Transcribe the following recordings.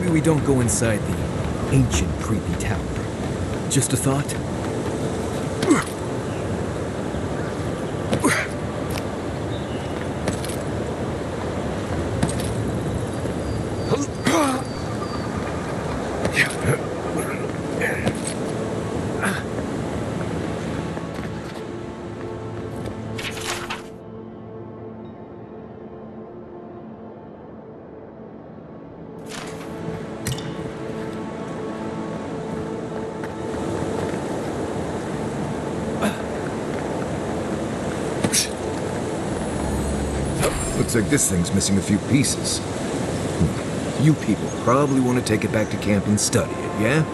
Maybe we don't go inside the ancient creepy tower. Just a thought? Looks like this thing's missing a few pieces. You people probably want to take it back to camp and study it, yeah?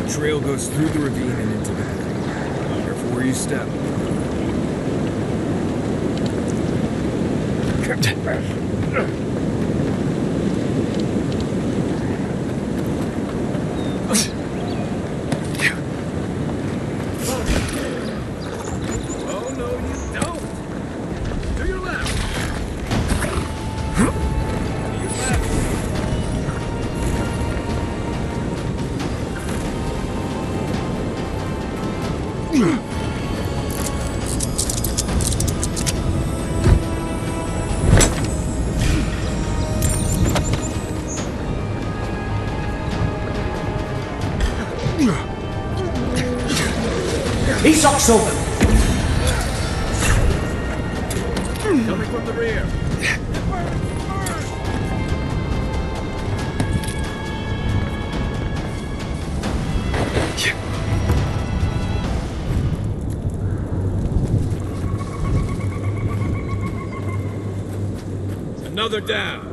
The trail goes through the ravine and into the valley. Careful where you step. Oh, no, you don't. To your left. To your left. He's open! Coming from the rear. Another down.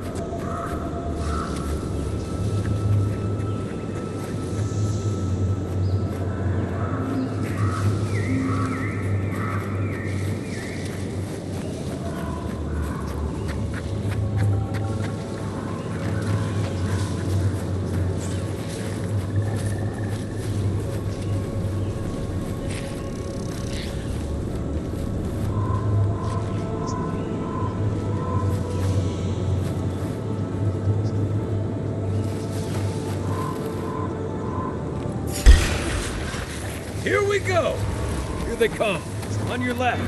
Here we go! Here they come. On your left.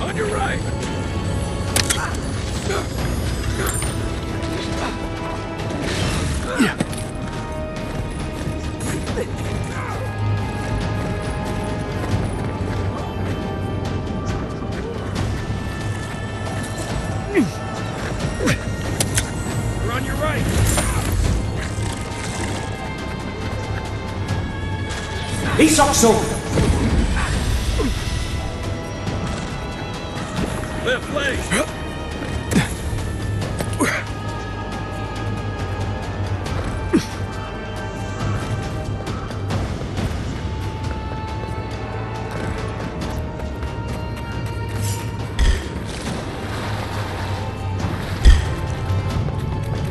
On your right. We're on your right. He's open! Left leg.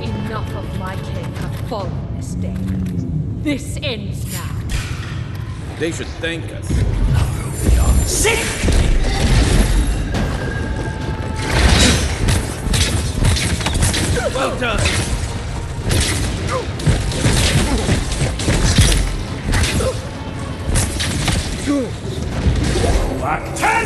Enough of my kin have fallen this day. This ends now. They should thank us. Sick! Well done. Back 10!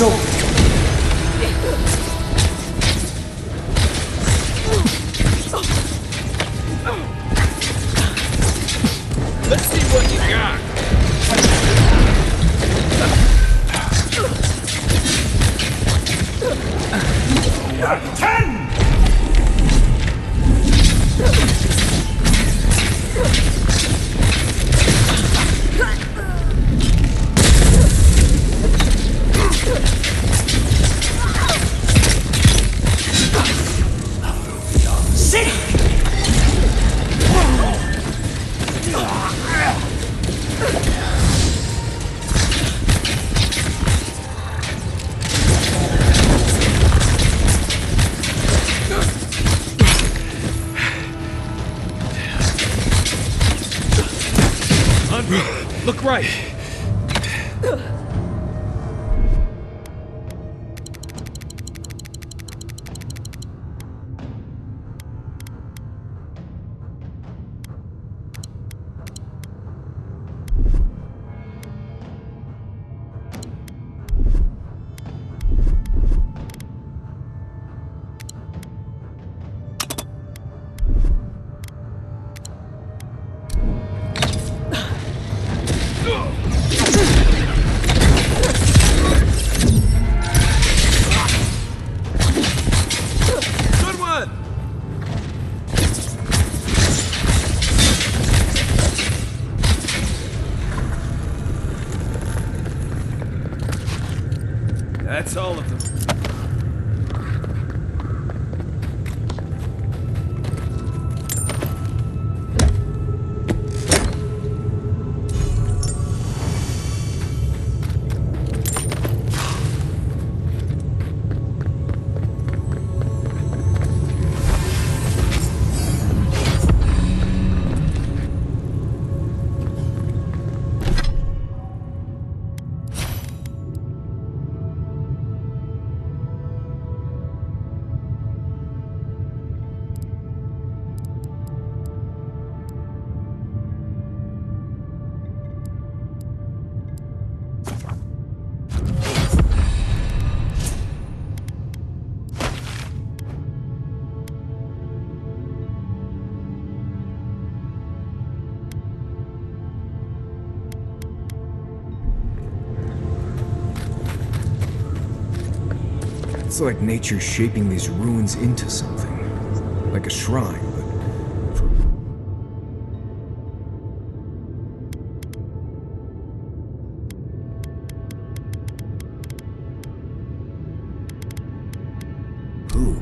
open. Let's see what you got. At 10! Look right. Good one. That's all of them. It's like nature's shaping these ruins into something. Like a shrine, but for... who?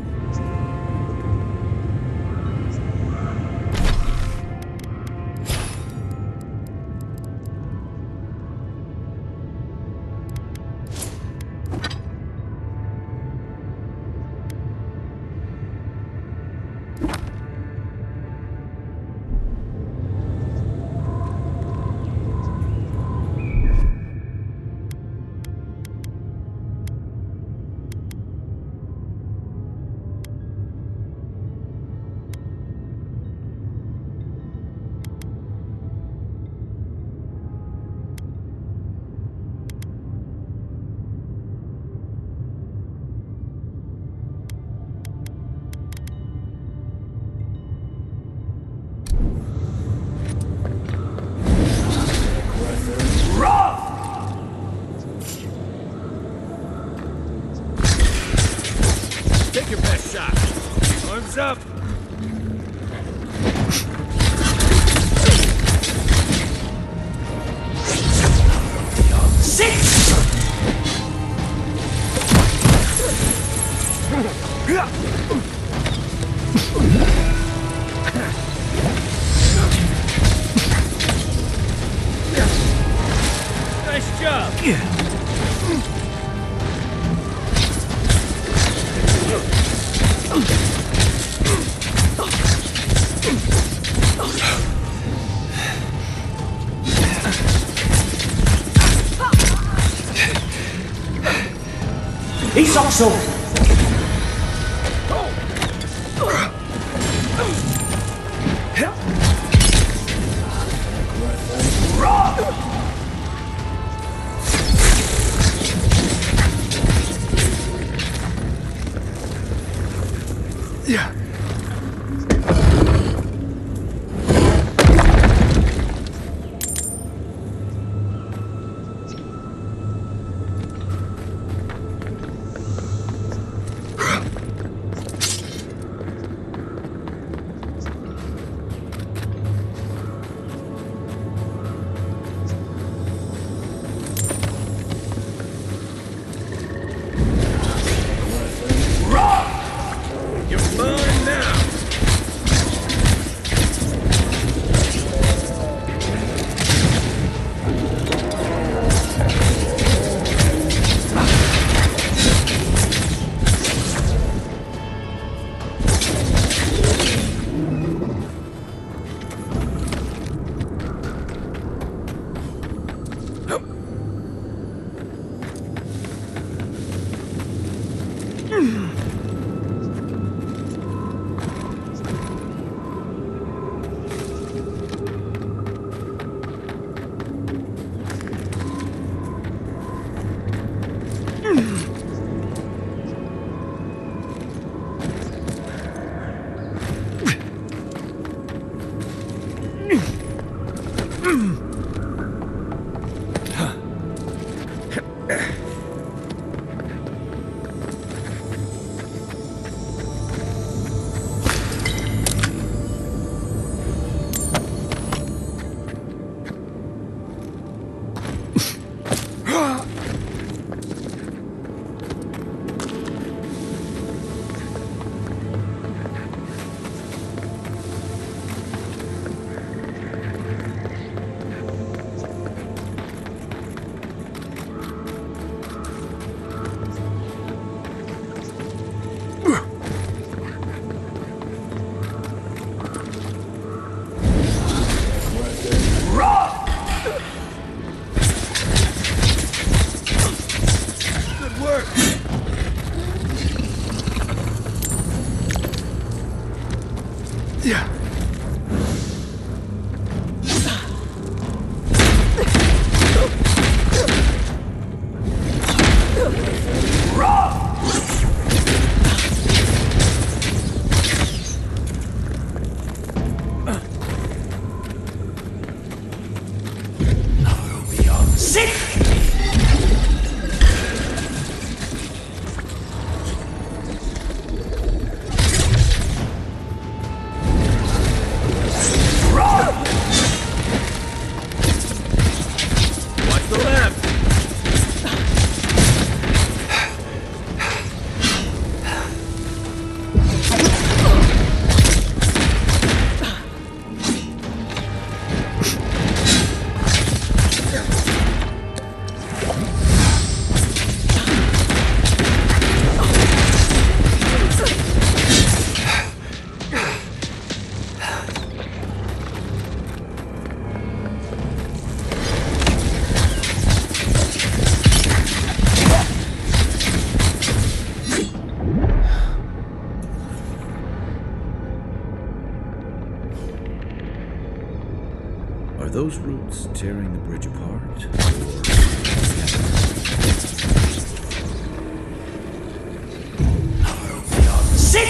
Take your best shot. Arms up. Nice job. He's also. Yeah. You're mine now! Good work! Yeah. Sit! Watch the left! Are those roots tearing the bridge apart? Sit!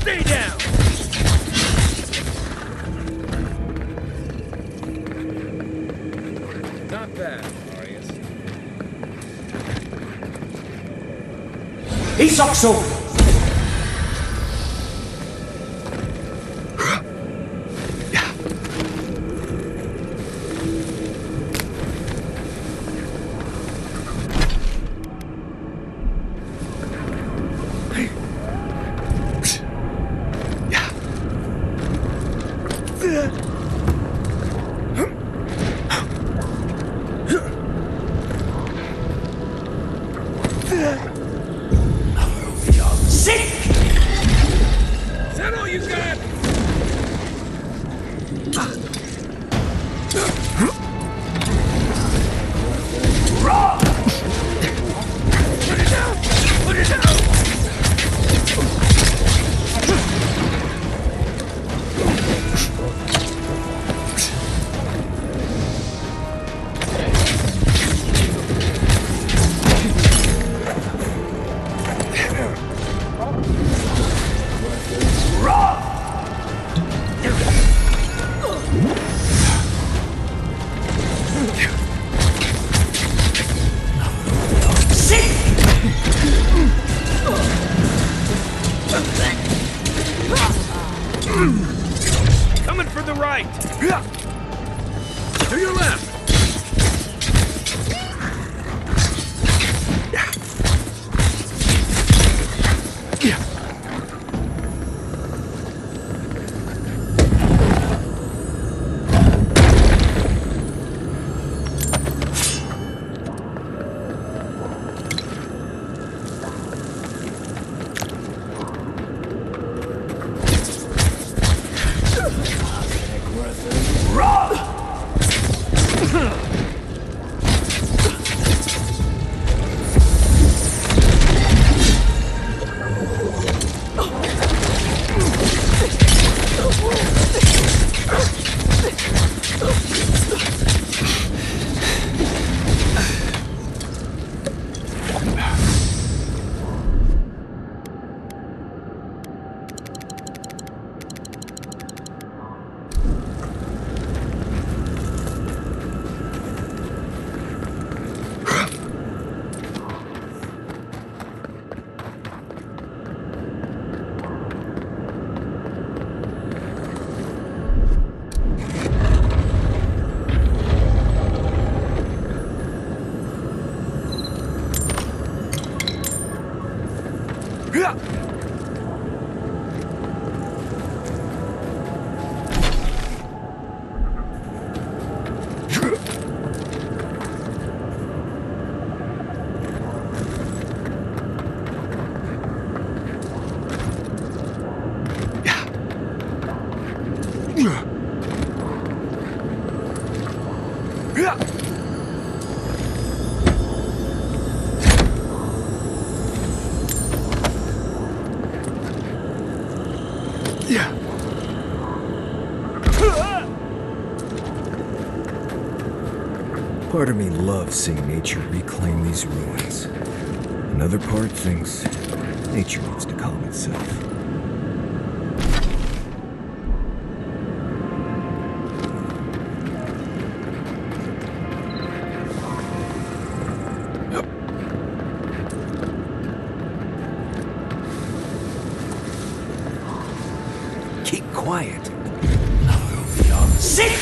Stay down! Not bad, Marius. Isokso! To your left! Part of me loves seeing nature reclaim these ruins. Another part thinks nature needs to calm itself. Keep quiet. Sit!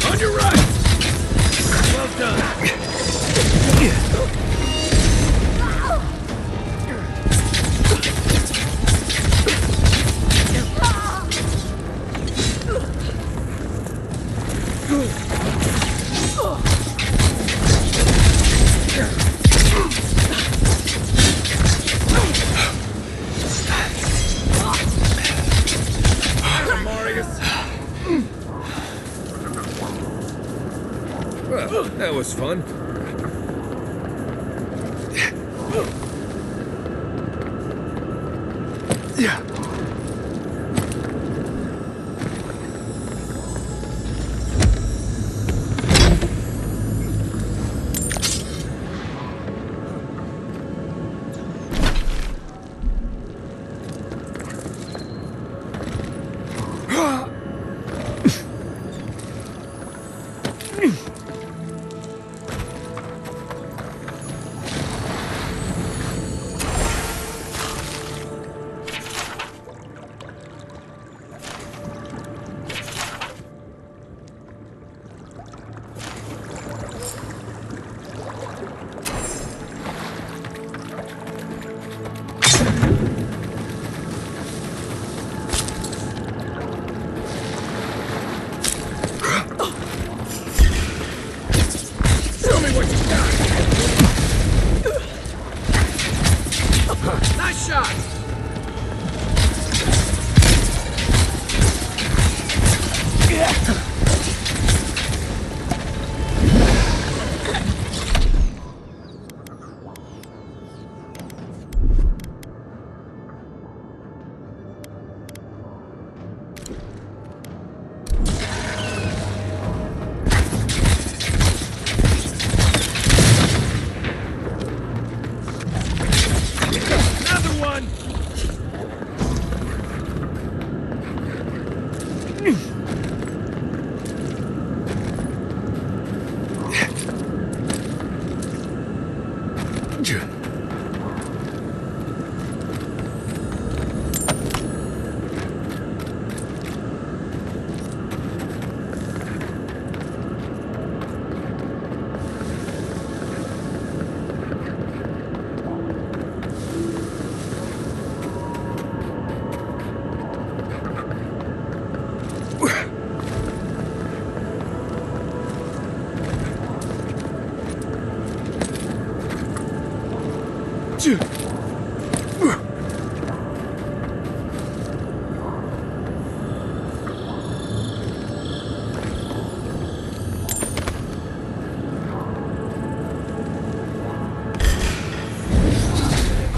On your right! Well done. Well, that was fun.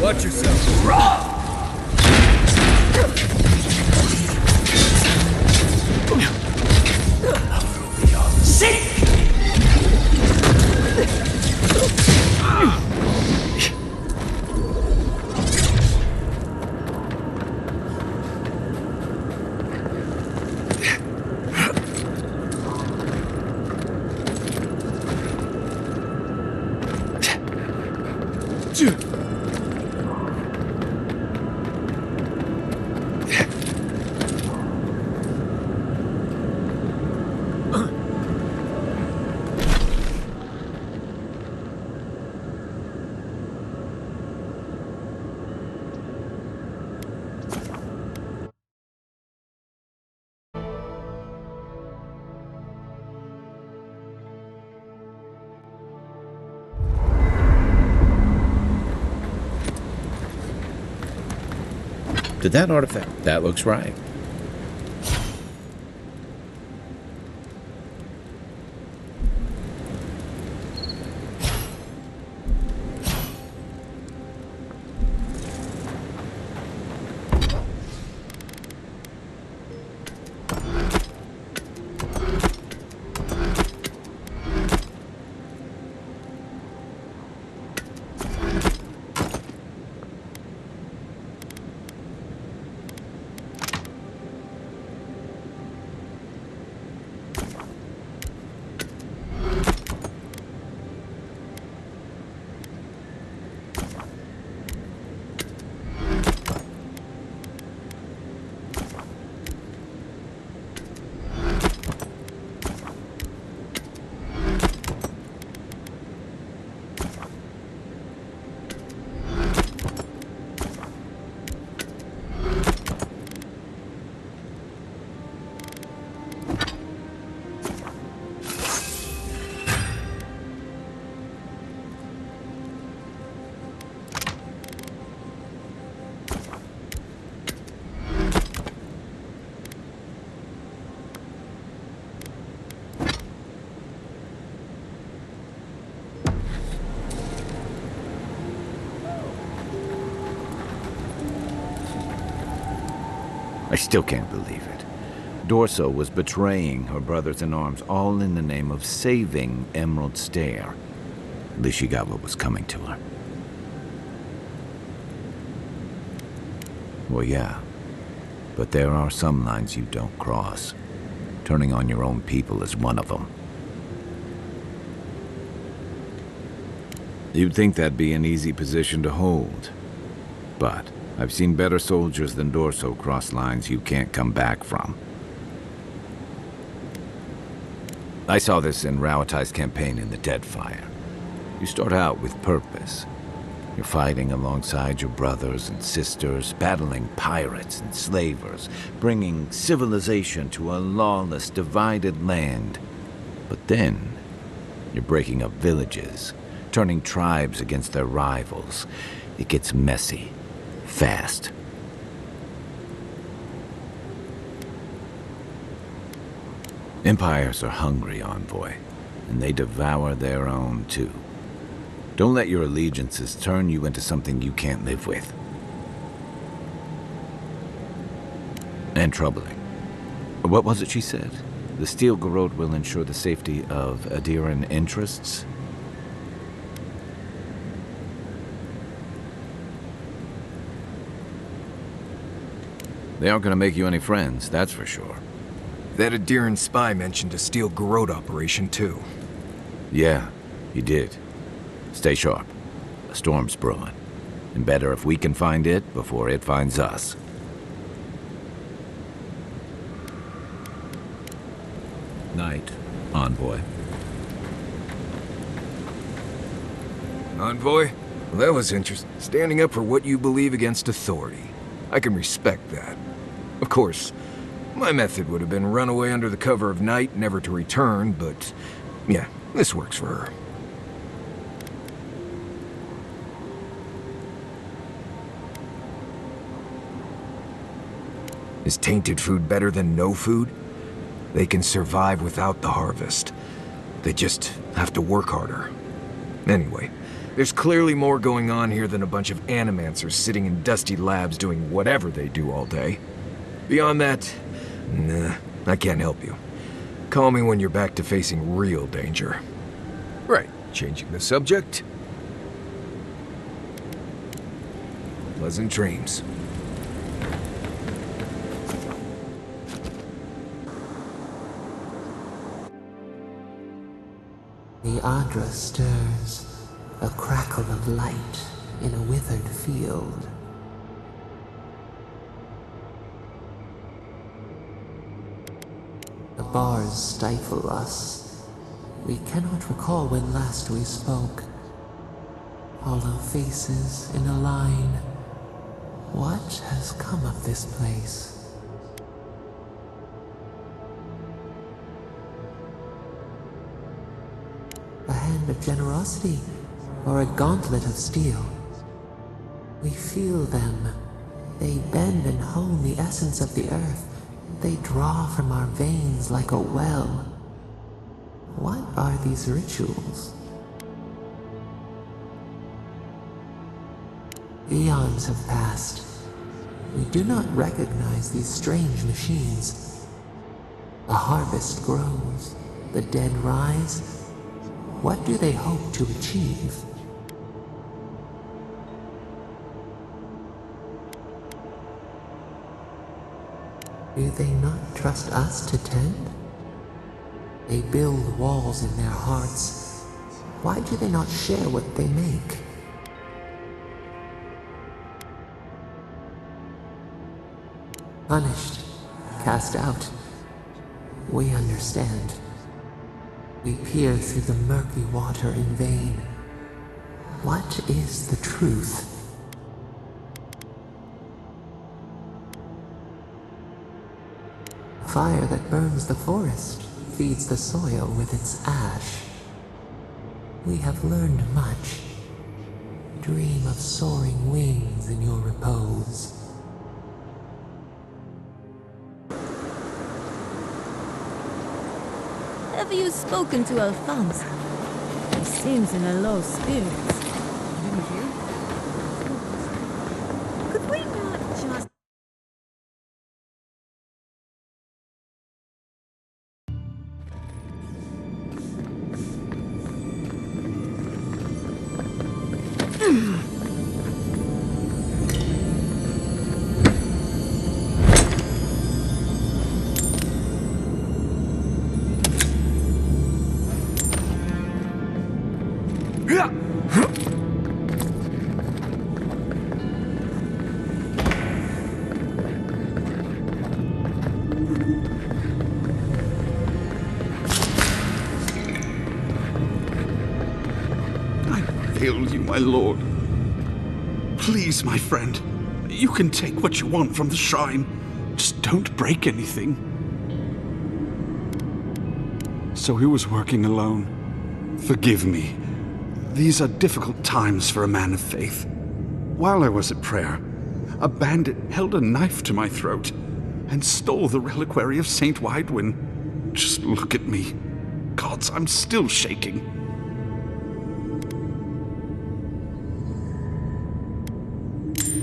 Watch yourself. Sit! Did that artifact? That looks right. I still can't believe it. Dorso was betraying her brothers-in-arms, all in the name of saving Emerald Stair. At least she got what was coming to her. Well, yeah. But there are some lines you don't cross. Turning on your own people is one of them. You'd think that'd be an easy position to hold. But I've seen better soldiers than Dorso cross lines you can't come back from. I saw this in Rauatai's campaign in the Deadfire. You start out with purpose. You're fighting alongside your brothers and sisters, battling pirates and slavers, bringing civilization to a lawless, divided land. But then, you're breaking up villages, turning tribes against their rivals. It gets messy. Fast. Empires are hungry, Envoy, and they devour their own, too. Don't let your allegiances turn you into something you can't live with. And troubling. What was it she said? The Steel Garrote will ensure the safety of Adiran interests? They aren't going to make you any friends, that's for sure. That Adiran spy mentioned a steel garrote operation, too. Yeah, he did. Stay sharp. A storm's brewing. And better if we can find it before it finds us. Night, Envoy. Envoy? Well, that was interesting. Standing up for what you believe against authority. I can respect that. Of course, my method would have been run away under the cover of night, never to return, but yeah, this works for her. Is tainted food better than no food? They can survive without the harvest. They just have to work harder. Anyway, there's clearly more going on here than a bunch of animancers sitting in dusty labs doing whatever they do all day. Beyond that, nah, I can't help you. Call me when you're back to facing real danger. Right, changing the subject. Pleasant dreams. The Adra stirs, a crackle of light in a withered field. The bars stifle us. We cannot recall when last we spoke. Hollow faces in a line. What has come of this place? A hand of generosity, or a gauntlet of steel. We feel them. They bend and hone the essence of the earth. They draw from our veins like a well. What are these rituals? Eons have passed. We do not recognize these strange machines. A harvest grows. The dead rise. What do they hope to achieve? Do they not trust us to tend? They build walls in their hearts. Why do they not share what they make? Punished, cast out. We understand. We peer through the murky water in vain. What is the truth? Fire that burns the forest feeds the soil with its ash. We have learned much. Dream of soaring wings in your repose. Have you spoken to Alphonse? He seems in a low spirits. Didn't you? Could we not just... Hail you, my lord. Please, my friend, you can take what you want from the shrine. Just don't break anything. So he was working alone. Forgive me. These are difficult times for a man of faith. While I was at prayer, a bandit held a knife to my throat and stole the reliquary of Saint Widwin. Just look at me. Gods, I'm still shaking.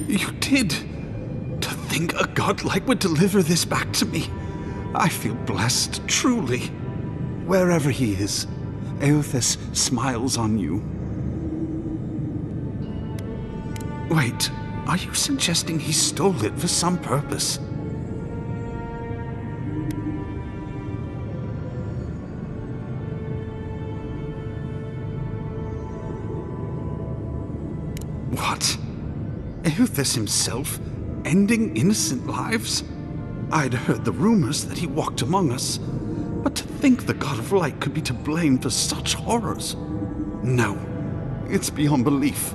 You did! To think a godlike would deliver this back to me. I feel blessed, truly. Wherever he is, Eothas smiles on you. Wait, are you suggesting he stole it for some purpose? What? Eothas himself, ending innocent lives? I'd heard the rumors that he walked among us, but to think the God of Light could be to blame for such horrors? No, it's beyond belief.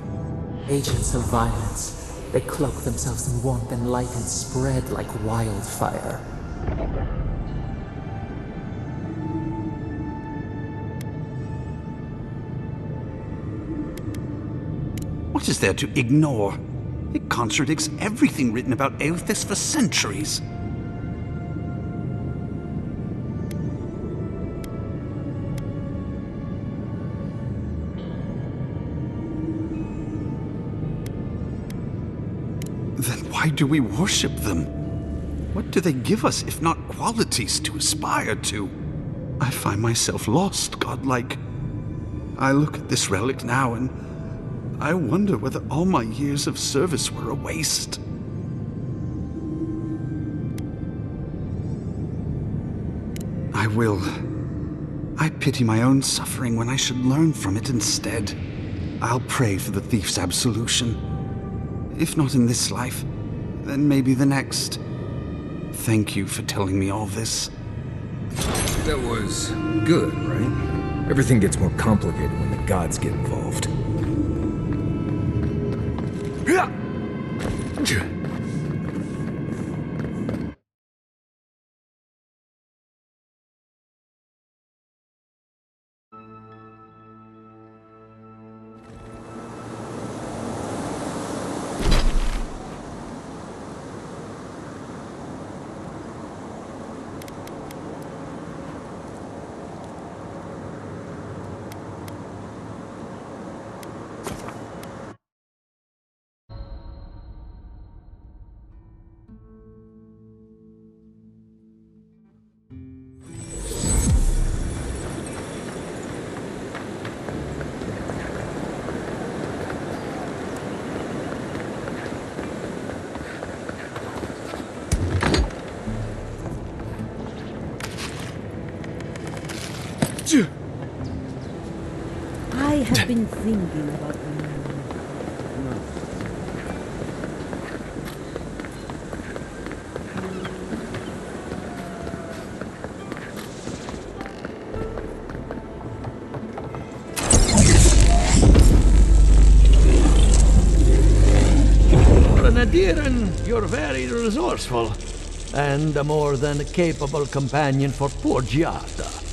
Agents of violence. They cloak themselves in warmth and light and spread like wildfire. What is there to ignore? It contradicts everything written about Eothas for centuries. Then why do we worship them? What do they give us if not qualities to aspire to? I find myself lost, godlike. I look at this relic now and I wonder whether all my years of service were a waste. I pity my own suffering when I should learn from it instead. I'll pray for the thief's absolution. If not in this life, then maybe the next. Thank you for telling me all this. That was good, right? Everything gets more complicated when the gods get involved. I have been thinking about the For an Adiran, you're very resourceful, and a more than capable companion for poor Giada.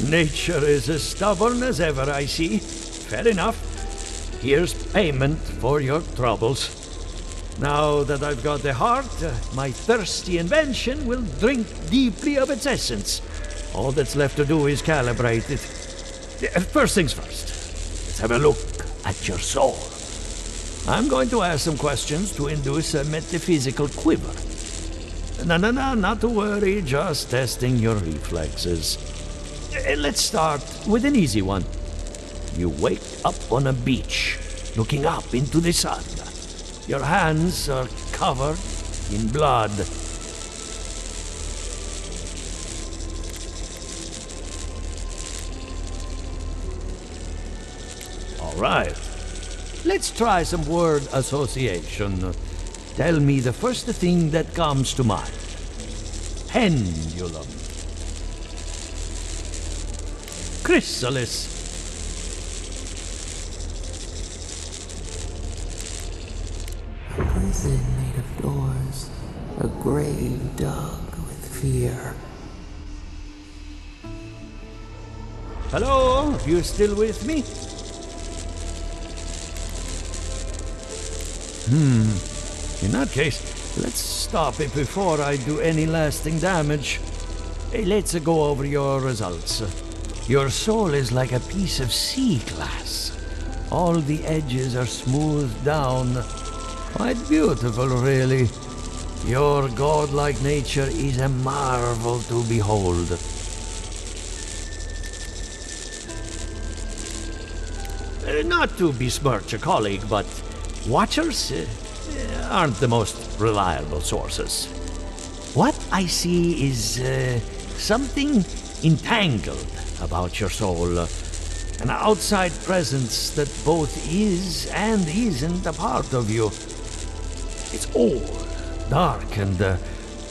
Nature is as stubborn as ever, I see. Fair enough. Here's payment for your troubles. Now that I've got the heart, my thirsty invention will drink deeply of its essence. All that's left to do is calibrate it. First things first, let's have a look at your soul. I'm going to ask some questions to induce a metaphysical quiver. No, not to worry, just testing your reflexes. Let's start with an easy one. You wake up on a beach, looking up into the sun. Your hands are covered in blood. All right. Let's try some word association. Tell me the first thing that comes to mind. Pendulum. Chrysalis. A prison made of doors, a grave dug with fear. Hello? You still with me? In that case, let's stop it before I do any lasting damage. Hey, let's go over your results. Your soul is like a piece of sea glass. All the edges are smoothed down. Quite beautiful, really. Your godlike nature is a marvel to behold. Not to besmirch a colleague, but Watchers aren't the most reliable sources. What I see is something entangled about your soul. An outside presence that both is and isn't a part of you. It's old, dark, and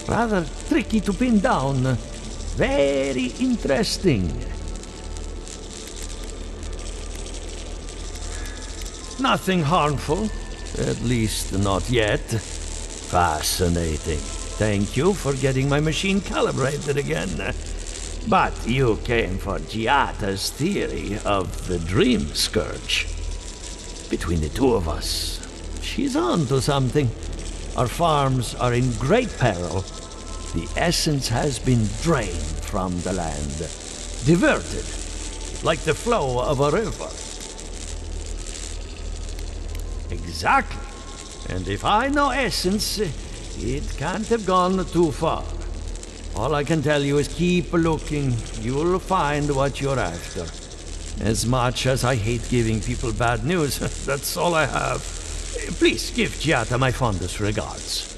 rather tricky to pin down. Very interesting. Nothing harmful, at least not yet. Fascinating. Thank you for getting my machine calibrated again. But you came for Giata's theory of the Dream Scourge. Between the two of us, she's on to something. Our farms are in great peril. The essence has been drained from the land, diverted, like the flow of a river. Exactly. And if I know essence, it can't have gone too far. All I can tell you is keep looking. You'll find what you're after. As much as I hate giving people bad news, that's all I have. Please give Giata my fondest regards.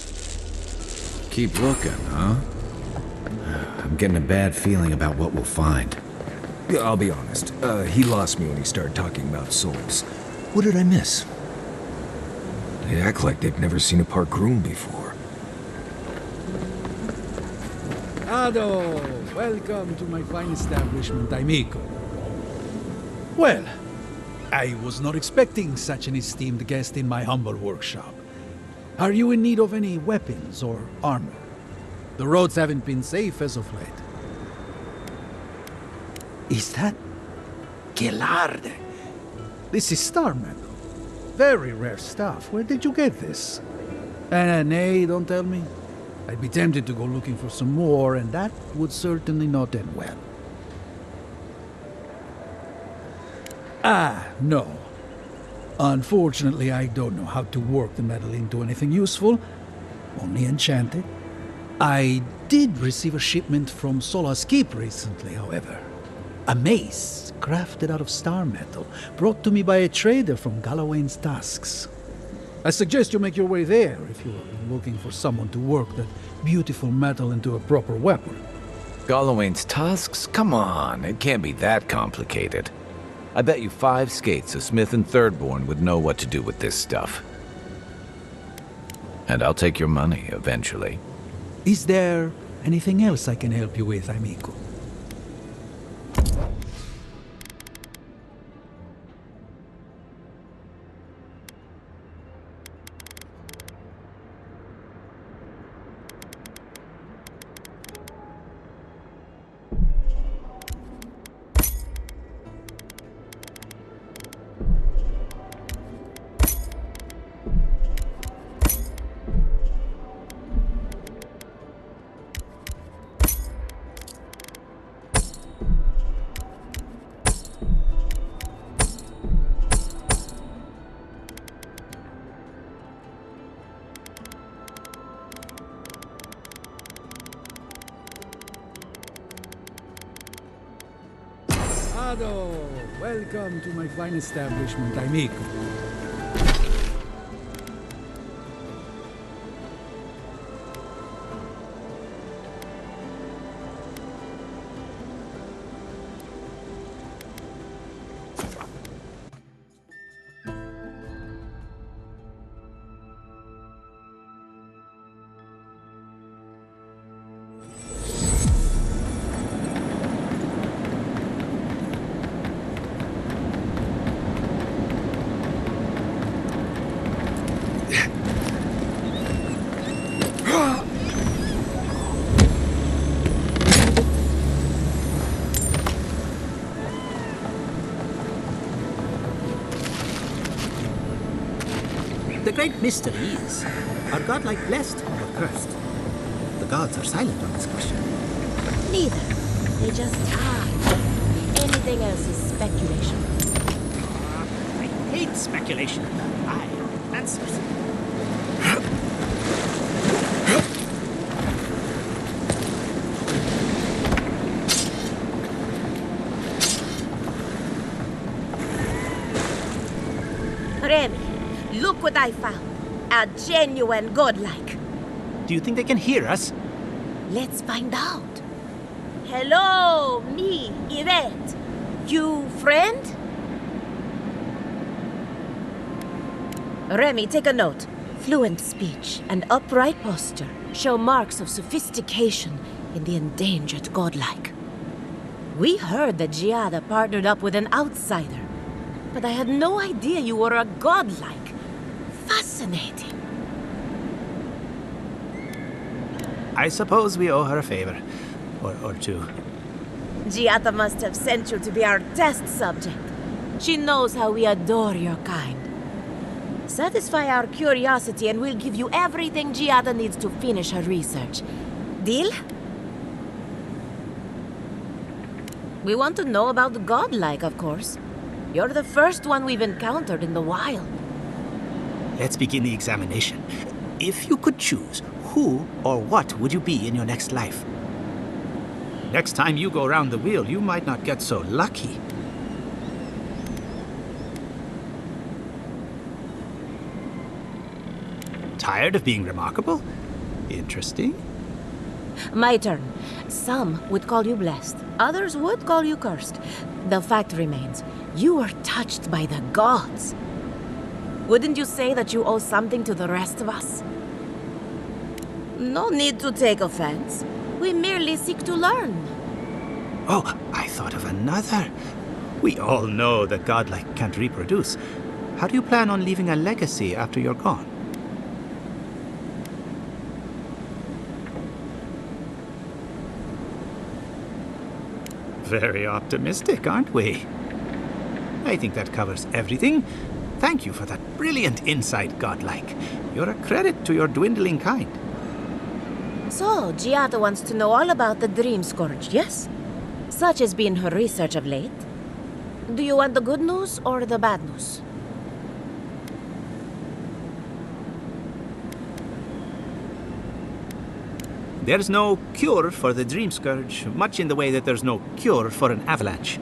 Keep looking, huh? I'm getting a bad feeling about what we'll find. Yeah, I'll be honest. He lost me when he started talking about souls. What did I miss? They act like they've never seen a park groom before. Ado, welcome to my fine establishment, amico. Well, I was not expecting such an esteemed guest in my humble workshop. Are you in need of any weapons or armor? The roads haven't been safe as of late. Is that Gelarde? This is star metal. Very rare stuff. Where did you get this? Nay, don't tell me. I'd be tempted to go looking for some more, and that would certainly not end well. No. Unfortunately, I don't know how to work the metal into anything useful. Only enchanted. I did receive a shipment from Sola's Keep recently, however. A mace crafted out of star metal, brought to me by a trader from Galloway's Tusks. I suggest you make your way there if you're looking for someone to work that beautiful metal into a proper weapon. Galloway's Tusks? Come on, it can't be that complicated. I bet you 5 skates a Smith and Thirdborn would know what to do with this stuff. And I'll take your money eventually. Is there anything else I can help you with, amico? Welcome to my fine establishment, amico. The great mystery is, are godlike blessed or cursed? The gods are silent on this question. Neither. They just are. Anything else is speculation. I hate speculation. I have answers. Remy, look what I found. A genuine godlike. Do you think they can hear us? Let's find out. Hello, me, Yvette. You friend? Remy, take a note. Fluent speech and upright posture show marks of sophistication in the endangered godlike. We heard that Giada partnered up with an outsider, but I had no idea you were a godlike. Fascinating. I suppose we owe her a favor. Or two. Giada must have sent you to be our test subject. She knows how we adore your kind. Satisfy our curiosity and we'll give you everything Giada needs to finish her research. Deal? We want to know about the godlike, of course. You're the first one we've encountered in the wild. Let's begin the examination. If you could choose, who or what would you be in your next life? Next time you go round the wheel, you might not get so lucky. Tired of being remarkable? Interesting. My turn. Some would call you blessed. Others would call you cursed. The fact remains, you were touched by the gods. Wouldn't you say that you owe something to the rest of us? No need to take offense. We merely seek to learn. Oh, I thought of another. We all know that godlike can't reproduce. How do you plan on leaving a legacy after you're gone? Very optimistic, aren't we? I think that covers everything. Thank you for that brilliant insight, godlike. You're a credit to your dwindling kind. So, Giada wants to know all about the Dream Scourge, yes? Such has been her research of late. Do you want the good news or the bad news? There's no cure for the Dream Scourge, much in the way that there's no cure for an avalanche.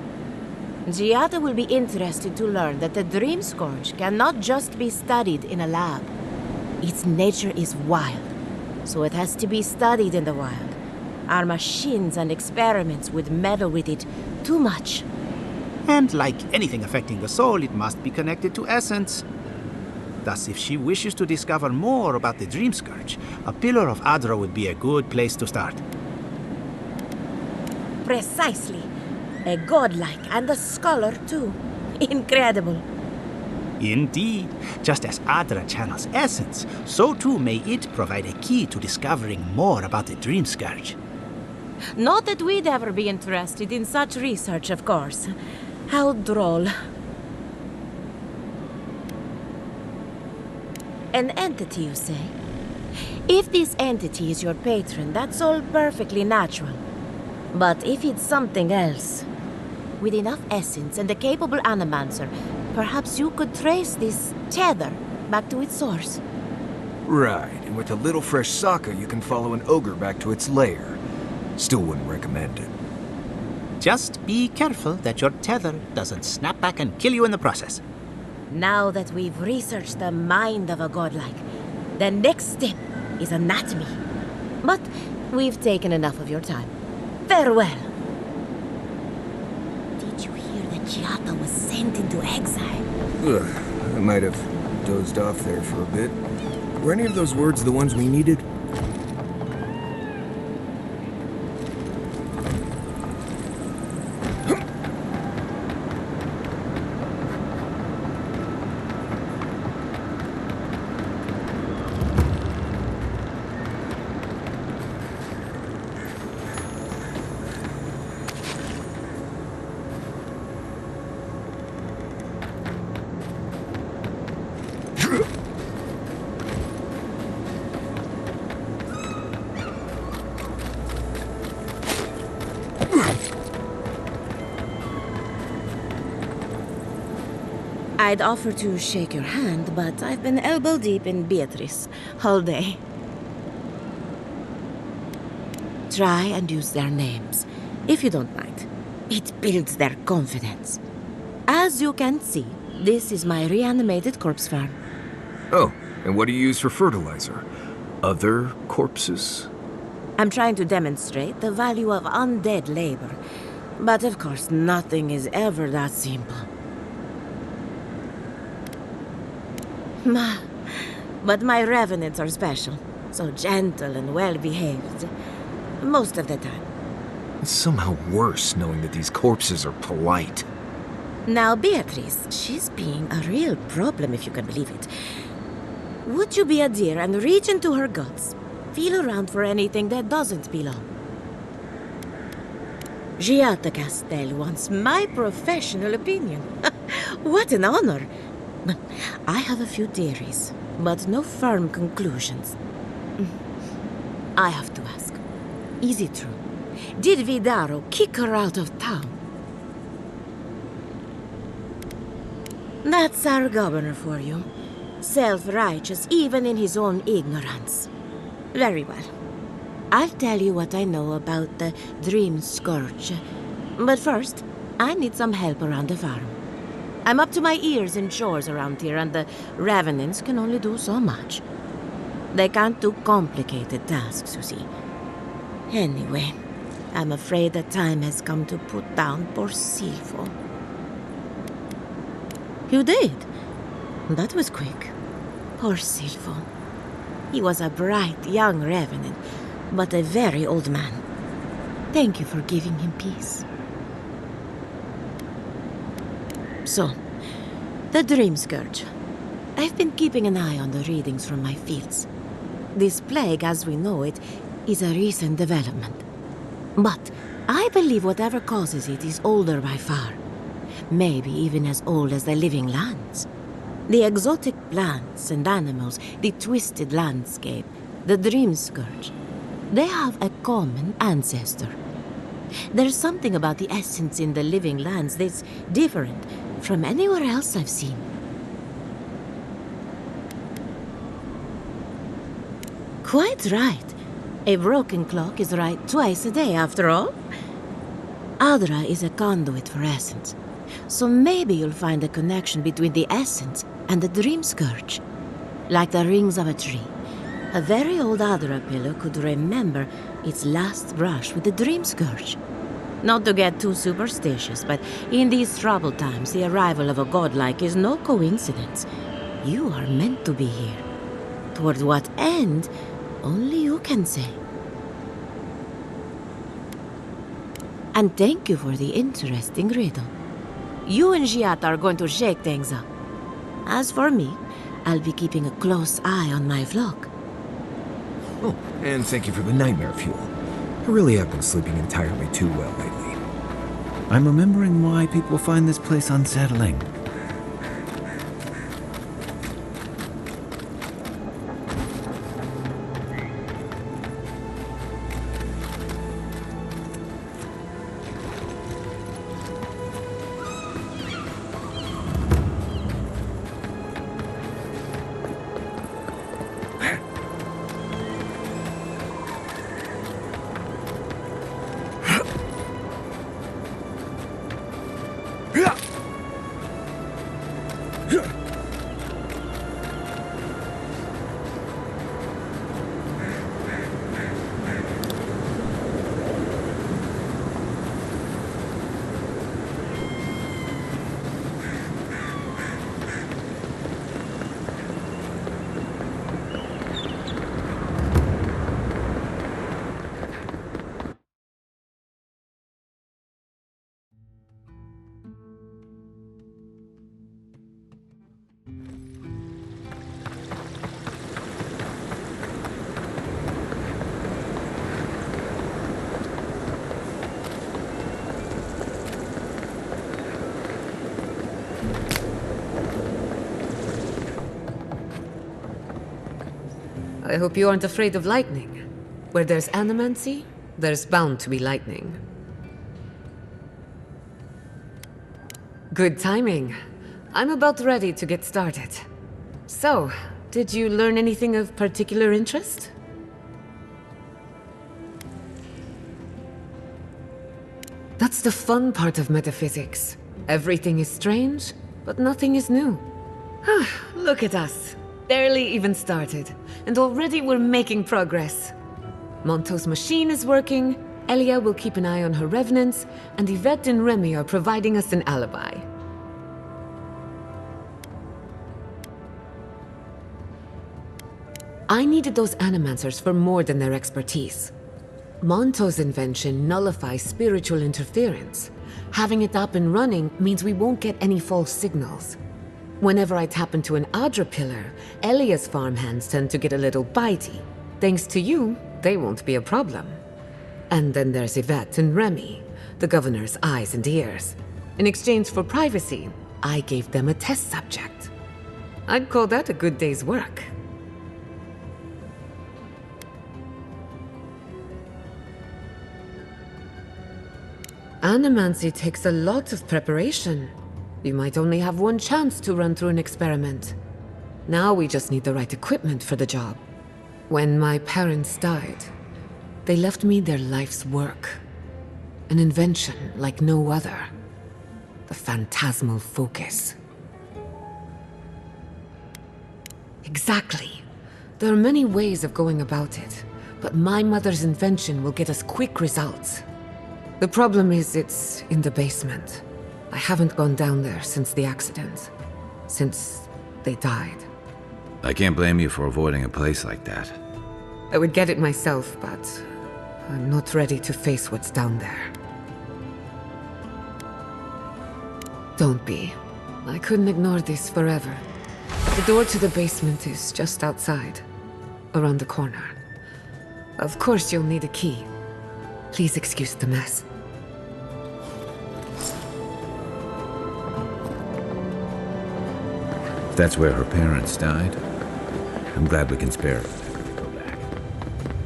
Giada will be interested to learn that the Dream Scourge cannot just be studied in a lab. Its nature is wild, so it has to be studied in the wild. Our machines and experiments would meddle with it too much. And like anything affecting the soul, it must be connected to essence. Thus, if she wishes to discover more about the Dream Scourge, a Pillar of Adra would be a good place to start. Precisely. A godlike and a scholar, too. Incredible. Indeed. Just as Adra channels essence, so too may it provide a key to discovering more about the Dream Scourge. Not that we'd ever be interested in such research, of course. How droll. An entity, you say? If this entity is your patron, that's all perfectly natural. But if it's something else, with enough essence and a capable animancer, perhaps you could trace this tether back to its source. Right, and with a little fresh sake, you can follow an ogre back to its lair. Still wouldn't recommend it. Just be careful that your tether doesn't snap back and kill you in the process. Now that we've researched the mind of a godlike, the next step is anatomy. But we've taken enough of your time. Farewell. Did you hear that Giada was sent into exile? Ugh, I might have dozed off there for a bit. Were any of those words the ones we needed? I'd offer to shake your hand, but I've been elbow deep in Beatrice all day. Try and use their names, if you don't mind. It builds their confidence. As you can see, this is my reanimated corpse farm. Oh, and what do you use for fertilizer? Other corpses? I'm trying to demonstrate the value of undead labor. But of course, nothing is ever that simple. But my revenants are special. So gentle and well-behaved. Most of the time. It's somehow worse knowing that these corpses are polite. Now, Beatrice, she's being a real problem, if you can believe it. Would you be a dear and reach into her guts? Feel around for anything that doesn't belong. Giata Castel wants my professional opinion. What an honor. I have a few theories, but no firm conclusions. I have to ask, is it true? Did Vidaro kick her out of town? That's our governor for you. Self-righteous even in his own ignorance. Very well. I'll tell you what I know about the Dream Scourge. But first, I need some help around the farm. I'm up to my ears in chores around here, and the Revenants can only do so much. They can't do complicated tasks, you see. Anyway, I'm afraid the time has come to put down poor Silvo. You did? That was quick. Poor Silvo. He was a bright young Revenant, but a very old man. Thank you for giving him peace. So, the Dream Scourge. I've been keeping an eye on the readings from my fields. This plague, as we know it, is a recent development. But I believe whatever causes it is older by far. Maybe even as old as the living lands. The exotic plants and animals, the twisted landscape, the Dream Scourge. They have a common ancestor. There's something about the essence in the living lands that's different from anywhere else I've seen. Quite right. A broken clock is right twice a day, after all. Adra is a conduit for essence. So maybe you'll find a connection between the essence and the Dream Scourge. Like the rings of a tree. A very old Adra pillar could remember its last brush with the Dream Scourge. Not to get too superstitious, but in these troubled times, the arrival of a godlike is no coincidence. You are meant to be here. Toward what end, only you can say. And thank you for the interesting riddle. You and Giat are going to shake things up. As for me, I'll be keeping a close eye on my flock. Oh, and thank you for the nightmare fuel. I really have been sleeping entirely too well lately. I'm remembering why people find this place unsettling. I hope you aren't afraid of lightning. Where there's animancy, there's bound to be lightning. Good timing. I'm about ready to get started. So, did you learn anything of particular interest? That's the fun part of metaphysics. Everything is strange, but nothing is new. Look at us. Barely even started, and already we're making progress. Monto's machine is working, Elia will keep an eye on her revenants, and Yvette and Remy are providing us an alibi. I needed those animancers for more than their expertise. Monto's invention nullifies spiritual interference. Having it up and running means we won't get any false signals. Whenever I tap into an Adra pillar, Elia's farmhands tend to get a little bitey. Thanks to you, they won't be a problem. And then there's Yvette and Remy, the governor's eyes and ears. In exchange for privacy, I gave them a test subject. I'd call that a good day's work. Animancy takes a lot of preparation. You might only have one chance to run through an experiment. Now we just need the right equipment for the job. When my parents died, they left me their life's work. An invention like no other. The phantasmal focus. Exactly. There are many ways of going about it, but my mother's invention will get us quick results. The problem is it's in the basement. I haven't gone down there since the accident. Since they died. I can't blame you for avoiding a place like that. I would get it myself, but I'm not ready to face what's down there. Don't be. I couldn't ignore this forever. The door to the basement is just outside, around the corner. Of course you'll need a key. Please excuse the mess. If that's where her parents died, I'm glad we can spare her. Go back.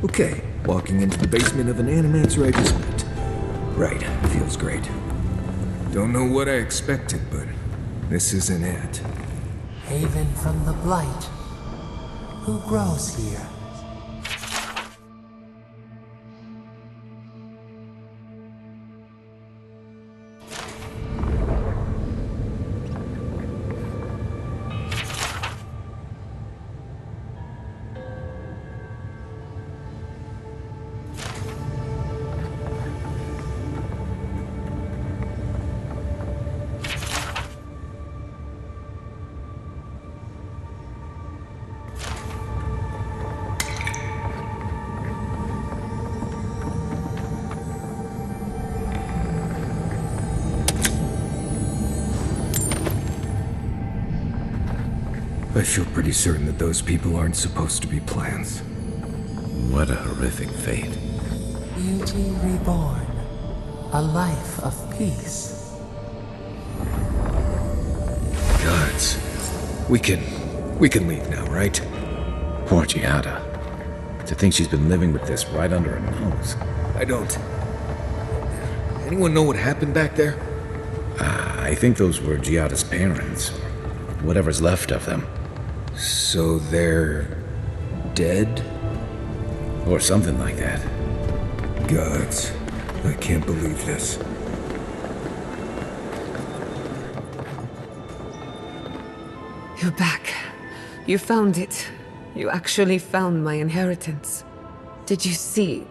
Okay, walking into the basement of an animancer I just met. Right, feels great. Don't know what I expected, but this isn't it. Haven from the blight. Who grows here? I feel pretty certain that those people aren't supposed to be plants. What a horrific fate. Beauty reborn. A life of peace. Gods. We can leave now, right? Poor Giada. To think she's been living with this right under her nose. I don't. Anyone know what happened back there? I think those were Giada's parents. Whatever's left of them. So they're dead? Or something like that. Gods. I can't believe this. You're back. You found it. You actually found my inheritance. Did you see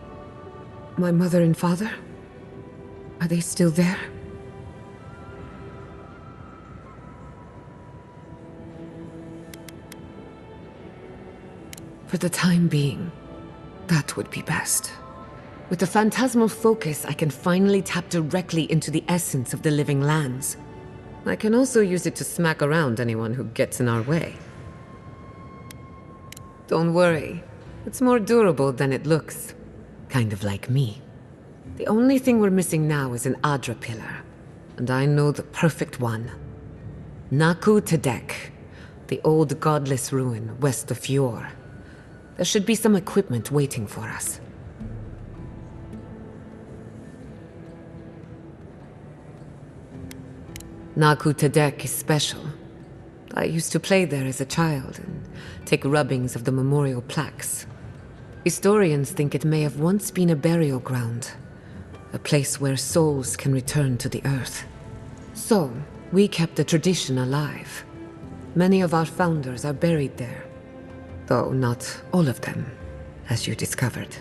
my mother and father? Are they still there? For the time being, that would be best. With the phantasmal focus, I can finally tap directly into the essence of the living lands. I can also use it to smack around anyone who gets in our way. Don't worry. It's more durable than it looks. Kind of like me. The only thing we're missing now is an Adra pillar. And I know the perfect one. Naku Tedek, the old godless ruin west of Fjord. There should be some equipment waiting for us. Naku Tedek is special. I used to play there as a child and take rubbings of the memorial plaques. Historians think it may have once been a burial ground, a place where souls can return to the earth. So, we kept the tradition alive. Many of our founders are buried there. Though not all of them, as you discovered.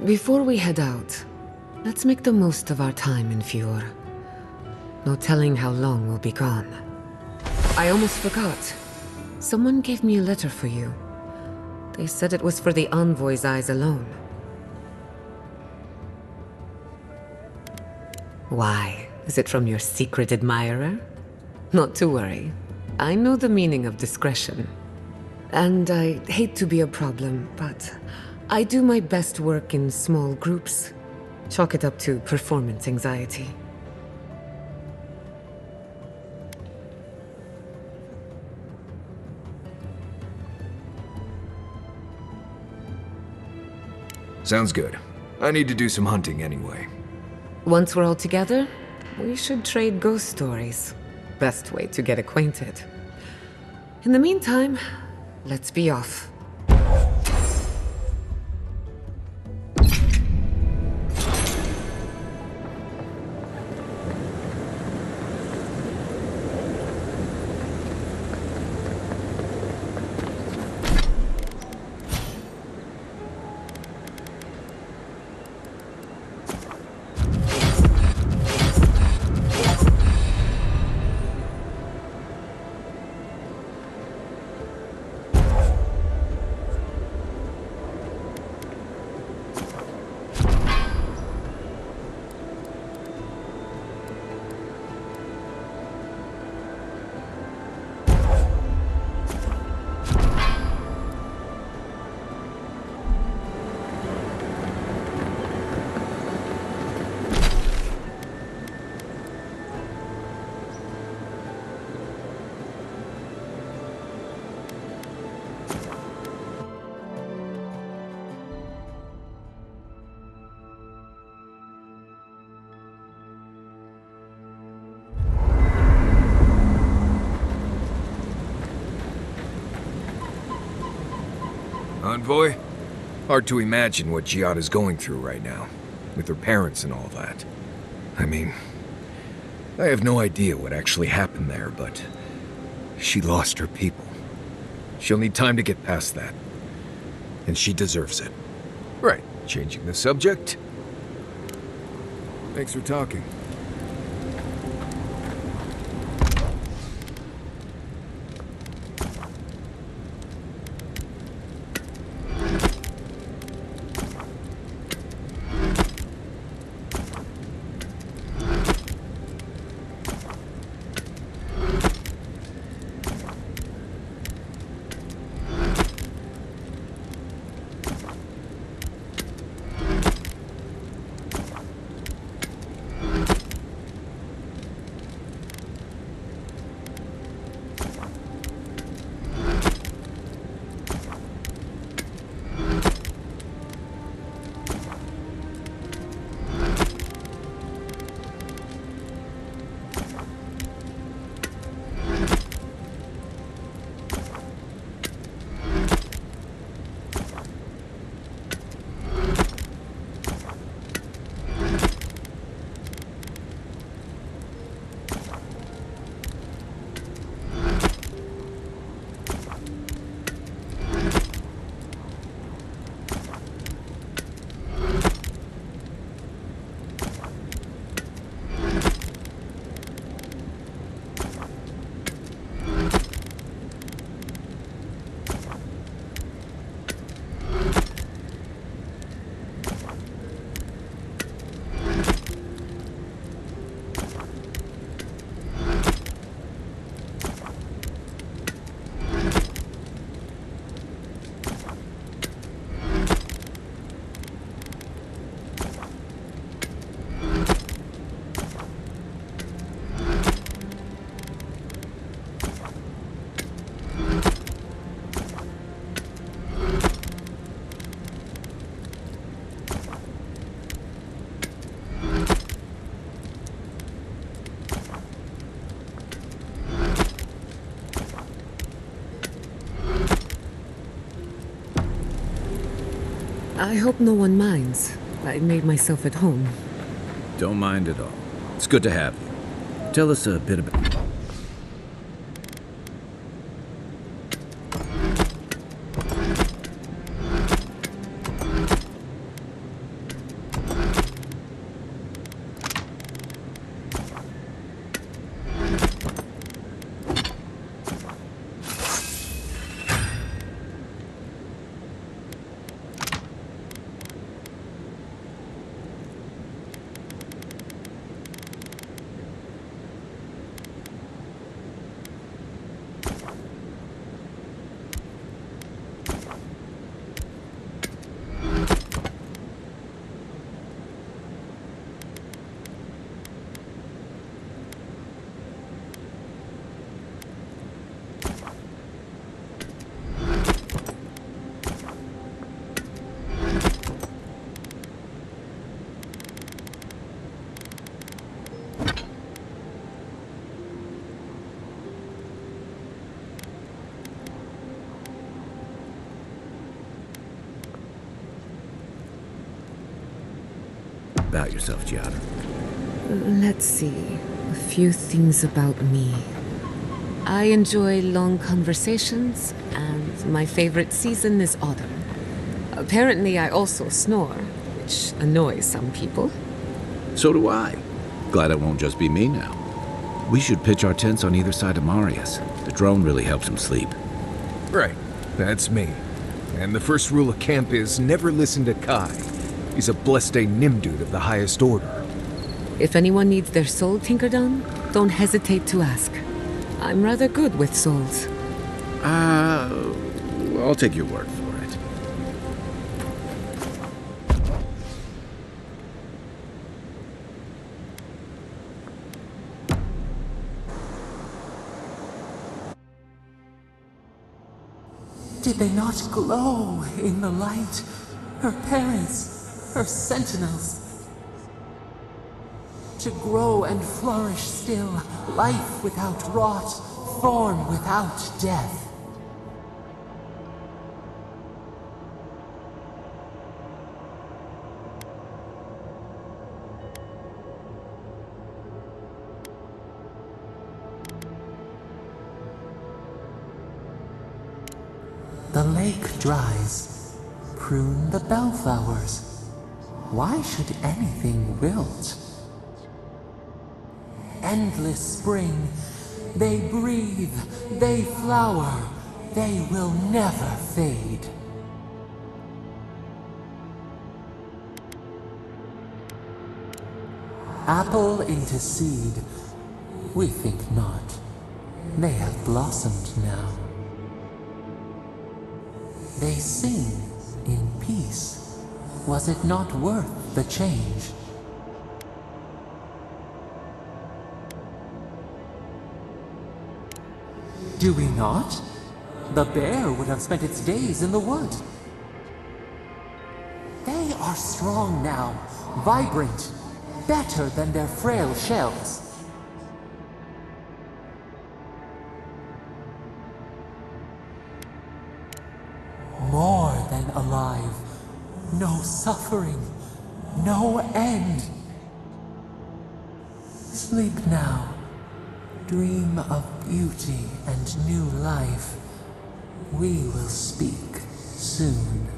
Before we head out, let's make the most of our time in Fjord. No telling how long we'll be gone. I almost forgot. Someone gave me a letter for you. They said it was for the envoy's eyes alone. Why? Is it from your secret admirer? Not to worry. I know the meaning of discretion. And I hate to be a problem, but I do my best work in small groups. Chalk it up to performance anxiety. Sounds good. I need to do some hunting anyway. Once we're all together, we should trade ghost stories. Best way to get acquainted. In the meantime, let's be off. Envoy? Hard to imagine what Giada's going through right now, with her parents and all that. I mean, I have no idea what actually happened there, but she lost her people. She'll need time to get past that. And she deserves it. Right, changing the subject. Thanks for talking. I hope no one minds. I made myself at home. Don't mind at all. It's good to have you. Tell us a bit about... about yourself, Giada? Let's see. A few things about me. I enjoy long conversations, and my favorite season is autumn. Apparently, I also snore, which annoys some people. So do I. Glad it won't just be me now. We should pitch our tents on either side of Marius. The drone really helps him sleep. Right, that's me. And the first rule of camp is never listen to Kai. He's a blessed Nimdude of the highest order. If anyone needs their soul tinkered on, don't hesitate to ask. I'm rather good with souls. I'll take your word for it. Did they not glow in the light? Her parents, her sentinels. To grow and flourish still, life without rot, form without death. The lake dries. Prune the bellflowers. Why should anything wilt? Endless spring. They breathe. They flower. They will never fade. Apple into seed. We think not. They have blossomed now. They sing in peace. Was it not worth the change? Do we not? The bear would have spent its days in the wood. They are strong now, vibrant, better than their frail shells. More than alive. No suffering. No end. Sleep now. Dream of beauty and new life. We will speak soon.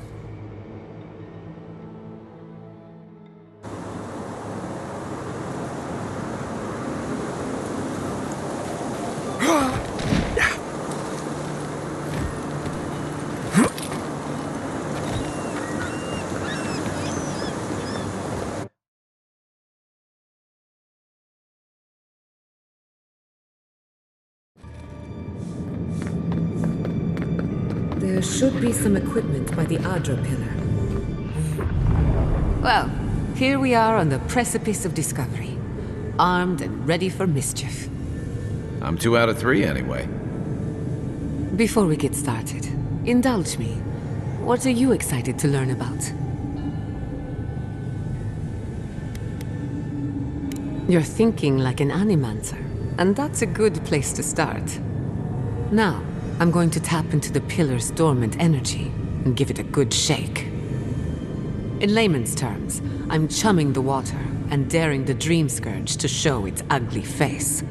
There should be some equipment by the Adra pillar. Well, here we are on the precipice of discovery. Armed and ready for mischief. I'm 2 out of 3 anyway. Before we get started, indulge me. What are you excited to learn about? You're thinking like an animancer, and that's a good place to start. Now, I'm going to tap into the pillar's dormant energy and give it a good shake. In layman's terms, I'm chumming the water and daring the Dream Scourge to show its ugly face.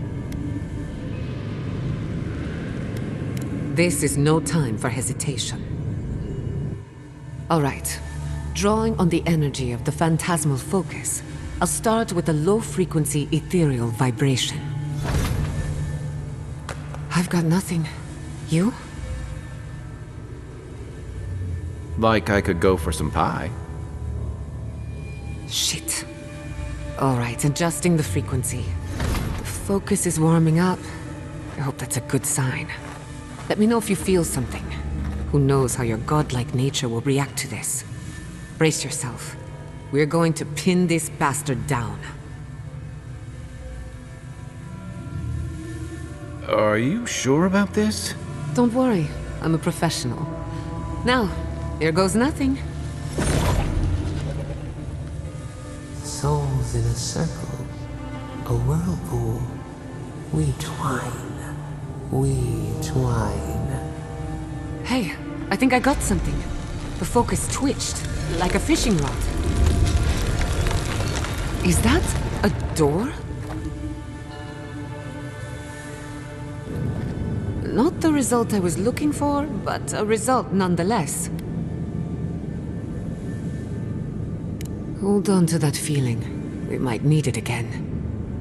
This is no time for hesitation. All right, drawing on the energy of the phantasmal focus, I'll start with a low-frequency ethereal vibration. I've got nothing. You? Like I could go for some pie. Shit. All right, adjusting the frequency. The focus is warming up. I hope that's a good sign. Let me know if you feel something. Who knows how your godlike nature will react to this. Brace yourself. We're going to pin this bastard down. Are you sure about this? Don't worry, I'm a professional. Now, here goes nothing. Souls in a circle, a whirlpool. We twine, we twine. Hey, I think I got something. The focus twitched, like a fishing rod. Is that a door? Not the result I was looking for, but a result nonetheless. Hold on to that feeling. We might need it again.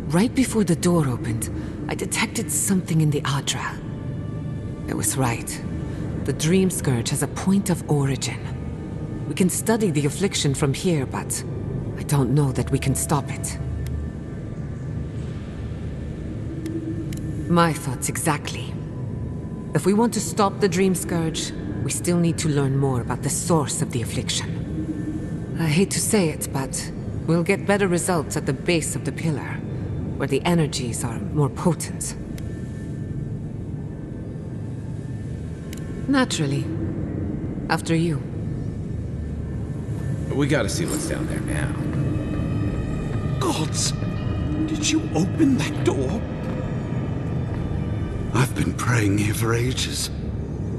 Right before the door opened, I detected something in the Adra. I was right. The Dream Scourge has a point of origin. We can study the affliction from here, but I don't know that we can stop it. My thoughts exactly. If we want to stop the Dream Scourge, we still need to learn more about the source of the affliction. I hate to say it, but we'll get better results at the base of the pillar, where the energies are more potent. Naturally. After you. We gotta see what's down there now. Gods! Did you open that door? I've been praying here for ages.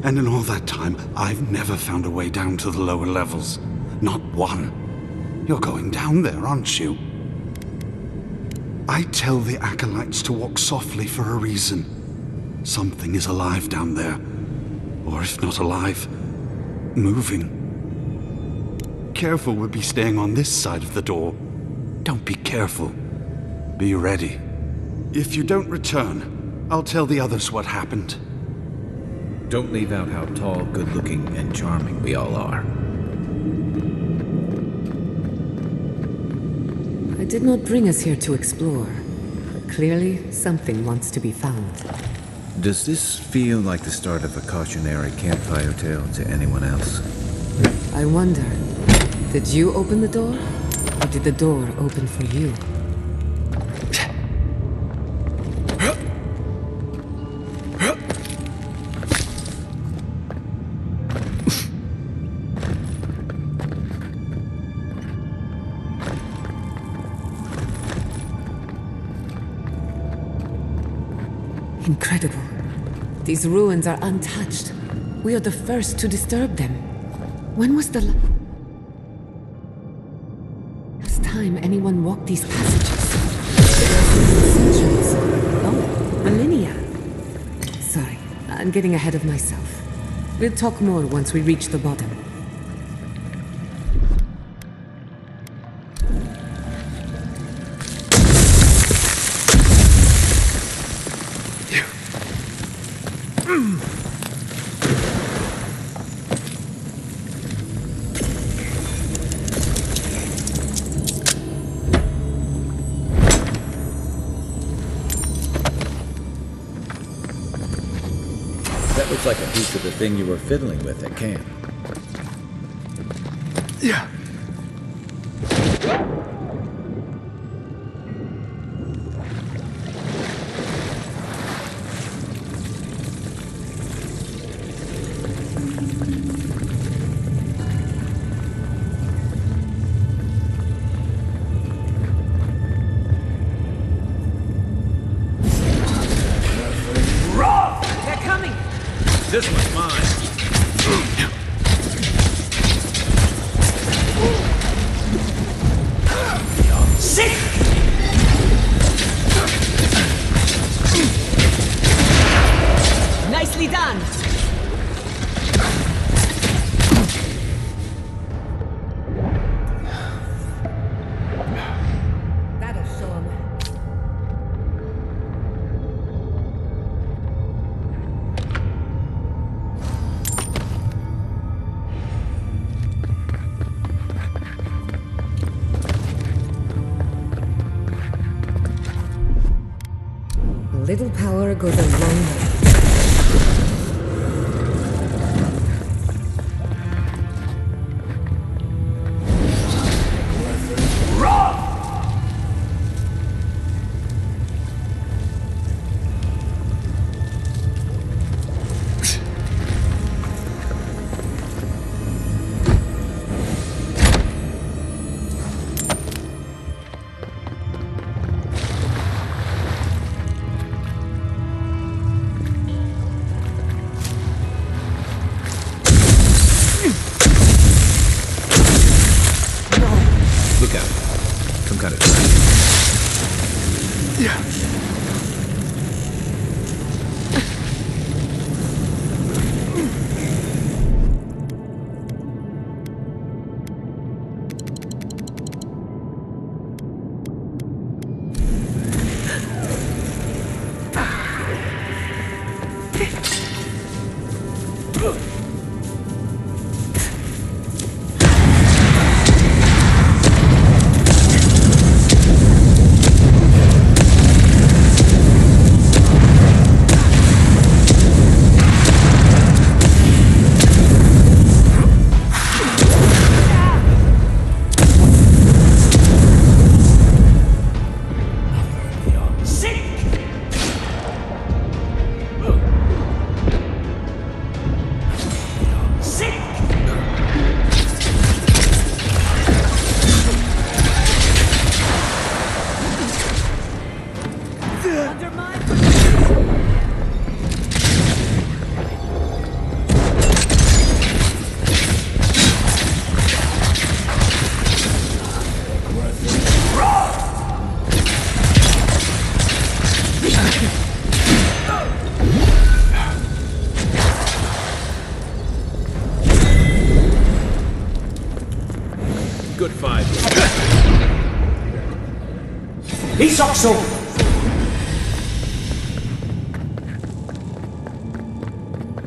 And in all that time, I've never found a way down to the lower levels. Not one. You're going down there, aren't you? I tell the acolytes to walk softly for a reason. Something is alive down there. Or if not alive, moving. Careful would be staying on this side of the door. Don't be careful. Be ready. If you don't return, I'll tell the others what happened. Don't leave out how tall, good-looking, and charming we all are. I did not bring us here to explore, but clearly something wants to be found. Does this feel like the start of a cautionary campfire tale to anyone else? I wonder, did you open the door? Or did the door open for you? Incredible. These ruins are untouched. We are the first to disturb them. When was the last time anyone walked these passages? Centuries. Oh, millennia. Sorry, I'm getting ahead of myself. We'll talk more once we reach the bottom. That looks like a piece of the thing you were fiddling with at camp. Yeah. This one's mine. Sick! Nicely done! That'll show him. Little power goes a long way. Look out. Some kind of... Good fight. Isokso!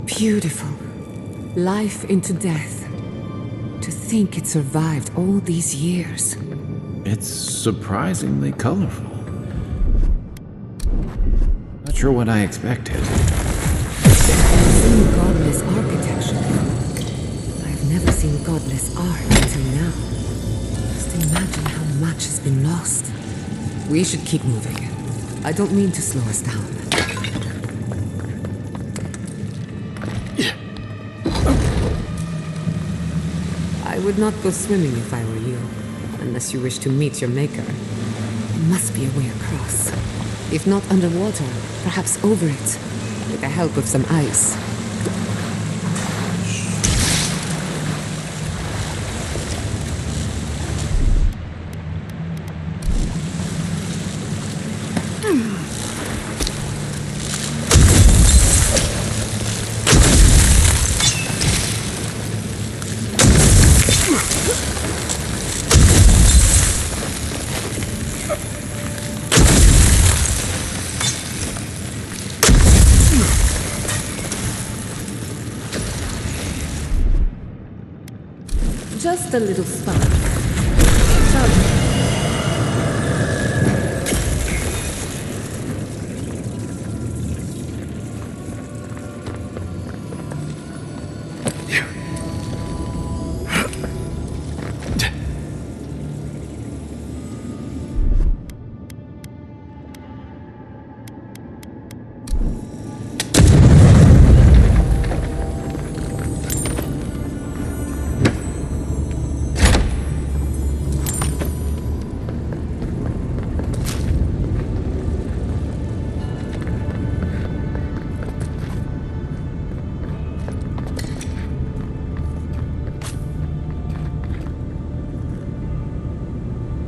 Beautiful. Life into death. To think it survived all these years. It's surprisingly colorful. Not sure what I expected. I've seen godless architecture. I've never seen godless art until now. Just imagine how much has been lost. We should keep moving. I don't mean to slow us down. I would not go swimming if I were you, unless you wish to meet your maker. There must be a way across. If not underwater, perhaps over it, with the help of some ice. Just a little spark. Charge.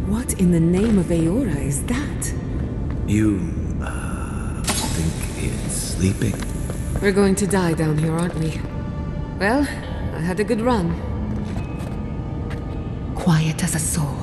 What in the name of Aora is that? You, think it's sleeping? We're going to die down here, aren't we? Well, I had a good run. Quiet as a soul.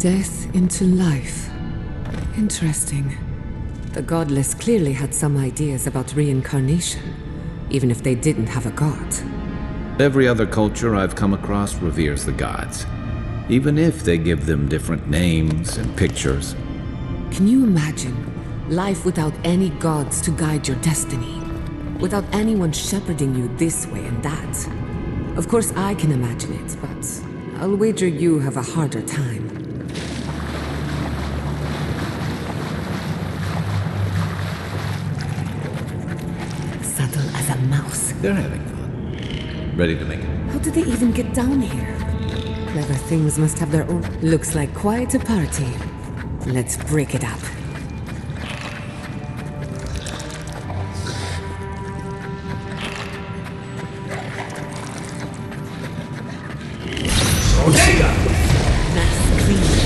Death into life. Interesting. The godless clearly had some ideas about reincarnation, even if they didn't have a god. Every other culture I've come across reveres the gods, even if they give them different names and pictures. Can you imagine life without any gods to guide your destiny? Without anyone shepherding you this way and that? Of course I can imagine it, but I'll wager you have a harder time. Subtle as a mouse. They're having fun. Ready to make it. How did they even get down here? Clever things must have their own... Looks like quite a party. Let's break it up. Nice clean.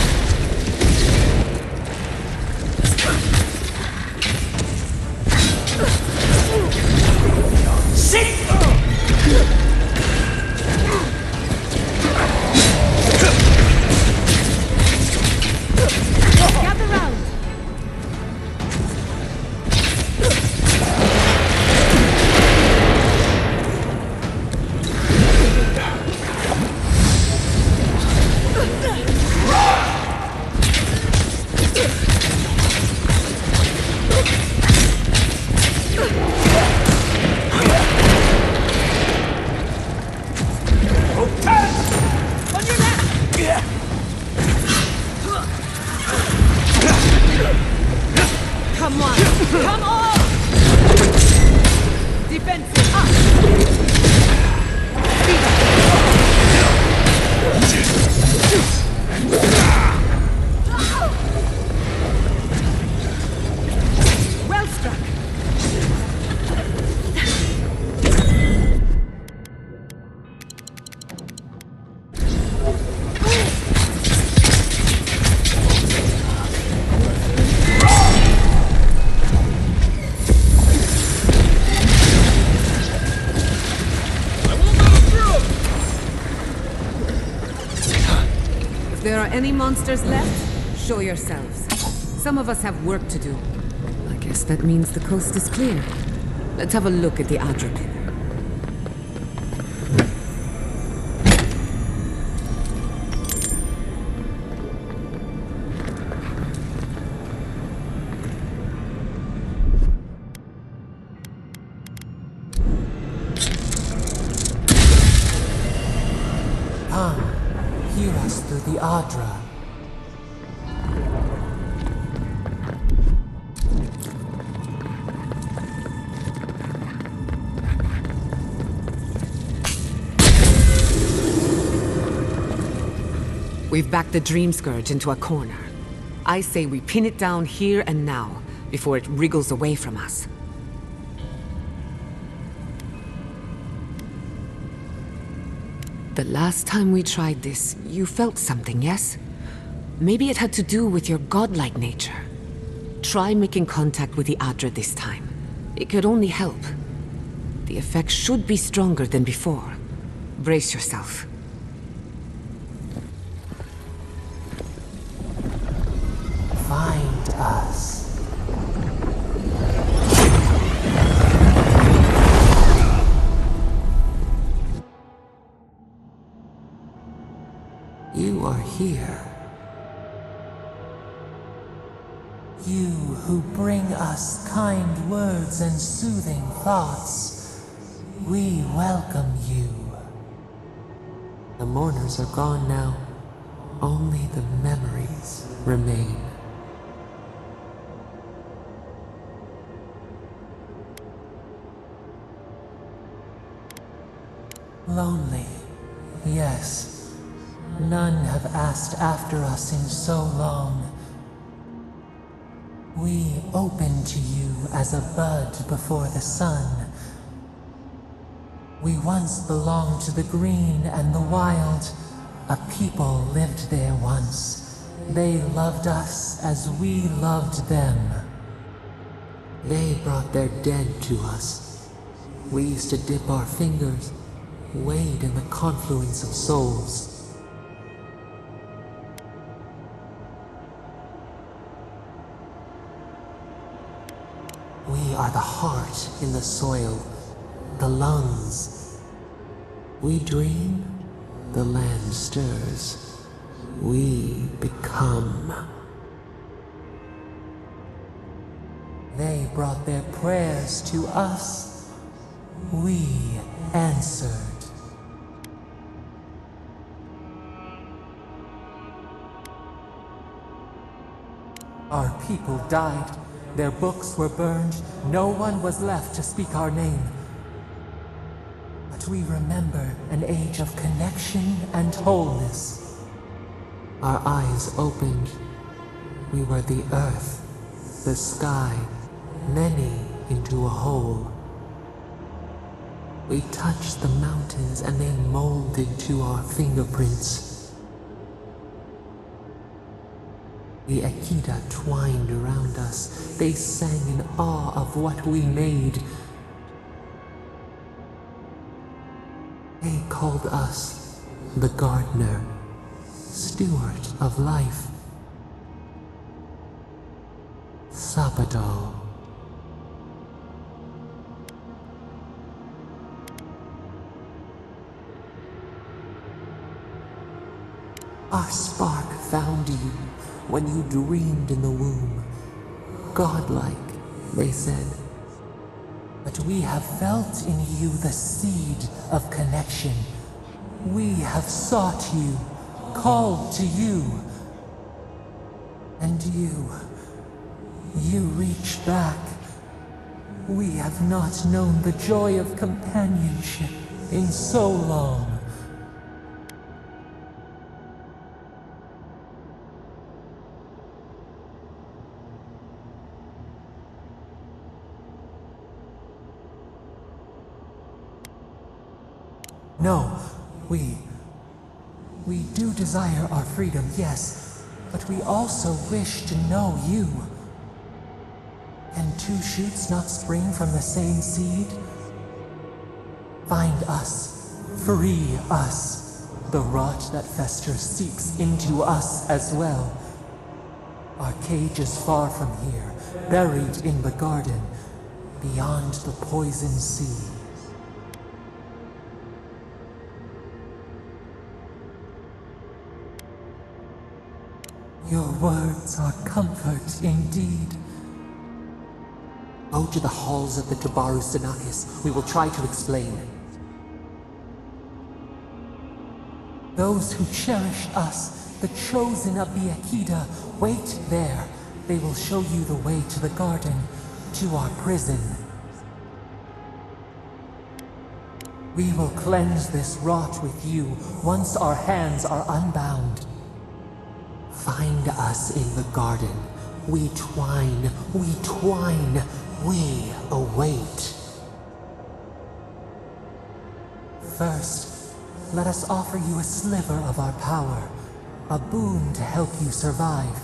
Come on! Come on! Defensive up! Well struck! If there are any monsters left, show yourselves. Some of us have work to do. I guess that means the coast is clear. Let's have a look at the Adra pillar. Hear us through the Adra. We've backed the Dream Scourge into a corner. I say we pin it down here and now, before it wriggles away from us. The last time we tried this, you felt something, yes? Maybe it had to do with your godlike nature. Try making contact with the Adra this time. It could only help. The effect should be stronger than before. Brace yourself. Find us. You are here. You who bring us kind words and soothing thoughts, we welcome you. The mourners are gone now. Only the memories remain. Lonely, yes. None have asked after us in so long. We open to you as a bud before the sun. We once belonged to the green and the wild. A people lived there once. They loved us as we loved them. They brought their dead to us. We used to dip our fingers, wade in the confluence of souls. We are the heart in the soil, the lungs. We dream, the land stirs. We become. They brought their prayers to us. We answered. Our people died. Their books were burned. No one was left to speak our name. But we remember an age of connection and wholeness. Our eyes opened. We were the earth, the sky, many into a whole. We touched the mountains and they molded to our fingerprints. The Akita twined around us. They sang in awe of what we made. They called us the gardener, steward of life. Sabadal. Our spark found you when you dreamed in the womb. Godlike, they said. But we have felt in you the seed of connection. We have sought you, called to you. And you reach back. We have not known the joy of companionship in so long. No, we do desire our freedom, yes, but we also wish to know you. Can two shoots not spring from the same seed? Find us, free us. The rot that festers seeps into us as well. Our cage is far from here, buried in the garden, beyond the poison sea. Your words are comfort indeed. Go to the halls of the Tabaru Sinakis. We will try to explain. Those who cherish us, the chosen of the Akita, wait there. They will show you the way to the garden, to our prison. We will cleanse this rot with you once our hands are unbound. Find us in the garden. We twine, we await. First, let us offer you a sliver of our power, a boon to help you survive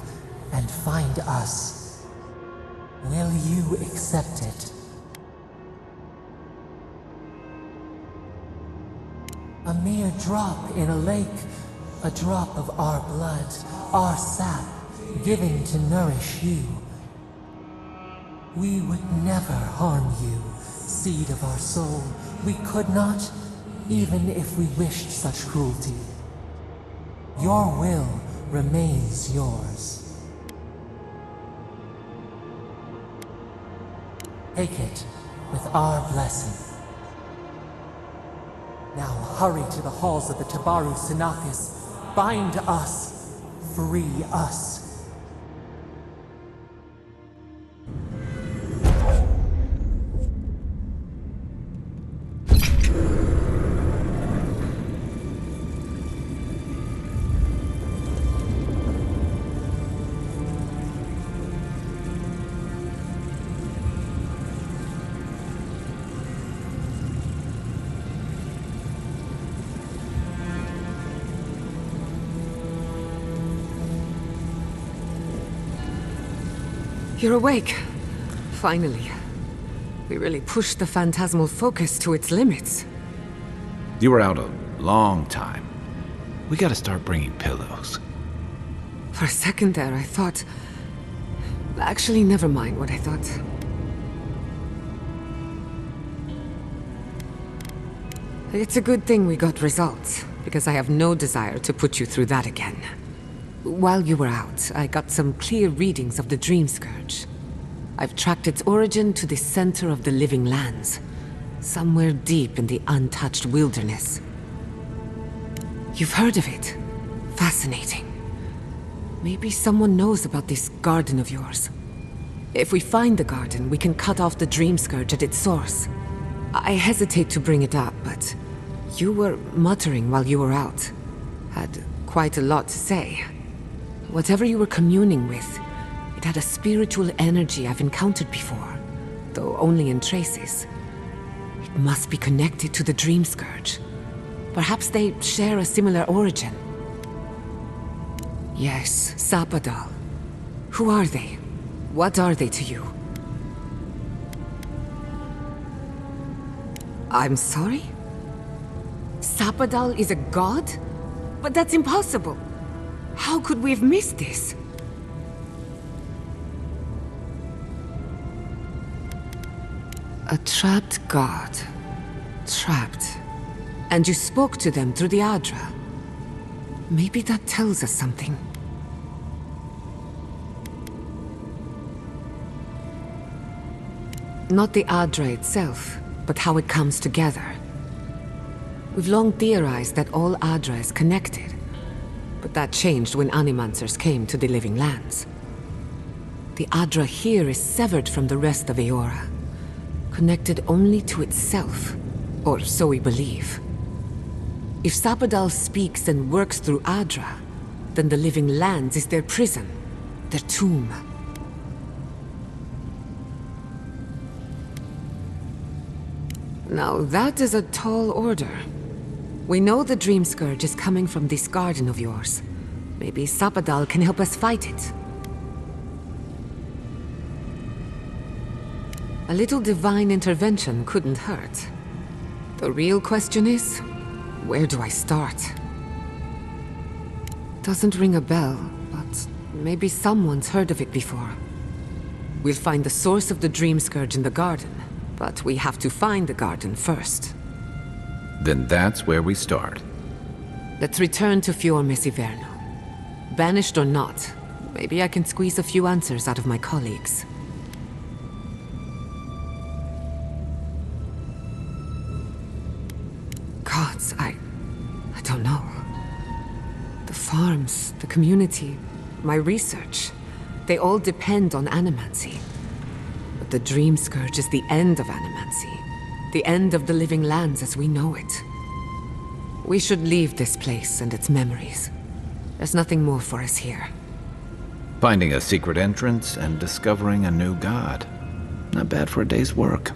and find us. Will you accept it? A mere drop in a lake, a drop of our blood, our sap, given to nourish you. We would never harm you, seed of our soul. We could not, even if we wished such cruelty. Your will remains yours. Take it with our blessing. Now hurry to the halls of the Tabaru Sinakis. Bind us, free us. You're awake. Finally. We really pushed the phantasmal focus to its limits. You were out a long time. We gotta start bringing pillows. For a second there, I thought... Actually, never mind what I thought. It's a good thing we got results, because I have no desire to put you through that again. While you were out, I got some clear readings of the Dream Scourge. I've tracked its origin to the center of the Living Lands, somewhere deep in the untouched wilderness. You've heard of it? Fascinating. Maybe someone knows about this garden of yours. If we find the garden, we can cut off the Dream Scourge at its source. I hesitate to bring it up, but you were muttering while you were out. Had quite a lot to say. Whatever you were communing with, it had a spiritual energy I've encountered before, though only in traces. It must be connected to the Dream Scourge. Perhaps they share a similar origin. Yes, Sapadal. Who are they? What are they to you? I'm sorry? Sapadal is a god? But that's impossible. How could we have missed this? A trapped god. Trapped. And you spoke to them through the Adra. Maybe that tells us something. Not the Adra itself, but how it comes together. We've long theorized that all Adra is connected, but that changed when Animancers came to the Living Lands. The Adra here is severed from the rest of Eora, connected only to itself, or so we believe. If Sapadal speaks and works through Adra, then the Living Lands is their prison, their tomb. Now that is a tall order. We know the Dream Scourge is coming from this garden of yours. Maybe Sapadal can help us fight it. A little divine intervention couldn't hurt. The real question is, where do I start? Doesn't ring a bell, but maybe someone's heard of it before. We'll find the source of the Dream Scourge in the garden, but we have to find the garden first. Then that's where we start. Let's return to Fior Mesiverno. Banished or not, maybe I can squeeze a few answers out of my colleagues. Gods, I don't know. The farms, the community, my research, they all depend on animancy. But the Dream Scourge is the end of animancy. The end of the Living Lands as we know it. We should leave this place and its memories. There's nothing more for us here. Finding a secret entrance and discovering a new god. Not bad for a day's work.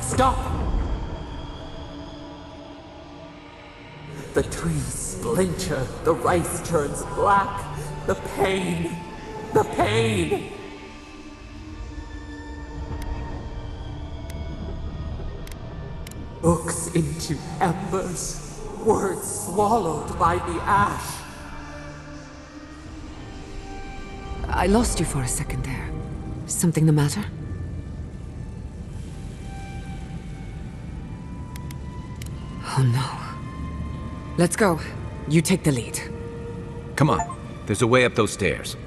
Stop! The trees splinter, the rice turns black. The pain! The pain! Books into embers, words swallowed by the ash. I lost you for a second there. Something the matter? Oh no. Let's go. You take the lead. Come on. There's a way up those stairs.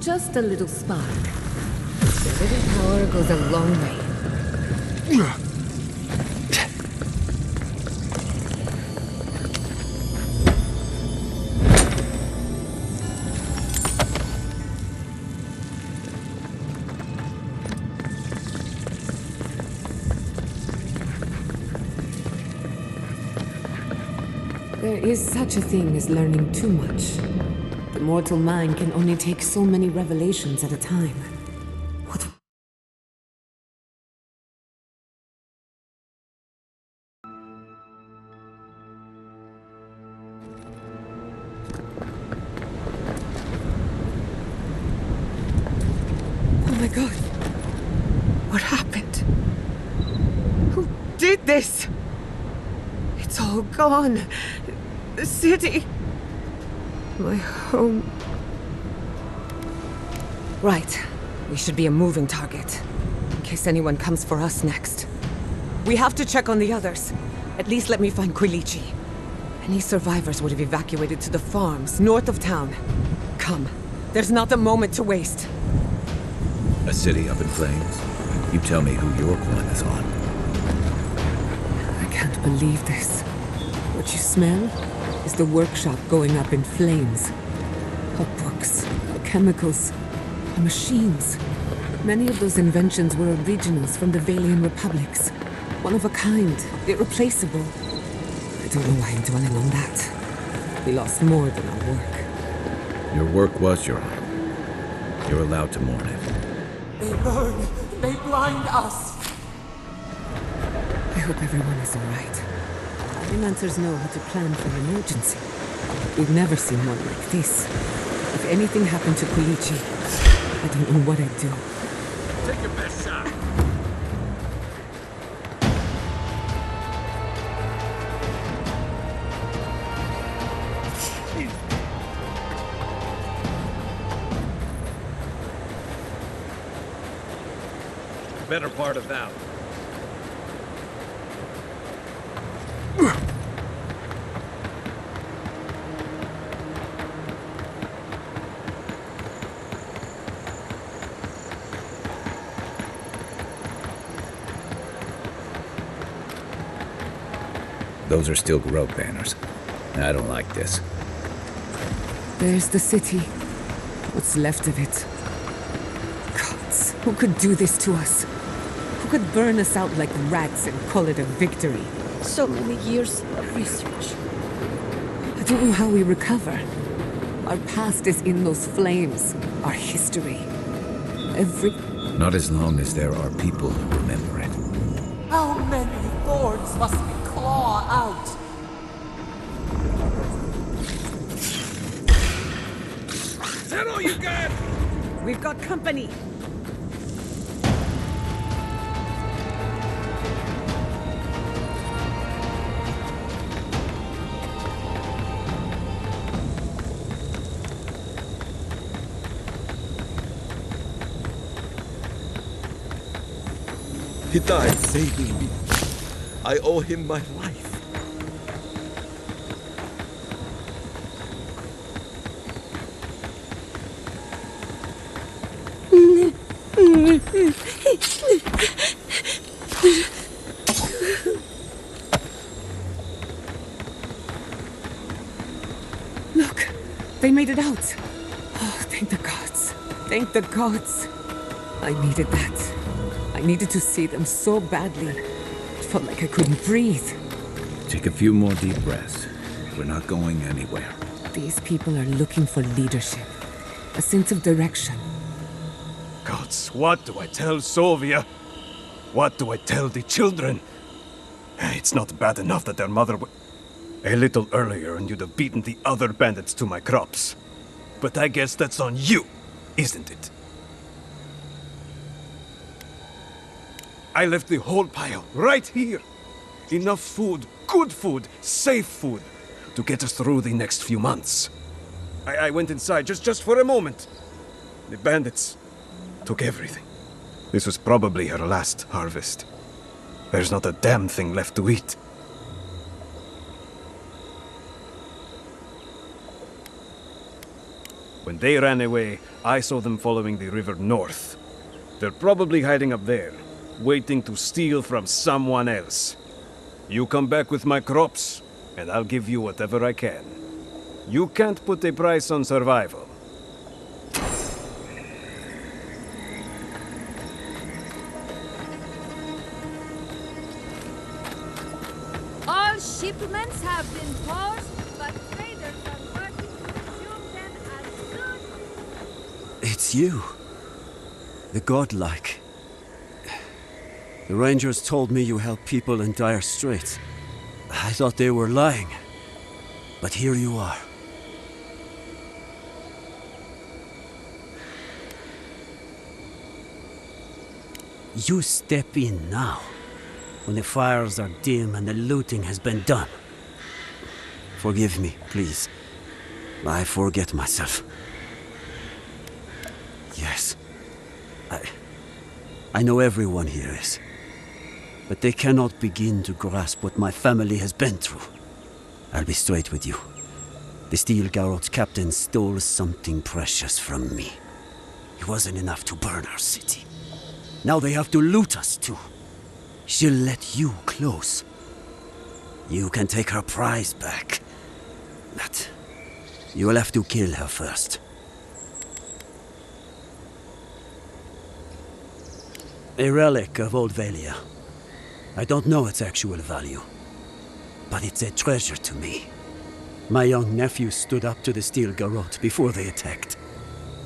Just a little spark. A little power goes a long way. There is such a thing as learning too much. The mortal mind can only take so many revelations at a time. What? God. What happened? Who did this? It's all gone. The city. My home. Right. We should be a moving target. In case anyone comes for us next. We have to check on the others. At least let me find Quilici. Any survivors would have evacuated to the farms north of town. Come. There's not a moment to waste. A city up in flames? You tell me who your coin is on. I can't believe this. What you smell is the workshop going up in flames. The books, the chemicals, the machines. Many of those inventions were originals from the Valian republics. One of a kind, irreplaceable. I don't know why I'm dwelling on that. We lost more than our work. Your work was your own. You're allowed to mourn it. They burn. They blind us. I hope everyone is alright. Freelancers know how to plan for an emergency. We've never seen one like this. If anything happened to Quilici, I don't know what I'd do. Take your best shot. Better part of that. Those are still Grove banners. I don't like this. There's the city. What's left of it. Gods, who could do this to us? Who could burn us out like rats and call it a victory? So many years of research. I don't know how we recover. Our past is in those flames. Our history. Not as long as there are people who remember it. How many thorns must we claw out? Is that all you got? We've got company. He died saving me. I owe him my life. Look, they made it out. Oh, thank the gods. Thank the gods. I needed that. I needed to see them so badly. It felt like I couldn't breathe. Take a few more deep breaths. We're not going anywhere. These people are looking for leadership. A sense of direction. Gods, what do I tell Sovia? What do I tell the children? It's not bad enough that their mother a little earlier and you'd have beaten the other bandits to my crops. But I guess that's on you, isn't it? I left the whole pile right here. Enough food, good food, safe food, to get us through the next few months. I went inside just for a moment. The bandits took everything. This was probably her last harvest. There's not a damn thing left to eat. When they ran away, I saw them following the river north. They're probably hiding up there, waiting to steal from someone else. You come back with my crops, and I'll give you whatever I can. You can't put a price on survival. All shipments have been paused, but traders are working to resume them as soon. It's you. The godlike. The Rangers told me you help people in dire straits. I thought they were lying. But here you are. You step in now, when the fires are dim and the looting has been done. Forgive me, please. I forget myself. Yes. I know everyone here is. But they cannot begin to grasp what my family has been through. I'll be straight with you. The Steel Garrot's captain stole something precious from me. It wasn't enough to burn our city. Now they have to loot us too. She'll let you close. You can take her prize back. But you will have to kill her first. A relic of Old Valia. I don't know its actual value, but it's a treasure to me. My young nephew stood up to the Steel Garrot before they attacked.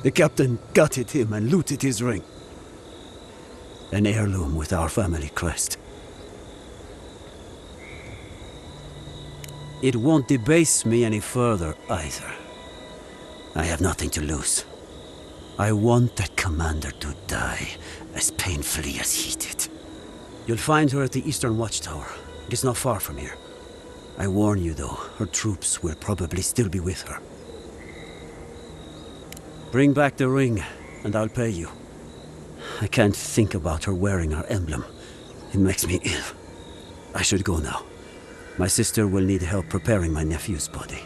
The captain gutted him and looted his ring. An heirloom with our family crest. It won't debase me any further either. I have nothing to lose. I want that commander to die as painfully as he did. You'll find her at the Eastern Watchtower. It is not far from here. I warn you though, her troops will probably still be with her. Bring back the ring, and I'll pay you. I can't think about her wearing our emblem. It makes me ill. I should go now. My sister will need help preparing my nephew's body.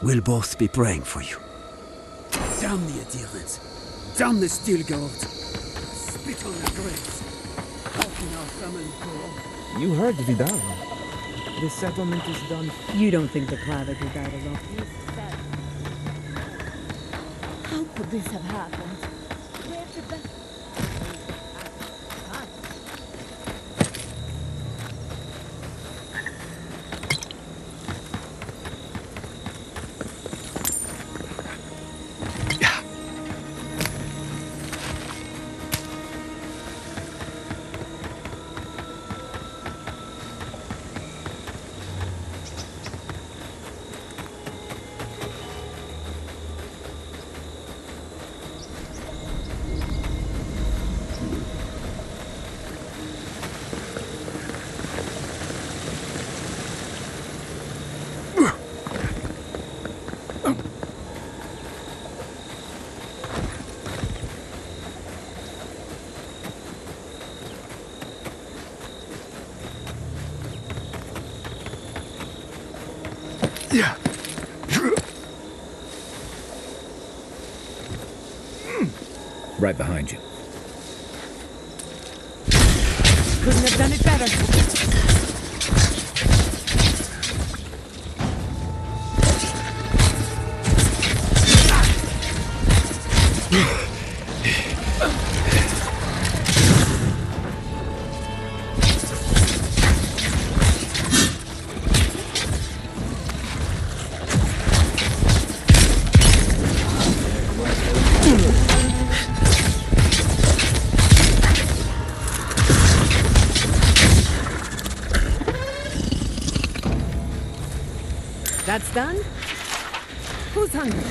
We'll both be praying for you. Damn the adherents! Damn the Steel Garrot! Spit on their graves! How can our family go on? You heard Vidal. The settlement is done. You don't think the Clavicle died alone? How could this have happened? They're the best. Yeah. Right behind you. Couldn't have done it better. That's done? Who's hungry?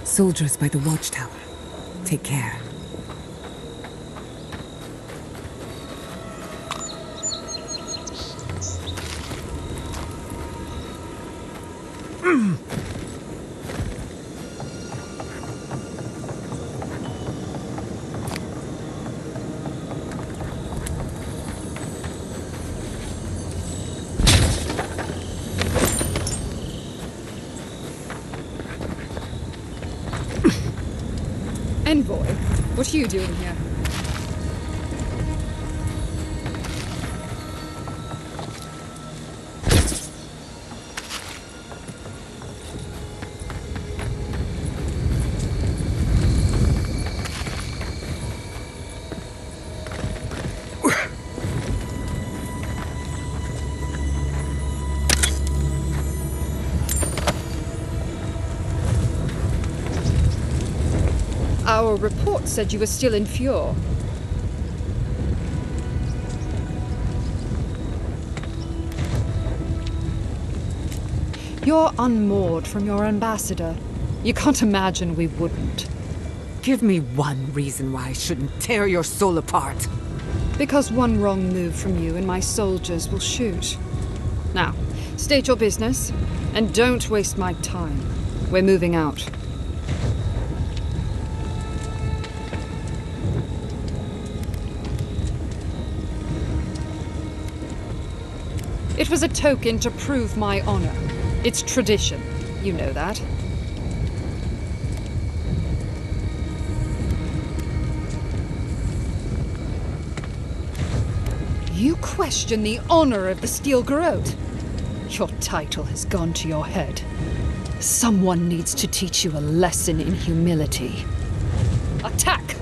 Soldiers by the watchtower. Take care. Envoy, what are you doing here? Our report said you were still in Fjord. You're unmoored from your ambassador. You can't imagine we wouldn't. Give me one reason why I shouldn't tear your soul apart. Because one wrong move from you and my soldiers will shoot. Now, state your business, and don't waste my time. We're moving out. It was a token to prove my honor. It's tradition. You know that. You question the honor of the Steel Garrote? Your title has gone to your head. Someone needs to teach you a lesson in humility. Attack!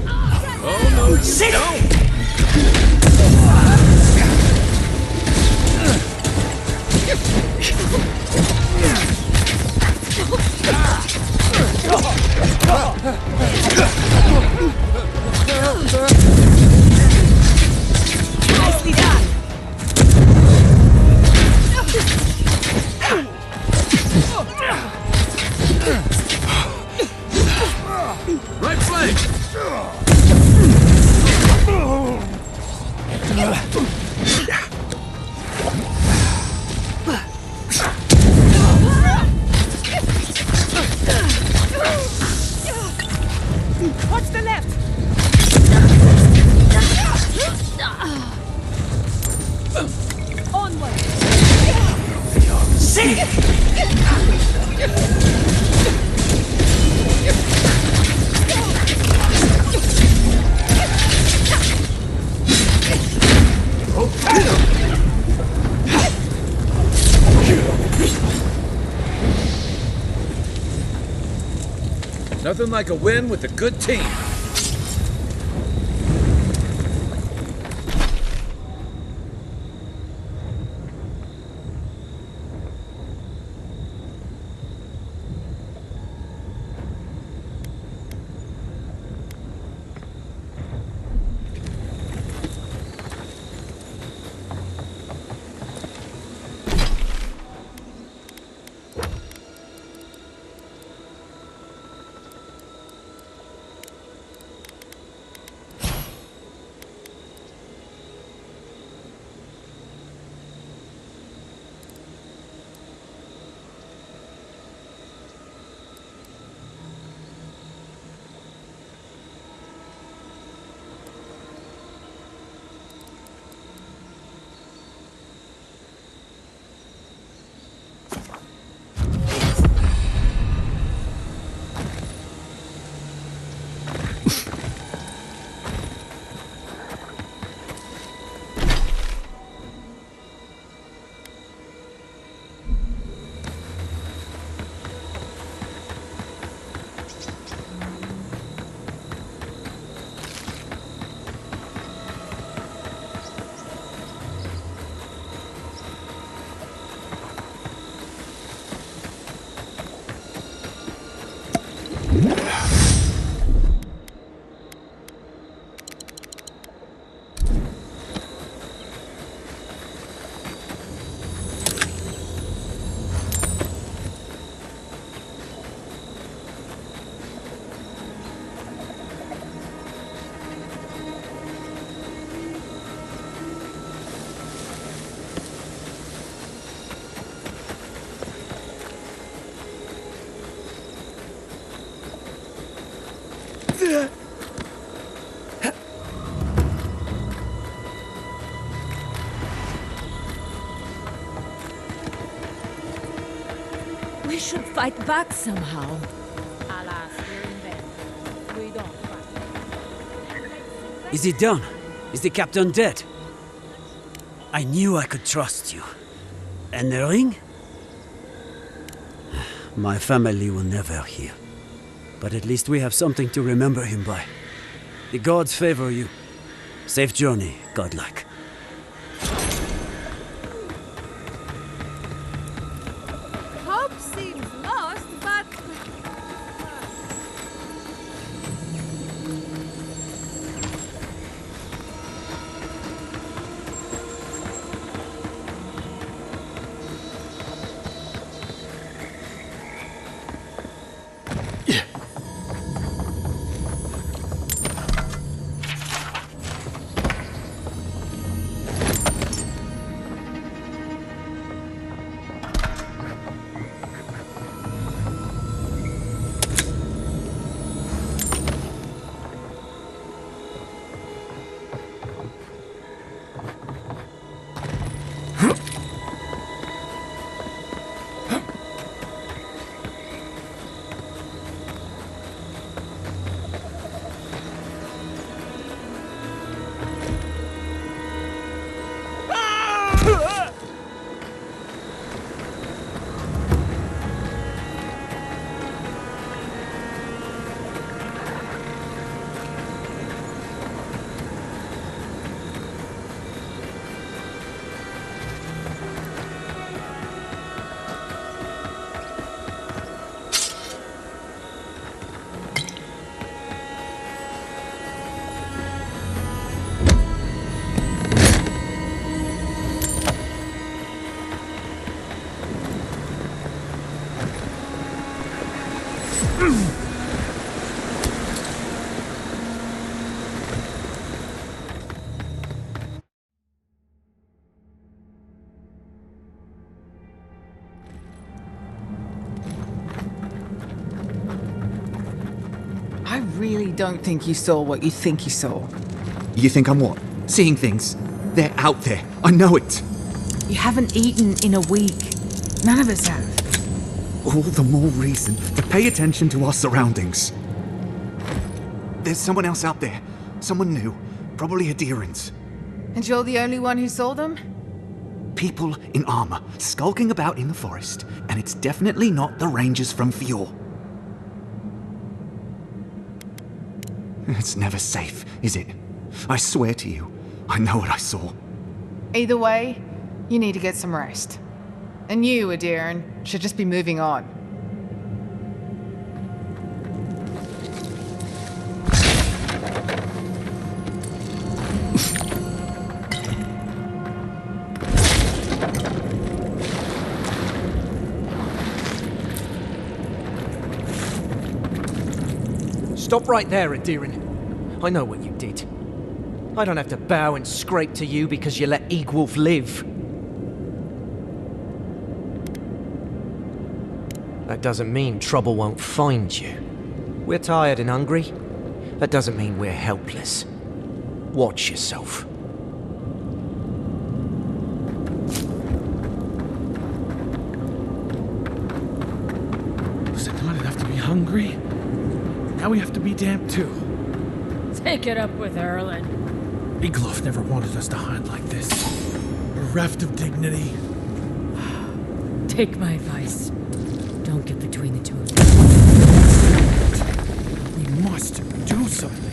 Oh, no, you don't! Nicely done! Right flank! Watch the left! Onward! Sick! Nothing like a win with a good team. We should fight back somehow. A la Is he done? Is the captain dead? I knew I could trust you. And the ring? My family will never hear. But at least we have something to remember him by. The gods favor you. Safe journey, godlike. Hope seems lost, but... I really don't think you saw what you think you saw. You think I'm what? Seeing things? They're out there. I know it. You haven't eaten in a week. None of us have. All the more reason to pay attention to our surroundings. There's someone else out there. Someone new. Probably Adherents. And you're the only one who saw them? People in armor, skulking about in the forest. And it's definitely not the Rangers from Fjord. It's never safe, is it? I swear to you, I know what I saw. Either way, you need to get some rest. And you, Adiran, should just be moving on. Stop right there, Adiran. I know what you did. I don't have to bow and scrape to you because you let Egwolf live. That doesn't mean trouble won't find you. We're tired and hungry. That doesn't mean we're helpless. Watch yourself. Was it not enough to be hungry? Now we have to be damned too. Take it up with Erlen. Egloff never wanted us to hide like this. Bereft of dignity. Take my advice. Don't get between the two of them. We must do something.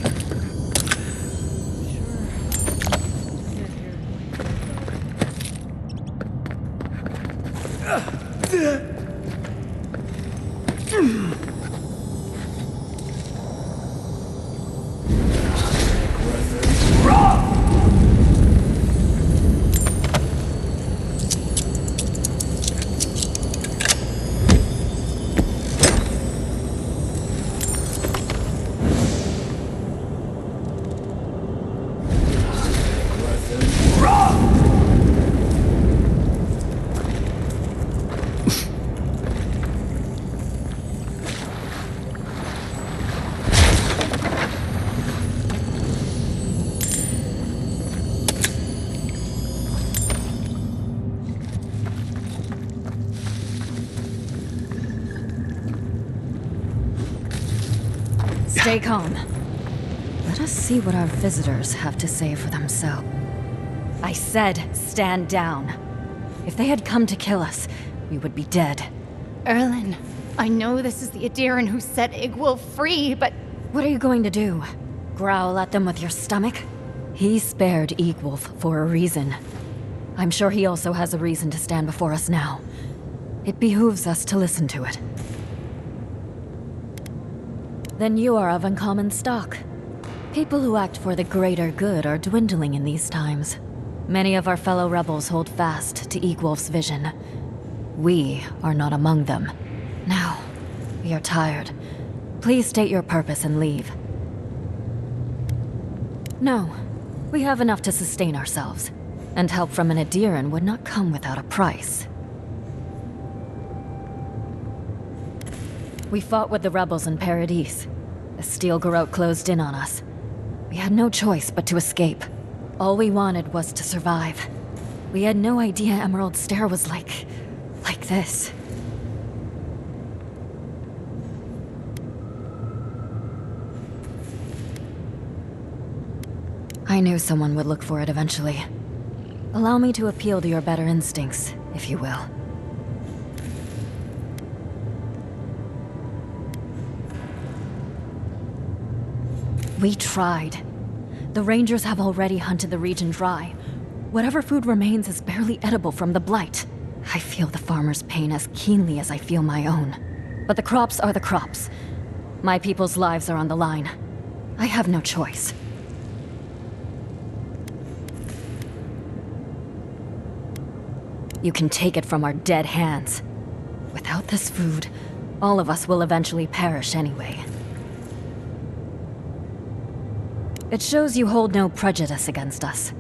Stay calm. Let us see what our visitors have to say for themselves. I said, stand down. If they had come to kill us, we would be dead. Erlen, I know this is the Adiran who set Igwulf free, but... What are you going to do? Growl at them with your stomach? He spared Igwulf for a reason. I'm sure he also has a reason to stand before us now. It behooves us to listen to it. Then you are of uncommon stock. People who act for the greater good are dwindling in these times. Many of our fellow rebels hold fast to Igwulf's vision. We are not among them. Now, we are tired. Please state your purpose and leave. No, we have enough to sustain ourselves, and help from an Adiran would not come without a price. We fought with the rebels in Paradis. The Steel Garrote closed in on us. We had no choice but to escape. All we wanted was to survive. We had no idea Emerald Stair was like this. I knew someone would look for it eventually. Allow me to appeal to your better instincts, if you will. We tried. The Rangers have already hunted the region dry. Whatever food remains is barely edible from the blight. I feel the farmers' pain as keenly as I feel my own. But the crops are the crops. My people's lives are on the line. I have no choice. You can take it from our dead hands. Without this food, all of us will eventually perish anyway. It shows you hold no prejudice against us.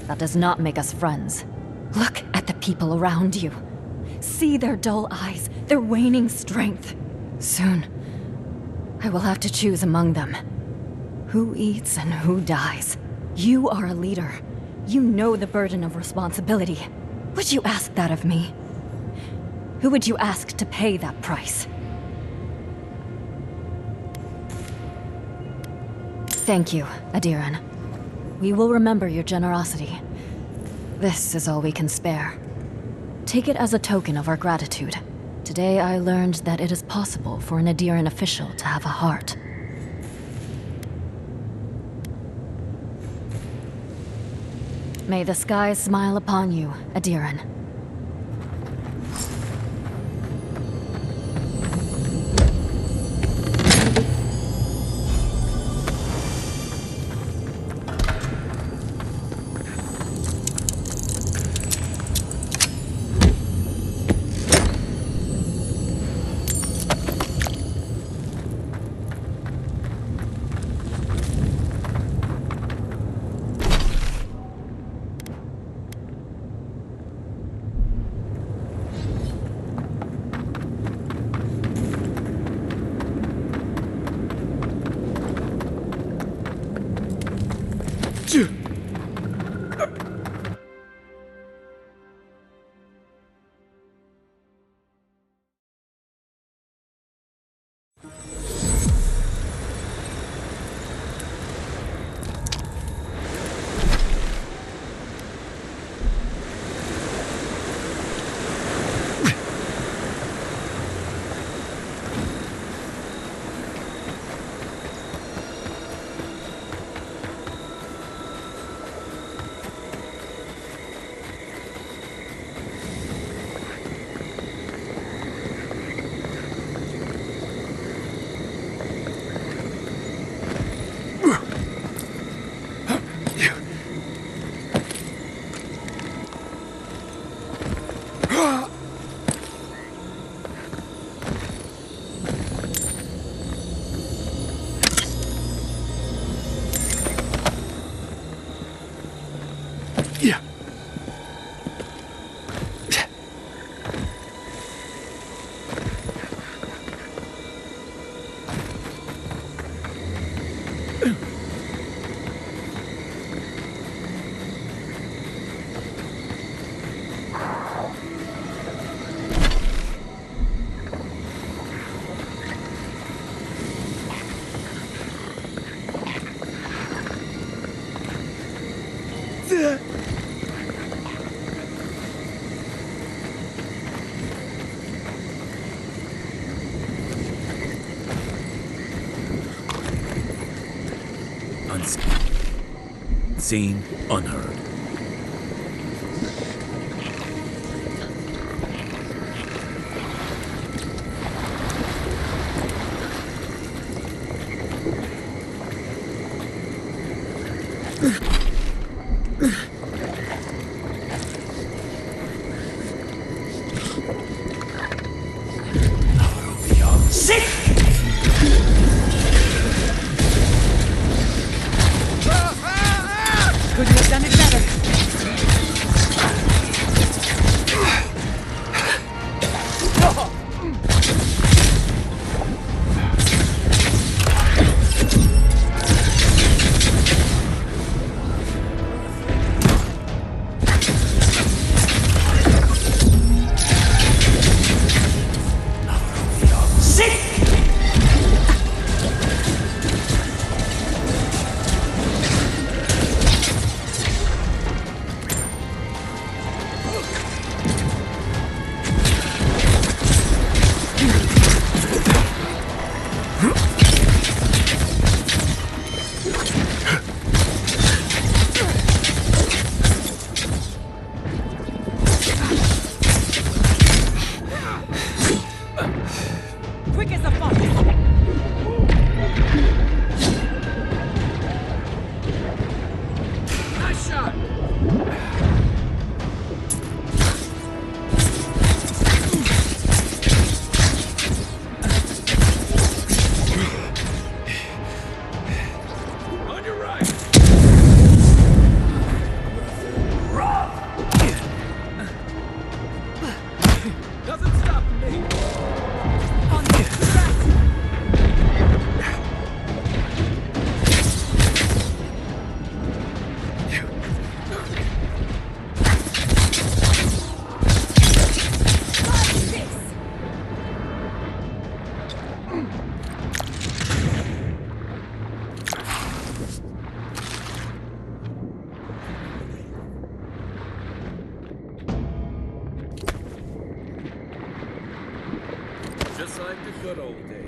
That does not make us friends. Look at the people around you. See their dull eyes, their waning strength. Soon, I will have to choose among them. Who eats and who dies. You are a leader. You know the burden of responsibility. Would you ask that of me? Who would you ask to pay that price? Thank you, Adiran. We will remember your generosity. This is all we can spare. Take it as a token of our gratitude. Today I learned that it is possible for an Adiran official to have a heart. May the skies smile upon you, Adiran. unseen. Seen, unheard. Couldn't have done it better. Quick as a fox. Nice shot. On your right. Nothing stopping me. Just like the good old days.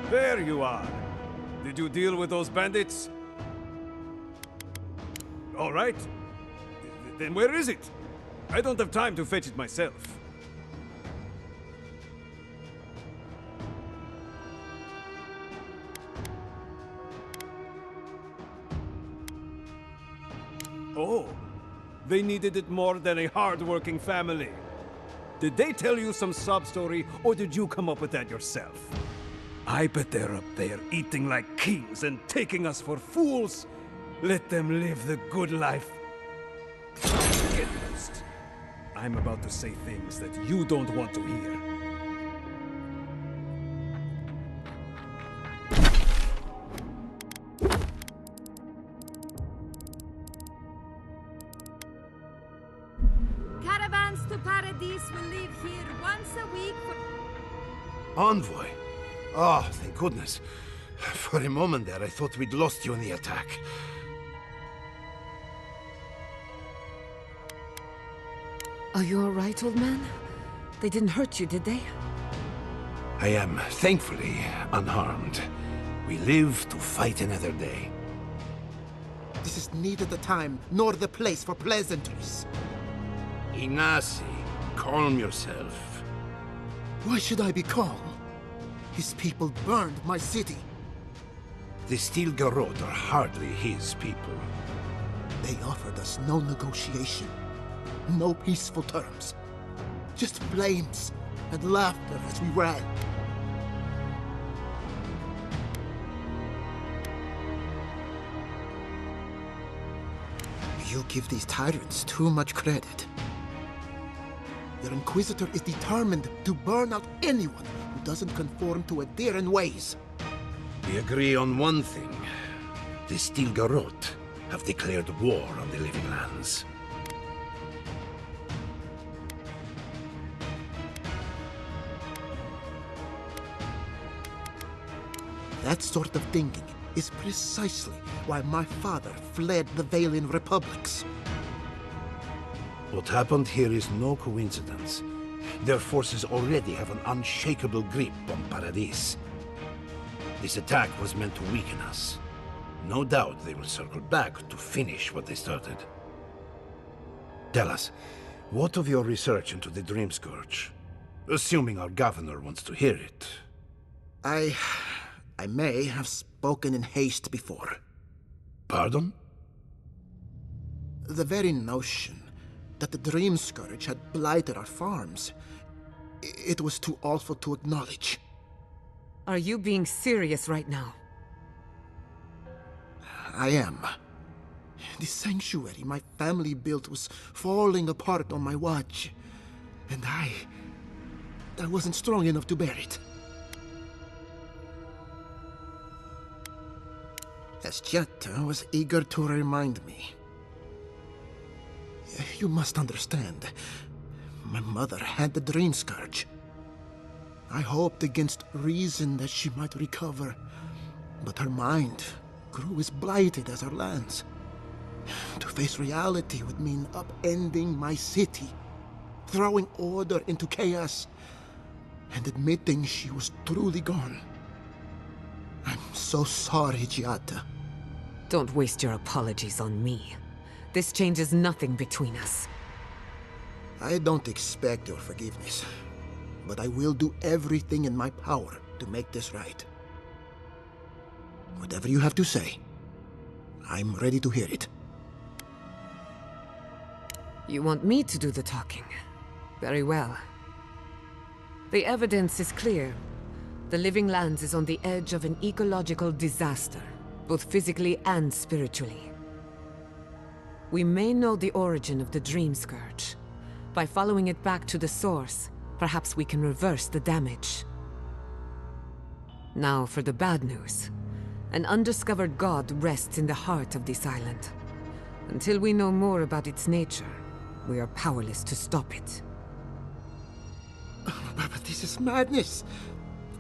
There you are. Did you deal with those bandits? All right. Then where is it? I don't have time to fetch it myself. Oh, they needed it more than a hard-working family. Did they tell you some sob-story, or did you come up with that yourself? I bet they're up there eating like kings and taking us for fools. Let them live the good life. Get lost. I'm about to say things that you don't want to hear. Caravans to Paradise will leave here once a week for... Envoy? Oh, thank goodness. For a moment there, I thought we'd lost you in the attack. Are you alright, old man? They didn't hurt you, did they? I am, thankfully, unharmed. We live to fight another day. This is neither the time nor the place for pleasantries. Ignacy, calm yourself. Why should I be calm? His people burned my city. The Steel Garrote are hardly his people. They offered us no negotiation, no peaceful terms. Just flames and laughter as we ran. You give these tyrants too much credit. Your Inquisitor is determined to burn out anyone who doesn't conform to Adiran ways. We agree on one thing. The Steel Garrote have declared war on the Living Lands. That sort of thinking is precisely why my father fled the Valian republics. What happened here is no coincidence. Their forces already have an unshakable grip on Paradise. This attack was meant to weaken us. No doubt they will circle back to finish what they started. Tell us, what of your research into the Dream Scourge? Assuming our governor wants to hear it. I may have spoken in haste before. Pardon? The very notion that the Dream Scourge had blighted our farms, it was too awful to acknowledge. Are you being serious right now? I am. The sanctuary my family built was falling apart on my watch, and I wasn't strong enough to bear it. Esciata was eager to remind me. You must understand. My mother had the Dream Scourge. I hoped against reason that she might recover, but her mind grew as blighted as her lands. To face reality would mean upending my city, throwing order into chaos, and admitting she was truly gone. I'm so sorry, Giata. Don't waste your apologies on me. This changes nothing between us. I don't expect your forgiveness, but I will do everything in my power to make this right. Whatever you have to say, I'm ready to hear it. You want me to do the talking? Very well. The evidence is clear. The Living Lands is on the edge of an ecological disaster, both physically and spiritually. We may know the origin of the Dream Scourge. By following it back to the source, perhaps we can reverse the damage. Now for the bad news. An undiscovered god rests in the heart of this island. Until we know more about its nature, we are powerless to stop it. But this is madness!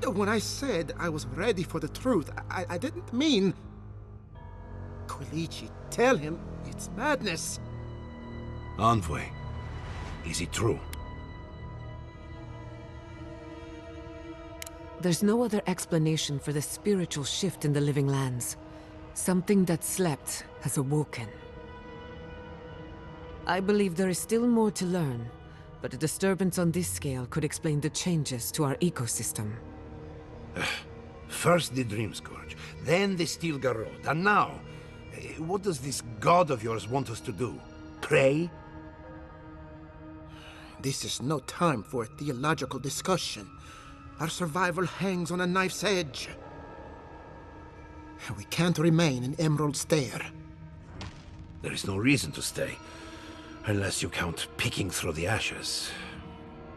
When I said I was ready for the truth, I didn't mean... Quilici, tell him it's madness! Envoy, is it true? There's no other explanation for the spiritual shift in the Living Lands. Something that slept has awoken. I believe there is still more to learn, but a disturbance on this scale could explain the changes to our ecosystem. First the Dream Scourge, then the Steel Garrote, and now... What does this god of yours want us to do? Pray? This is no time for a theological discussion. Our survival hangs on a knife's edge. We can't remain in Emerald Stair. There is no reason to stay, unless you count picking through the ashes.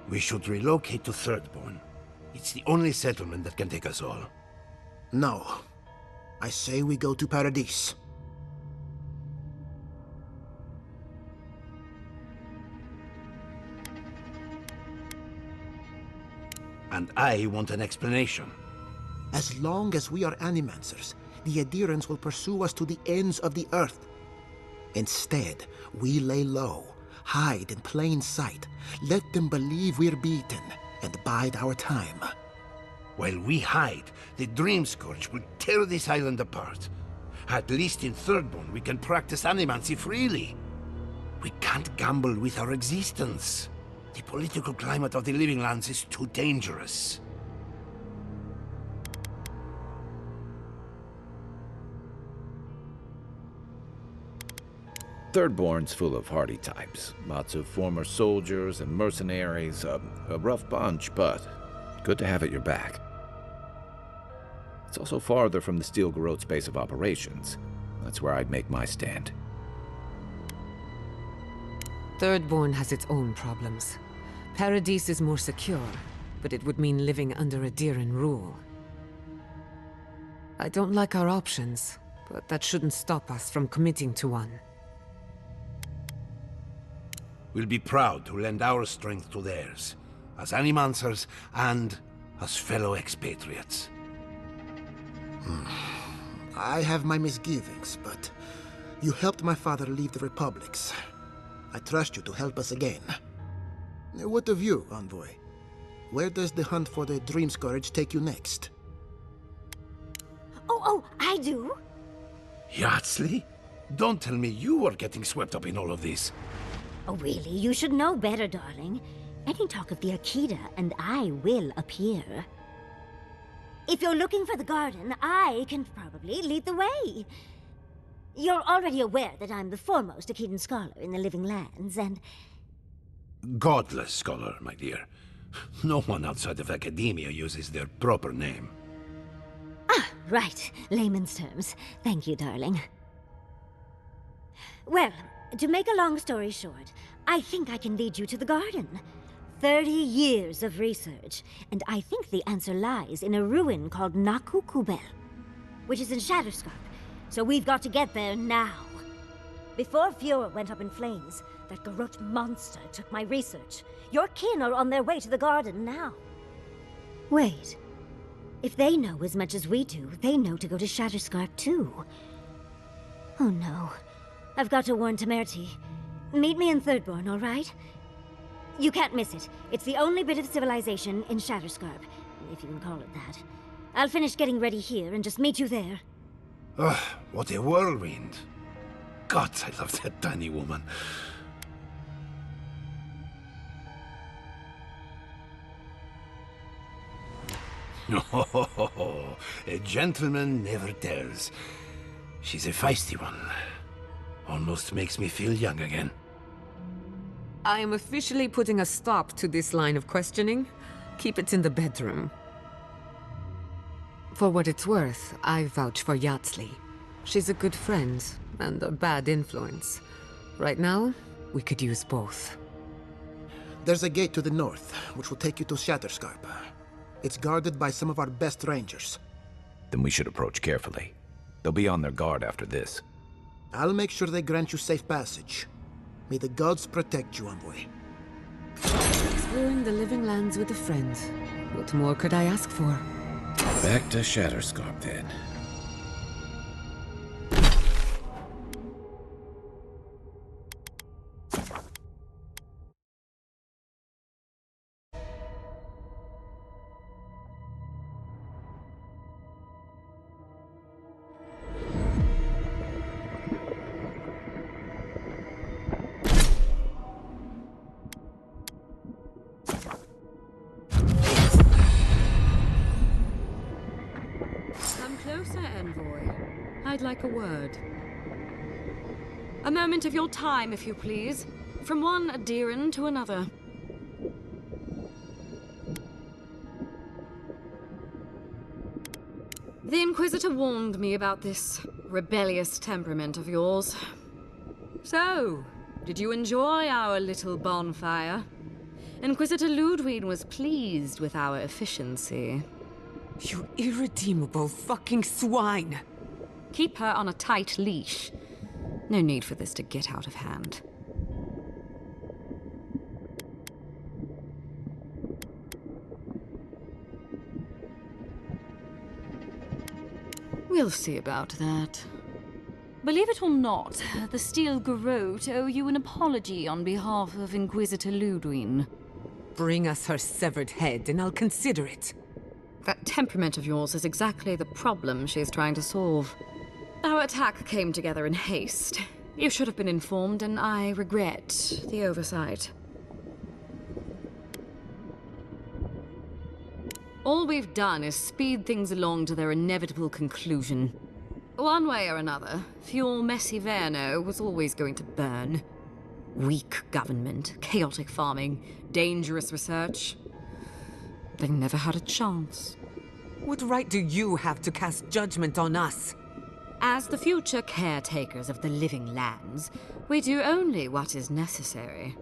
We should relocate to Thirdborn. It's the only settlement that can take us all. No. I say we go to Paradise. And I want an explanation. As long as we are Animancers, the Adherents will pursue us to the ends of the earth. Instead, we lay low, hide in plain sight, let them believe we're beaten, and bide our time. While we hide, the Dream Scourge will tear this island apart. At least in Thirdborn, we can practice animancy freely. We can't gamble with our existence. The political climate of the Living Lands is too dangerous. Thirdborn's full of hardy types. Lots of former soldiers and mercenaries. A rough bunch, but good to have at your back. It's also farther from the Steel Garrote's base of operations. That's where I'd make my stand. Thirdborn has its own problems. Paradise is more secure, but it would mean living under Adheran rule. I don't like our options, but that shouldn't stop us from committing to one. We'll be proud to lend our strength to theirs, as Animancers and as fellow expatriates. I have my misgivings, but you helped my father leave the Republics. I trust you to help us again. What of you, Envoy? Where does the hunt for the Dream Scourge take you next? Oh, I do. Yardsley? Don't tell me you are getting swept up in all of this. Oh, really? You should know better, darling. Any talk of the Akita, and I will appear. If you're looking for the garden, I can probably lead the way. You're already aware that I'm the foremost Akitan scholar in the Living Lands, and... Godless scholar, my dear. No one outside of academia uses their proper name. Ah, right. Layman's terms. Thank you, darling. Well, to make a long story short, I think I can lead you to the garden. 30 years of research, and I think the answer lies in a ruin called Naku Kubel, which is in Shatterscarp, so we've got to get there now. Before Fiora went up in flames, that Garrote monster took my research. Your kin are on their way to the garden now. Wait. If they know as much as we do, they know to go to Shatterscarp too. Oh no. I've got to warn Temerity. Meet me in Thirdborn, all right? You can't miss it. It's the only bit of civilization in Shatterscarp, if you can call it that. I'll finish getting ready here and just meet you there. Ugh, what a whirlwind. God, I love that tiny woman. Oh, a gentleman never tells. She's a feisty one. Almost makes me feel young again. I am officially putting a stop to this line of questioning. Keep it in the bedroom. For what it's worth, I vouch for Yardsley. She's a good friend, and a bad influence. Right now, we could use both. There's a gate to the north, which will take you to Shatterscarp. It's guarded by some of our best rangers. Then we should approach carefully. They'll be on their guard after this. I'll make sure they grant you safe passage. May the gods protect you, Envoy. Exploring the Living Lands with a friend. What more could I ask for? Back to Shatterscarp, then. Come closer, Envoy. I'd like a word. A moment of your time, if you please. From one Adiran to another. The Inquisitor warned me about this rebellious temperament of yours. So, did you enjoy our little bonfire? Inquisitor Ludwig was pleased with our efficiency. You irredeemable fucking swine! Keep her on a tight leash. No need for this to get out of hand. We'll see about that. Believe it or not, the Steel Garrote owe you an apology on behalf of Inquisitor Ludwig. Bring us her severed head and I'll consider it. That temperament of yours is exactly the problem she's trying to solve. Our attack came together in haste. You should have been informed, and I regret the oversight. All we've done is speed things along to their inevitable conclusion. One way or another, Fuel Messiverno was always going to burn. Weak government, chaotic farming, dangerous research. They never had a chance. What right do you have to cast judgment on us? As the future caretakers of the living lands, we do only what is necessary.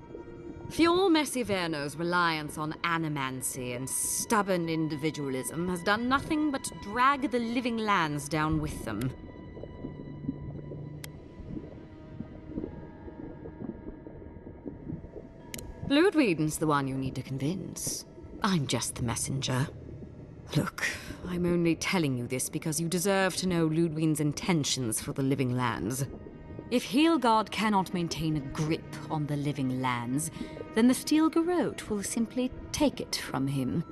Fuel Messiverno's reliance on animancy and stubborn individualism has done nothing but drag the living lands down with them. Ludwig's the one you need to convince. I'm just the messenger. Look, I'm only telling you this because you deserve to know Ludwig's intentions for the living lands. If Heelgard cannot maintain a grip on the living lands, then the Steel Garrote will simply take it from him.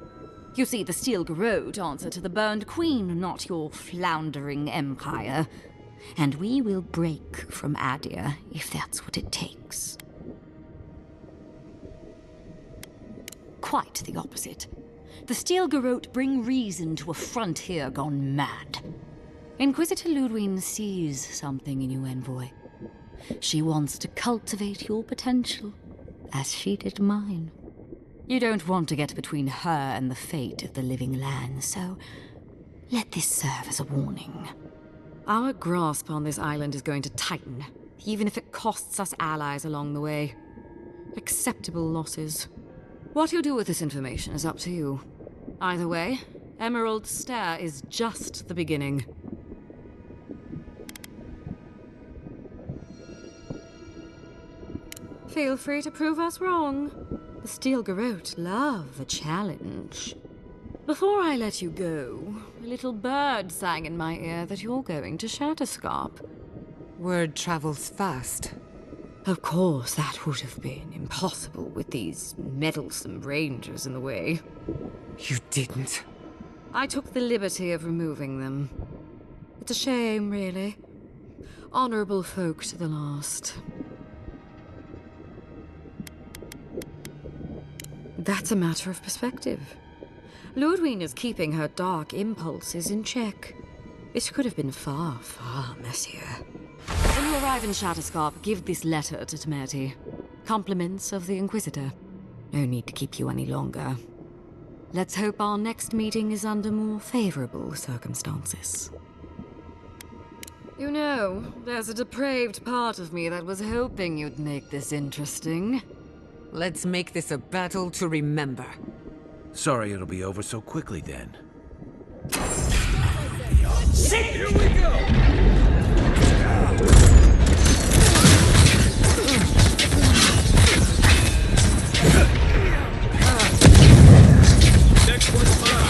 You see, the Steel Garrote answer to the Burned Queen, not your floundering empire. And we will break from Adir if that's what it takes. Quite the opposite. The Steel Garrote bring reason to a frontier gone mad. Inquisitor Ludwig sees something in you, Envoy. She wants to cultivate your potential, as she did mine. You don't want to get between her and the fate of the living land, so let this serve as a warning. Our grasp on this island is going to tighten, even if it costs us allies along the way. Acceptable losses. What you do with this information is up to you. Either way, Emerald Stair is just the beginning. Feel free to prove us wrong. The Steel Garrote love a challenge. Before I let you go, a little bird sang in my ear that you're going to Shatterscarp. Word travels fast. Of course, that would have been impossible with these meddlesome rangers in the way. You didn't. I took the liberty of removing them. It's a shame, really. Honorable folk to the last. That's a matter of perspective. Ludwig is keeping her dark impulses in check. It could have been far, far messier. When you arrive in Shatterscarp, give this letter to Temerity. Compliments of the Inquisitor. No need to keep you any longer. Let's hope our next meeting is under more favorable circumstances. You know, there's a depraved part of me that was hoping you'd make this interesting. Let's make this a battle to remember. Sorry it'll be over so quickly then. Sit! Here we go! Next one's mine.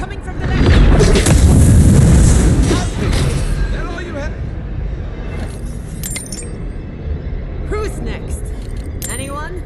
coming from the left! That all you have? Who's next? Anyone?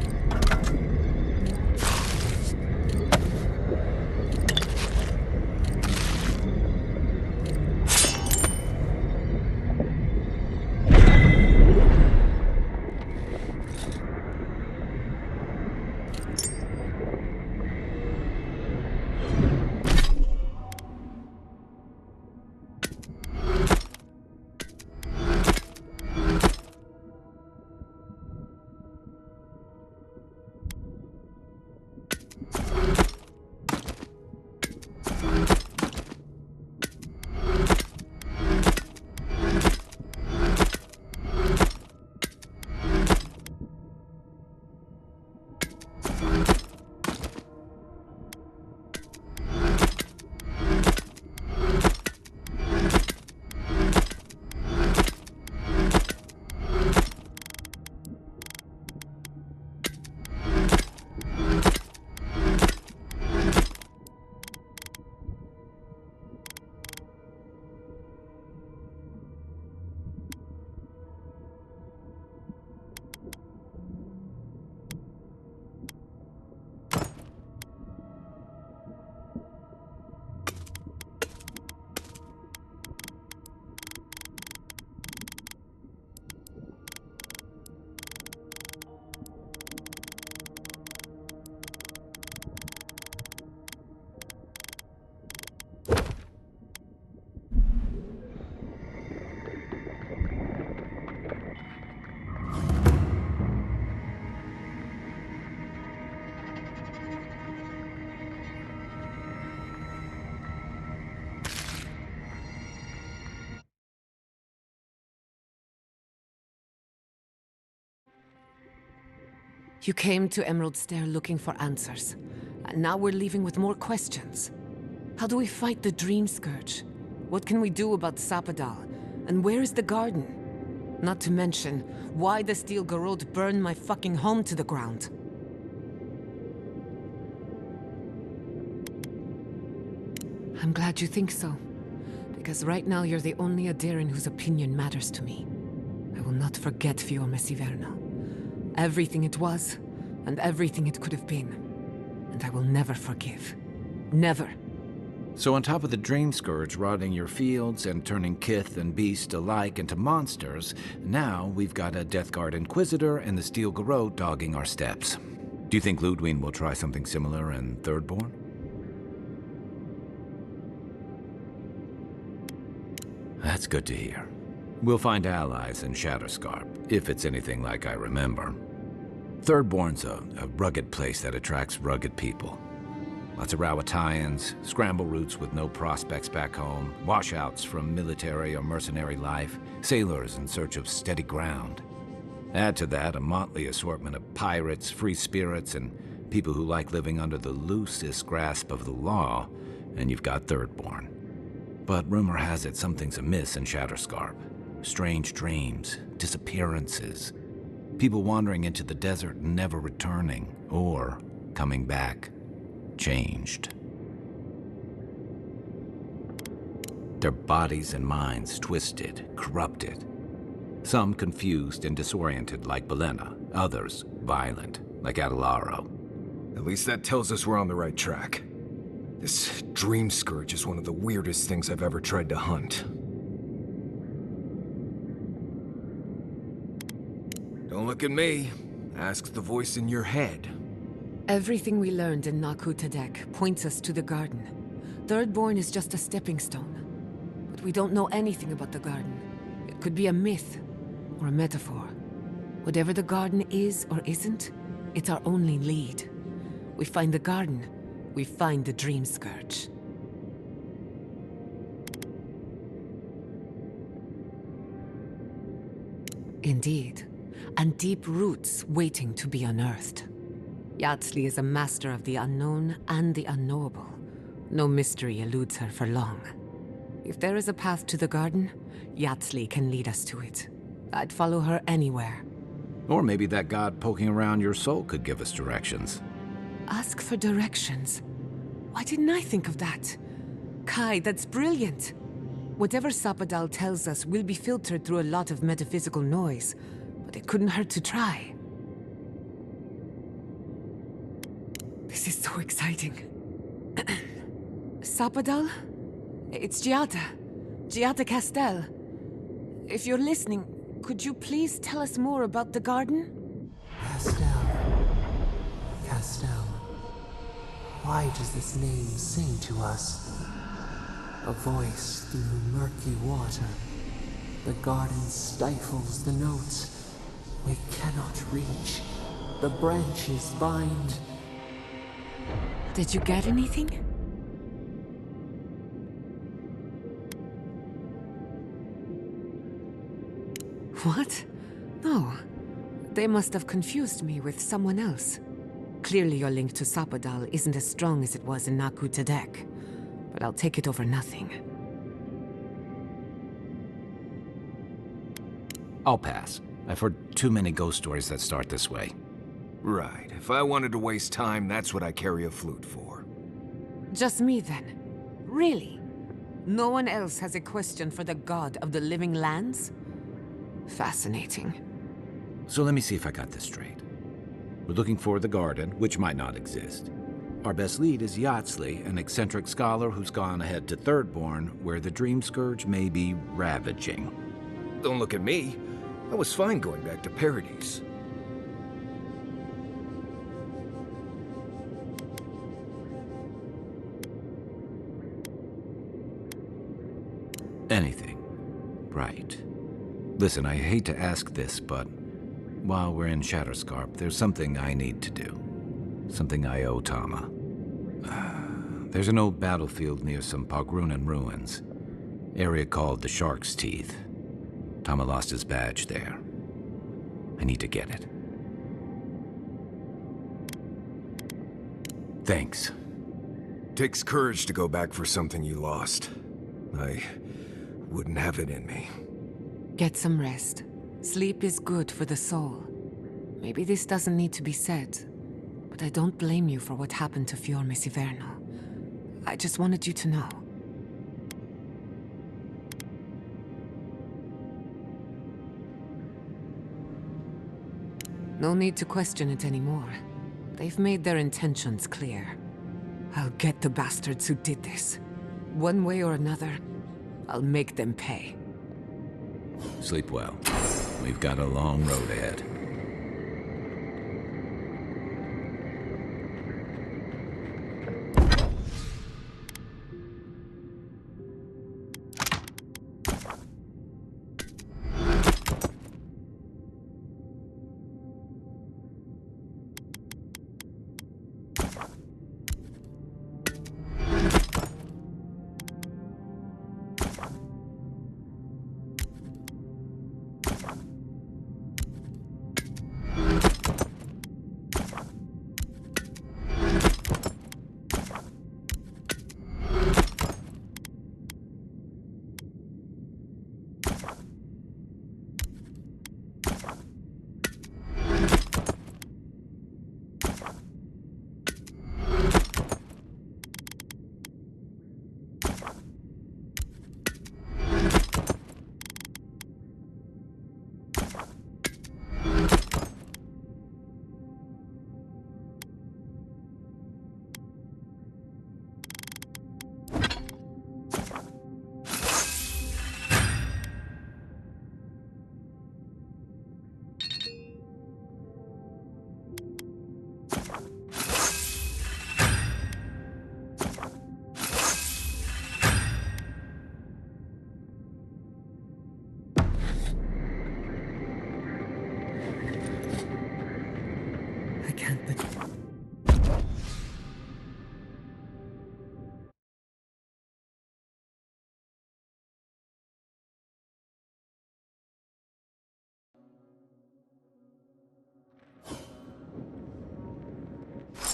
You came to Emerald Stair looking for answers, and now we're leaving with more questions. How do we fight the Dream Scourge? What can we do about Sapadal? And where is the garden? Not to mention, why the Steel Garrote burned my fucking home to the ground. I'm glad you think so, because right now you're the only Adiran whose opinion matters to me. I will not forget Fiume Siverna. Everything it was, and everything it could have been. And I will never forgive. Never. So on top of the Dream Scourge rotting your fields and turning kith and beast alike into monsters, now we've got a Death Guard Inquisitor and the Steel Garrote dogging our steps. Do you think Ludwig will try something similar in Thirdborn? That's good to hear. We'll find allies in Shatterscarp, if it's anything like I remember. Thirdborn's a rugged place that attracts rugged people. Lots of Rawatayans, scramble routes with no prospects back home, washouts from military or mercenary life, sailors in search of steady ground. Add to that a motley assortment of pirates, free spirits, and people who like living under the loosest grasp of the law, and you've got Thirdborn. But rumor has it something's amiss in Shatterscarp. Strange dreams, disappearances, people wandering into the desert and never returning, or coming back, changed. Their bodies and minds twisted, corrupted. Some confused and disoriented like Belena, others violent like Adelaro. At least that tells us we're on the right track. This Dream Scourge is one of the weirdest things I've ever tried to hunt. Don't look at me. Ask the voice in your head. Everything we learned in Naku Tadek points us to the garden. Thirdborn is just a stepping stone. But we don't know anything about the garden. It could be a myth, or a metaphor. Whatever the garden is or isn't, it's our only lead. We find the garden, we find the Dream Scourge. Indeed, and deep roots waiting to be unearthed. Yatsli is a master of the unknown and the unknowable. No mystery eludes her for long. If there is a path to the garden, Yatsli can lead us to it. I'd follow her anywhere. Or maybe that god poking around your soul could give us directions. Ask for directions. Why didn't I think of that? Kai, that's brilliant. Whatever Sapadal tells us will be filtered through a lot of metaphysical noise, but it couldn't hurt to try. This is so exciting. Sapadal? It's Giada Castel. If you're listening, could you please tell us more about the garden? Castel. Why does this name sing to us? A voice through murky water. The garden stifles the notes. We cannot reach. The branches bind. Did you get anything? What? No. They must have confused me with someone else. Clearly your link to Sapadal isn't as strong as it was in Naku Tadek, but I'll take it over nothing. I'll pass. I've heard too many ghost stories that start this way. Right. If I wanted to waste time, that's what I carry a flute for. Just me then? Really? No one else has a question for the god of the living lands? Fascinating. So let me see if I got this straight. We're looking for the garden, which might not exist. Our best lead is Yatsley, an eccentric scholar who's gone ahead to Thirdborn, where the Dream Scourge may be ravaging. Don't look at me. I was fine going back to Paradise. Anything. Right. Listen, I hate to ask this, but while we're in Shatterscarp, there's something I need to do. Something I owe Tama. There's an old battlefield near some Pogrunan ruins. Area called the Shark's Teeth. Tama lost his badge there. I need to get it. Thanks. Takes courage to go back for something you lost. I wouldn't have it in me. Get some rest. Sleep is good for the soul. Maybe this doesn't need to be said, but I don't blame you for what happened to Fiorme Siverno. I just wanted you to know. No need to question it anymore. They've made their intentions clear. I'll get the bastards who did this. One way or another, I'll make them pay. Sleep well. We've got a long road ahead.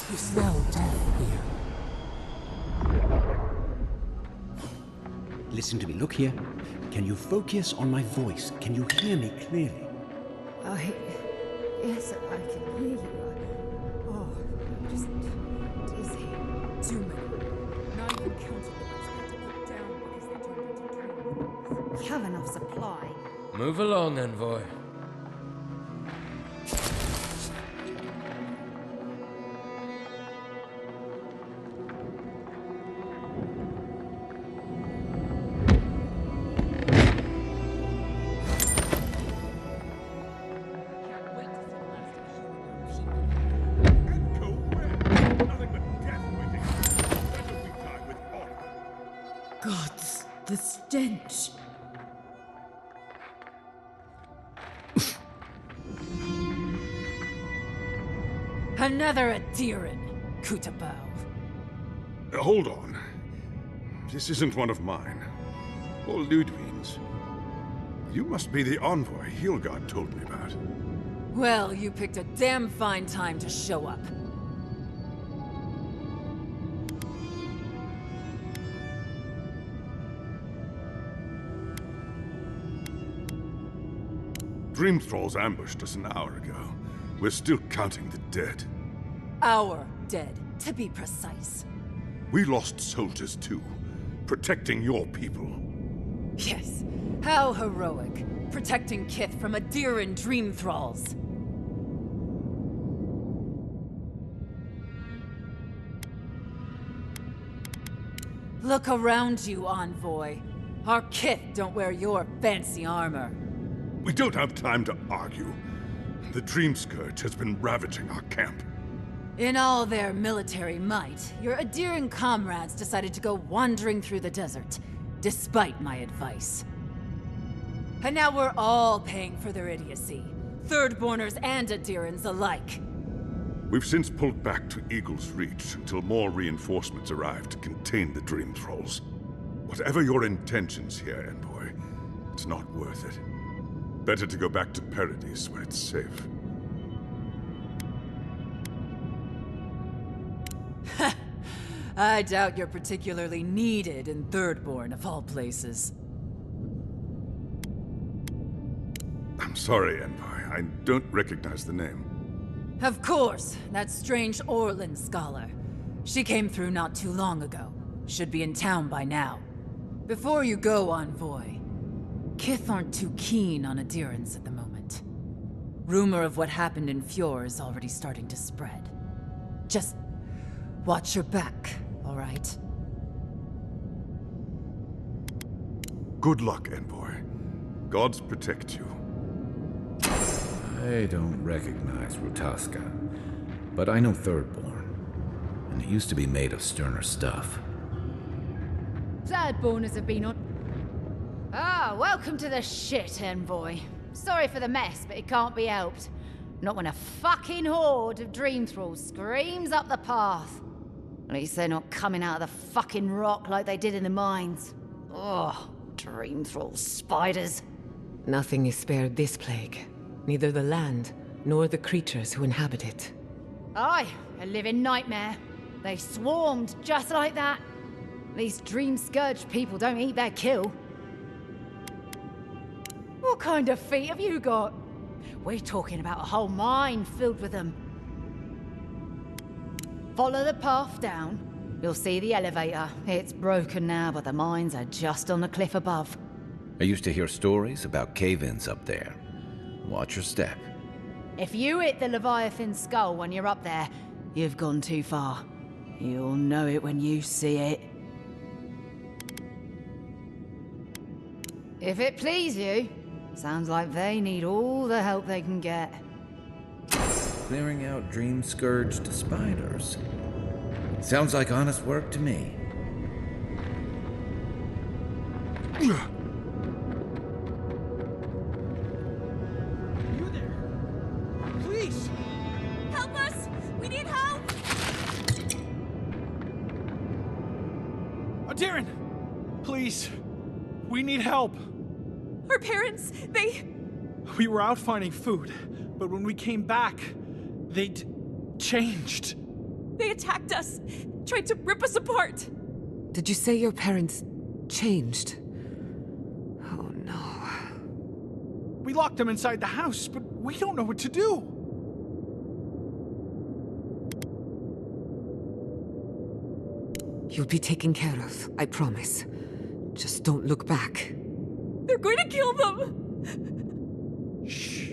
You smell death here. Listen to me, look here. Can you focus on my voice? Can you hear me clearly? Yes, I can hear you. Oh, I'm just dizzy. Too many. Not even counting the unexpected have enough supply. Move along, envoy. Gods, the stench. Another Adiran, Kutabao. Hold on. This isn't one of mine. Or Ludwig's. You must be the envoy Hilgard told me about. Well, you picked a damn fine time to show up. Dream Thralls ambushed us an hour ago. We're still counting the dead. Our dead, to be precise. We lost soldiers too, protecting your people. Yes, how heroic. Protecting Kith from Adiran dream thralls. Look around you, envoy. Our Kith don't wear your fancy armor. We don't have time to argue. The Dream Scourge has been ravaging our camp. In all their military might, your Adiran comrades decided to go wandering through the desert, despite my advice. And now we're all paying for their idiocy. Thirdborners and Adirans alike. We've since pulled back to Eagle's Reach until more reinforcements arrive to contain the Dream Thralls. Whatever your intentions here, Envoy, it's not worth it. Better to go back to Paradise where it's safe. I doubt you're particularly needed in Thirdborn, of all places. I'm sorry, Envoy. I don't recognize the name. Of course, that strange Orlin scholar. She came through not too long ago. Should be in town by now. Before you go, envoy, Kith aren't too keen on Adirans at the moment. Rumor of what happened in Fjord is already starting to spread. Just watch your back, all right? Good luck, Envoy. Gods protect you. I don't recognize Rutaska, but I know Thirdborn, and it used to be made of sterner stuff. Thirdborners have been on... Ah, welcome to the shit, envoy. Sorry for the mess, but it can't be helped. Not when a fucking horde of dream thralls screams up the path. At least they're not coming out of the fucking rock like they did in the mines. Oh, dream thrall spiders. Nothing is spared this plague. Neither the land, nor the creatures who inhabit it. Aye, a living nightmare. They swarmed just like that. These dream scourge people don't eat their kill. What kind of feet have you got? We're talking about a whole mine filled with them. Follow the path down. You'll see the elevator. It's broken now, but the mines are just on the cliff above. I used to hear stories about cave-ins up there. Watch your step. If you hit the Leviathan skull when you're up there, you've gone too far. You'll know it when you see it. If it please you, sounds like they need all the help they can get. Clearing out dream-scourged spiders. Sounds like honest work to me. Please! Help us! We need help! Darren! Please! We need help! Our parents, they... We were out finding food, but when we came back, they'd changed. They attacked us, tried to rip us apart. Did you say your parents changed? Oh no. We locked them inside the house, but we don't know what to do. You'll be taken care of, I promise. Just don't look back. They're going to kill them! Shh.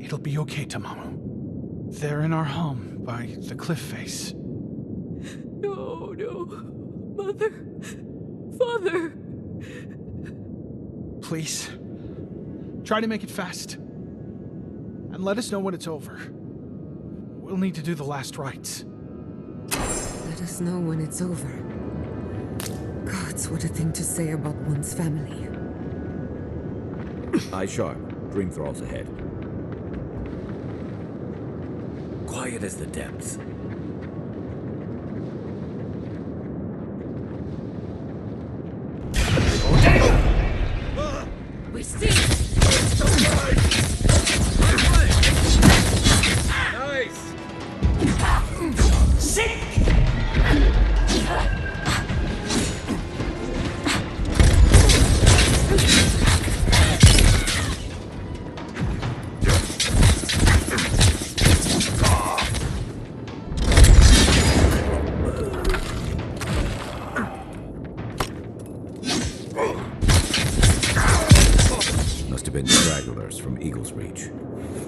It'll be okay, Tamamu. They're in our home by the cliff face. No, no. Mother. Father. Please. Try to make it fast. And let us know when it's over. We'll need to do the last rites. Let us know when it's over. Gods, what a thing to say about one's family. Eye sharp. Dream thralls ahead. Quiet as the depths. We see! Nice! Sick! Must have been stragglers from Eagle's Reach.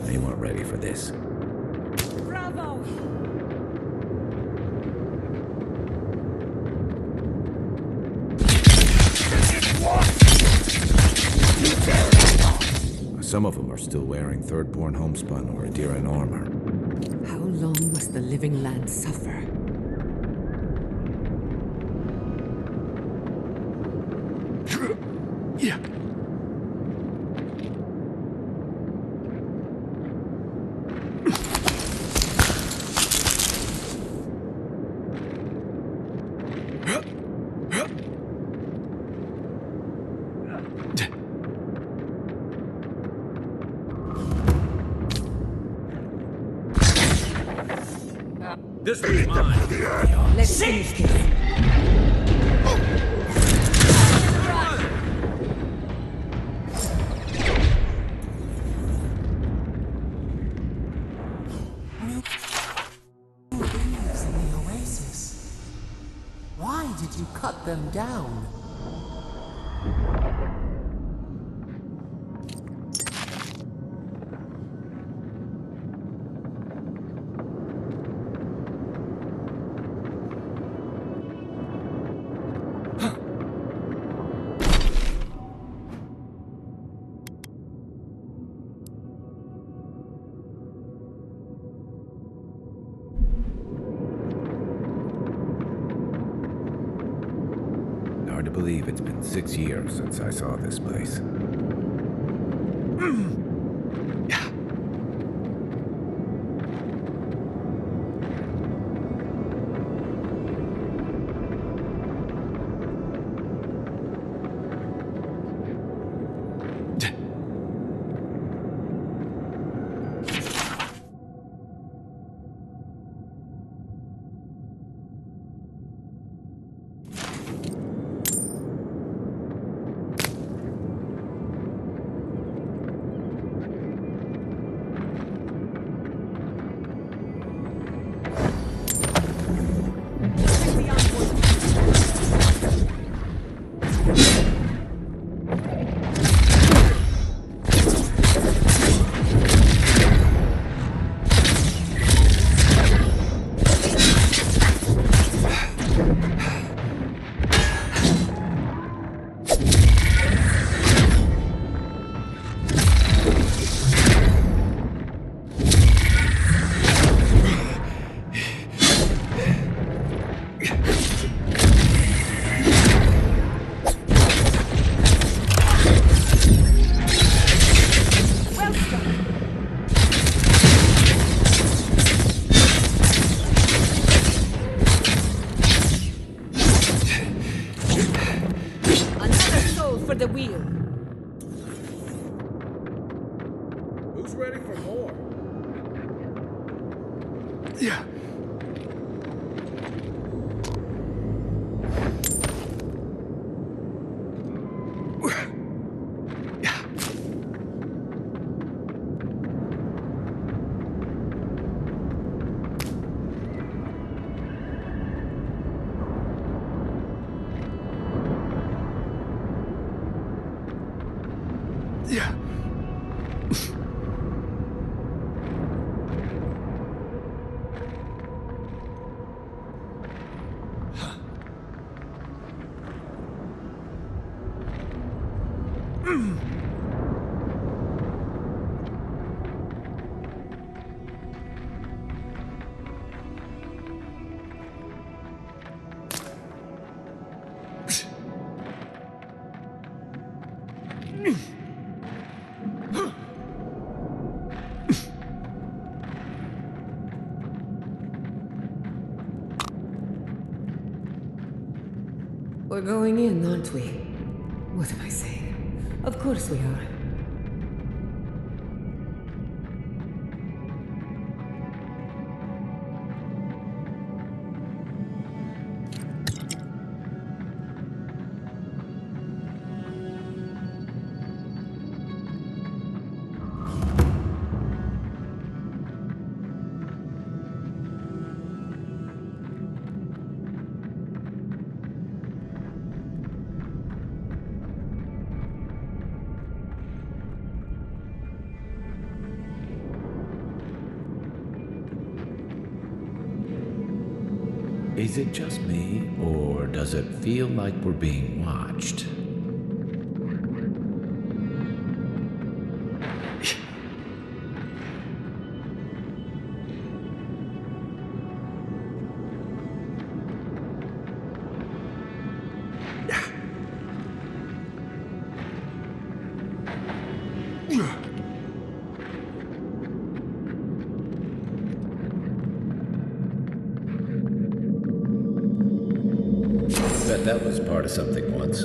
They weren't ready for this. Bravo! Some of them are still wearing Third-born homespun or Adiran armor. How long must the living land suffer? Yeah. This one's mine. Let's finish this. Leaves in the oasis. Why did you cut them down? Hard to believe it's been 6 years since I saw this place. For the wheel. Who's ready for more? Yeah. Yeah. We're going in, aren't we? What am I saying? Of course we are. Is it just me, or does it feel like we're being watched? Bet that was part of something once.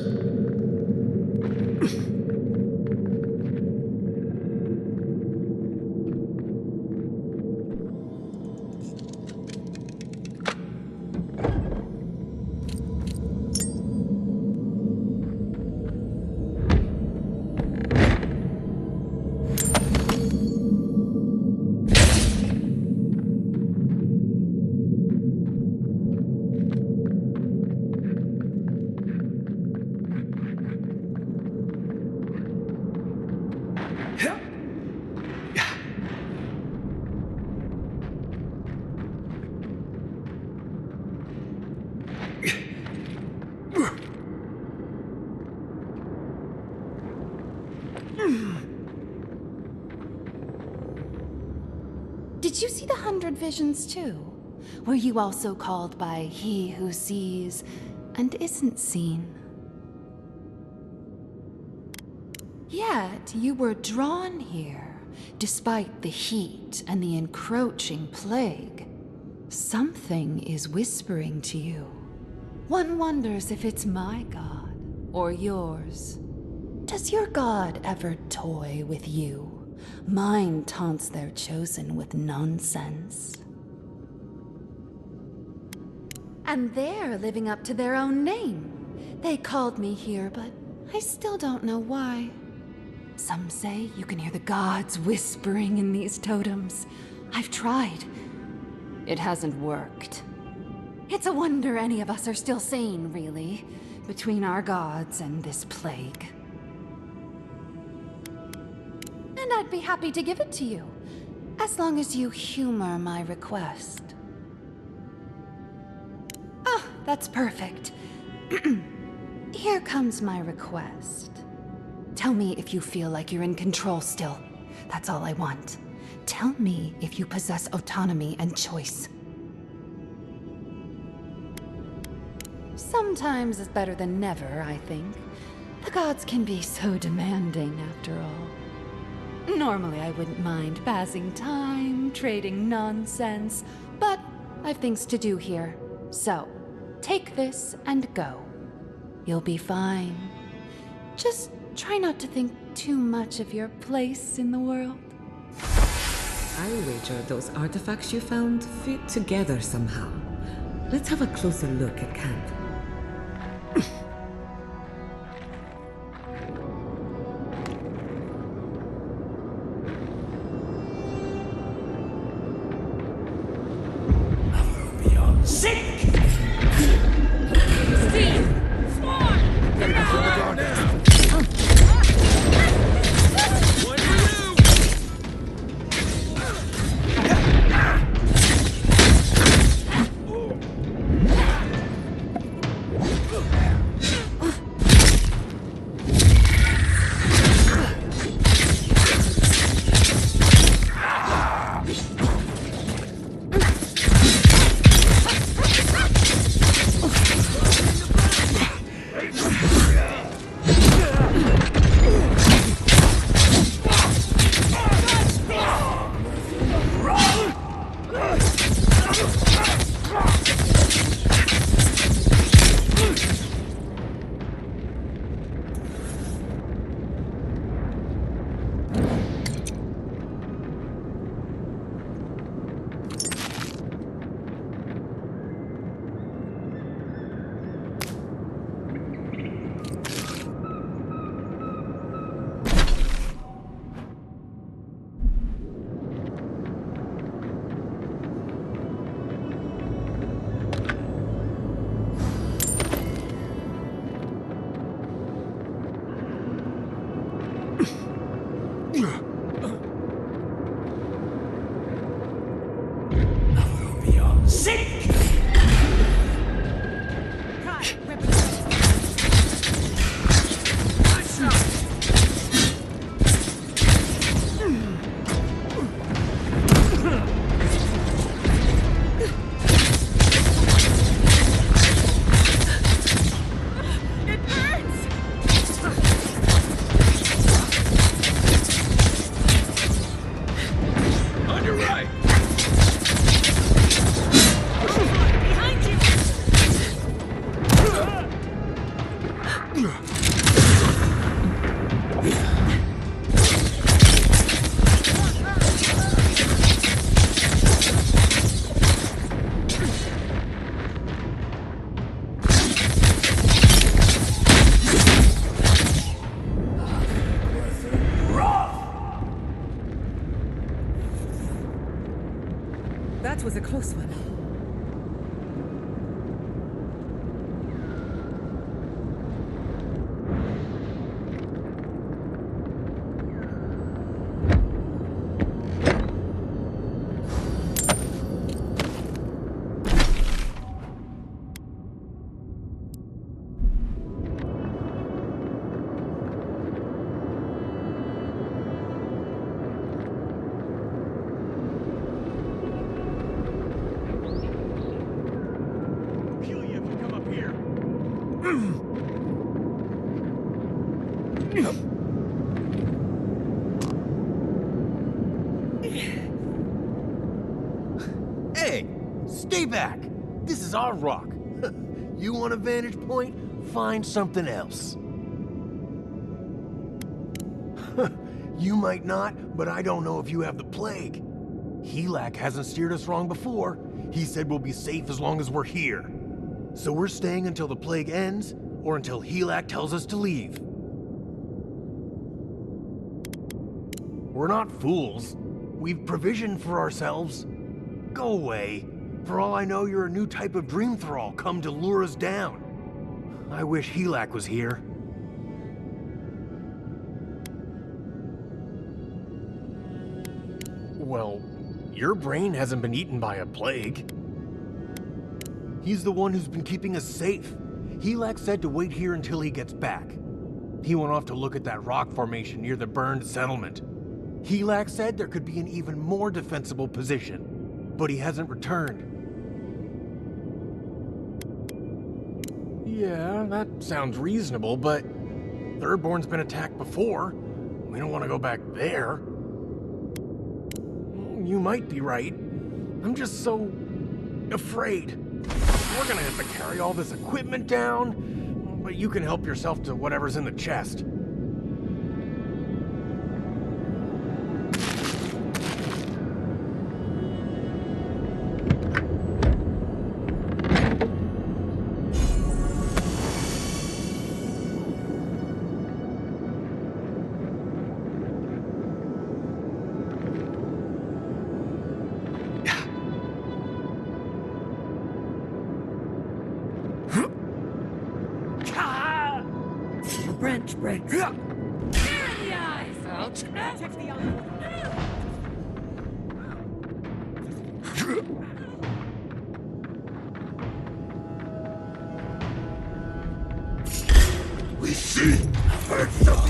Did you see the 100 visions too? Were you also called by he who sees and isn't seen? Yet you were drawn here, despite the heat and the encroaching plague. Something is whispering to you. One wonders if it's my god or yours. Does your god ever toy with you? Mine taunts their chosen with nonsense. And they're living up to their own name. They called me here, but I still don't know why. Some say you can hear the gods whispering in these totems. I've tried. It hasn't worked. It's a wonder any of us are still sane, really, between our gods and this plague. And I'd be happy to give it to you, as long as you humor my request. Ah, that's perfect. Here comes my request. Tell me if you feel like you're in control still. That's all I want. Tell me if you possess autonomy and choice. Sometimes it's better than never, I think. The gods can be so demanding, after all. Normally, I wouldn't mind passing time, trading nonsense, but I've things to do here. So, take this and go. You'll be fine. Just try not to think too much of your place in the world. I wager those artifacts you found fit together somehow. Let's have a closer look at camp. Sick! Steve! Swarm! Get down! Sick! On your right! That was a close one. Kill you if you come up here. Hey, stay back. This is our rock. You want a vantage point? Find something else. You might not, but I don't know if you have the plague. Helak hasn't steered us wrong before. He said we'll be safe as long as we're here. So we're staying until the plague ends, or until Helak tells us to leave. We're not fools. We've provisioned for ourselves. Go away. For all I know, you're a new type of dream thrall come to lure us down. I wish Helak was here. Well, your brain hasn't been eaten by a plague. He's the one who's been keeping us safe. Helak said to wait here until he gets back. He went off to look at that rock formation near the burned settlement. Helak said there could be an even more defensible position, but he hasn't returned. Yeah, that sounds reasonable, but Thirdborn's been attacked before. We don't want to go back there. You might be right. I'm just so afraid. We're gonna have to carry all this equipment down, but you can help yourself to whatever's in the chest. Branch breaks. There in the eyes! Ouch! Protect the eye. We see first of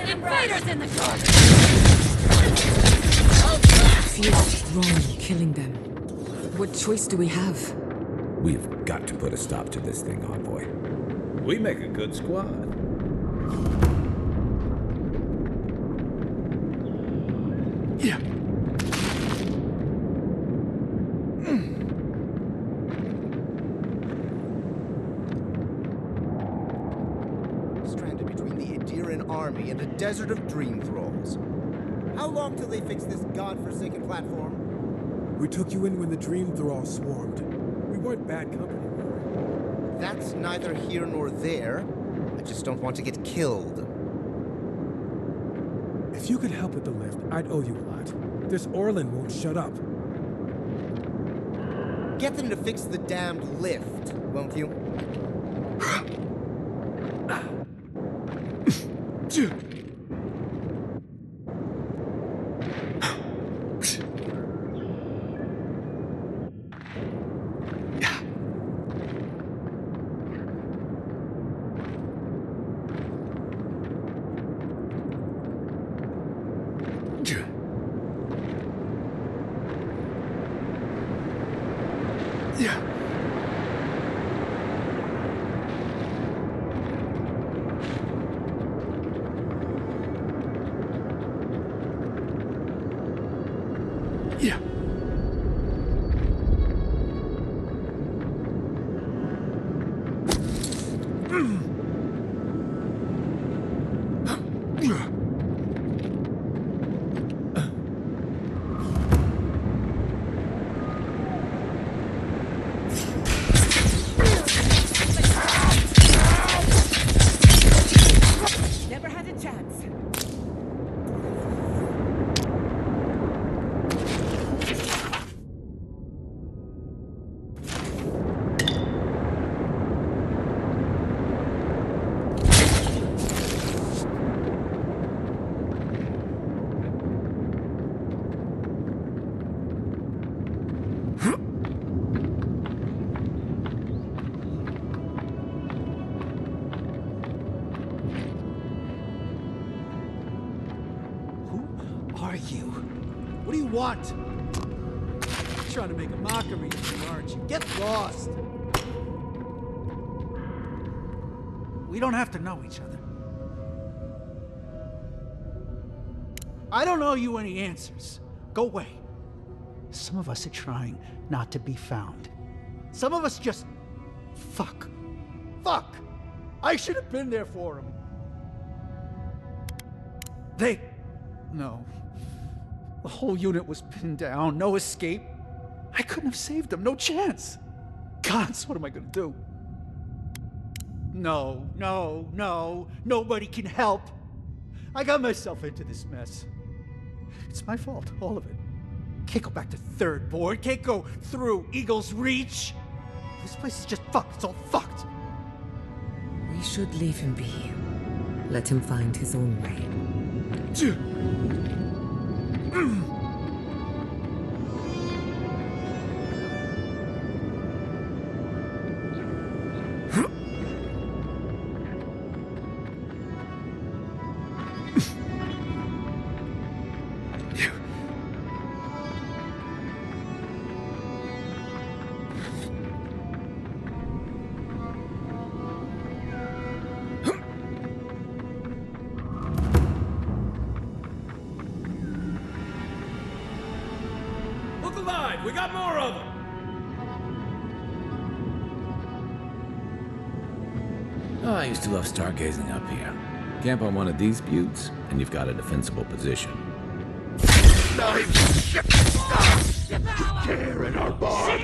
Invaders in the garden! Feels wrong killing them. What choice do we have? We've got to put a stop to this thing, Envoy. We make a good squad. Yeah. Stranded between the Adiran army and a desert of dream thralls. How long till they fix this godforsaken platform? We took you in when the dream thrall swarmed. We weren't bad company, were we? That's neither here nor there. I just don't want to get killed. If you could help with the lift, I'd owe you a lot. This Orlin won't shut up. Get them to fix the damned lift, won't you? Never had a chance. Are you? What do you want? You're trying to make a mockery of me, aren't you? Get lost! We don't have to know each other. I don't owe you any answers. Go away. Some of us are trying not to be found. Some of us just... Fuck. Fuck! I should have been there for him. No. The whole unit was pinned down, no escape. I couldn't have saved them, no chance. Gods, what am I gonna do? No, nobody can help. I got myself into this mess. It's my fault, all of it. Can't go back to Third Board, can't go through Eagle's Reach. This place is just fucked, it's all fucked. We should leave him be. Let him find his own way. Look alive! We got more of them! Oh, I used to love stargazing up here. Camp on one of these buttes, and you've got a defensible position. Tear in our bond.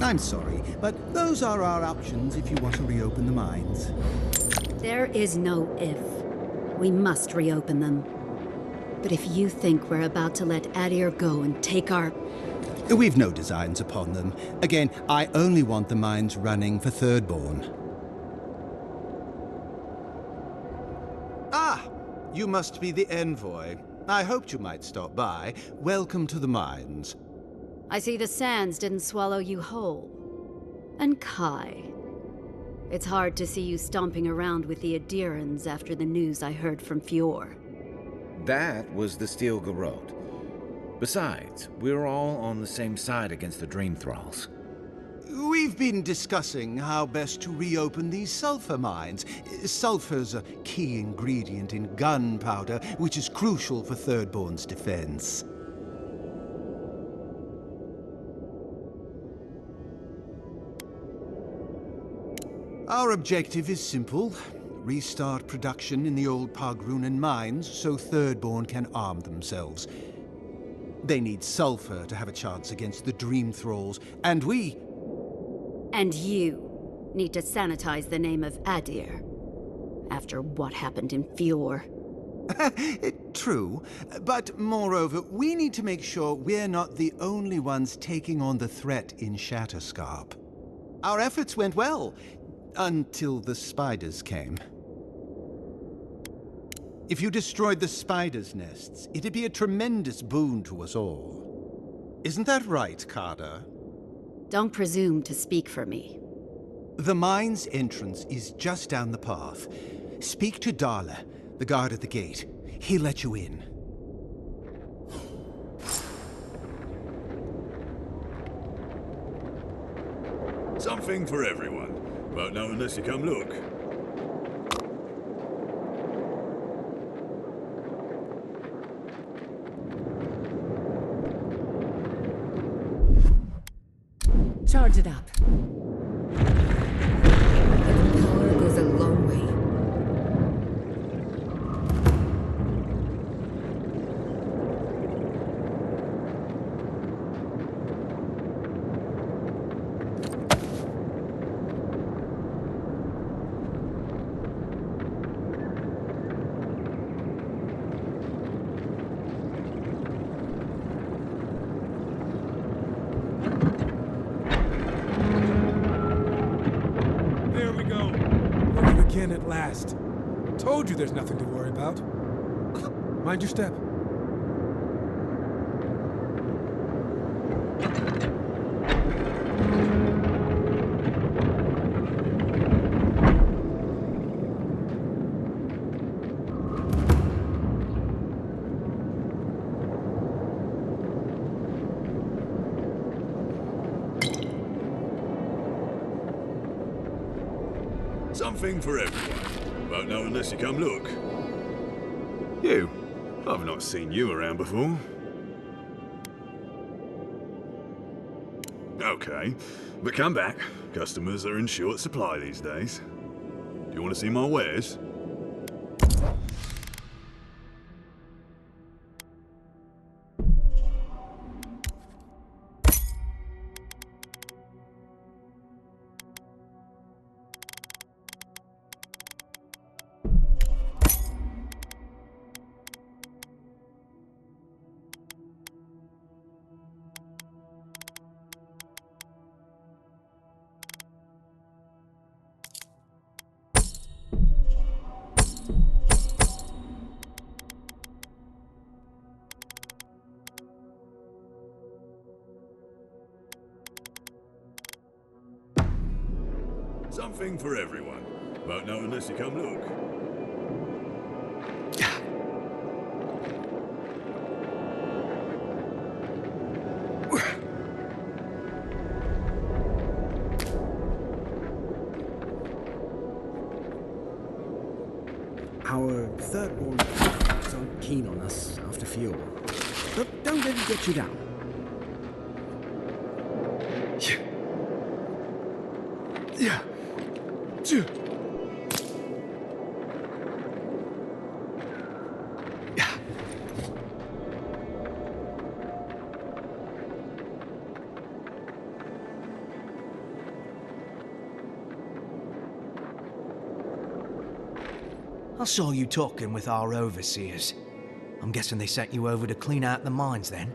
I'm sorry, but those are our options if you want to reopen the mines. There is no if. We must reopen them. But if you think we're about to let Adir go and take our... We've no designs upon them. Again, I only want the mines running for Thirdborn. Ah! You must be the envoy. I hoped you might stop by. Welcome to the mines. I see the sands didn't swallow you whole. And Kai. It's hard to see you stomping around with the Adirans after the news I heard from Fior. That was the Steel Garrote. Besides, we're all on the same side against the Dream Thralls. We've been discussing how best to reopen these sulfur mines. Sulfur's a key ingredient in gunpowder, which is crucial for Thirdborn's defense. Our objective is simple. Restart production in the old Pogrunan mines so Thirdborn can arm themselves. They need sulfur to have a chance against the Dream Thralls, and we... And you need to sanitize the name of Adir. After what happened in Fior. True, but moreover, we need to make sure we're not the only ones taking on the threat in Shatterscarp. Our efforts went well, until the spiders came. If you destroyed the spiders' nests, it'd be a tremendous boon to us all. Isn't that right, Carter? Don't presume to speak for me. The mine's entrance is just down the path. Speak to Darla, the guard at the gate. He'll let you in. Something for everyone. Won't know unless you come look. Charge it up. Power goes a long way. At last. Told you there's nothing to worry about. Mind your step. Something for everyone. Won't know unless you come look. You. I've not seen you around before. Okay, but come back. Customers are in short supply these days. Do you want to see my wares? Something for everyone. Won't know unless you come look. Our Thirdborn aren't keen on us after Fior. But don't let it get you down. Yeah. I saw you talking with our overseers. I'm guessing they sent you over to clean out the mines then?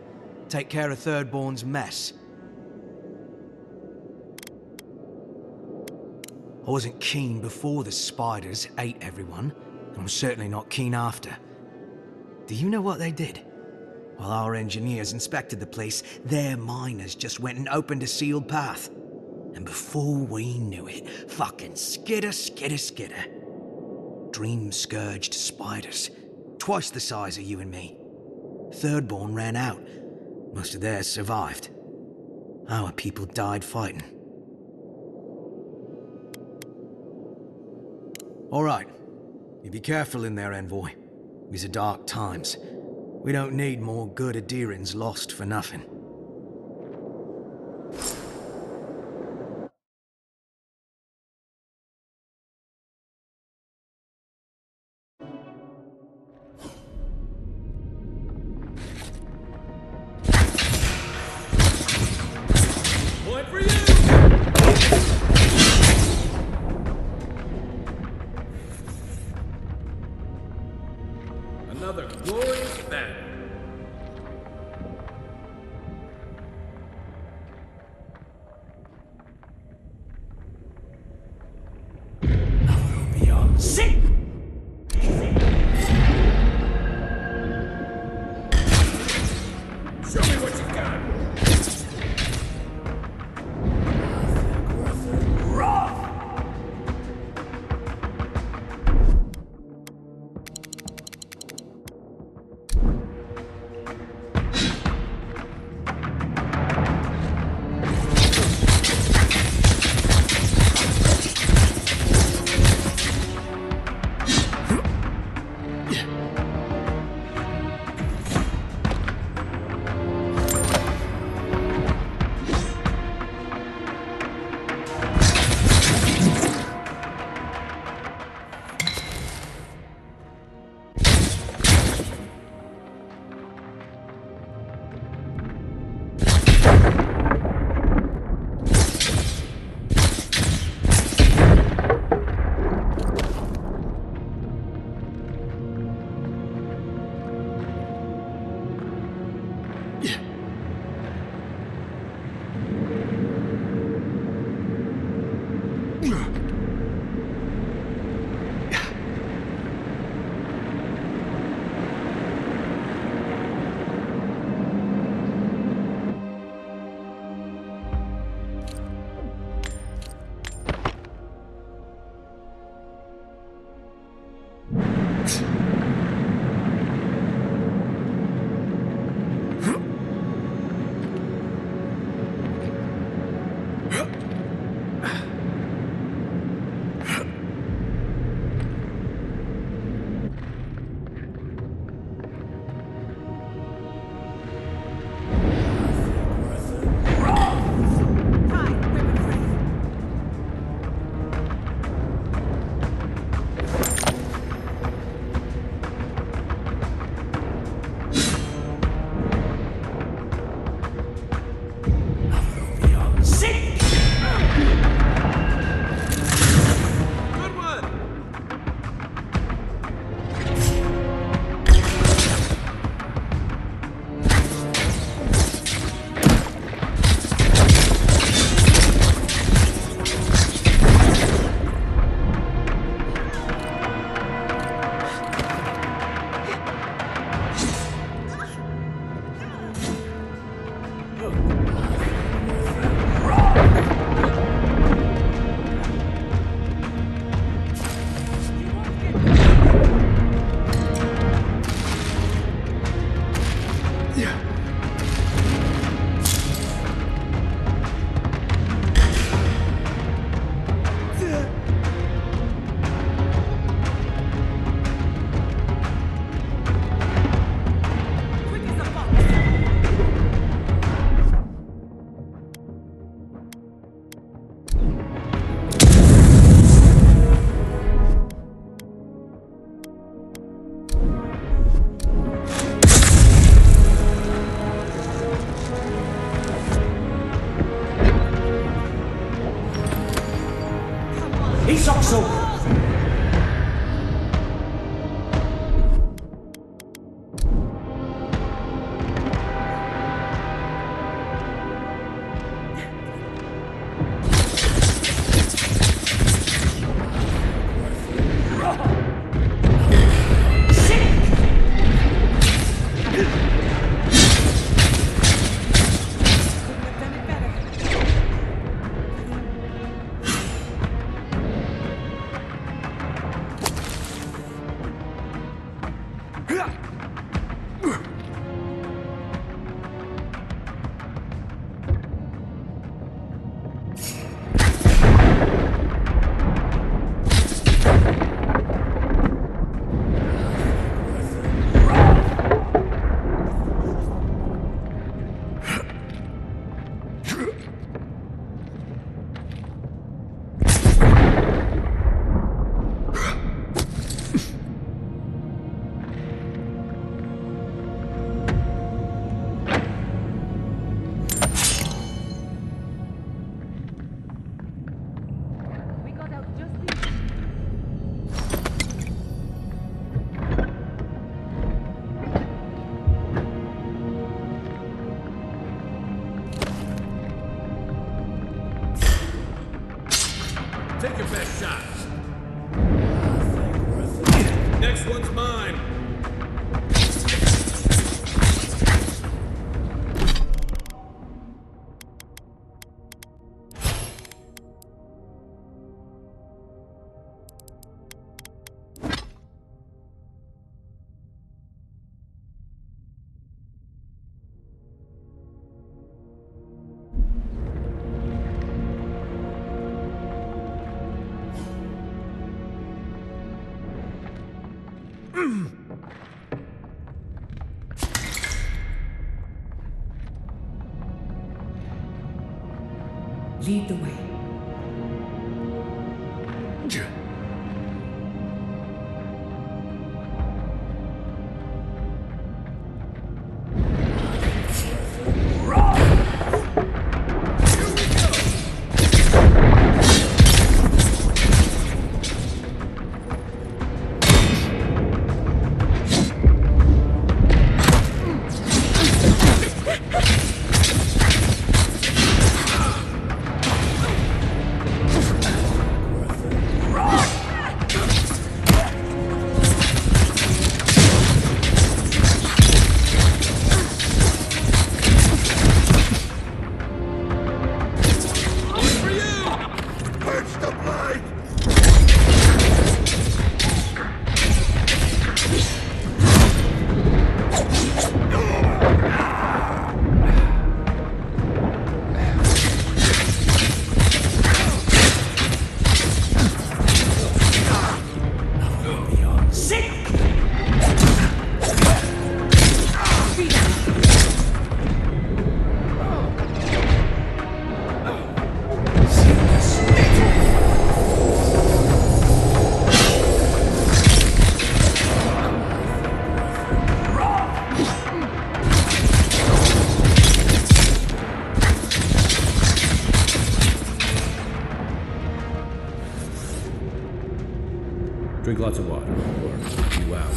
Take care of Thirdborn's mess. I wasn't keen before the spiders ate everyone, and I'm certainly not keen after. Do you know what they did? While our engineers inspected the place, their miners just went and opened a sealed path. And before we knew it, fucking skitter, skitter, skitter. Dream-scourged spiders. Twice the size of you and me. Thirdborn ran out. Most of theirs survived. Our people died fighting. Alright. You be careful in there, Envoy. These are dark times. We don't need more good Adherans lost for nothing. Point for you! Another glorious battle. Sick! Show me what you got! Next one's mine. Lead the way. Drink lots of water, or you out.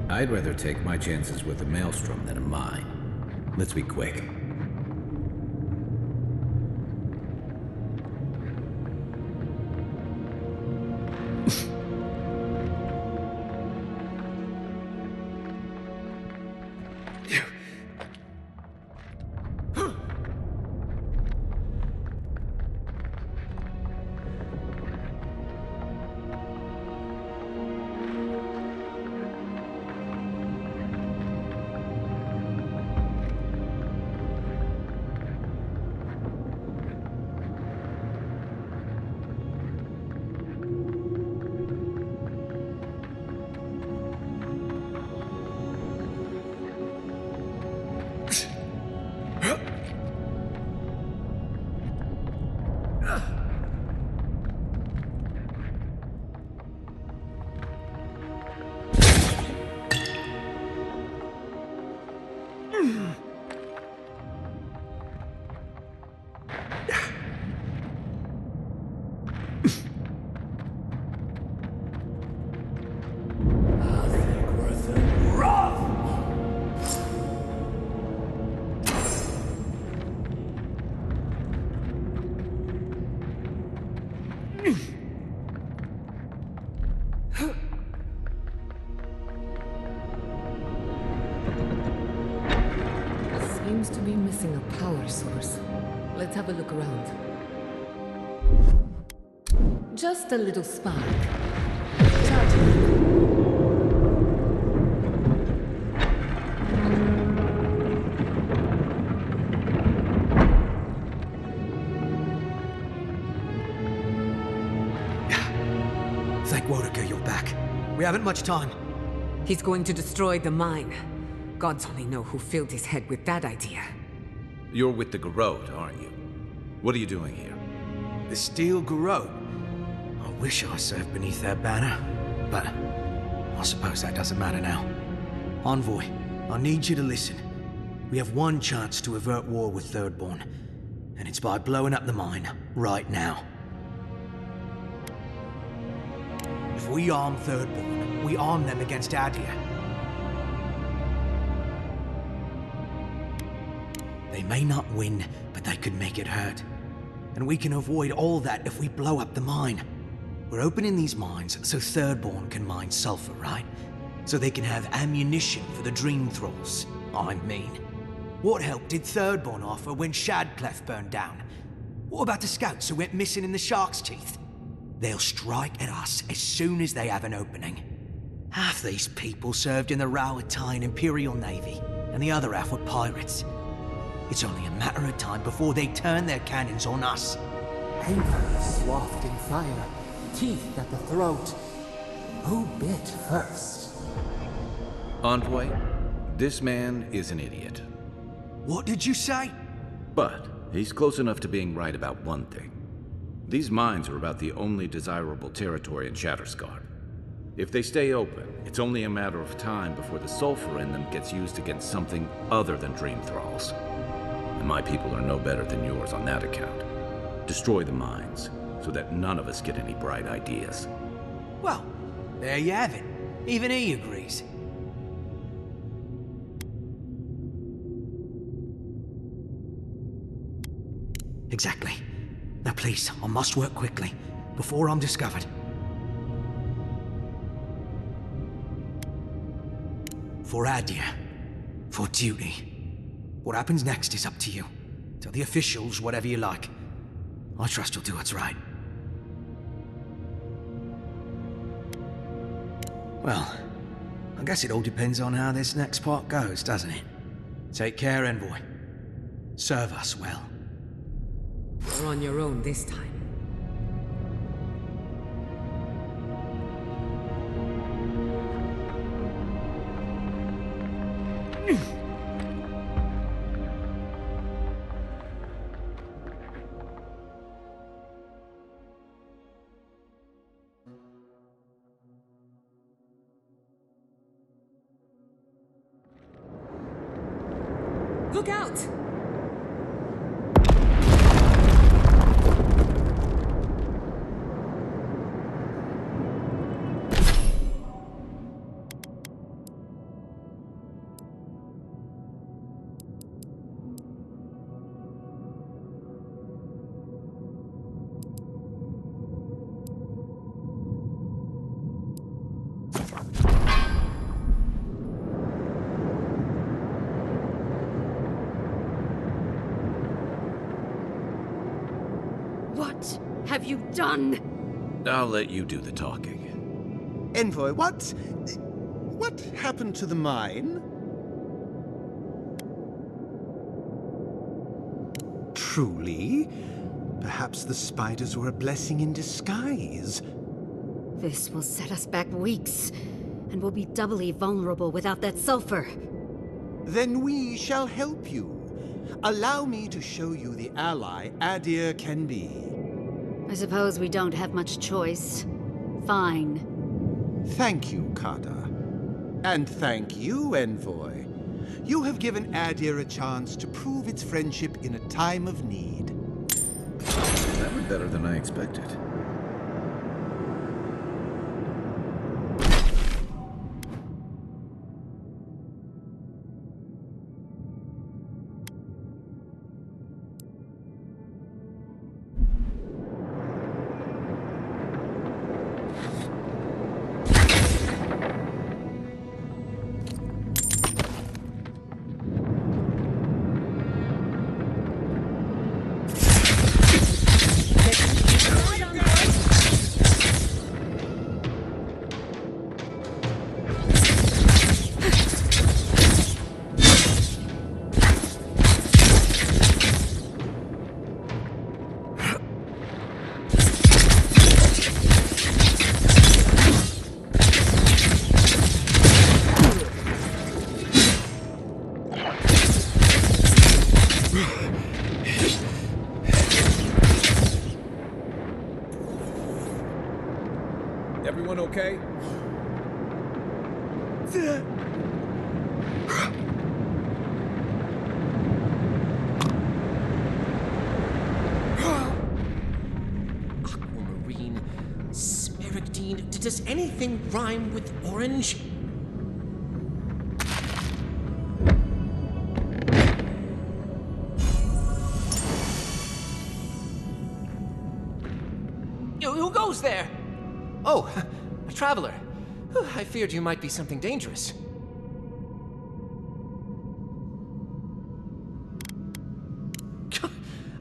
I'd rather take my chances with a maelstrom than a mine. Let's be quick. Seems to be missing a power source. Let's have a look around. Just a little spark. Charging. Thank Wodaker you're back. We haven't much time. He's going to destroy the mine. Gods only know who filled his head with that idea. You're with the Garrote, aren't you? What are you doing here? The Steel Garrote? I wish I served beneath their banner, but I suppose that doesn't matter now. Envoy, I need you to listen. We have one chance to avert war with Thirdborn, and it's by blowing up the mine right now. If we arm Thirdborn, we arm them against Adia. They may not win, but they could make it hurt. And we can avoid all that if we blow up the mine. We're opening these mines so Thirdborn can mine sulfur, right? So they can have ammunition for the Dream Thralls. I mean, what help did Thirdborn offer when Shadclef burned down? What about the scouts who went missing in the Shark's Teeth? They'll strike at us as soon as they have an opening. Half these people served in the Rowatine Imperial Navy, and the other half were pirates. It's only a matter of time before they turn their cannons on us. Anger swathed in fire, teeth at the throat. Who bit first? Envoy, this man is an idiot. What did you say? But he's close enough to being right about one thing. These mines are about the only desirable territory in Shattersguard. If they stay open, it's only a matter of time before the sulfur in them gets used against something other than Dream Thralls. And my people are no better than yours on that account. Destroy the mines, so that none of us get any bright ideas. Well, there you have it. Even he agrees. Exactly. Now please, I must work quickly, before I'm discovered. For Adia. For duty. What happens next is up to you. Tell the officials whatever you like. I trust you'll do what's right. Well, I guess it all depends on how this next part goes, doesn't it? Take care, Envoy. Serve us well. You're on your own this time. Look out! have you done? I'll let you do the talking. Envoy, what happened to the mine? Truly? Perhaps the spiders were a blessing in disguise. This will set us back weeks, and we'll be doubly vulnerable without that sulfur. Then we shall help you. Allow me to show you the ally Adir can be. I suppose we don't have much choice. Fine. Thank you, Kata. And thank you, Envoy. You have given Adir a chance to prove its friendship in a time of need. That went better than I expected. Everyone okay? Aquamarine, Smaragdine. Does anything rhyme with orange? Who goes there? Oh, a traveler. I feared you might be something dangerous.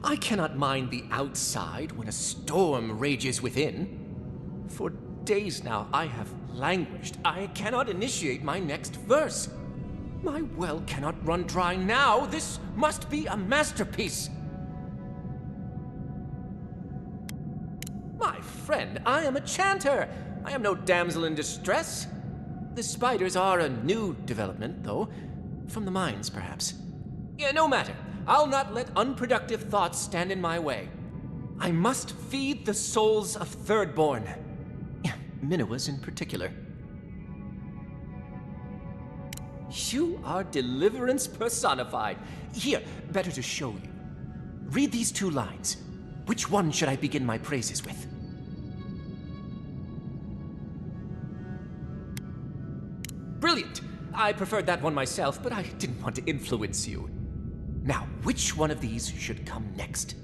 I cannot mind the outside when a storm rages within. For days now I have languished. I cannot initiate my next verse. My well cannot run dry now. This must be a masterpiece. My friend, I am a chanter. I am no damsel in distress. The spiders are a new development, though. From the mines, perhaps. Yeah, no matter. I'll not let unproductive thoughts stand in my way. I must feed the souls of Thirdborn. Minoas in particular. You are deliverance personified. Here, better to show you. Read these 2 lines. Which one should I begin my praises with? Brilliant! I preferred that one myself, but I didn't want to influence you. Now, which one of these should come next?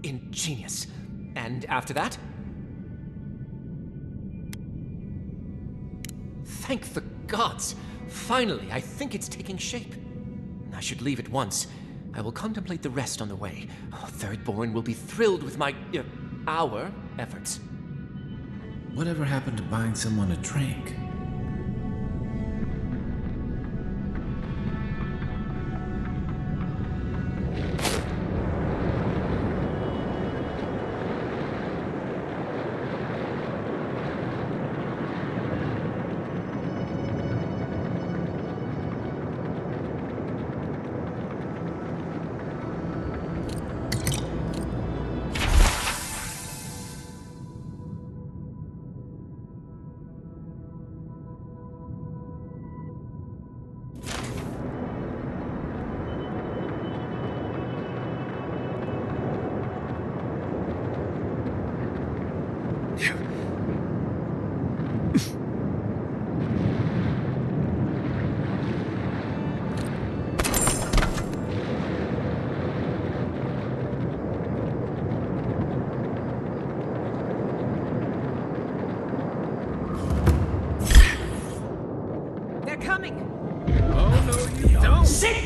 Ingenious. And after that? Thank the gods! Finally, I think it's taking shape. I should leave at once. I will contemplate the rest on the way. Oh, Thirdborn will be thrilled with our efforts. Whatever happened to buying someone a drink? Oh, no, you don't! Sick!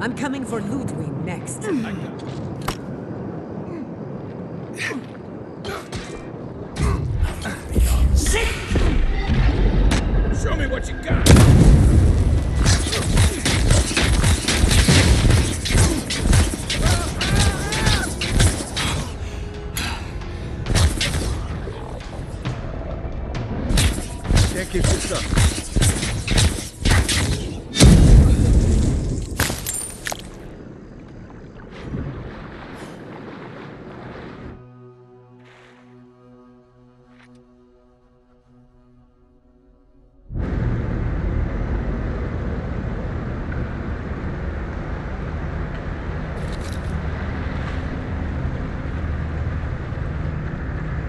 I'm coming for Ludwig next. Sick! Show me what you got! Can't keep this up.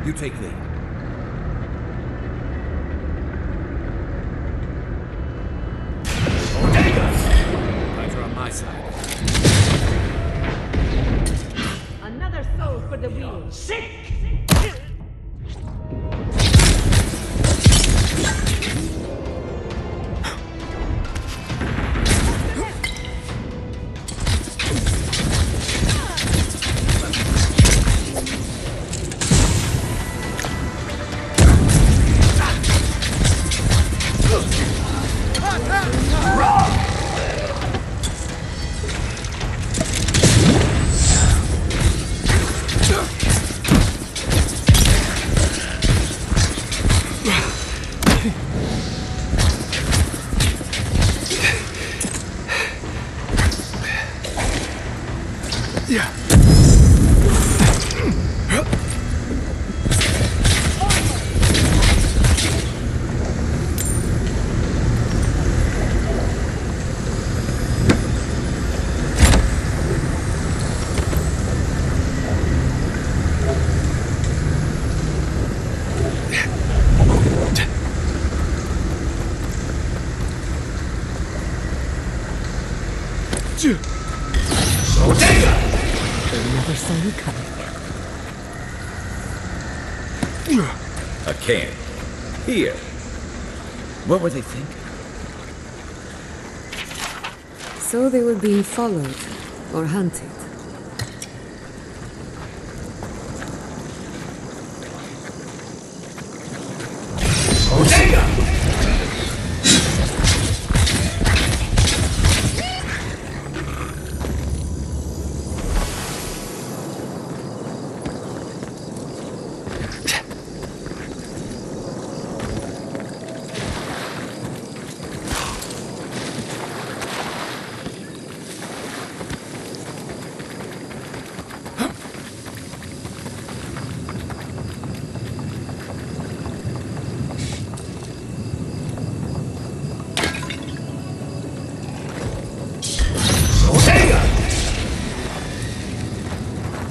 You take lead. Glad you're on my side. Another soul for the wheel. Sick! Never saw you coming. A can. Here. What were they thinking? So they were being followed or hunted.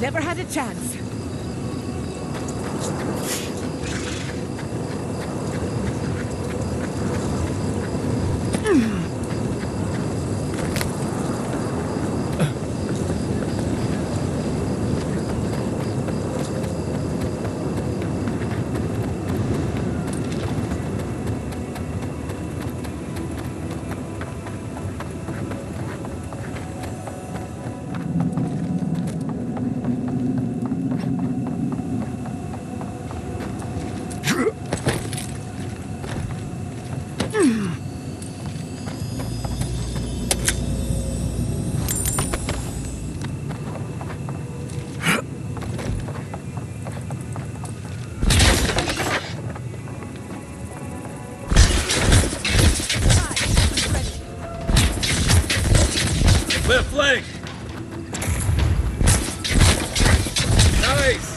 Never had a chance. Nice!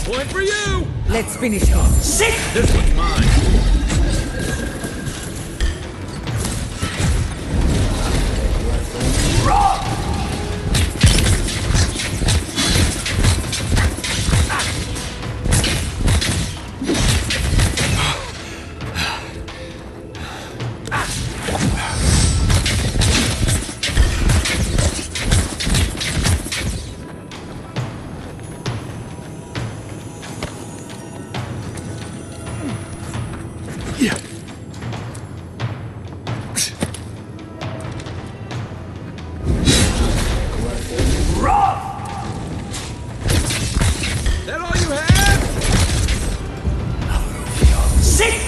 Point for you! Let's finish this. Sick! This one's mine. That all you have? Sick!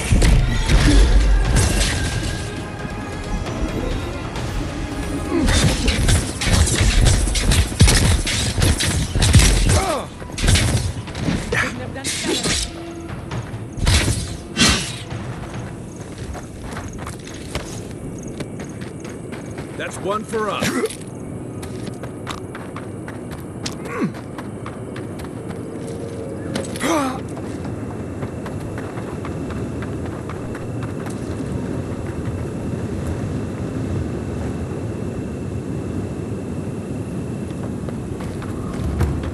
That's one for us.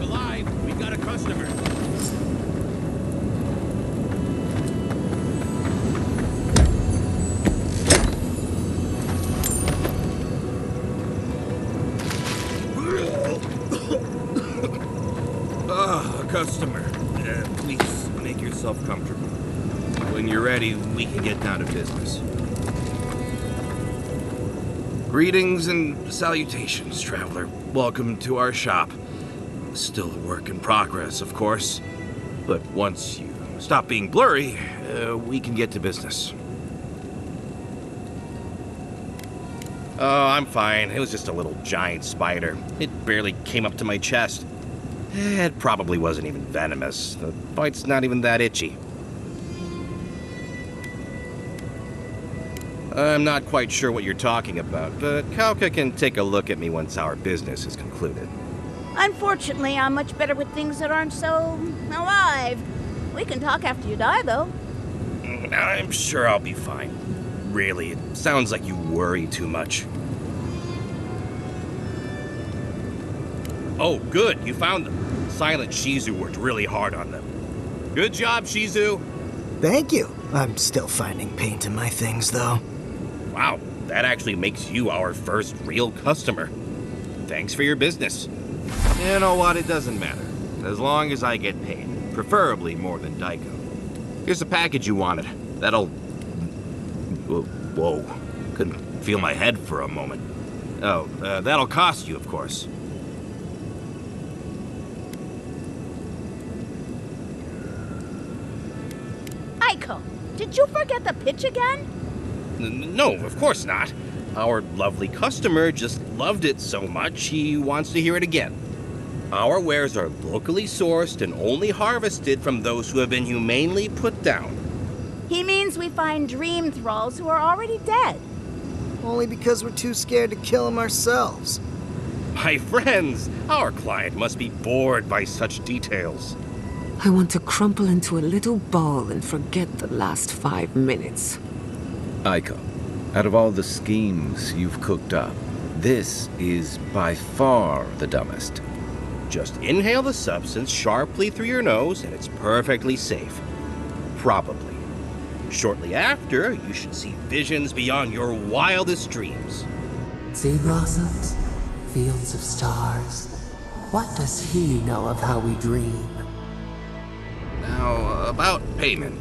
Alive, we got a customer. A customer. Please make yourself comfortable. When you're ready, we can get down to business. Greetings and salutations, traveler. Welcome to our shop. Still a work in progress, of course. But once you stop being blurry, we can get to business. Oh, I'm fine. It was just a little giant spider. It barely came up to my chest. It probably wasn't even venomous. The bite's not even that itchy. I'm not quite sure what you're talking about, but Kauka can take a look at me once our business is concluded. Unfortunately, I'm much better with things that aren't so alive. We can talk after you die, though. I'm sure I'll be fine. Really, it sounds like you worry too much. Oh, good, you found them. Silent Shizu worked really hard on them. Good job, Shizu. Thank you. I'm still finding paint in my things, though. Wow, that actually makes you our first real customer. Thanks for your business. You know what, it doesn't matter. As long as I get paid. Preferably more than Daiko. Here's the package you wanted. That'll... Whoa. Couldn't feel my head for a moment. Oh, that'll cost you, of course. Aiko, did you forget the pitch again? No, of course not. Our lovely customer just loved it so much he wants to hear it again. Our wares are locally sourced and only harvested from those who have been humanely put down. He means we find dream thralls who are already dead. Only because we're too scared to kill them ourselves. My friends, our client must be bored by such details. I want to crumple into a little ball and forget the last 5 minutes. Aiko, out of all the schemes you've cooked up, this is by far the dumbest. Just inhale the substance sharply through your nose, and it's perfectly safe. Probably. Shortly after, you should see visions beyond your wildest dreams. Sea blossoms, fields of stars. What does he know of how we dream? Now, about payment.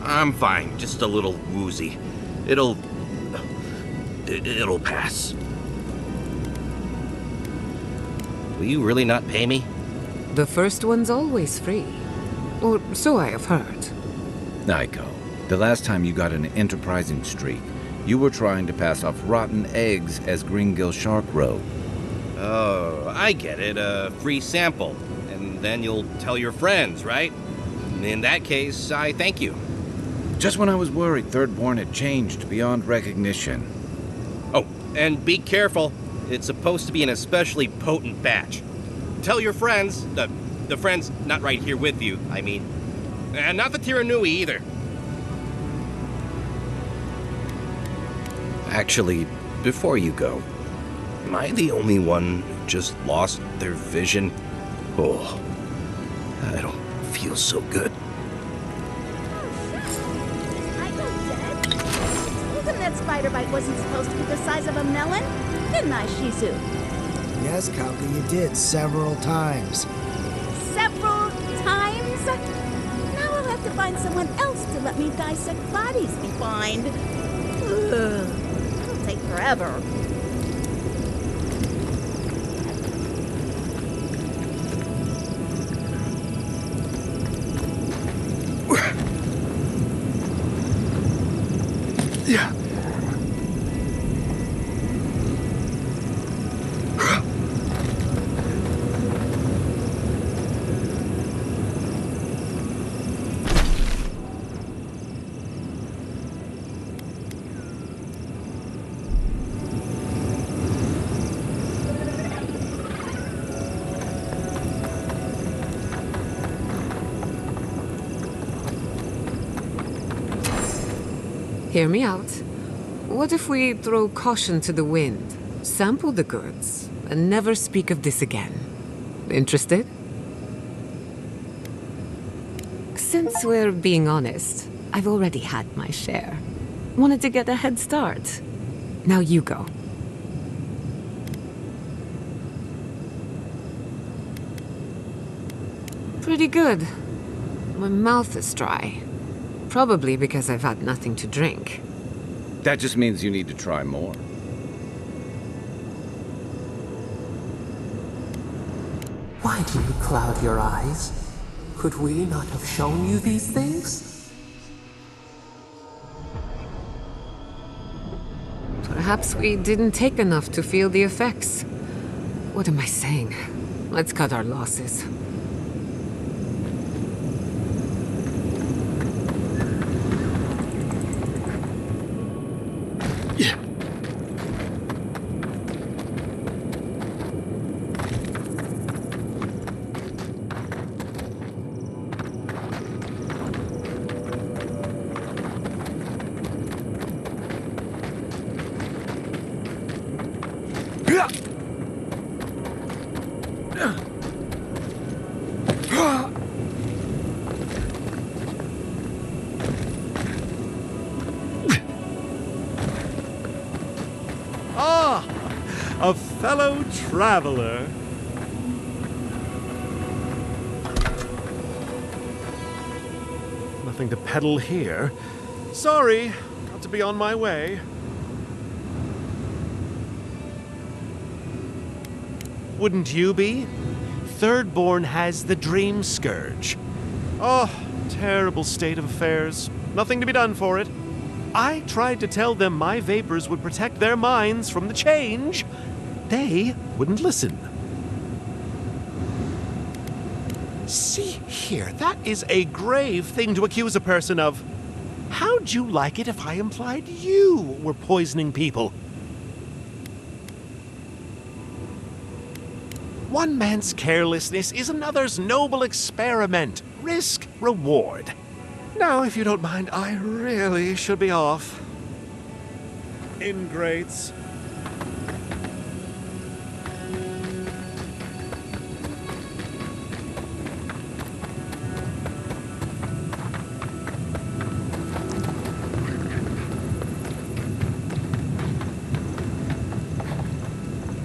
I'm fine, just a little woozy. It'll pass. Will you really not pay me? The first one's always free. Or so I have heard. Aiko, the last time you got an enterprising streak, you were trying to pass off rotten eggs as Greengill Shark Roe. Oh, I get it. A free sample. And then you'll tell your friends, right? In that case, I thank you. Just when I was worried Thirdborn had changed beyond recognition. Oh, and be careful. It's supposed to be an especially potent batch. Tell your friends, the friends not right here with you, I mean. And not the Tiranui either. Actually, before you go, am I the only one who just lost their vision? Oh, I don't feel so good. Even that spider bite wasn't supposed to be the size of a melon, didn't I, Shizu? Yes, Kalka, you did several times. Several times? Now I'll have to find someone else to let me dissect bodies we find. Ugh, it'll take forever. Yeah. Hear me out. What if we throw caution to the wind, sample the goods, and never speak of this again? Interested? Since we're being honest, I've already had my share. Wanted to get a head start. Now you go. Pretty good. My mouth is dry. Probably because I've had nothing to drink. that just means you need to try more. Why do you cloud your eyes? Could we not have shown you these things? Perhaps we didn't take enough to feel the effects. What am I saying? Let's cut our losses. Ah, a fellow traveler. Nothing to peddle here. Sorry, got to be on my way. Wouldn't you be? Thirdborn has the Dream Scourge. Oh, terrible state of affairs. Nothing to be done for it. I tried to tell them my vapors would protect their minds from the change. They wouldn't listen. See here, that is a grave thing to accuse a person of. How'd you like it if I implied you were poisoning people? One man's carelessness is another's noble experiment. Risk, reward. Now, if you don't mind, I really should be off. Ingrates.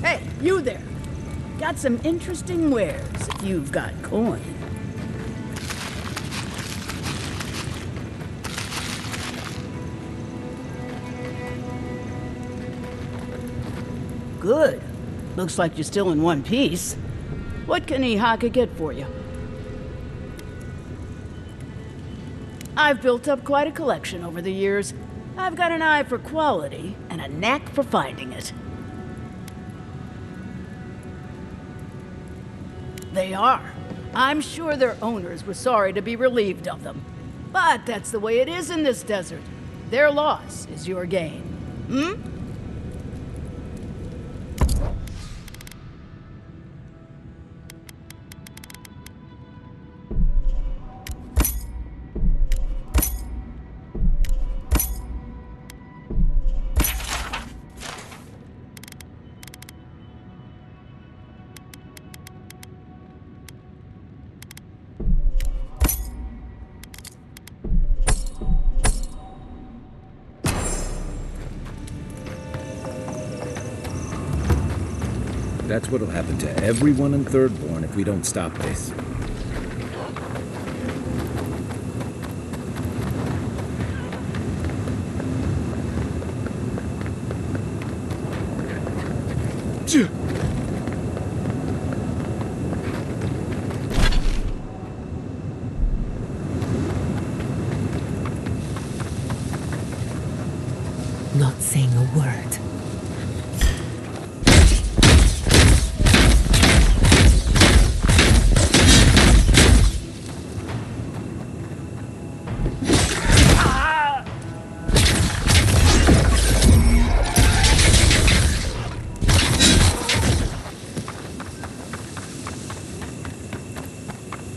Hey, you there. Got some interesting wares if you've got coin. Good. Looks like you're still in one piece. What can Ihaka get for you? I've built up quite a collection over the years. I've got an eye for quality and a knack for finding it. They are. I'm sure their owners were sorry to be relieved of them. But that's the way it is in this desert. Their loss is your gain. Hmm? That's what'll happen to everyone in Thirdborn if we don't stop this. Not saying a word.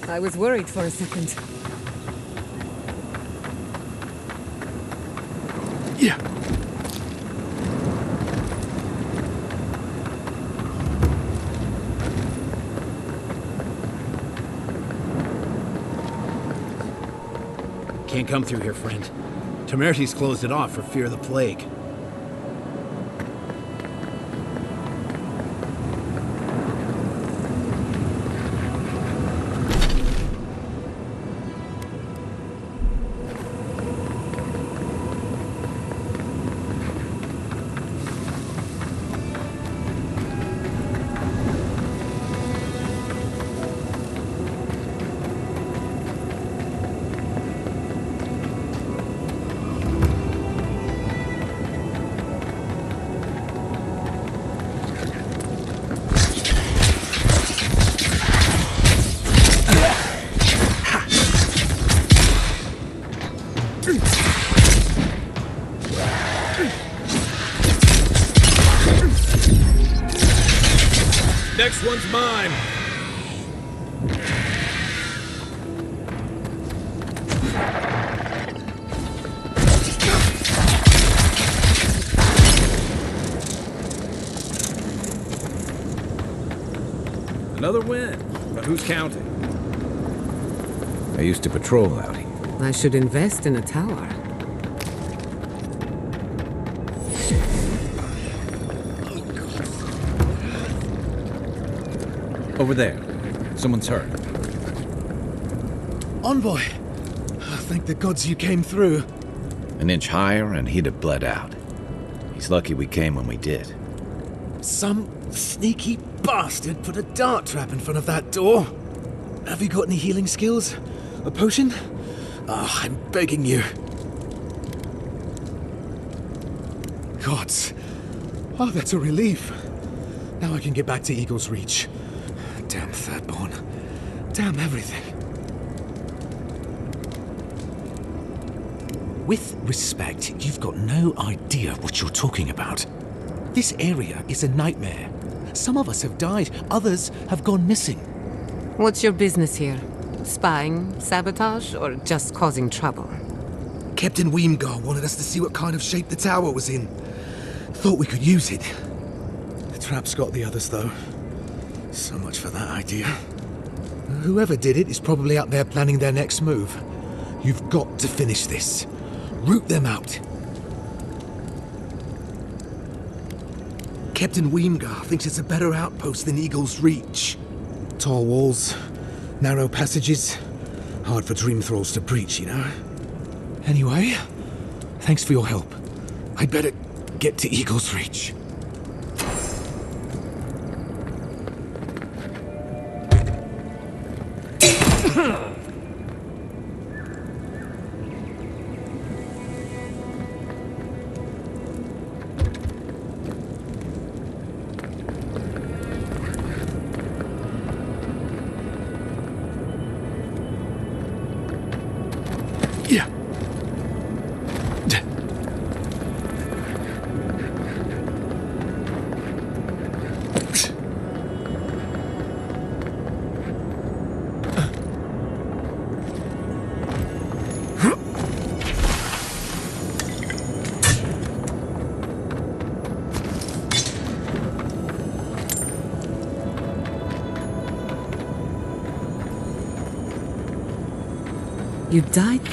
I was worried for a second. Yeah. Can't come through here, friend. Temerty's closed it off for fear of the plague. Next one's mine. Another win, but who's counting? I used to patrol out here. I should invest in a tower. Over there. Someone's hurt. Envoy! Thank the gods you came through. An inch higher and he'd have bled out. He's lucky we came when we did. Some sneaky bastard put a dart trap in front of that door. Have you got any healing skills? A potion? Oh, I'm begging you. Gods. Oh, that's a relief. Now I can get back to Eagle's Reach. Damn Thirdborn. Damn everything. With respect, you've got no idea what you're talking about. This area is a nightmare. Some of us have died, others have gone missing. What's your business here? Spying, sabotage, or just causing trouble? Captain Weemgar wanted us to see what kind of shape the tower was in. Thought we could use it. The trap's got the others, though. So much for that idea. Whoever did it is probably out there planning their next move. You've got to finish this. Root them out. Captain Weemgar thinks it's a better outpost than Eagle's Reach. Tall walls, narrow passages, hard for dream thralls to breach, you know? Anyway, thanks for your help. I'd better get to Eagle's Reach. You died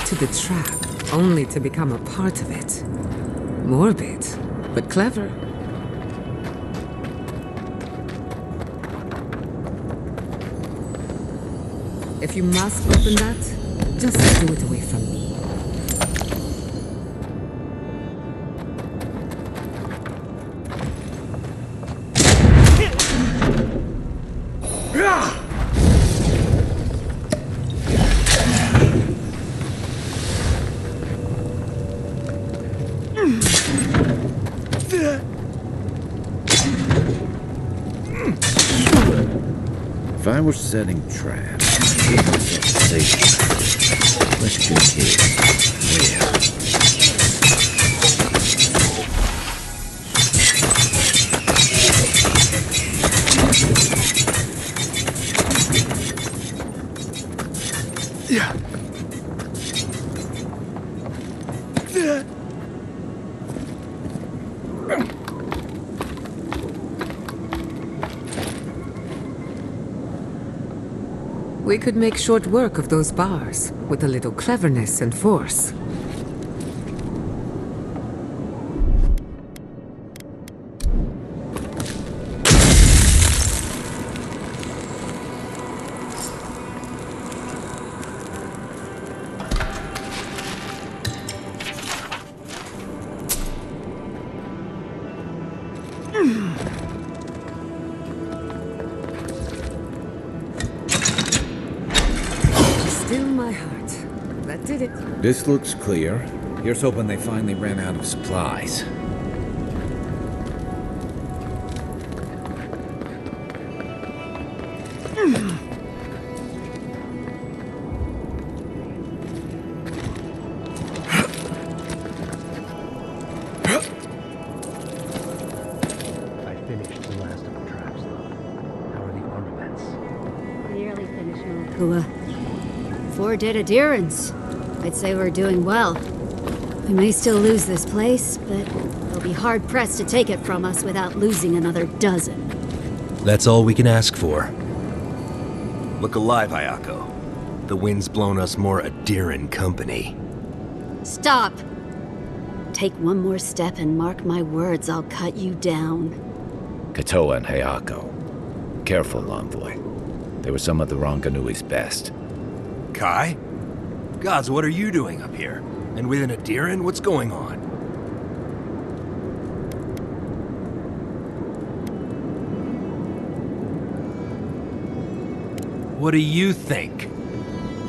to the trap, only to become a part of it. Morbid, but clever. If you must open that, just do it away from me. If I were setting traps, I'd give myself a safe. Question is, where? We could make short work of those bars, with a little cleverness and force. This looks clear. Here's hoping they finally ran out of supplies. I finished the last of the traps, though. How are the armaments? Nearly finished, Malakua. 4 dead adherents. I'd say we're doing well. We may still lose this place, but they'll be hard-pressed to take it from us without losing another dozen. That's all we can ask for. Look alive, Ayako. The wind's blown us more Adiran company. Stop! Take one more step and mark my words, I'll cut you down. Katoa and Hayako. Careful, Envoy. They were some of the Ronganui's best. Kai? Gods, what are you doing up here? And with an Adiran, what's going on? What do you think?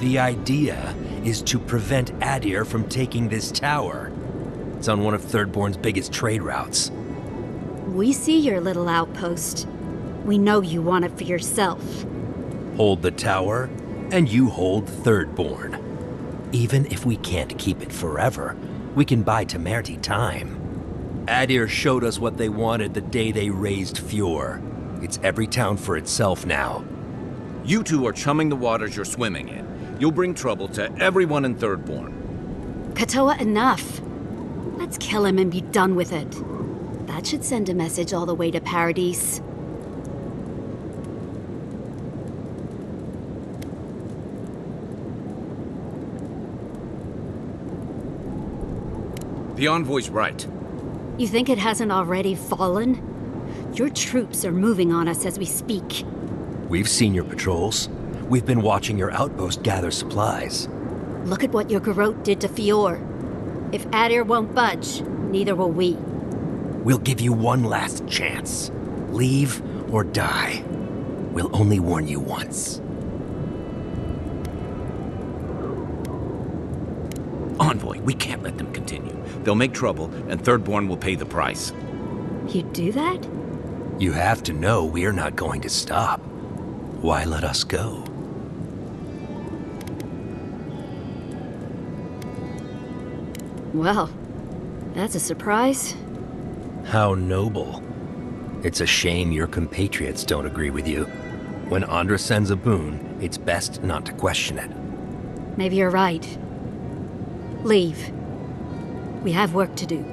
The idea is to prevent Adir from taking this tower. It's on one of Thirdborn's biggest trade routes. We see your little outpost. We know you want it for yourself. Hold the tower, and you hold Thirdborn. Even if we can't keep it forever, we can buy Temerti time. Adir showed us what they wanted the day they raised Fjord. It's every town for itself now. You two are chumming the waters you're swimming in. You'll bring trouble to everyone in Thirdborn. Katoa, enough. Let's kill him and be done with it. That should send a message all the way to Paradise. The envoy's right. You think it hasn't already fallen? Your troops are moving on us as we speak. We've seen your patrols. We've been watching your outpost gather supplies. Look at what your garrote did to Fjord. If Adir won't budge, neither will we. We'll give you one last chance. Leave or die. We'll only warn you once. Envoy, we can't let them continue. They'll make trouble, and Thirdborn will pay the price. You'd do that? You have to know we are not going to stop. Why let us go? Well, that's a surprise. How noble. It's a shame your compatriots don't agree with you. When Andra sends a boon, it's best not to question it. Maybe you're right. Leave. We have work to do.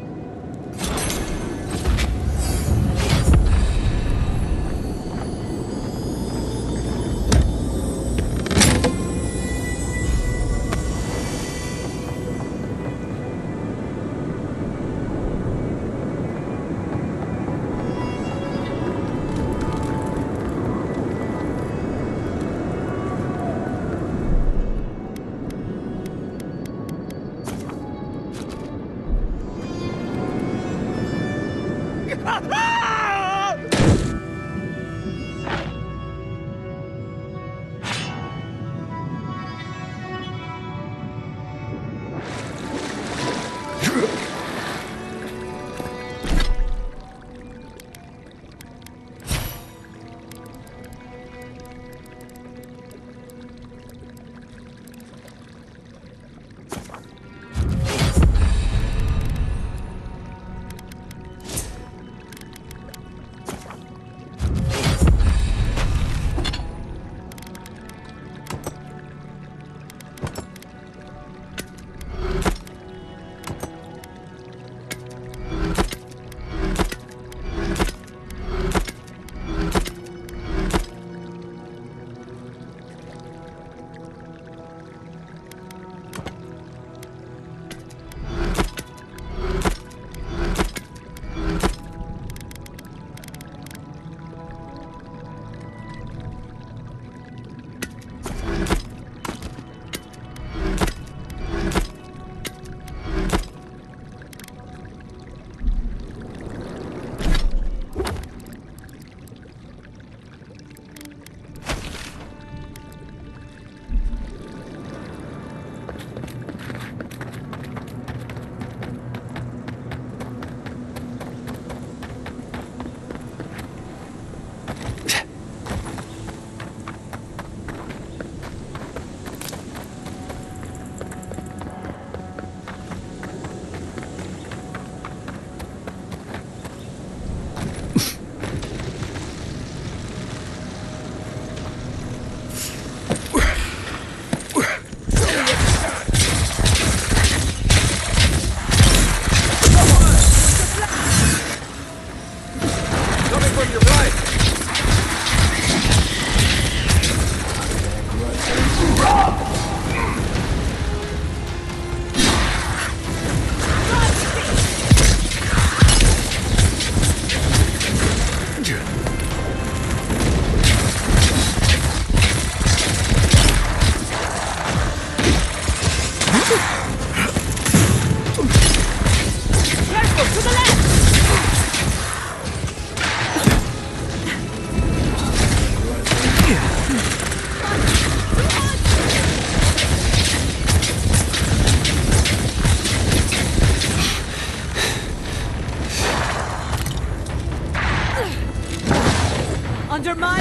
Under my...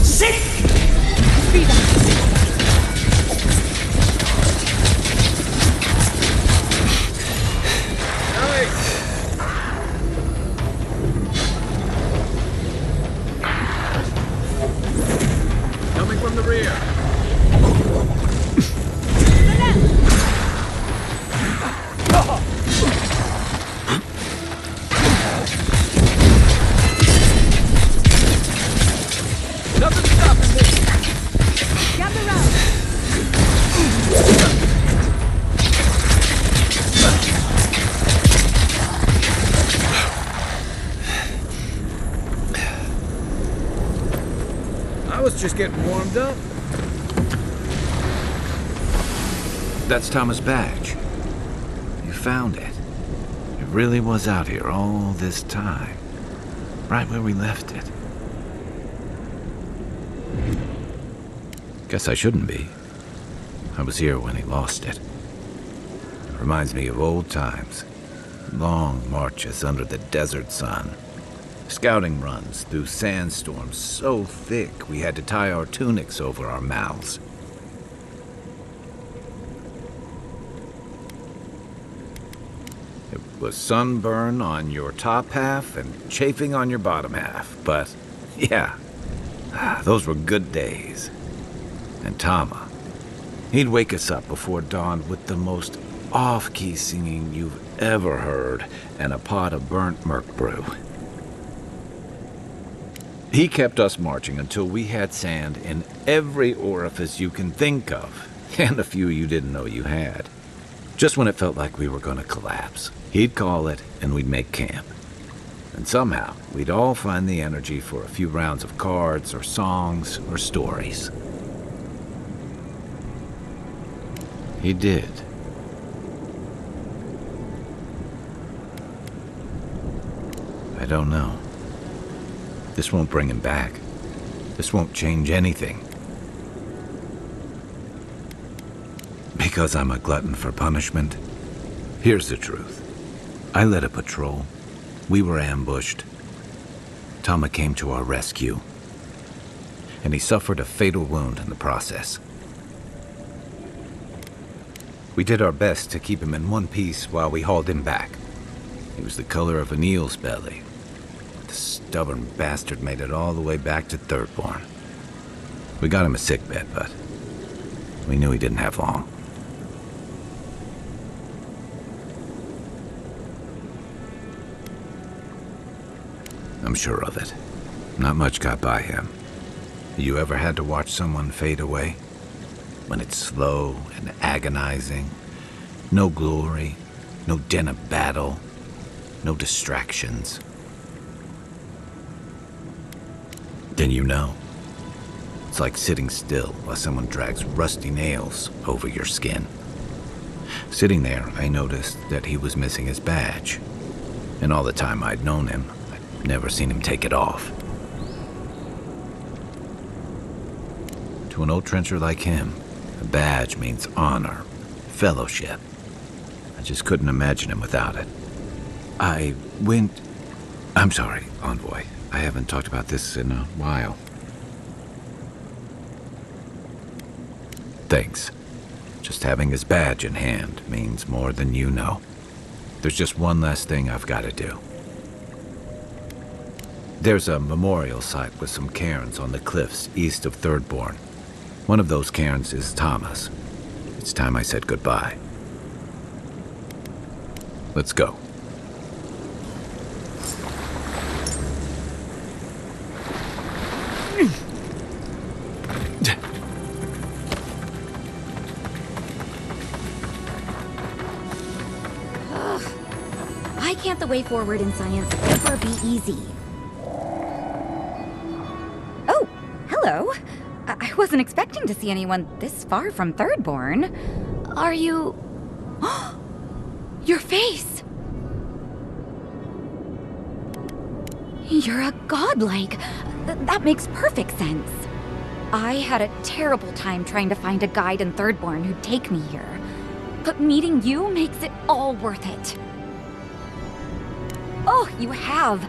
Sit! Be that. from the rear. Nothing stopping me. Gather round. I was just getting warmed up. That's Thomas' badge. You found it. It really was out here all this time. Right where we left it. Guess I shouldn't be. I was here when he lost it. Reminds me of old times. Long marches under the desert sun. Scouting runs through sandstorms so thick we had to tie our tunics over our mouths. It was sunburn on your top half and chafing on your bottom half, but yeah, those were good days. And Tama, he'd wake us up before dawn with the most off-key singing you've ever heard and a pot of burnt merc brew. He kept us marching until we had sand in every orifice you can think of, and a few you didn't know you had. Just when it felt like we were going to collapse, he'd call it and we'd make camp. And somehow, we'd all find the energy for a few rounds of cards or songs or stories. He did. I don't know. This won't bring him back. This won't change anything. Because I'm a glutton for punishment? Here's the truth. I led a patrol. We were ambushed. Tama came to our rescue. And he suffered a fatal wound in the process. We did our best to keep him in one piece while we hauled him back. He was the color of an eel's belly. The stubborn bastard made it all the way back to Thirdborn. We got him a sickbed, but we knew he didn't have long. I'm sure of it. Not much got by him. You ever had to watch someone fade away? When it's slow and agonizing. No glory, no din of battle, no distractions. Then you know. It's like sitting still while someone drags rusty nails over your skin. Sitting there, I noticed that he was missing his badge. And all the time I'd known him, I'd never seen him take it off. To an old trencher like him, a badge means honor, fellowship. I just couldn't imagine him without it. I'm sorry, Envoy. I haven't talked about this in a while. Thanks. Just having his badge in hand means more than you know. There's just one last thing I've got to do. There's a memorial site with some cairns on the cliffs east of Thirdborn. One of those cairns is Tama's. It's time I said goodbye. Let's go. Why can't the way forward in science ever be easy? Oh, hello. I wasn't expecting to see anyone this far from Thirdborn. Are you... Your face! You're a godlike. That makes perfect sense. I had a terrible time trying to find a guide in Thirdborn who'd take me here. But meeting you makes it all worth it. Oh, you have.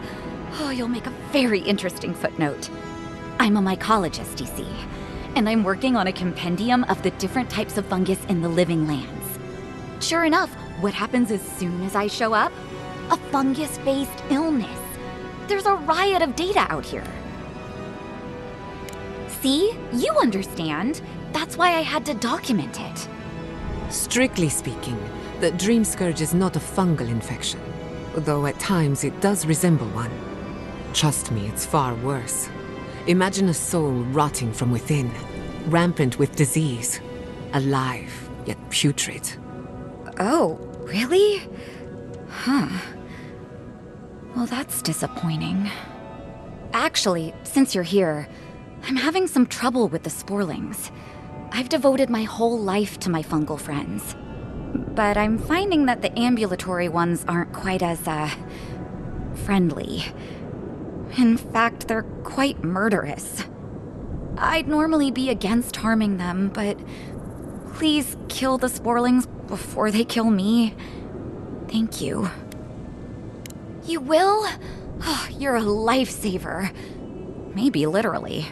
Oh, you'll make a very interesting footnote. I'm a mycologist, you see, and I'm working on a compendium of the different types of fungus in the living lands. Sure enough, what happens as soon as I show up? A fungus-based illness. There's a riot of data out here. See? You understand. That's why I had to document it. Strictly speaking, the Dream Scourge is not a fungal infection, though at times it does resemble one. Trust me, it's far worse. Imagine a soul rotting from within, rampant with disease, alive yet putrid. Oh, really? Huh. Well, that's disappointing. Actually, since you're here, I'm having some trouble with the sporlings. I've devoted my whole life to my fungal friends. But I'm finding that the ambulatory ones aren't quite as, friendly. In fact, they're quite murderous. I'd normally be against harming them, but please kill the sporlings before they kill me. Thank you. You will? Oh, you're a lifesaver. Maybe literally.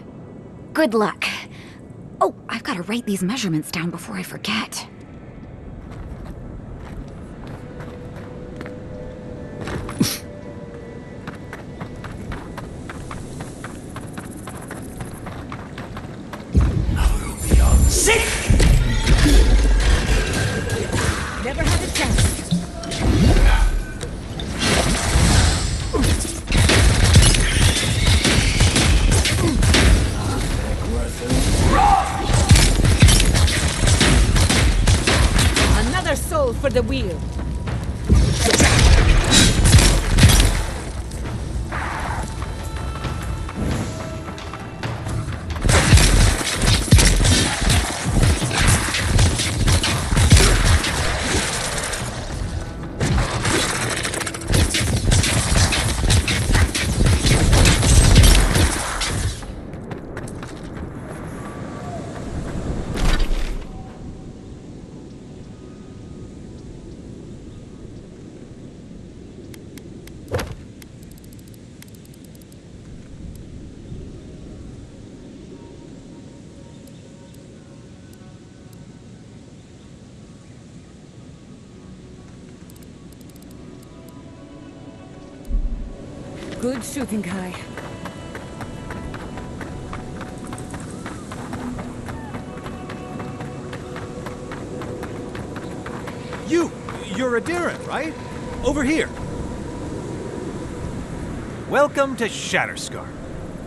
Good luck. Oh, I've got to write these measurements down before I forget. Sick! Never had a chance. Another soul for the wheel. Good shooting, Kai. You're a Diran, right? Over here. Welcome to Shatterscar.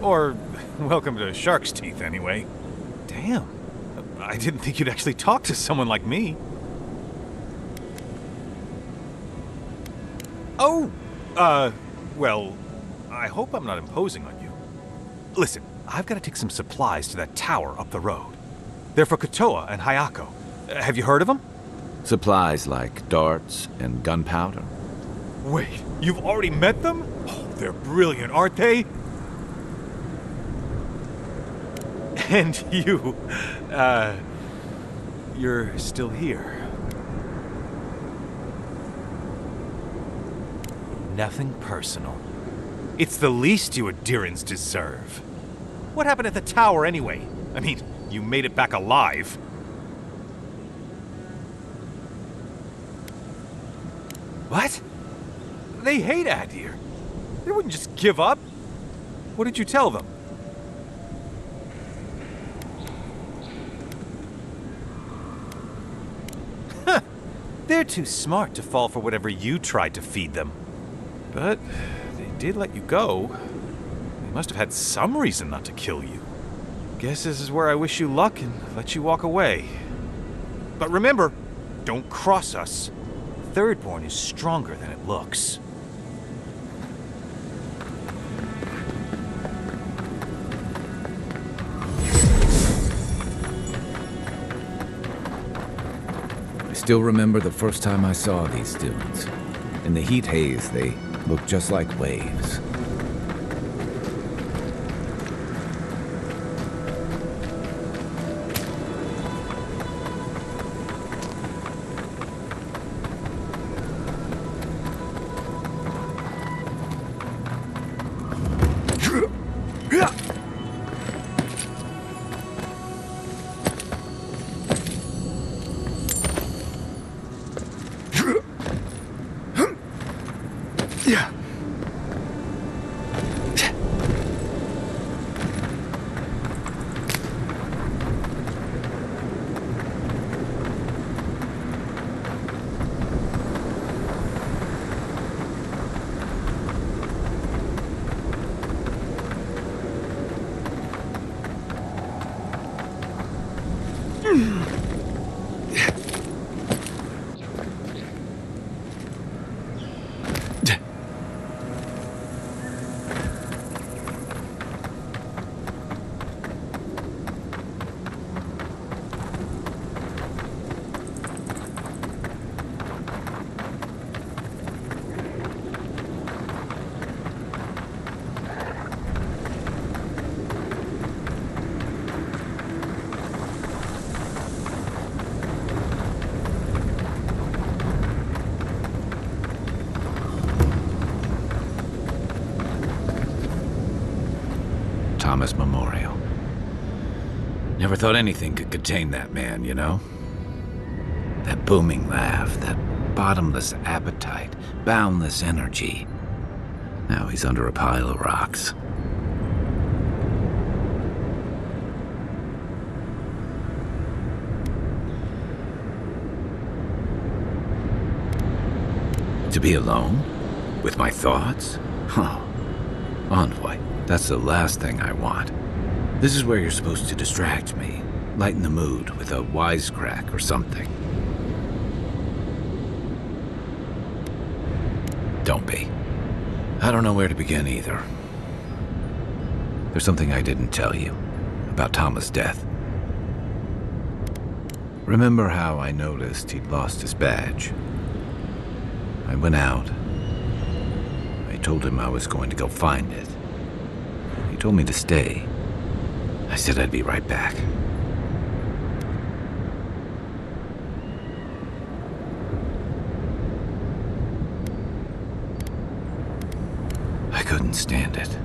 Or, welcome to Shark's Teeth, anyway. Damn. I didn't think you'd actually talk to someone like me. Oh! Well, I hope I'm not imposing on you. Listen, I've got to take some supplies to that tower up the road. They're for Kotoa and Hayako. Have you heard of them? Supplies like darts and gunpowder. Wait, you've already met them? Oh, they're brilliant, aren't they? And you're still here. Nothing personal. It's the least you Adirans deserve. What happened at the tower anyway? I mean, you made it back alive. What? They hate Adir. They wouldn't just give up. What did you tell them? They're too smart to fall for whatever you tried to feed them. But they did let you go. They must have had some reason not to kill you. Guess this is where I wish you luck and let you walk away. But remember, don't cross us. Thirdborn is stronger than it looks. I still remember the first time I saw these dunes. In the heat haze, they looked just like waves. Thomas Memorial. Never thought anything could contain that man, you know? That booming laugh, that bottomless appetite, boundless energy. Now he's under a pile of rocks. To be alone? With my thoughts? Huh. Envoy, that's the last thing I want. This is where you're supposed to distract me, lighten the mood with a wisecrack or something. Don't be. I don't know where to begin either. There's something I didn't tell you about Thomas' death. Remember how I noticed he'd lost his badge? I went out. I told him I was going to go find it. He told me to stay. I said I'd be right back. I couldn't stand it.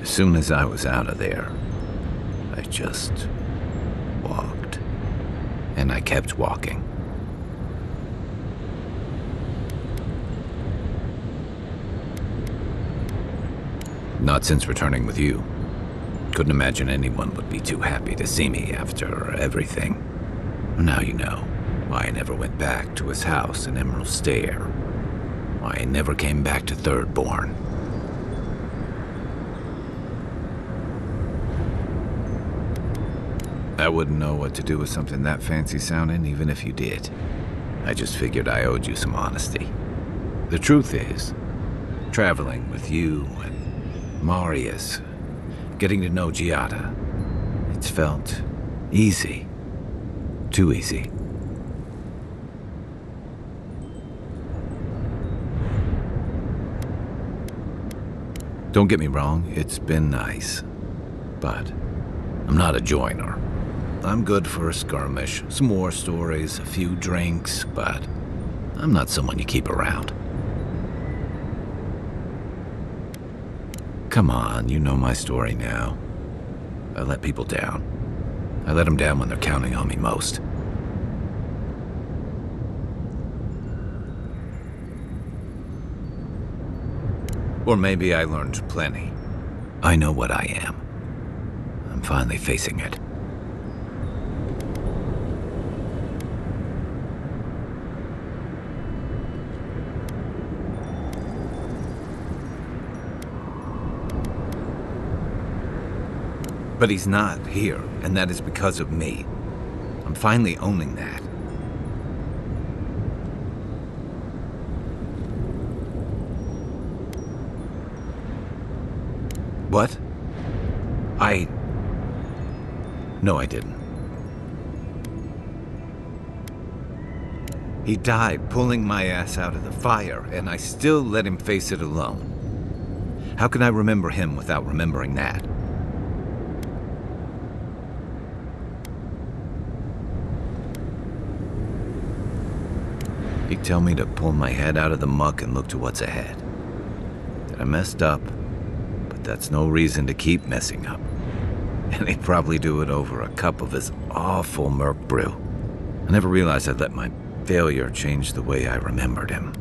As soon as I was out of there, I just walked. And I kept walking. Not since returning with you. Couldn't imagine anyone would be too happy to see me after everything. Now you know why I never went back to his house in Emerald Stair. Why I never came back to Thirdborn. I wouldn't know what to do with something that fancy sounding, even if you did. I just figured I owed you some honesty. The truth is, traveling with you and Marius, getting to know Giada, it's felt easy. Too easy. Don't get me wrong, it's been nice. But I'm not a joiner. I'm good for a skirmish, some war stories, a few drinks, but I'm not someone you keep around. Come on, you know my story now. I let people down. I let them down when they're counting on me most. Or maybe I learned plenty. I know what I am. I'm finally facing it. But he's not here, and that is because of me. I'm finally owning that. What? No, I didn't. He died pulling my ass out of the fire, and I still let him face it alone. How can I remember him without remembering that? He'd tell me to pull my head out of the muck and look to what's ahead. That I messed up, but that's no reason to keep messing up. And he'd probably do it over a cup of his awful Merc brew. I never realized I'd let my failure change the way I remembered him.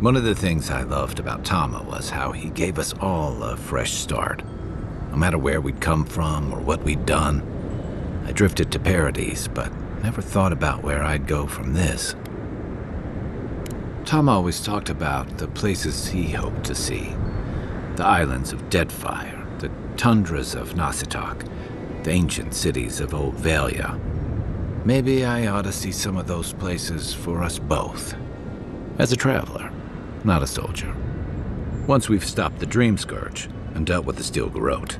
One of the things I loved about Tama was how he gave us all a fresh start. No matter where we'd come from or what we'd done. I drifted to Paradise, but never thought about where I'd go from this. Tom always talked about the places he hoped to see. The islands of Deadfire, The tundras of Nasitok, the ancient cities of Old Valia. Maybe I ought to see some of those places for us both. As a traveler, not a soldier. Once we've stopped the Dream Scourge and dealt with the Steel Garrote.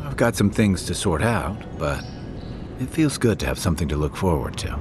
I've got some things to sort out, but it feels good to have something to look forward to.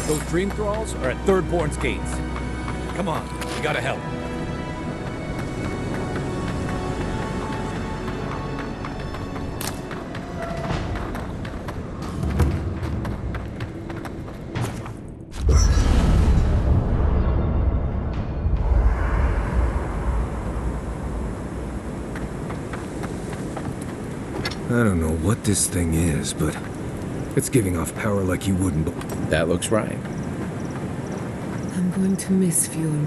Those dream thralls are at Thirdborn's gates. Come on, we gotta help. I don't know what this thing is, but it's giving off power like you wouldn't. That looks right. I'm going to miss fuel.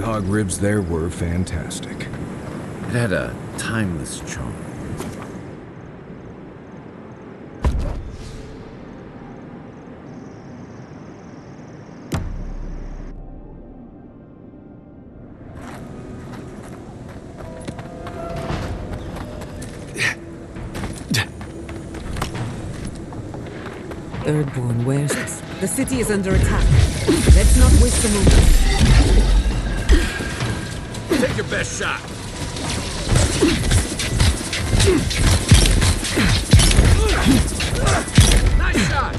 Hog ribs there were fantastic. It had a timeless charm. Thirdborn, where's this? The city is under attack. Let's not waste the moment. Take your best shot. Nice shot.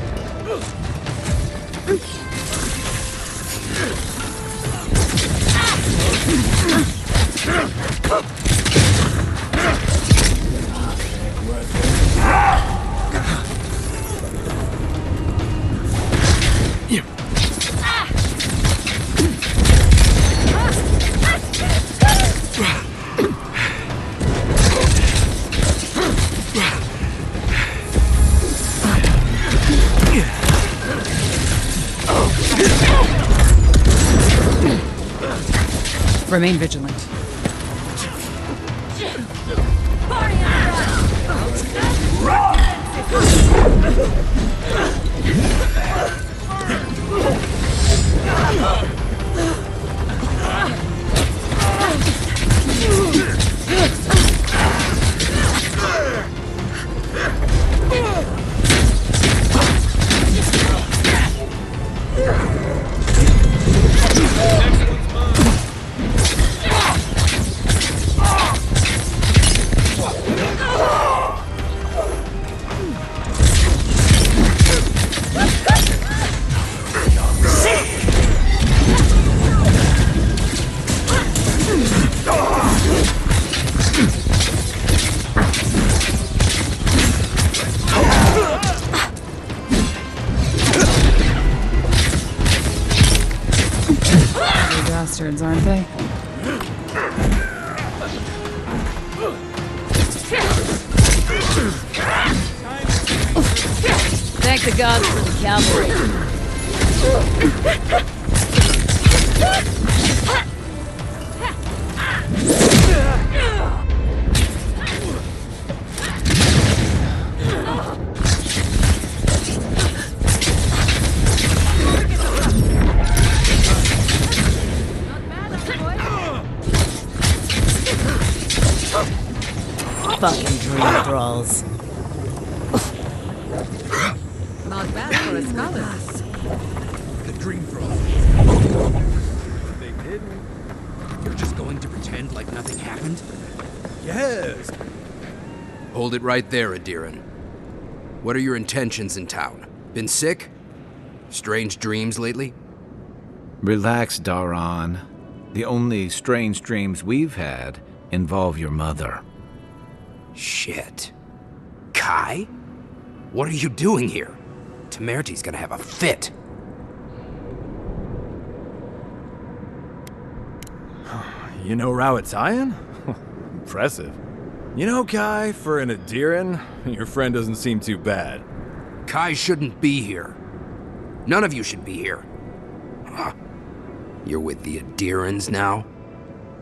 Remain vigilant. bastards, aren't they? Thank the gods for the cavalry. Fucking dream thralls. Not bad for a scholar. The dream thralls. They didn't. You're just going to pretend like nothing happened? Yes. Hold it right there, Adiran. What are your intentions in town? Been sick? Strange dreams lately? Relax, Daran. The only strange dreams we've had involve your mother. Shit. Kai? What are you doing here? Temerty's gonna have a fit. You know Rawatzayan? Impressive. You know, Kai, for an Adiran, your friend doesn't seem too bad. Kai shouldn't be here. None of you should be here. Huh. You're with the Adirans now?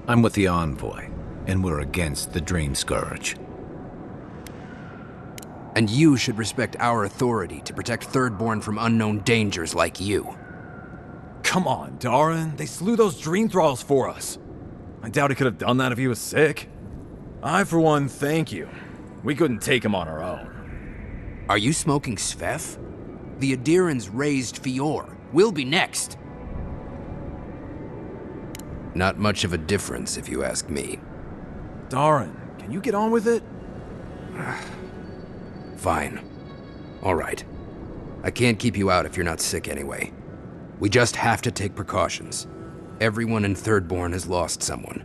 I'm with the Envoy, and we're against the Dream Scourge. And you should respect our authority to protect Thirdborn from unknown dangers like you. Come on, Daran. They slew those Dream Thralls for us. I doubt he could have done that if he was sick. I, for one, thank you. We couldn't take him on our own. Are you smoking Sveth? The Adirans raised Fior. We'll be next. Not much of a difference, if you ask me. Daran, can you get on with it? Fine. All right. I can't keep you out if you're not sick anyway. We just have to take precautions. Everyone in Thirdborn has lost someone.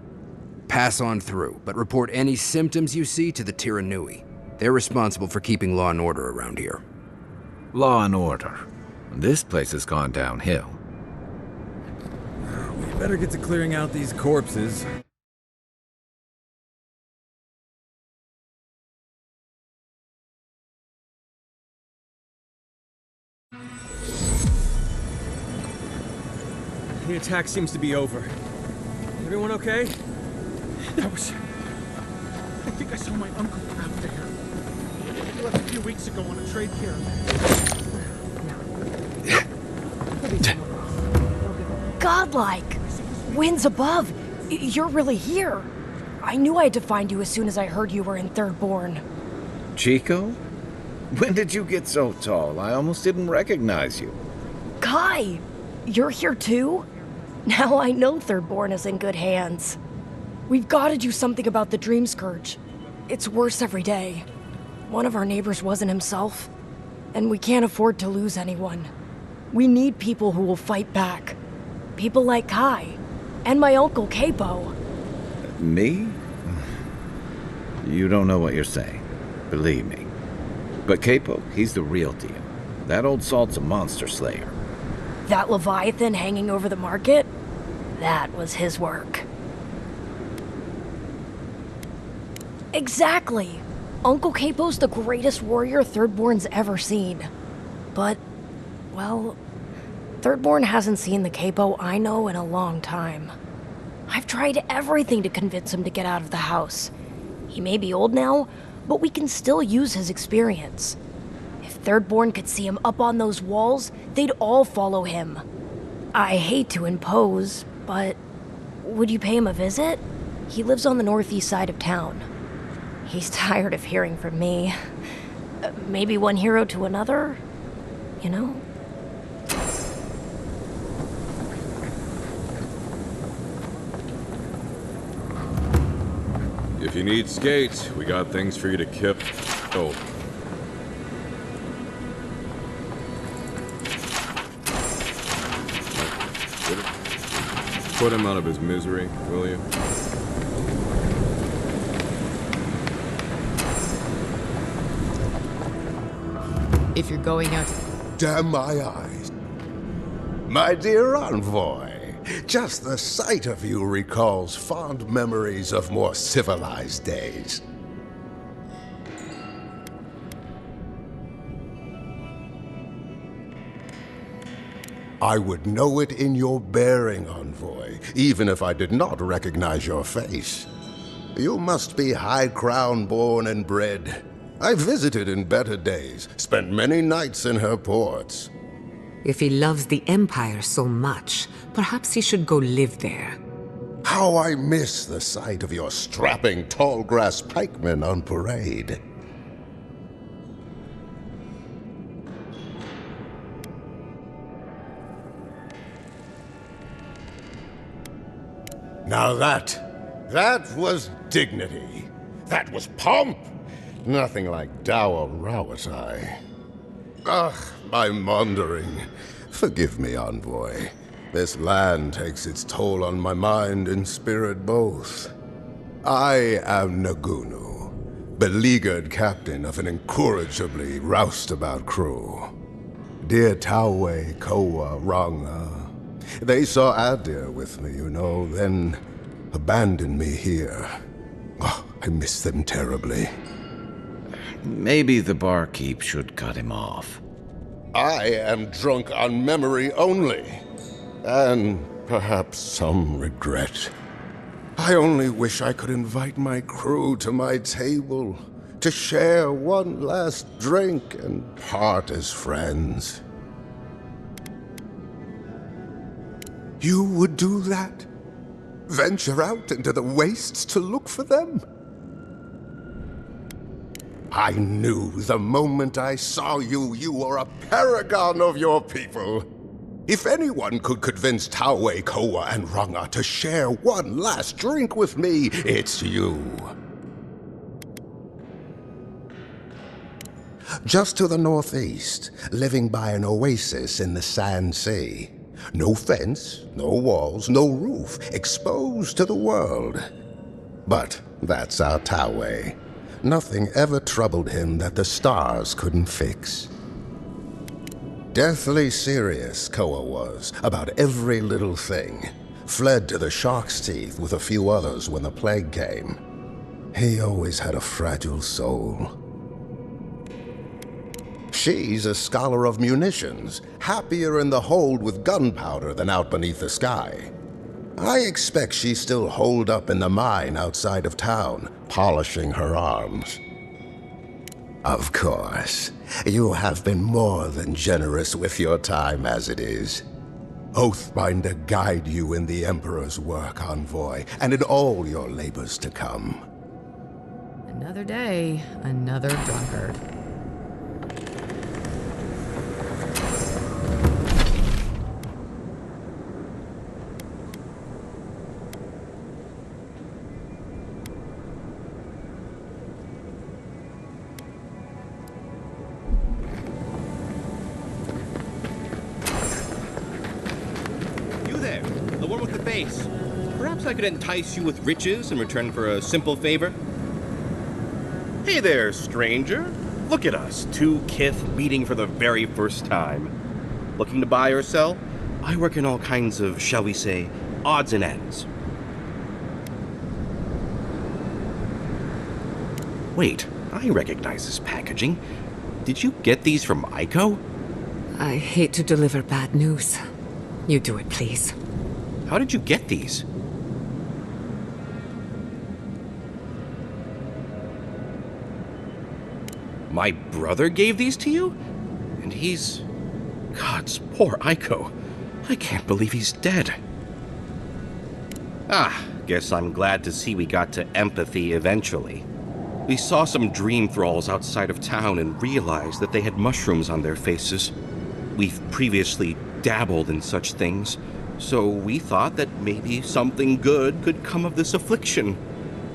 Pass on through, but report any symptoms you see to the Tiranui. They're responsible for keeping law and order around here. Law and order. This place has gone downhill. We better get to clearing out these corpses. The attack seems to be over. Everyone okay? That was... I think I saw my uncle after here. He left a few weeks ago on a trade caravan. Godlike! Winds above! You're really here! I knew I had to find you as soon as I heard you were in Thirdborn. Chico? When did you get so tall? I almost didn't recognize you. Kai! You're here too? Now I know Thirdborn is in good hands. We've got to do something about the Dream Scourge. It's worse every day. One of our neighbors wasn't himself, and we can't afford to lose anyone. We need people who will fight back. People like Kai, and my uncle Capo. Me? You don't know what you're saying. Believe me. But Capo, he's the real deal. That old salt's a monster slayer. That Leviathan hanging over the market? That was his work. Exactly! Uncle Capo's the greatest warrior Thirdborn's ever seen. But, well, Thirdborn hasn't seen the Capo I know in a long time. I've tried everything to convince him to get out of the house. He may be old now, but we can still use his experience. If Thirdborn could see him up on those walls, they'd all follow him. I hate to impose, but would you pay him a visit? He lives on the northeast side of town. He's tired of hearing from me. Maybe one hero to another, you know? If you need skates, we got things for you to kip. Oh. Put him out of his misery, will you? If you're going out... Damn my eyes. My dear envoy, Just the sight of you recalls fond memories of more civilized days. I would know it in your bearing, Envoy, even if I did not recognize your face. You must be high crown born and bred. I visited in better days, spent many nights in her ports. If he loves the Empire so much, perhaps he should go live there. How I miss the sight of your strapping tall grass pikemen on parade. Now that was dignity. That was pomp. Nothing like dour Rawatai. Ugh, I'm wandering. Forgive me, Envoy. This land takes its toll on my mind and spirit both. I am Nagunu, beleaguered captain of an incorrigibly roustabout crew. Dear Taue, Koa, Ranga. They saw Adir with me, you know, then abandoned me here. Oh, I miss them terribly. Maybe the barkeep should cut him off. I am drunk on memory only, and perhaps some regret. I only wish I could invite my crew to my table, to share one last drink and part as friends. You would do that? Venture out into the wastes to look for them? I knew the moment I saw you, you were a paragon of your people. If anyone could convince Taue, Koa, and Ranga to share one last drink with me, it's you. Just to the northeast, living by an oasis in the Sand Sea. No fence, no walls, no roof, exposed to the world. But that's our Taue. Nothing ever troubled him that the stars couldn't fix. Deathly serious, Koa was, about every little thing. Fled to the shark's teeth with a few others when the plague came. He always had a fragile soul. She's a scholar of munitions, happier in the hold with gunpowder than out beneath the sky. I expect she's still holed up in the mine outside of town, polishing her arms. Of course, you have been more than generous with your time as it is. Oathbinder guide you in the Emperor's work, Envoy, and in all your labors to come. Another day, another drunkard. Perhaps I could entice you with riches in return for a simple favor? Hey there, stranger. Look at us, two kith meeting for the very first time. Looking to buy or sell? I work in all kinds of, shall we say, odds and ends. Wait, I recognize this packaging. Did you get these from Aiko? I hate to deliver bad news. You do it, please. How did you get these? My brother gave these to you? And he's... Gods, poor Aiko. I can't believe he's dead. Ah, guess I'm glad to see we got to empathy eventually. We saw some dream thralls outside of town and realized that they had mushrooms on their faces. We've previously dabbled in such things, so we thought that maybe something good could come of this affliction.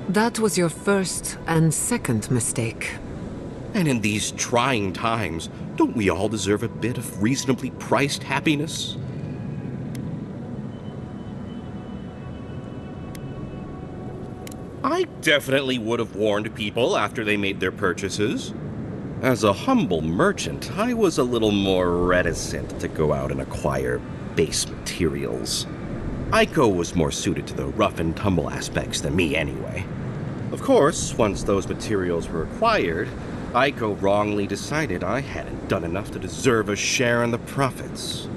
That was your first and second mistake. And in these trying times, don't we all deserve a bit of reasonably priced happiness? I definitely would have warned people after they made their purchases. As a humble merchant, I was a little more reticent to go out and acquire base materials. Aiko was more suited to the rough and tumble aspects than me anyway. Of course, once those materials were acquired, Aiko wrongly decided I hadn't done enough to deserve a share in the profits.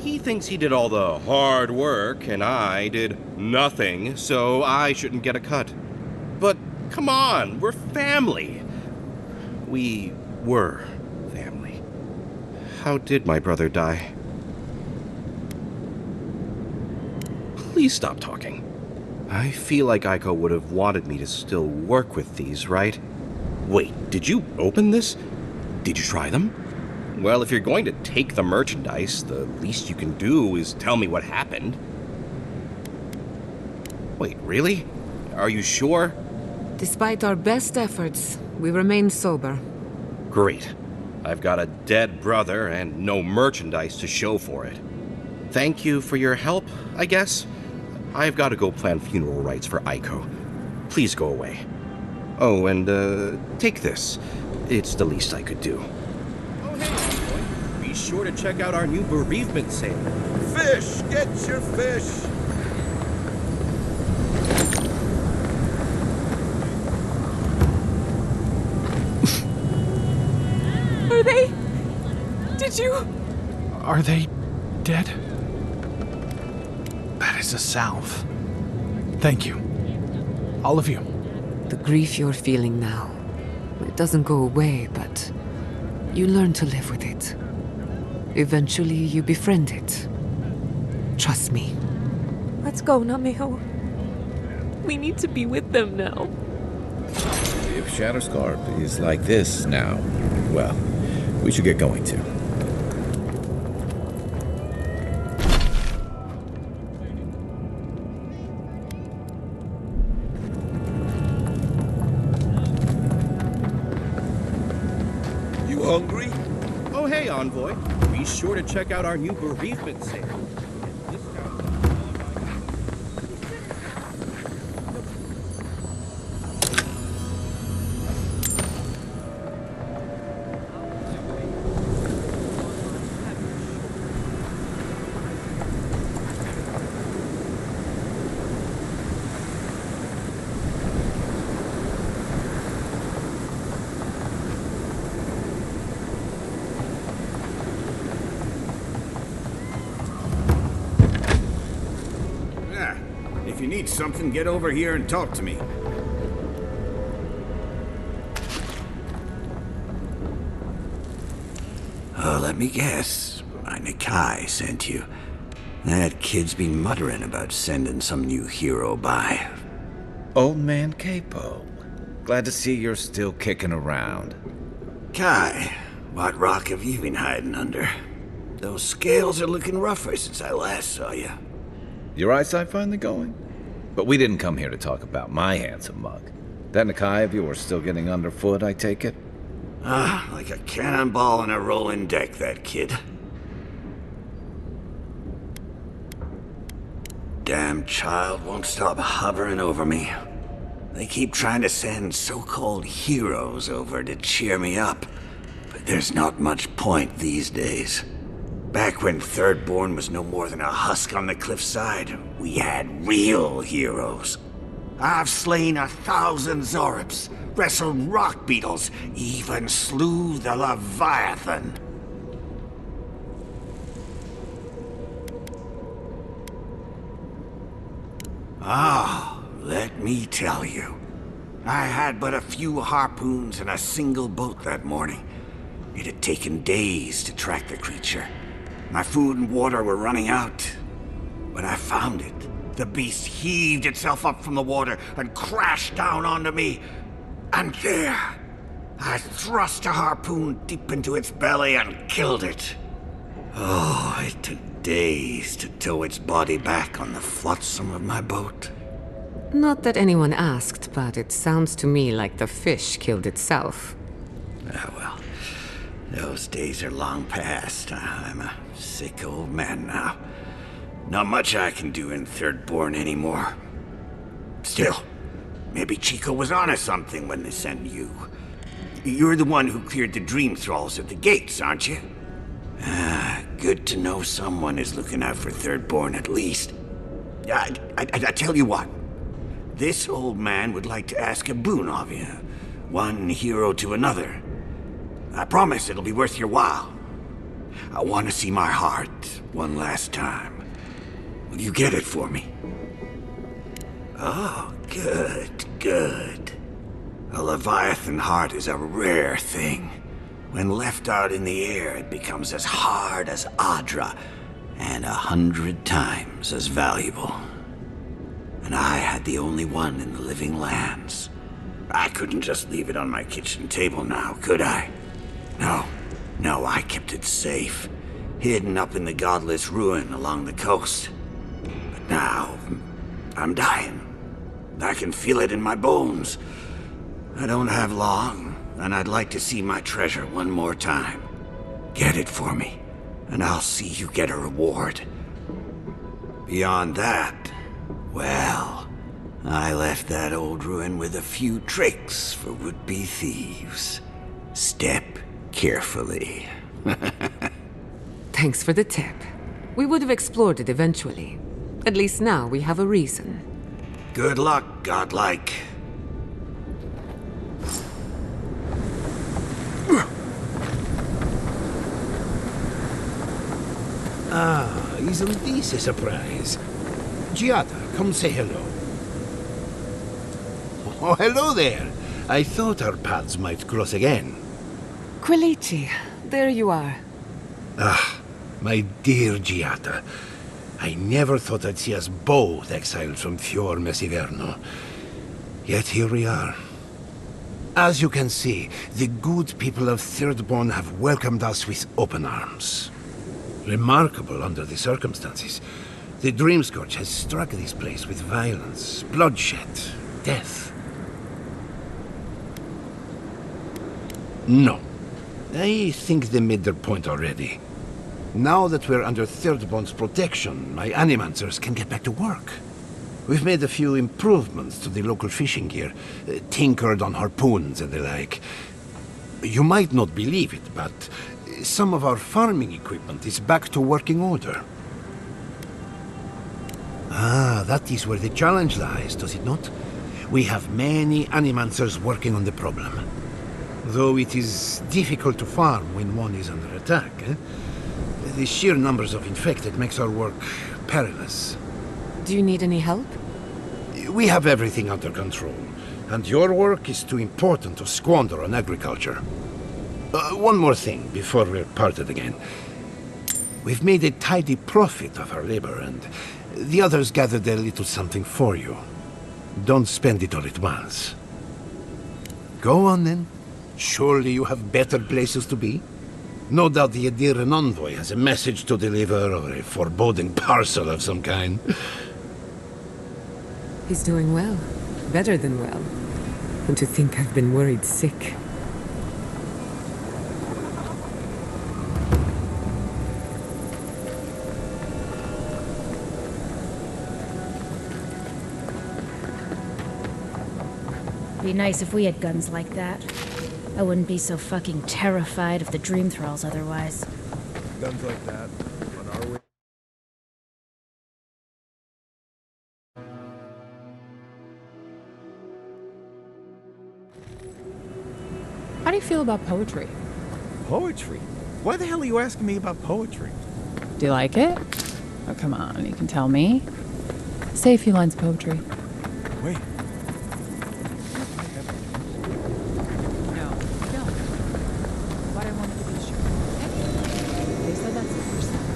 He thinks he did all the hard work and I did nothing, so I shouldn't get a cut. But come on, we're family. We were family. How did my brother die? Please stop talking. I feel like Aiko would have wanted me to still work with these, right? Wait, did you open this? Did you try them? Well, if you're going to take the merchandise, the least you can do is tell me what happened. Wait, really? Are you sure? Despite our best efforts, we remain sober. Great. I've got a dead brother and no merchandise to show for it. Thank you for your help, I guess. I've got to go plan funeral rites for Aiko. Please go away. Oh, and, take this. It's the least I could do. Oh, hey, be sure to check out our new bereavement sale. Fish! Get your fish! Are they? Did you? Are they dead? That is a salve. Thank you. All of you. The grief you're feeling now, it doesn't go away, but you learn to live with it. Eventually, you befriend it. Trust me. Let's go, Namiho. We need to be with them now. If Shatterscarp is like this now, well, we should get going too. You hungry? Oh, hey, Envoy. Be sure to check out our new bereavement sale. If you need something, get over here and talk to me. Let me guess. My Nikai sent you. That kid's been muttering about sending some new hero by. Old man Capo. Glad to see you're still kicking around. Kai, what rock have you been hiding under? Those scales are looking rougher since I last saw you. Your eyesight finally going? But we didn't come here to talk about my handsome mug. That Nikai of yours still getting underfoot, I take it? Like a cannonball in a rolling deck, that kid. Damn child won't stop hovering over me. They keep trying to send so-called heroes over to cheer me up, but there's not much point these days. Back when Thirdborn was no more than a husk on the cliffside, we had real heroes. I've slain 1,000 Zorips, wrestled rock beetles, even slew the Leviathan. Let me tell you. I had but a few harpoons and a single boat that morning. It had taken days to track the creature. My food and water were running out. When I found it, the beast heaved itself up from the water and crashed down onto me. And there, I thrust a harpoon deep into its belly and killed it. Oh, it took days to tow its body back on the flotsam of my boat. Not that anyone asked, but it sounds to me like the fish killed itself. Well, those days are long past. I'm a sick old man now. Not much I can do in Thirdborn anymore. Still, maybe Chico was onto something when they sent you. You're the one who cleared the dream thralls at the gates, aren't you? Good to know someone is looking out for Thirdborn at least. I tell you what. This old man would like to ask a boon of you. One hero to another. I promise it'll be worth your while. I want to see my heart one last time. Will you get it for me? Oh, good. A Leviathan heart is a rare thing. When left out in the air, it becomes as hard as Adra, and 100 times as valuable. And I had the only one in the living lands. I couldn't just leave it on my kitchen table now, could I? No, I kept it safe, hidden up in the godless ruin along the coast. But now, I'm dying. I can feel it in my bones. I don't have long, and I'd like to see my treasure one more time. Get it for me, and I'll see you get a reward. Beyond that, well, I left that old ruin with a few tricks for would-be thieves. Step carefully. Thanks for the tip. We would have explored it eventually. At least now we have a reason. Good luck, godlike. Isn't this a surprise? Giada, come say hello. Oh, hello there. I thought our paths might cross again. Quilici, there you are. My dear Giada. I never thought I'd see us both exiled from Fior Messiverno. Yet here we are. As you can see, the good people of Thirdborn have welcomed us with open arms. Remarkable under the circumstances. The Dreamscourge has struck this place with violence, bloodshed, death. No. I think they made their point already. Now that we're under Thirdborn's protection, my animancers can get back to work. We've made a few improvements to the local fishing gear, tinkered on harpoons and the like. You might not believe it, but some of our farming equipment is back to working order. That is where the challenge lies, does it not? We have many animancers working on the problem. Though it is difficult to farm when one is under attack, The sheer numbers of infected makes our work perilous. Do you need any help? We have everything under control, and your work is too important to squander on agriculture. One more thing before we're parted again. We've made a tidy profit of our labor, and the others gathered a little something for you. Don't spend it all at once. Go on then. Surely you have better places to be? No doubt the Adiran envoy has a message to deliver or a foreboding parcel of some kind. He's doing well. Better than well. And to think I've been worried sick. Be nice if we had guns like that. I wouldn't be so fucking terrified of the Dream Thralls otherwise. Guns like that on our way. How do you feel about poetry? Poetry? Why the hell are you asking me about poetry? Do you like it? Oh, come on, you can tell me. Say a few lines of poetry. Wait. No, you don't. But I wanted to be sure. Okay. They said that's the first time.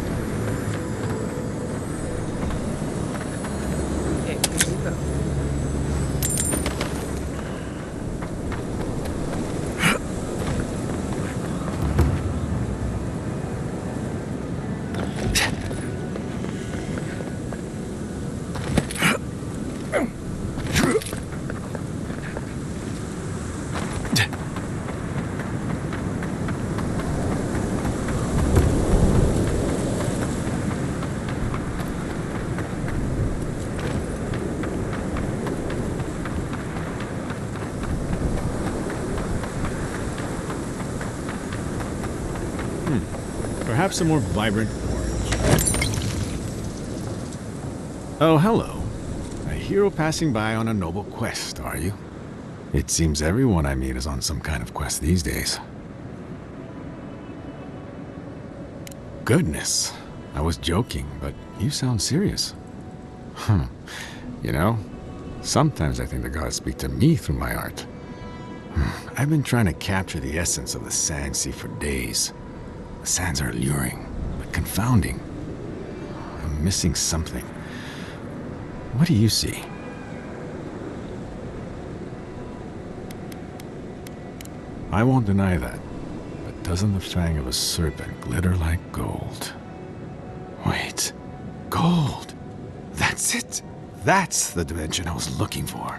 Okay, here you go. Perhaps a more vibrant orange. Oh, hello. A hero passing by on a noble quest, are you? It seems everyone I meet is on some kind of quest these days. Goodness, I was joking, but you sound serious. You know, sometimes I think the gods speak to me through my art. I've been trying to capture the essence of the sand sea for days. The sands are alluring, but confounding. I'm missing something. What do you see? I won't deny that. But doesn't the fang of a serpent glitter like gold? Wait. Gold! That's it! That's the dimension I was looking for.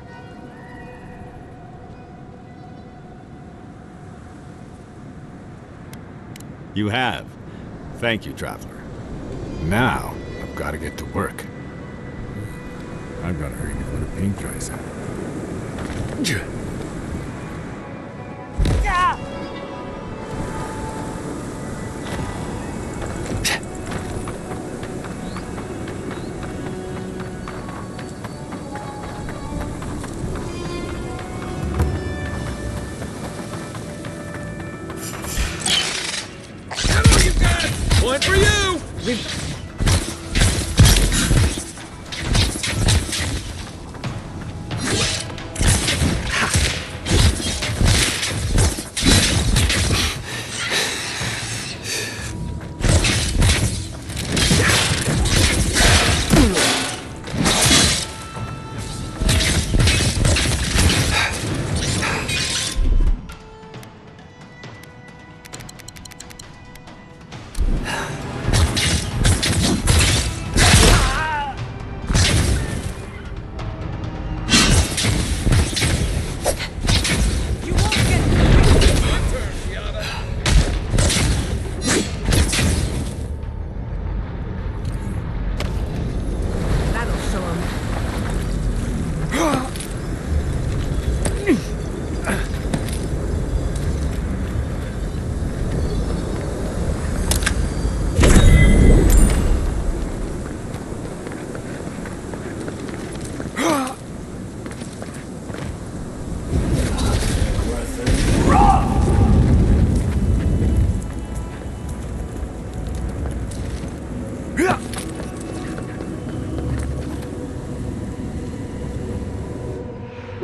You have. Thank you, traveler. Now, I've got to get to work. I've got to hurry before the paint dries out. One for you!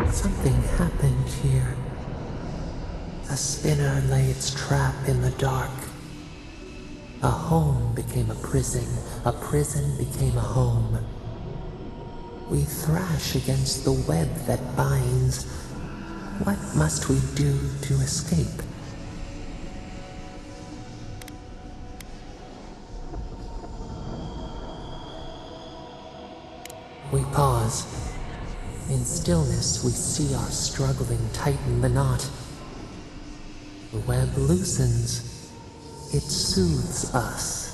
Something happened here. A spinner lay its trap in the dark. A home became a prison became a home. We thrash against the web that binds. What must we do to escape? We pause. In stillness, we see our struggling tighten the knot. The web loosens. It soothes us.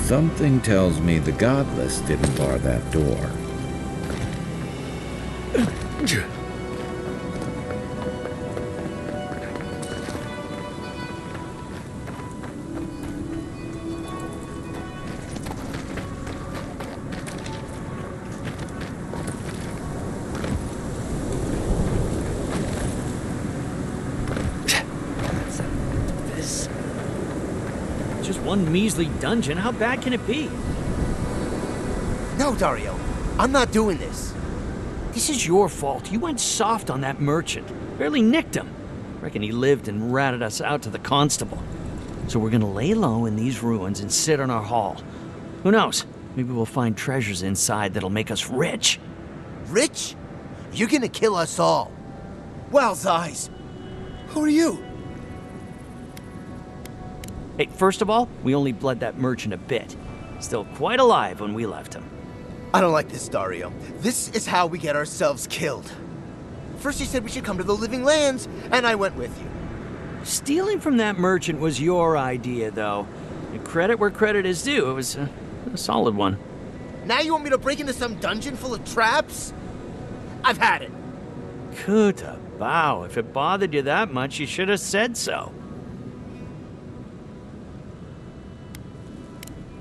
Something tells me the Godless didn't bar that door. Just one measly dungeon. How bad can it be? No, Dario. I'm not doing this. This is your fault. You went soft on that merchant. Barely nicked him. Reckon he lived and ratted us out to the constable. So we're gonna lay low in these ruins and sit on our haul. Who knows? Maybe we'll find treasures inside that'll make us rich. Rich? You're gonna kill us all. Wow's eyes. Who are you? Hey, first of all, we only bled that merchant a bit. Still quite alive when we left him. I don't like this, Dario. This is how we get ourselves killed. First you said we should come to the Living Lands, and I went with you. Stealing from that merchant was your idea, though. And credit where credit is due. It was a solid one. Now you want me to break into some dungeon full of traps? I've had it. Wow, if it bothered you that much, you should have said so.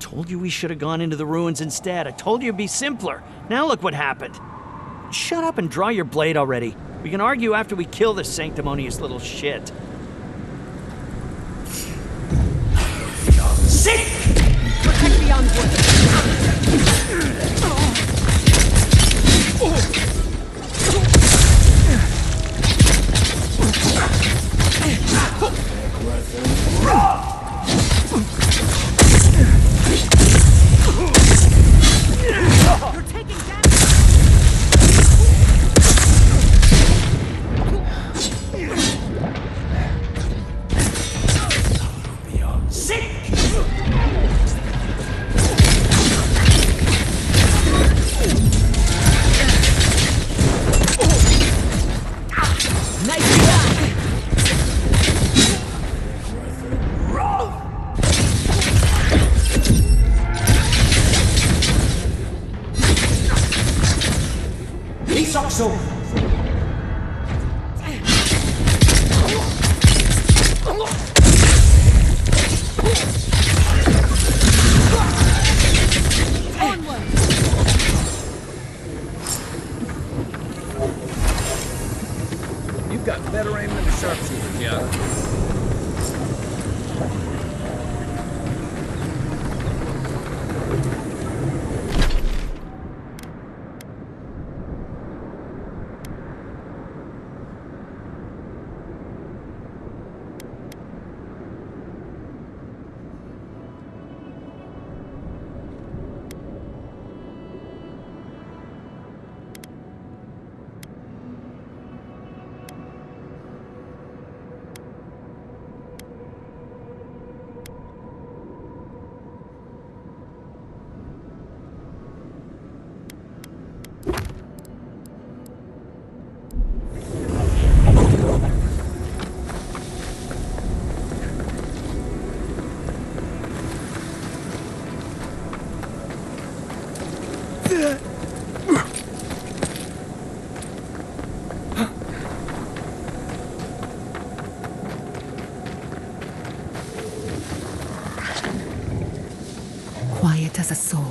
Told you we should have gone into the ruins instead. I told you it'd be simpler. Now look what happened. Shut up and draw your blade already. We can argue after we kill this sanctimonious little shit. Sick! Protect the envoy. You're taking damage. Sick! Nice shot. Isakso! You've got better aim than a sharpshooter, yeah. Quiet as a soul.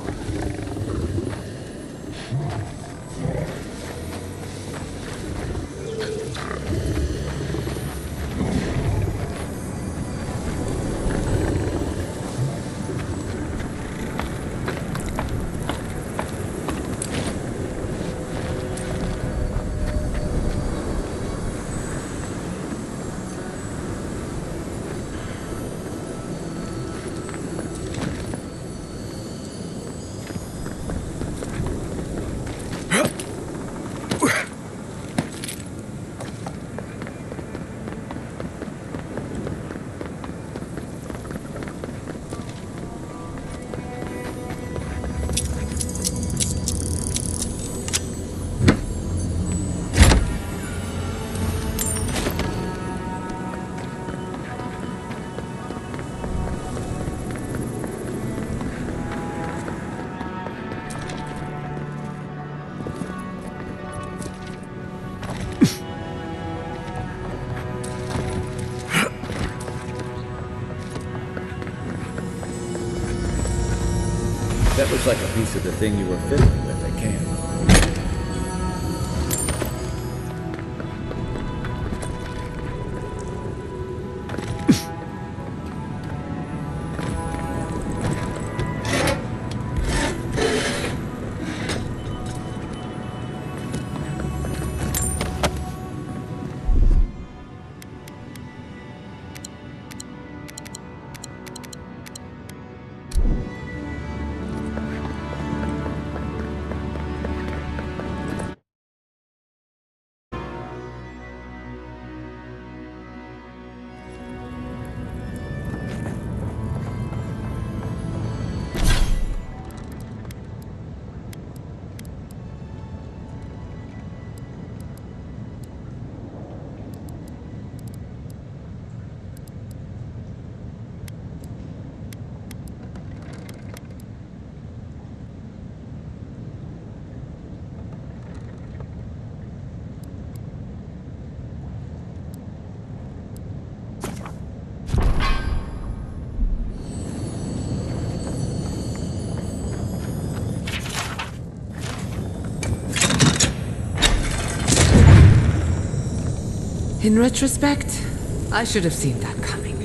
That looks like a piece of the thing you were fiddling with at camp. In retrospect, I should have seen that coming.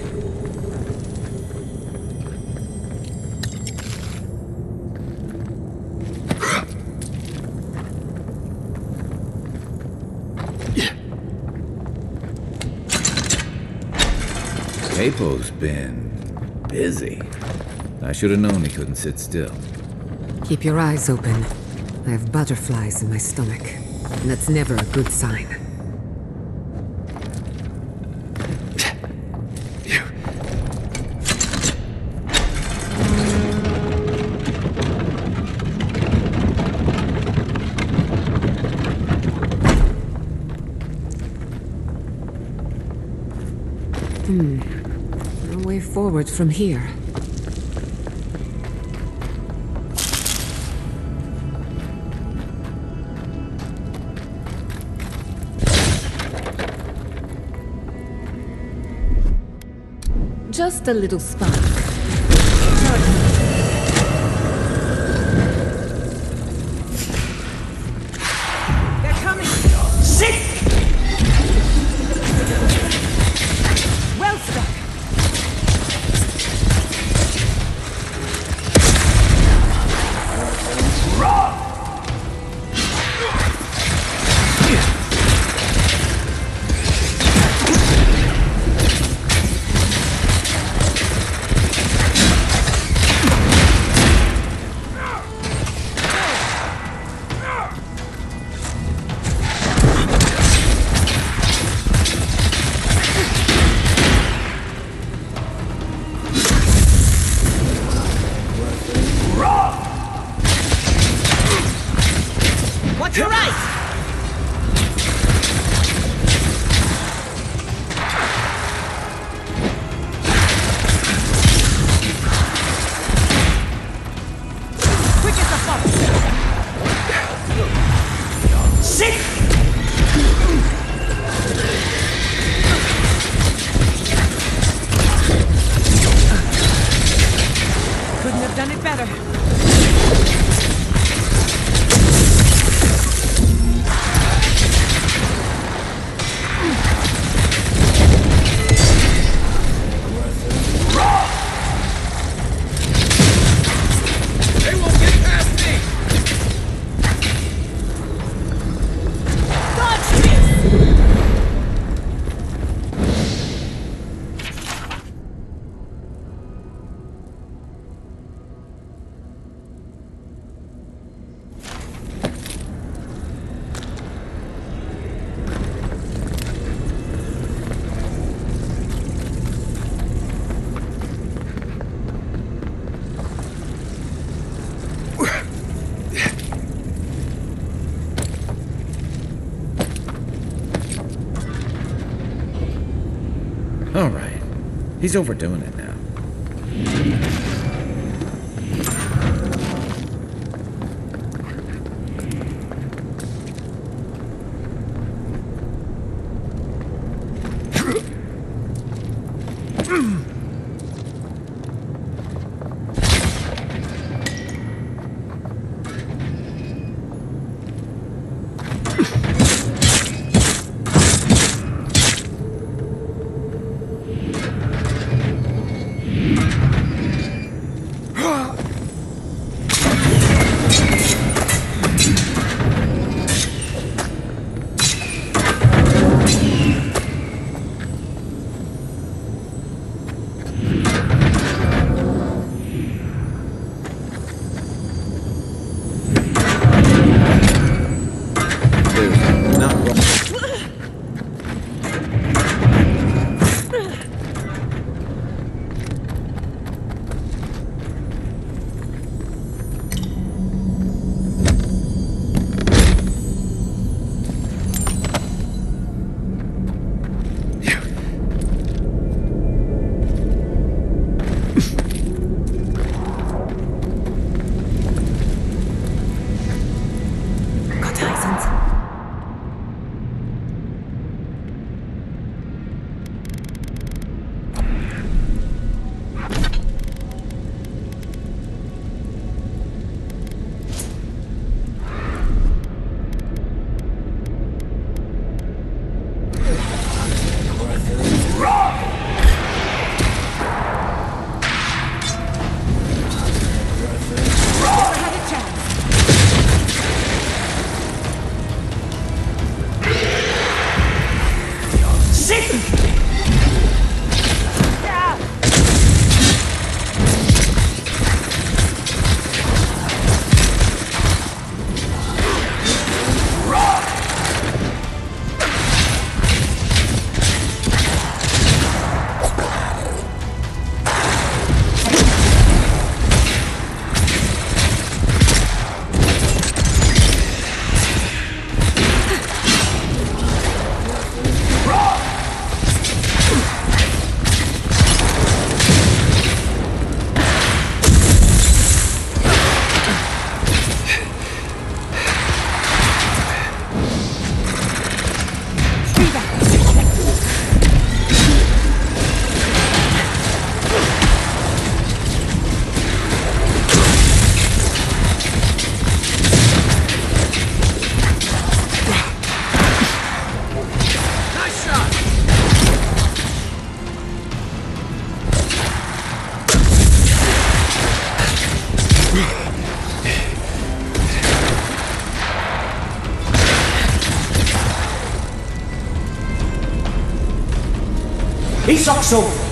Capo's been busy. I should have known he couldn't sit still. Keep your eyes open. I have butterflies in my stomach, and that's never a good sign. No way forward from here. Just a little spark. They're coming! Sit! Well struck! Watch your right! Quick as a fox! Sit! Couldn't have done it better. They won't get past me! Dodge this! All right. He's overdoing it now. Isak soul!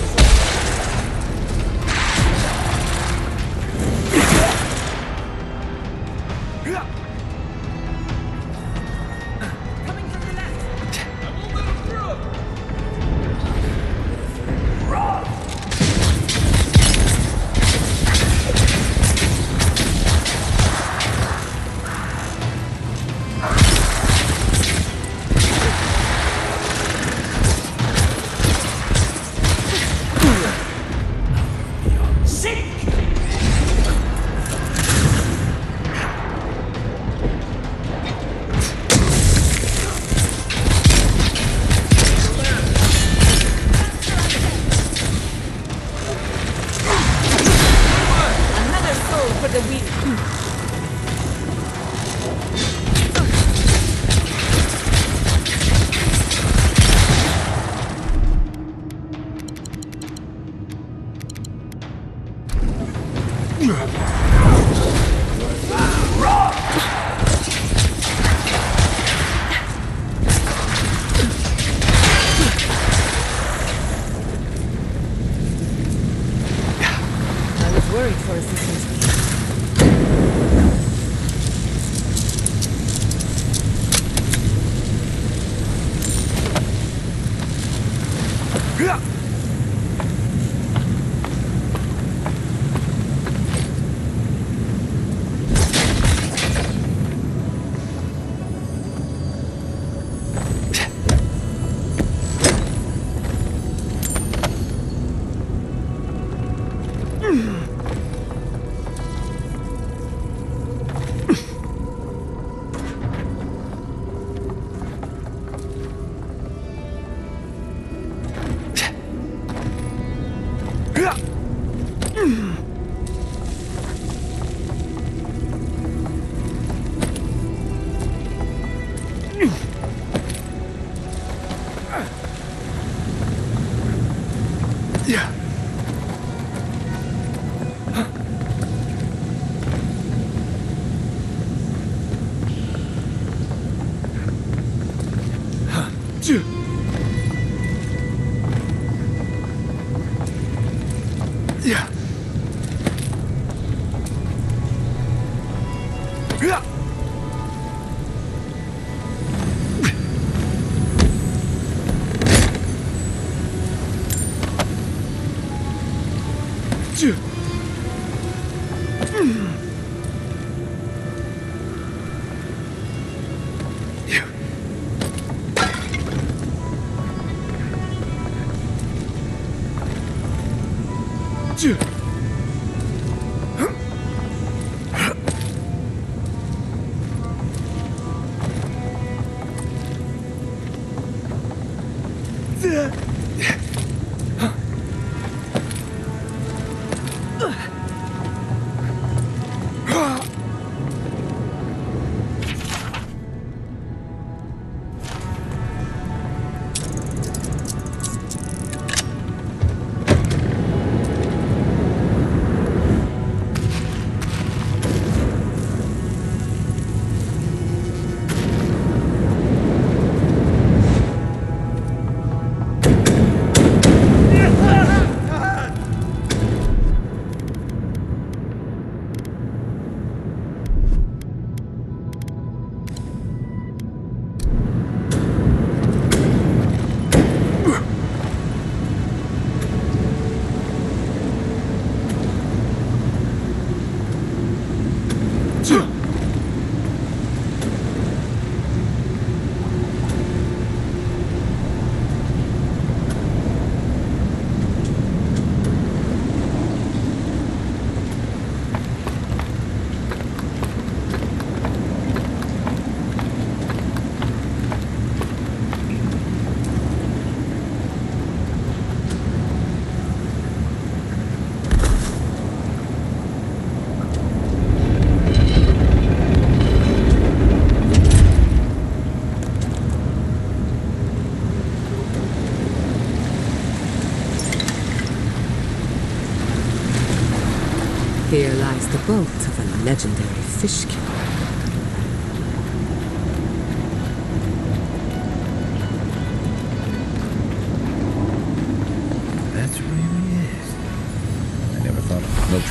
Here lies the boat of a legendary fish killer.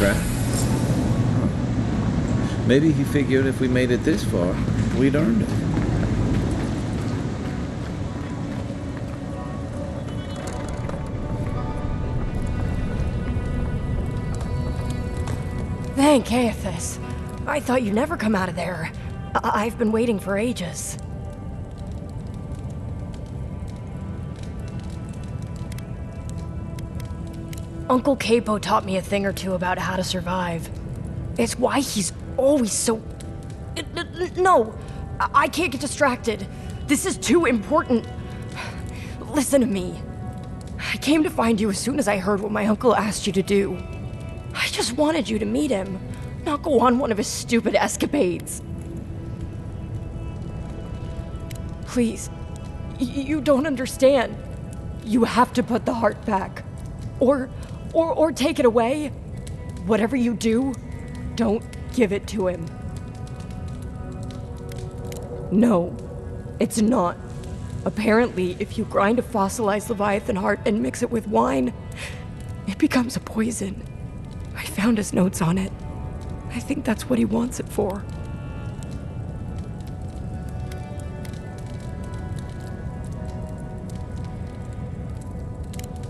trap? Maybe he figured if we made it this far, we'd earned it. Thank Aethys. I thought you'd never come out of there. I've been waiting for ages. Uncle Capo taught me a thing or two about how to survive. It's why he's always so... No! I can't get distracted. This is too important. Listen to me. I came to find you as soon as I heard what my uncle asked you to do. I just wanted you to meet him, not go on one of his stupid escapades. Please, you don't understand. You have to put the heart back. Or take it away. Whatever you do, don't give it to him. No, it's not. Apparently, if you grind a fossilized Leviathan heart and mix it with wine, it becomes a poison. I found his notes on it. I think that's what he wants it for.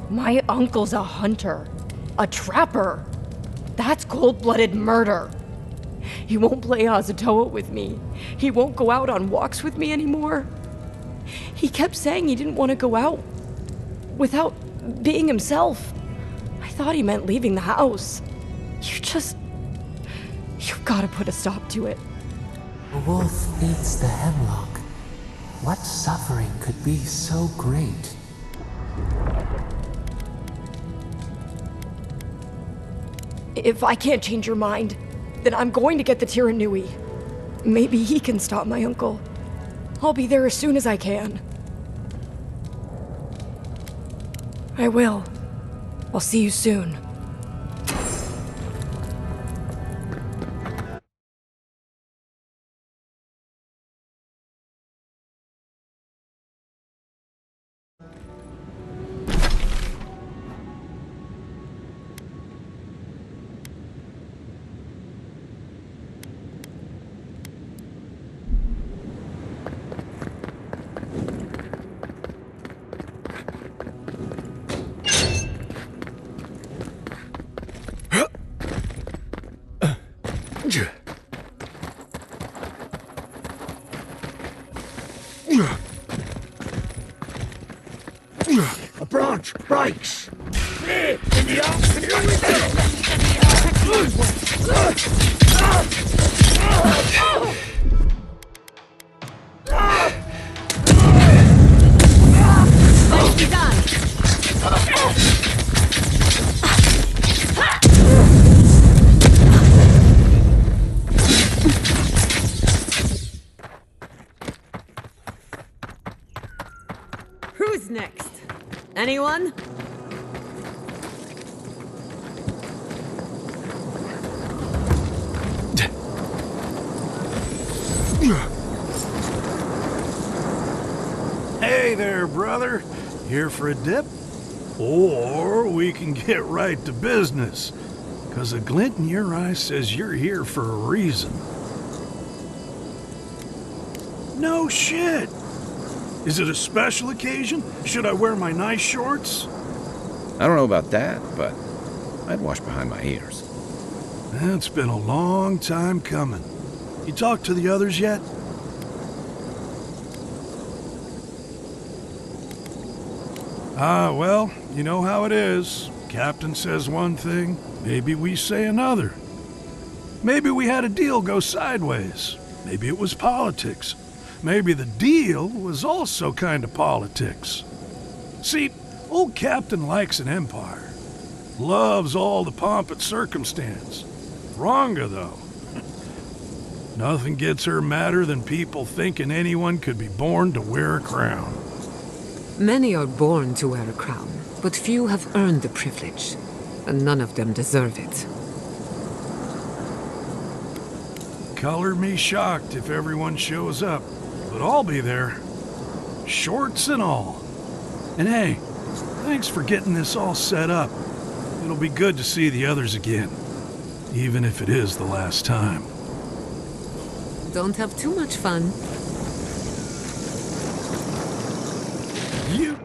My uncle's a hunter. A trapper. That's cold-blooded murder. He won't play Azatoa with me. He won't go out on walks with me anymore. He kept saying he didn't want to go out without being himself. I thought he meant leaving the house. You've got to put a stop to it. The wolf eats the hemlock. What suffering could be so great? If I can't change your mind, then I'm going to get the Tiranui. Maybe he can stop my uncle. I'll be there as soon as I can. I will. I'll see you soon. A branch breaks! Nicely done! Who's next? Anyone? Hey there, brother. Here for a dip? Or we can get right to business. 'Cause a glint in your eye says you're here for a reason. No shit! Is it a special occasion? Should I wear my nice shorts? I don't know about that, but I'd wash behind my ears. It's been a long time coming. You talked to the others yet? Ah, well, you know how it is. Captain says one thing, maybe we say another. Maybe we had a deal go sideways. Maybe it was politics. Maybe the deal was also kind of politics. See, old Captain likes an empire. Loves all the pomp and circumstance. Wronga, though. Nothing gets her madder than people thinking anyone could be born to wear a crown. Many are born to wear a crown, but few have earned the privilege, and none of them deserve it. Color me shocked if everyone shows up, but I'll be there. Shorts and all. And hey, thanks for getting this all set up. It'll be good to see the others again. even if it is the last time. Don't have too much fun. You...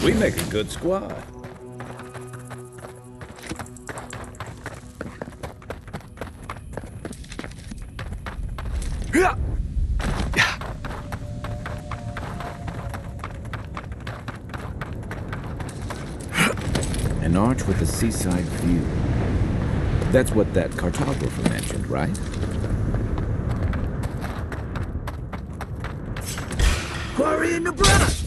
We make a good squad. An arch with a seaside view. That's what that cartographer mentioned, right? Quarry in the brush!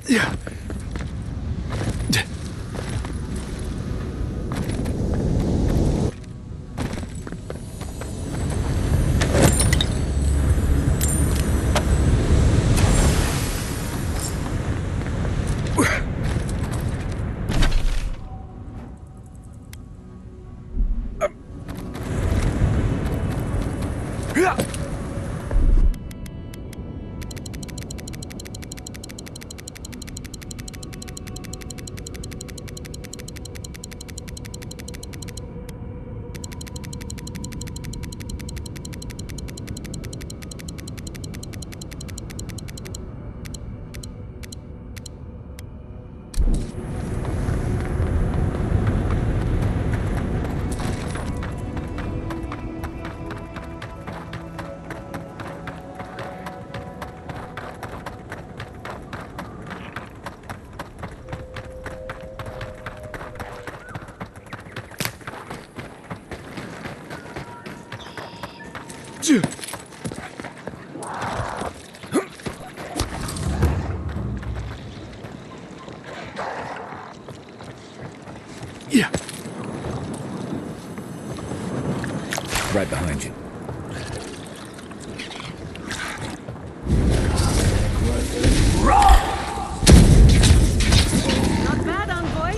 Yeah. Yeah. Right behind you. Not bad, envoy.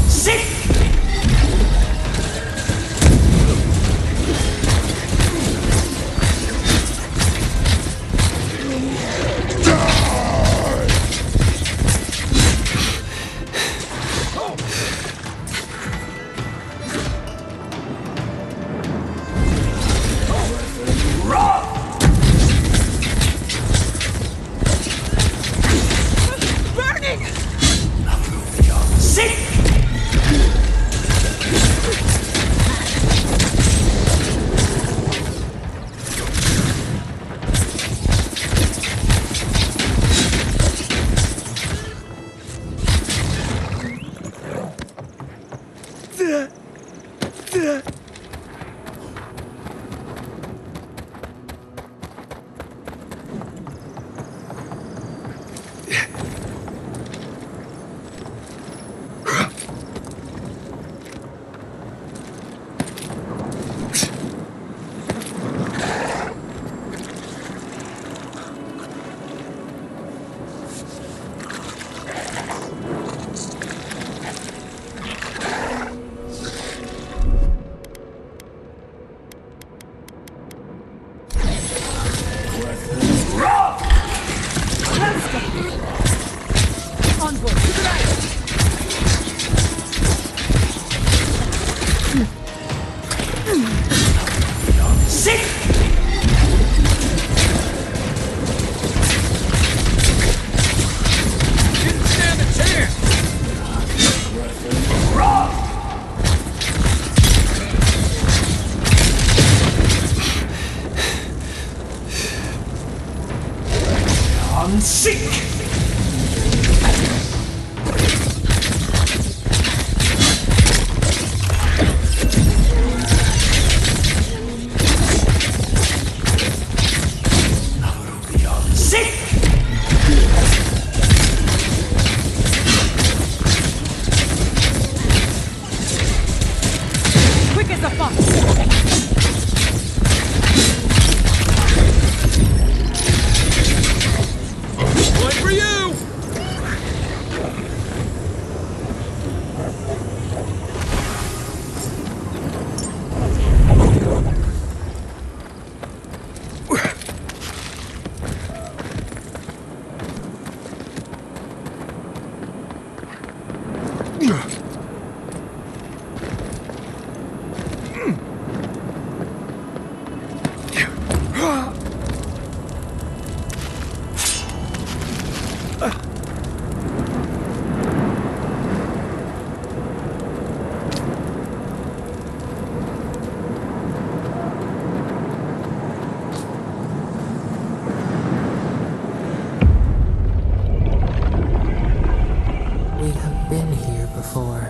Sick! Burning! Sick! one, seek! Quick as a fox! One for you! We have been here before.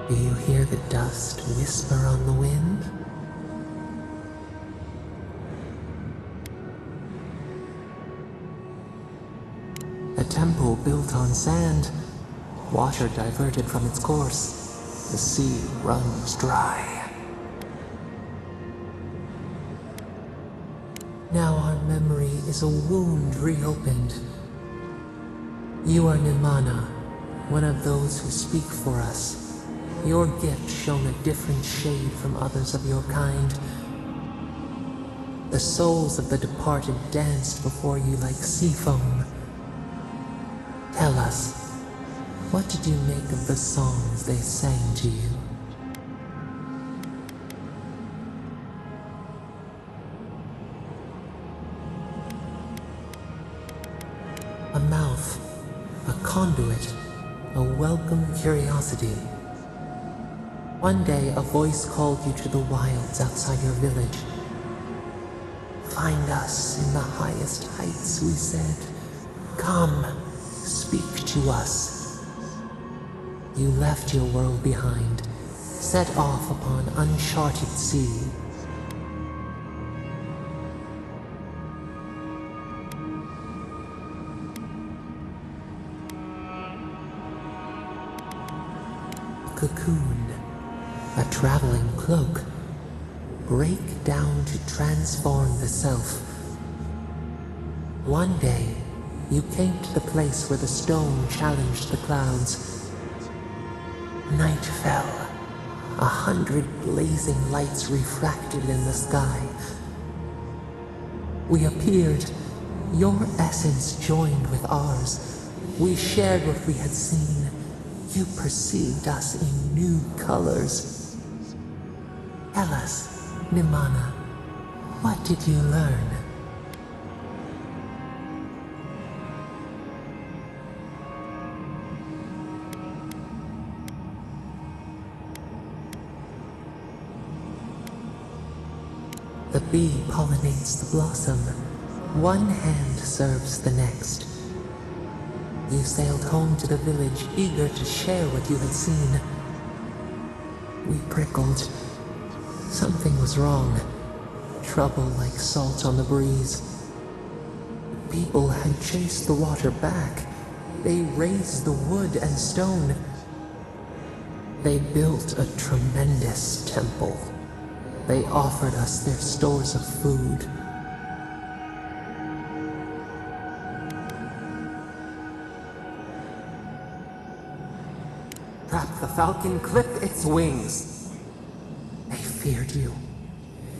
Do you hear the dust whisper on the wind? A temple built on sand, water diverted from its course. The sea runs dry. Now our memory is a wound reopened. You are Nimana, one of those who speak for us. Your gift shone a different shade from others of your kind. The souls of the departed danced before you like sea foam. Tell us, what did you make of the songs they sang to you? A mouth, a conduit, a welcome curiosity. One day, a voice called you to the wilds outside your village. Find us in the highest heights, we said. Come, speak to us. You left your world behind, set off upon uncharted sea. Cocoon, a traveling cloak. Break down to transform the self. One day, you came to the place where the stone challenged the clouds. Night fell. 100 blazing lights refracted in the sky. We appeared. Your essence joined with ours. We shared what we had seen. You perceived us in new colors. Tell us, Nimana, what did you learn? The bee pollinates the blossom. One hand serves the next. You sailed home to the village, eager to share what you had seen. We prickled. Something was wrong. Trouble like salt on the breeze. People had chased the water back. They raised the wood and stone. They built a tremendous temple. They offered us their stores of food. Trap the falcon, clip its wings. They feared you.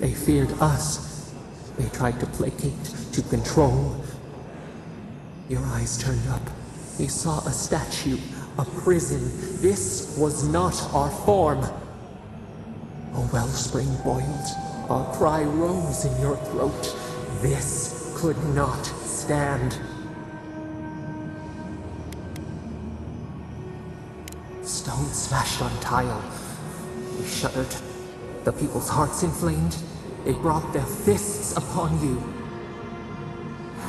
They feared us. They tried to placate, to control. Your eyes turned up. You saw a statue, a prison. This was not our form. A wellspring boiled. Our cry rose in your throat. This could not stand. Stone smashed on tile. We shuddered. The people's hearts inflamed. They brought their fists upon you.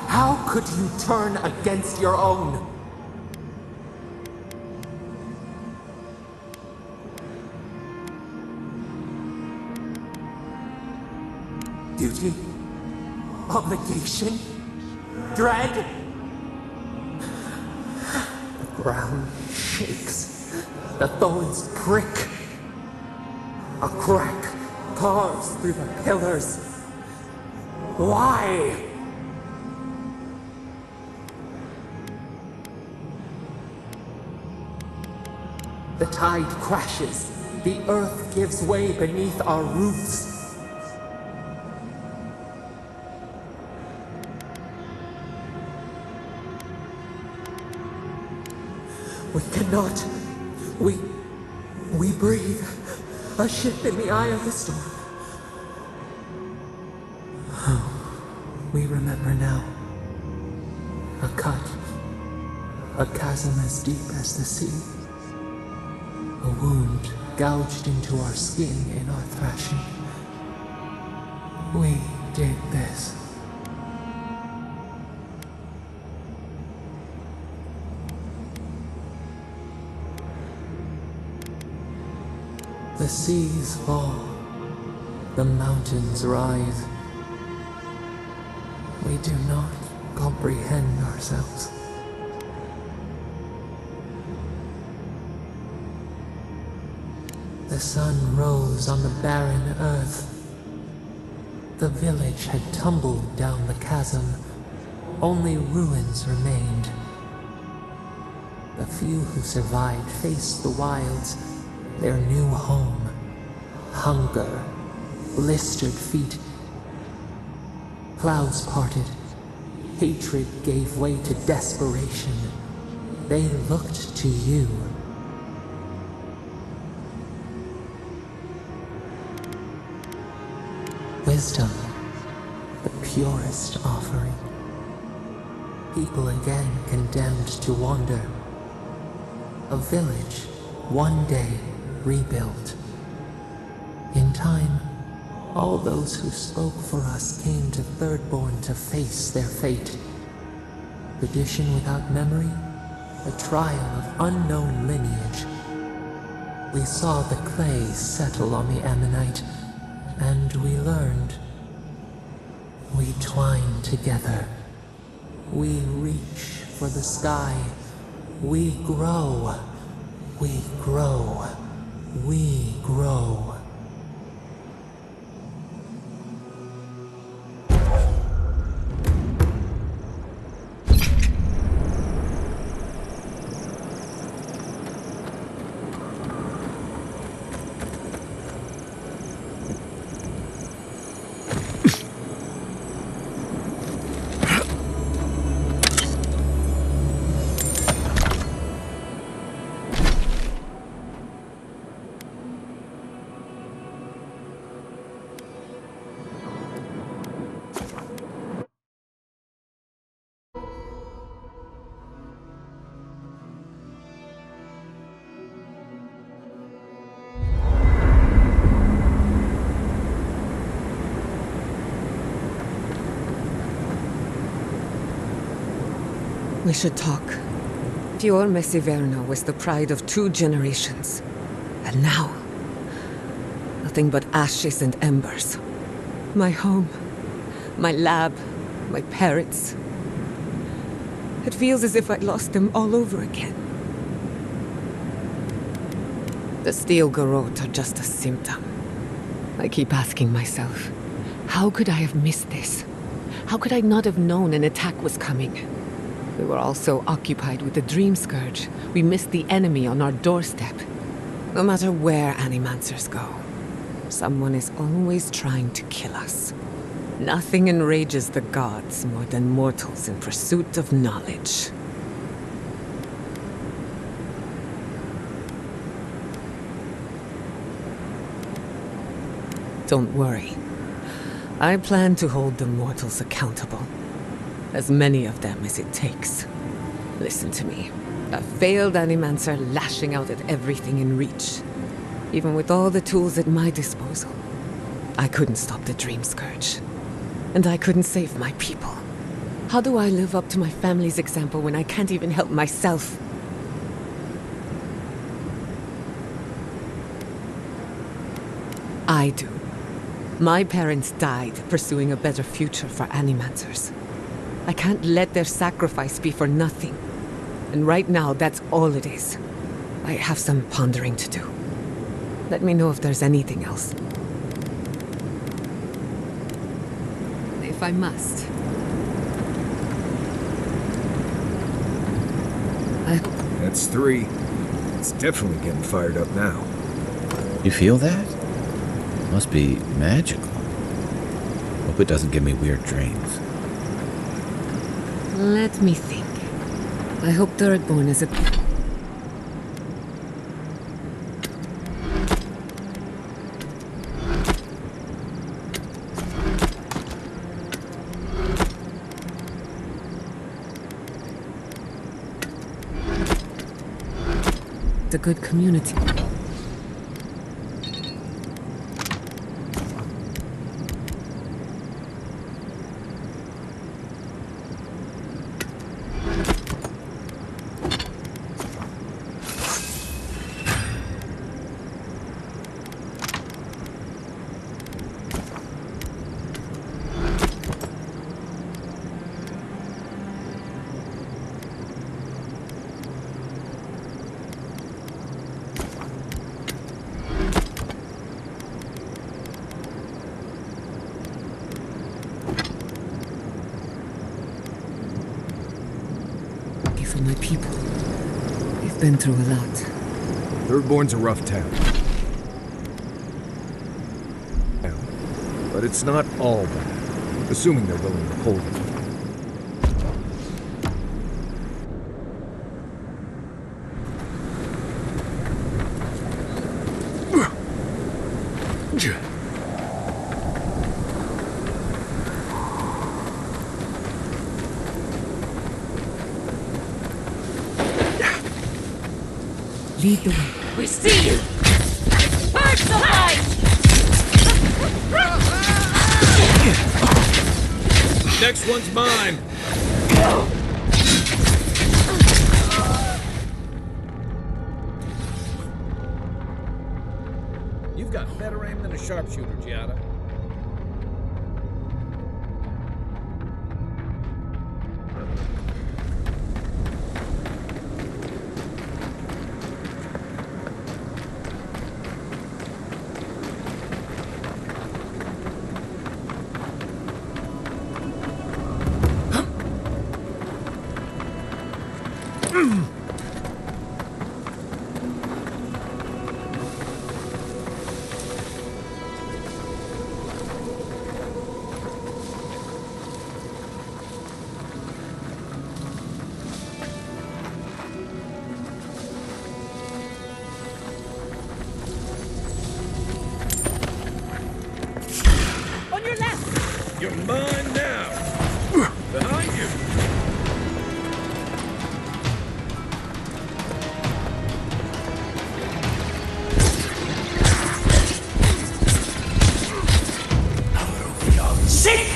How could you turn against your own? Duty? Obligation? Dread? The ground shakes. The thorns prick. A crack carves through the pillars. Why? The tide crashes. The earth gives way beneath our roofs. We cannot. We breathe. A shift in the eye of the storm. We remember now. A cut. A chasm as deep as the sea. A wound gouged into our skin in our thrashing. We did this. The seas fall. The mountains rise. We do not comprehend ourselves. The sun rose on the barren earth. The village had tumbled down the chasm. Only ruins remained. The few who survived faced the wilds, their new home. Hunger, blistered feet. Clouds parted. Hatred gave way to desperation. They looked to you. Wisdom, the purest offering. People again condemned to wander. A village, one day rebuilt. In time, all those who spoke for us came to Thirdborn to face their fate. Tradition without memory, a trial of unknown lineage. We saw the clay settle on the Ammonite, and we learned. We twine together. We reach for the sky. We grow. We grow. We grow. We should talk. Fior Messiverno was the pride of 2 generations. And now, nothing but ashes and embers. My home, my lab, my parents. It feels as if I lost them all over again. The steel garrote are just a symptom. I keep asking myself, how could I have missed this? How could I not have known an attack was coming? We were all so occupied with the Dream Scourge, we missed the enemy on our doorstep. No matter where Animancers go, someone is always trying to kill us. Nothing enrages the gods more than mortals in pursuit of knowledge. Don't worry. I plan to hold the mortals accountable. As many of them as it takes. Listen to me. A failed Animancer lashing out at everything in reach. Even with all the tools at my disposal. I couldn't stop the Dream Scourge. And I couldn't save my people. How do I live up to my family's example when I can't even help myself? I do. My parents died pursuing a better future for Animancers. I can't let their sacrifice be for nothing. And right now, that's all it is. I have some pondering to do. Let me know if there's anything else. If I must. That's 3. It's definitely getting fired up now. You feel that? Must be magical. Hope it doesn't give me weird dreams. Let me think. I hope Thirdborn is a... It's a good community. For my people. They've been through a lot. Thirdborn's a rough town. But it's not all bad, assuming they're willing to hold it. Lead the way. We see you! Purge the light! Next one's mine! You've got better aim than a sharpshooter, Giada. You're mine now! Behind you! Sick!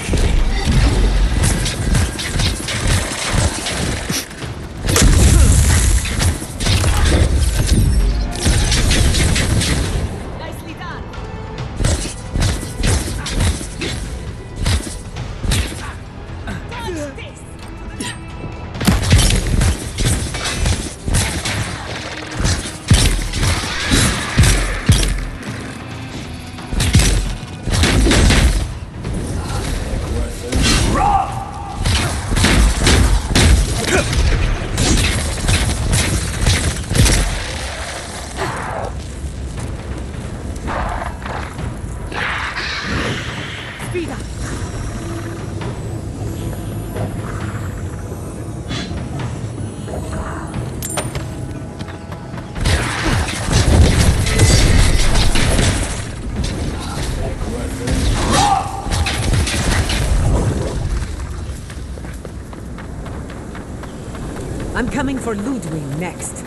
Nicely done! I'm coming for Ludwig next.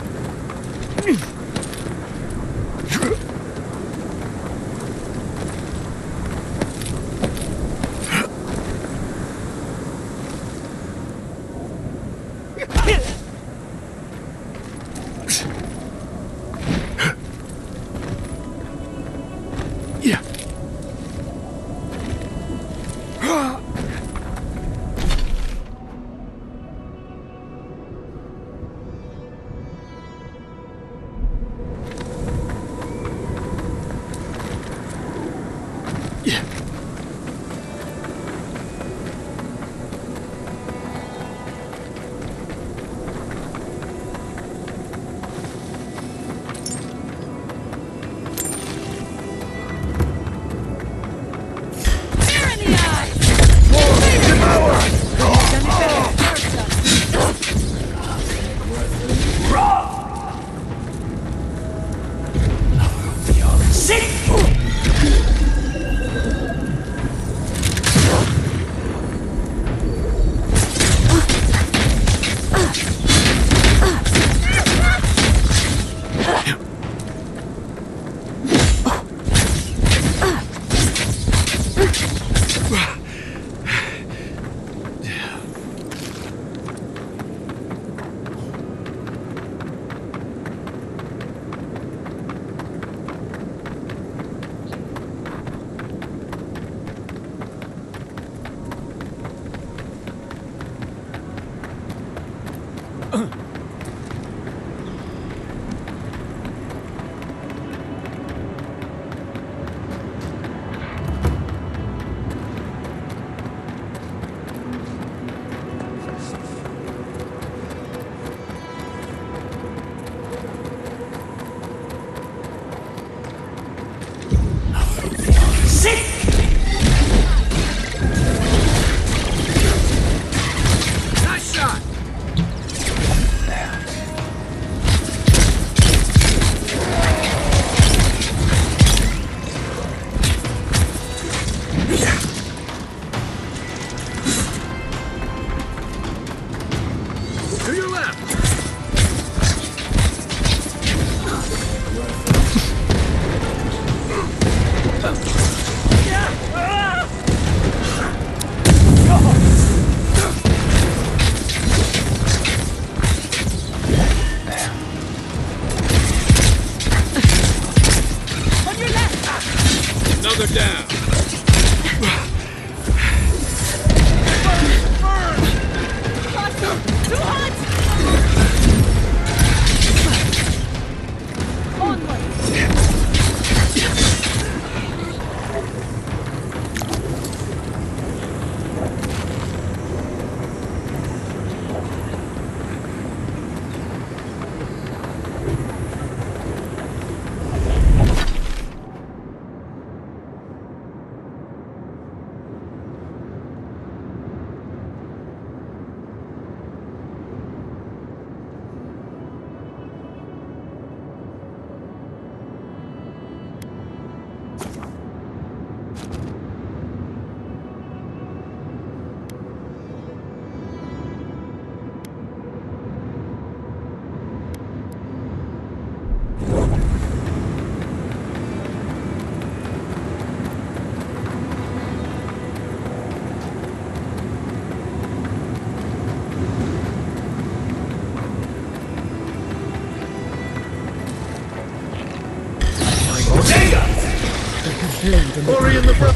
Hurry in the front.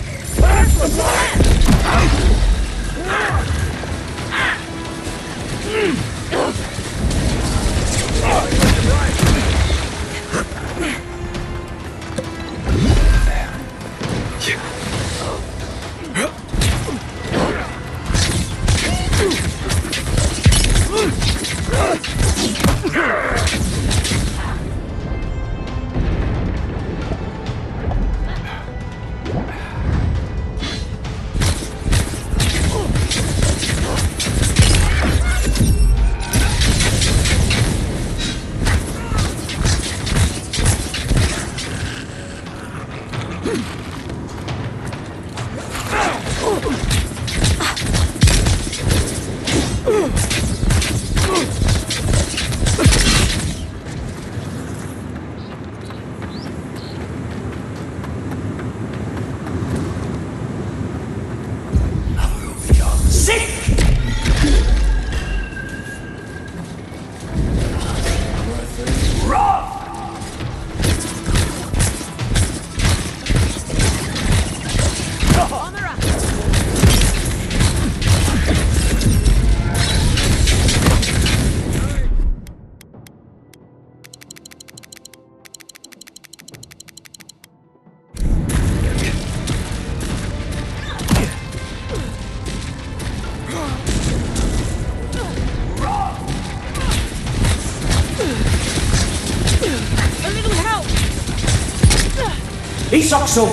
Isak so.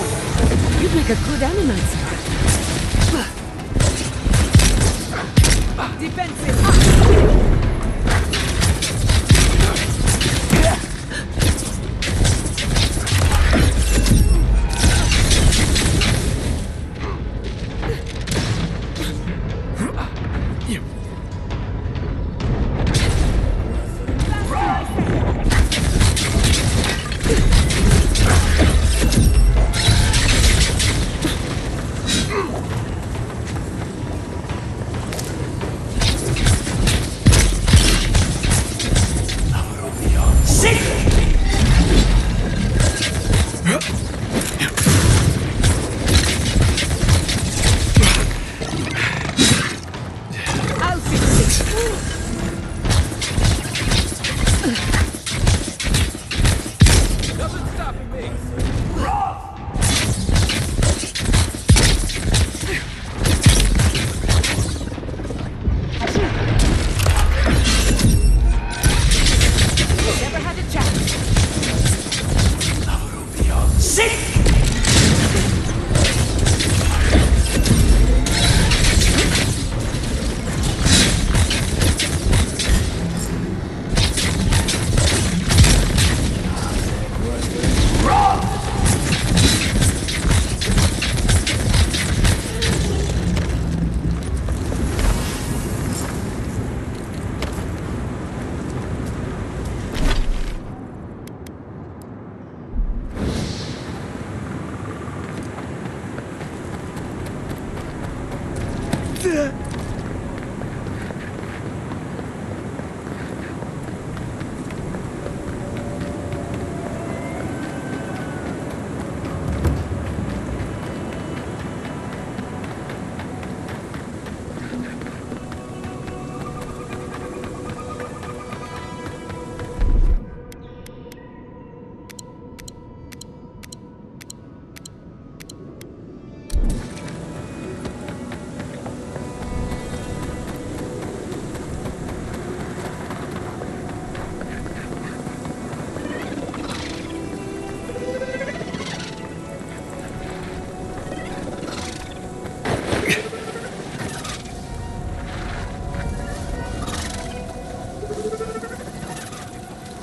You'd make a good animator. Defensive.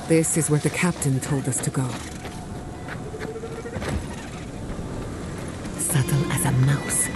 This is where the captain told us to go. Subtle as a mouse.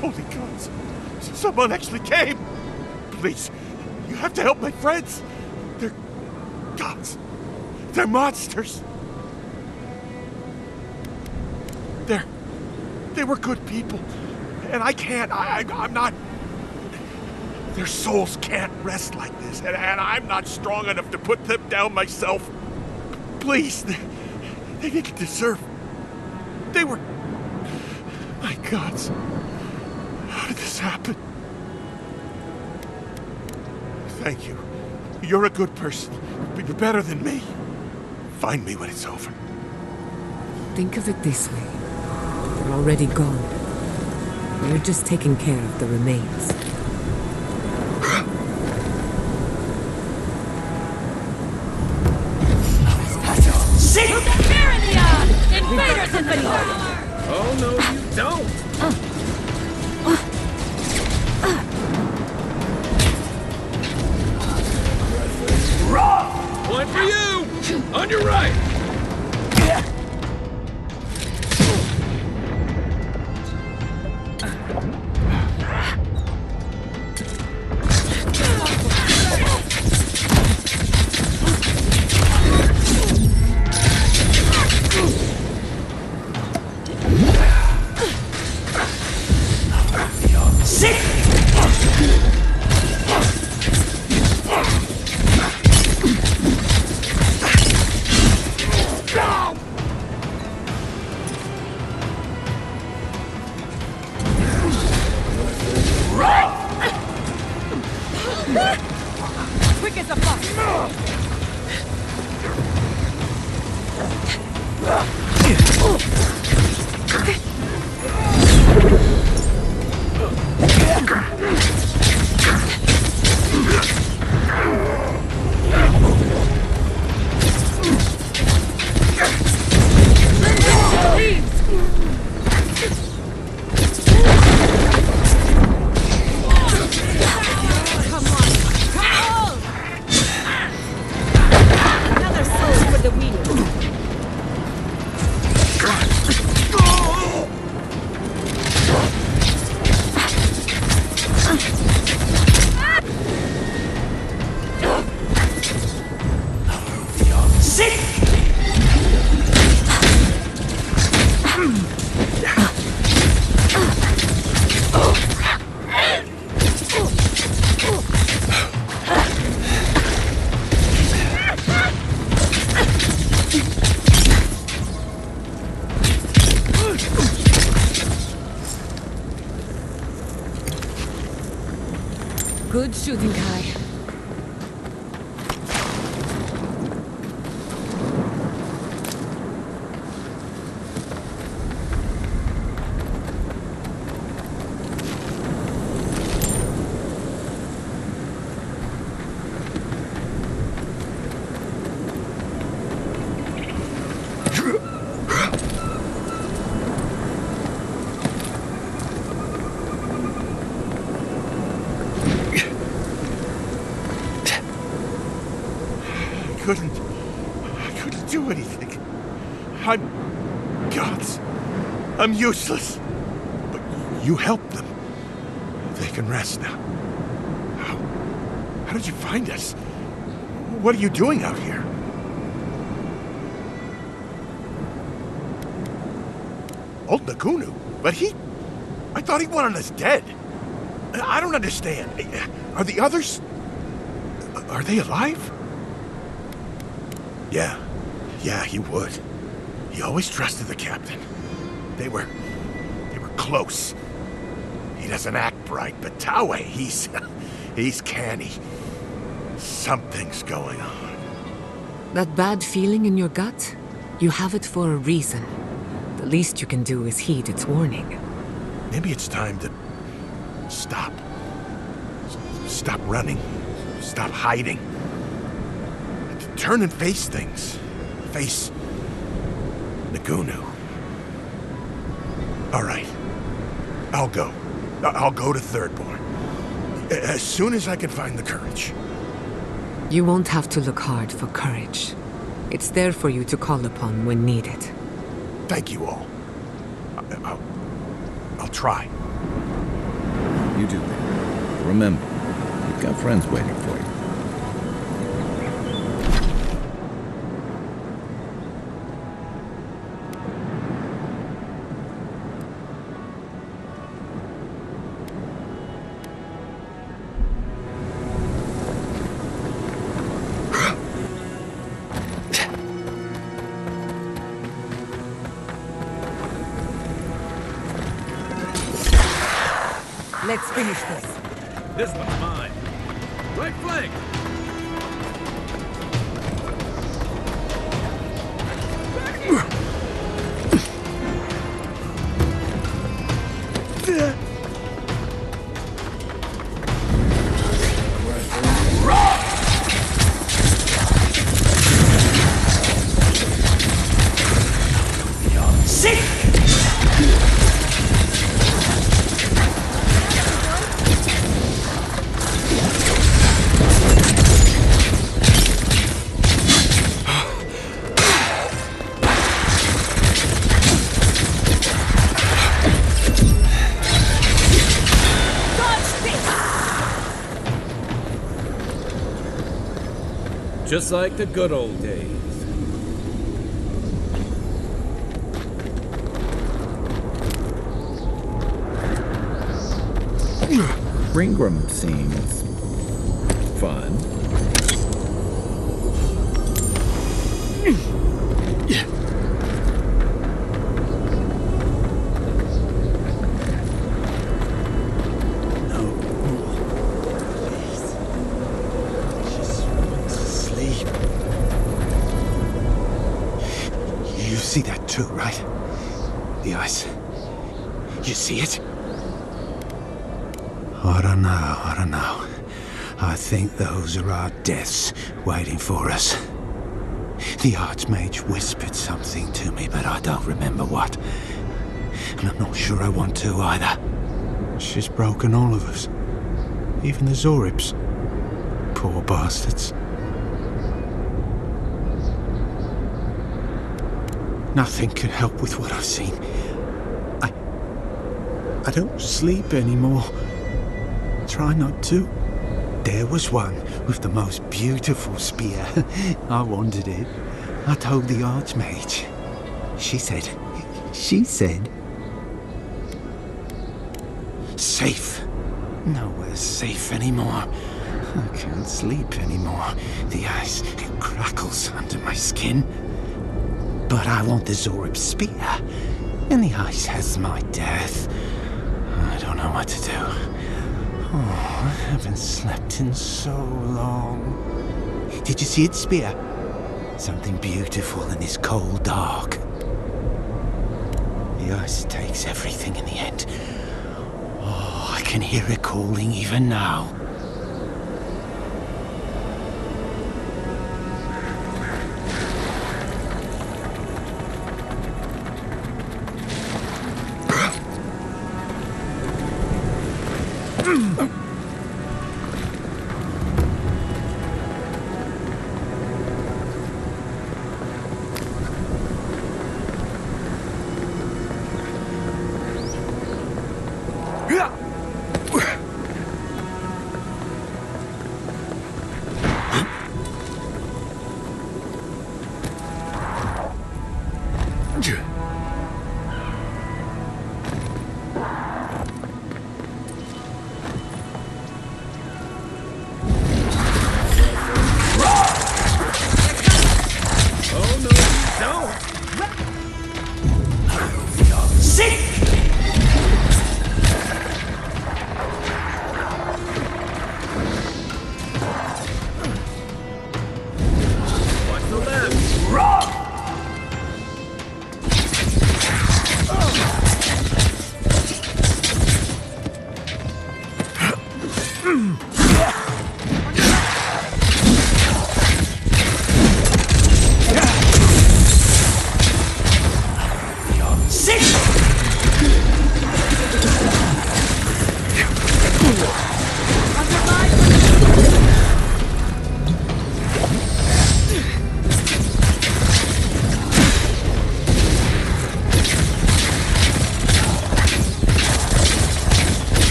Holy gods! Someone actually came! Please, you have to help my friends! They're gods! They're monsters! They were good people. And I can't, I'm not... Their souls can't rest like this, and I'm not strong enough to put them down myself. Please, they didn't deserve... They were... My gods. How did this happen? Thank you. You're a good person, but you're better than me. Find me when it's over. Think of it this way. They're already gone. We're just taking care of the remains. Look at Meridian! Invader Symphony! Oh, no, you don't! One for you! On your right! Good shooting, Kai. I couldn't do anything. I'm useless. But you helped them. They can rest now. How did you find us? What are you doing out here? Old Nagunu? But I thought he wanted us dead. I don't understand. Are the others... Are they alive? Yeah, he would. He always trusted the captain. They were close. He doesn't act right, but Taue, he's canny. Something's going on. That bad feeling in your gut? You have it for a reason. The least you can do is heed its warning. Maybe it's time to stop. Stop running. Stop hiding. Turn and face things. Face Nagunu. All right. I'll go. I'll go to Thirdborn. As soon as I can find the courage. You won't have to look hard for courage. It's there for you to call upon when needed. Thank you all. I'll try. You do. Remember, you've got friends waiting for you. Let's finish this. This one's mine. Right flank. Just like the good old days. Ringram seems fun. See that too, right? The ice. You see it? I don't know. I think those are our deaths waiting for us. The Archmage whispered something to me, but I don't remember what. And I'm not sure I want to either. She's broken all of us. Even the Zoribs. Poor bastards. Nothing can help with what I've seen. I don't sleep anymore. Try not to. There was one with the most beautiful spear. I wanted it. I told the Archmage. She said... Safe. Nowhere safe anymore. I can't sleep anymore. The ice crackles under my skin. But I want the Zorib spear, and the ice has my death. I don't know what to do. Oh, I haven't slept in so long. Did you see its spear? Something beautiful in this cold dark. The ice takes everything in the end. Oh, I can hear it calling even now.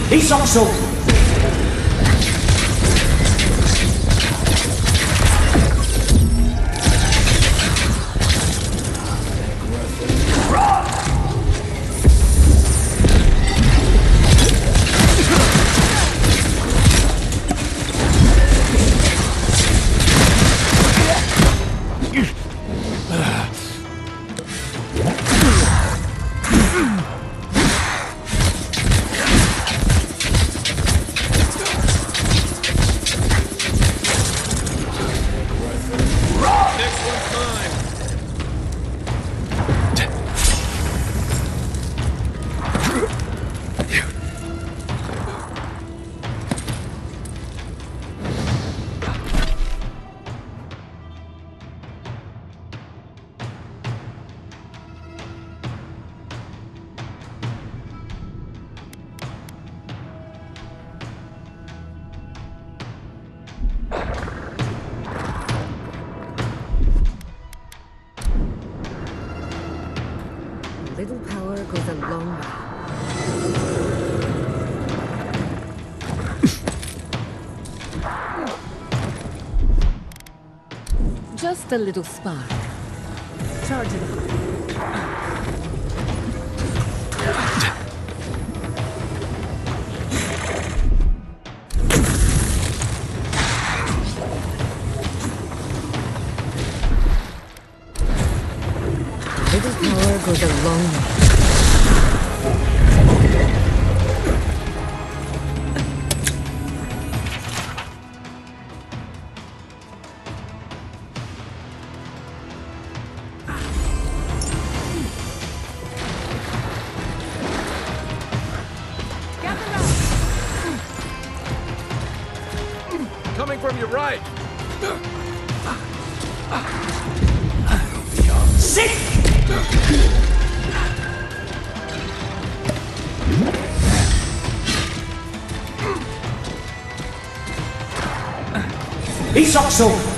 He's also... Little power goes a long way. Just a little spark. Charge it up. Little power goes a long way. Coming from your right. Sick! He's also...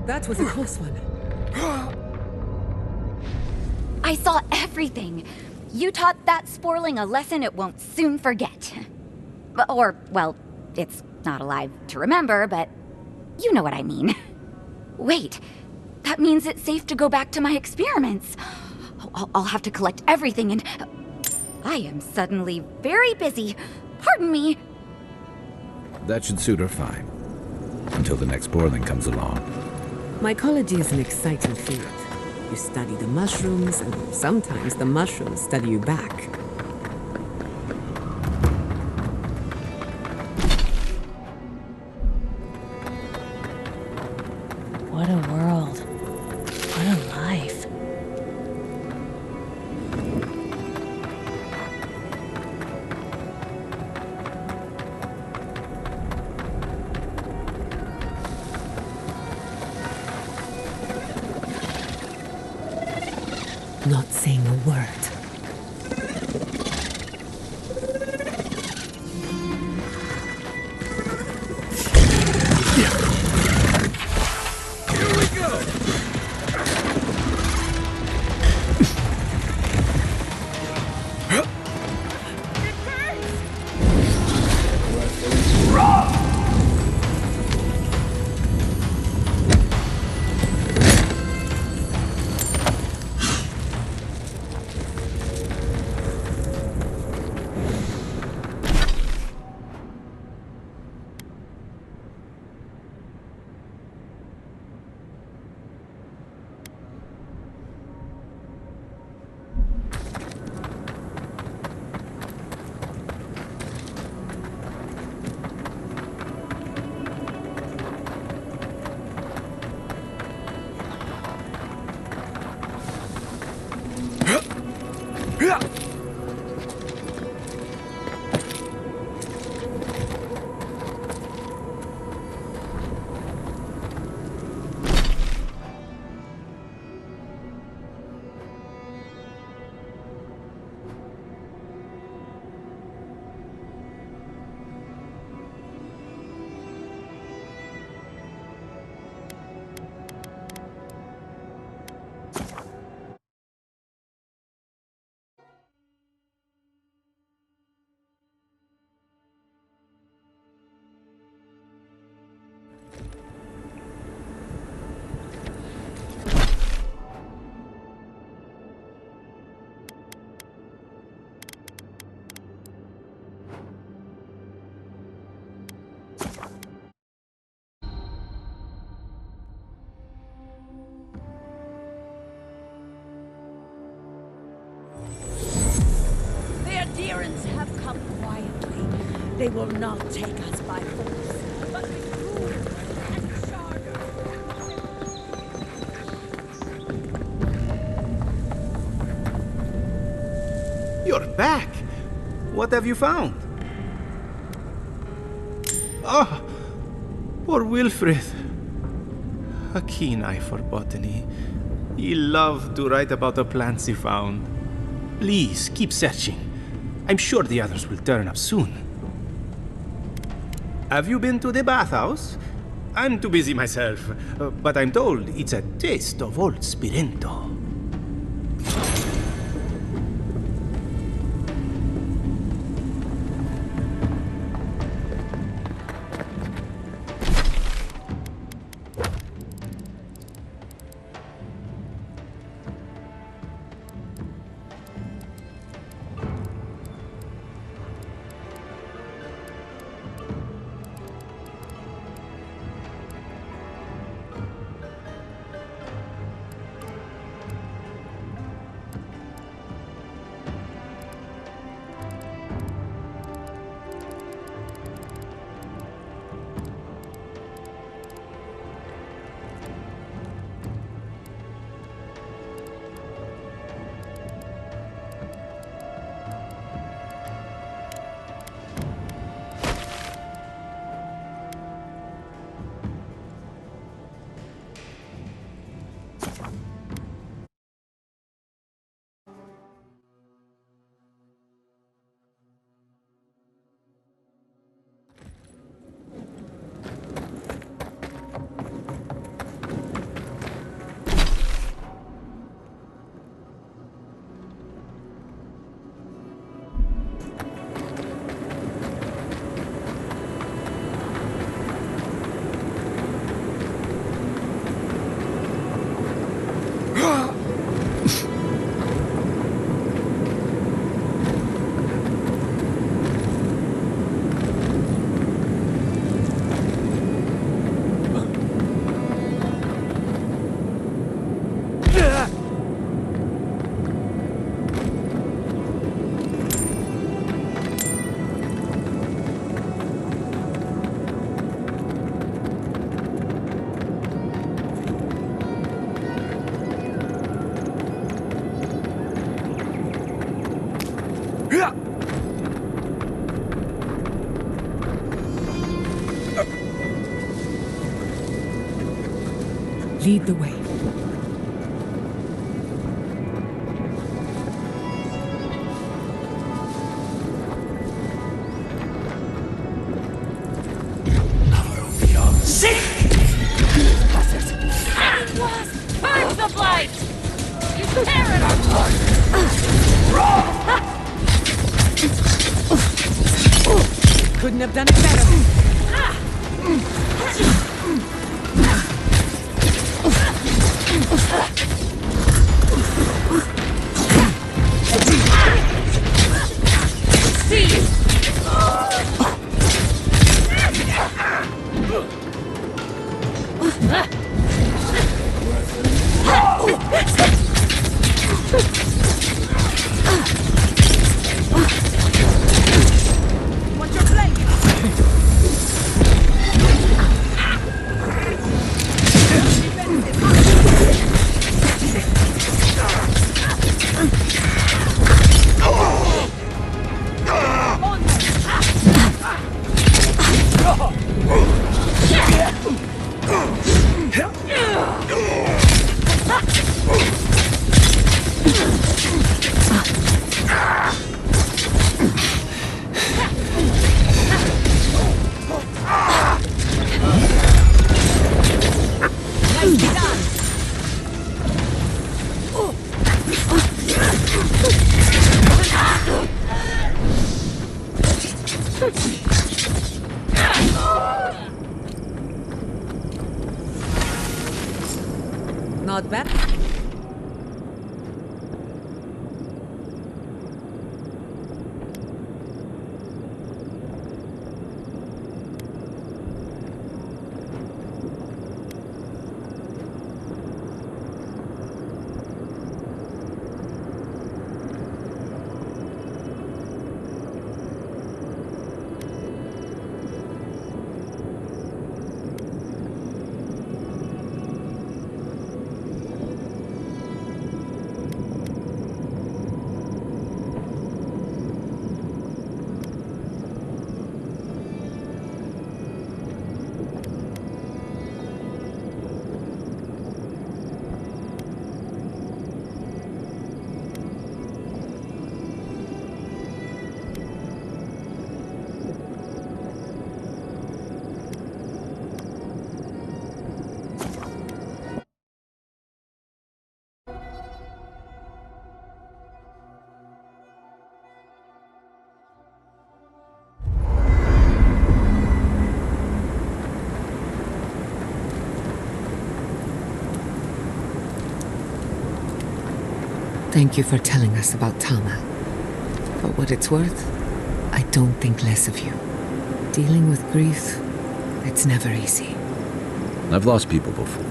That was a close one. I saw everything. You taught that sporling a lesson it won't soon forget. Or, well, it's not alive to remember, but you know what I mean. Wait, that means it's safe to go back to my experiments. I'll have to collect everything and... I am suddenly very busy. Pardon me. That should suit her fine. Until the next Borling comes along. Mycology is an exciting field. You study the mushrooms, and sometimes the mushrooms study you back. What a world. What a life. Not saying a word. Adherents have come quietly. They will not take us by force, but with rule and charter. You're back. What have you found? Ah, poor Wilfred. A keen eye for botany. He loved to write about the plants he found. Please, keep searching. I'm sure the others will turn up soon. Have you been to the bathhouse? I'm too busy myself, but I'm told it's a taste of old Spirento. Lead the way. Sick! Purge the blight! You tear at our blood! Couldn't have done it better. What's your blade? Not bad. Thank you for telling us about Tama. For what it's worth, I don't think less of you. Dealing with grief, it's never easy. I've lost people before.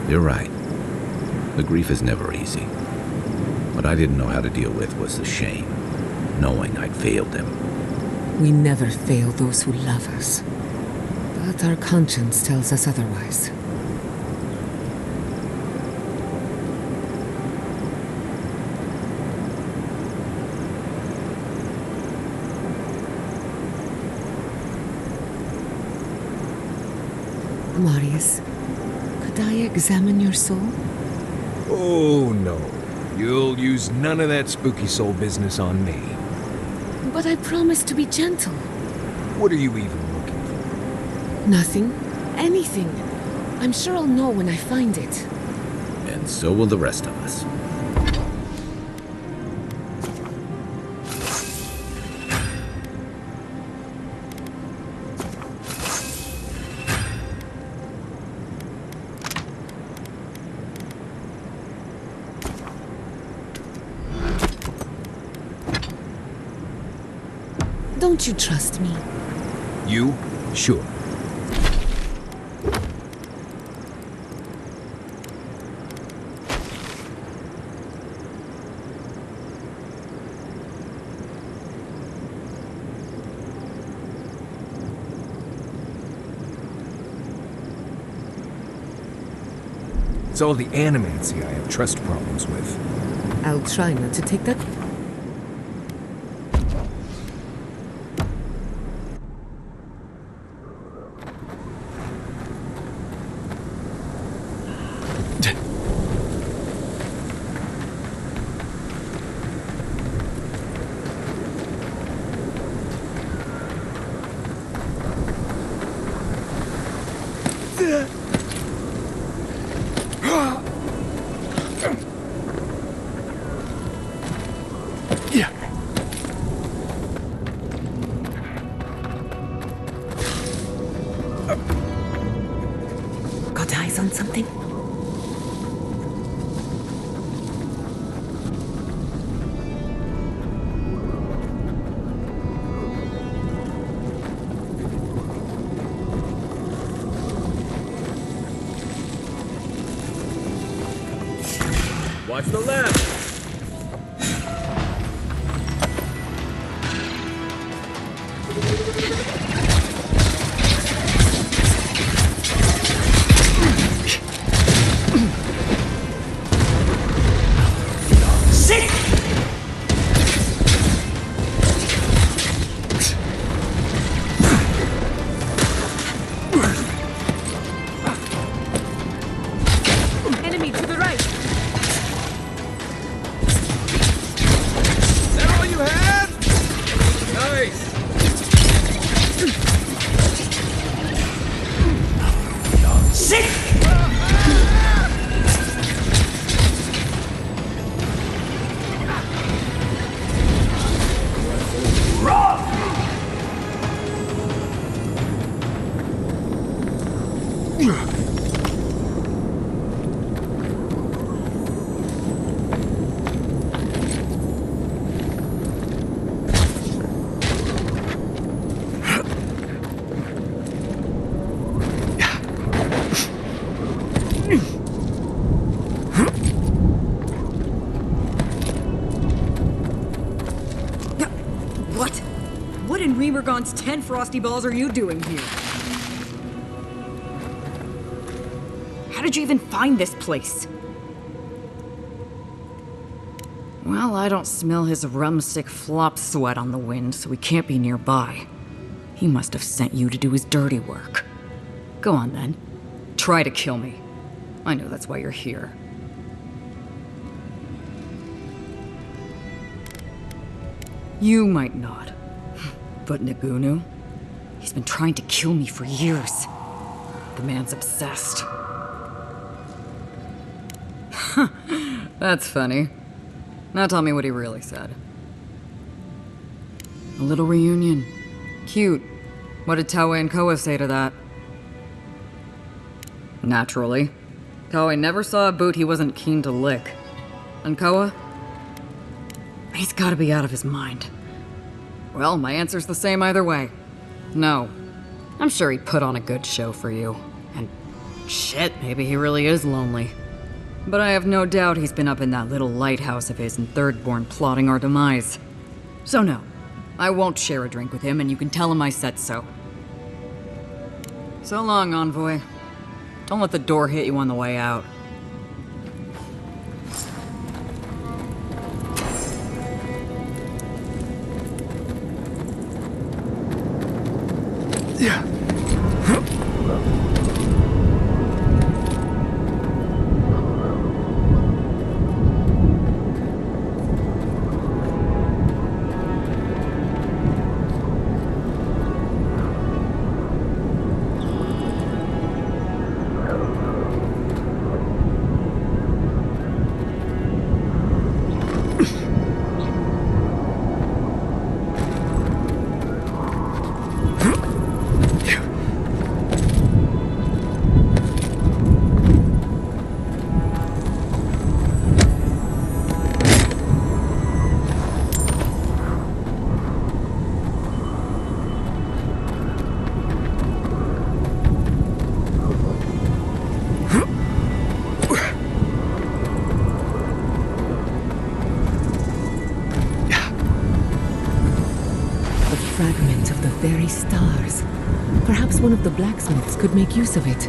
You're right. The grief is never easy. What I didn't know how to deal with was the shame, knowing I'd failed them. We never fail those who love us. But our conscience tells us otherwise. Marius, could I examine your soul? Oh, no. You'll use none of that spooky soul business on me. But I promised to be gentle. What are you even looking for? Nothing. Anything. I'm sure I'll know when I find it. And so will the rest of us. Don't you trust me? You? Sure. It's all the animancy I have trust problems with. I'll try not to take that. Got eyes on something? Watch the left! Enemy to the right! Is that all you had? Nice! What? What in Remergon's 10 frosty balls are you doing here? How did you even find this place? Well, I don't smell his rumstick flop sweat on the wind, so he can't be nearby. He must have sent you to do his dirty work. Go on then. Try to kill me. I know that's why you're here. You might not. But Nagunu? He's been trying to kill me for years. The man's obsessed. That's funny. Now tell me what he really said. A little reunion. Cute. What did Taue and Koa say to that? Naturally. Taue never saw a boot he wasn't keen to lick. And Koa? He's gotta be out of his mind. Well, my answer's the same either way. No. I'm sure he put on a good show for you. And shit, maybe he really is lonely. But I have no doubt he's been up in that little lighthouse of his in Thirdborn plotting our demise. So no, I won't share a drink with him, and you can tell him I said so. So long, Envoy. Don't let the door hit you on the way out. Yeah. Fragment of the very stars. Perhaps one of the blacksmiths could make use of it.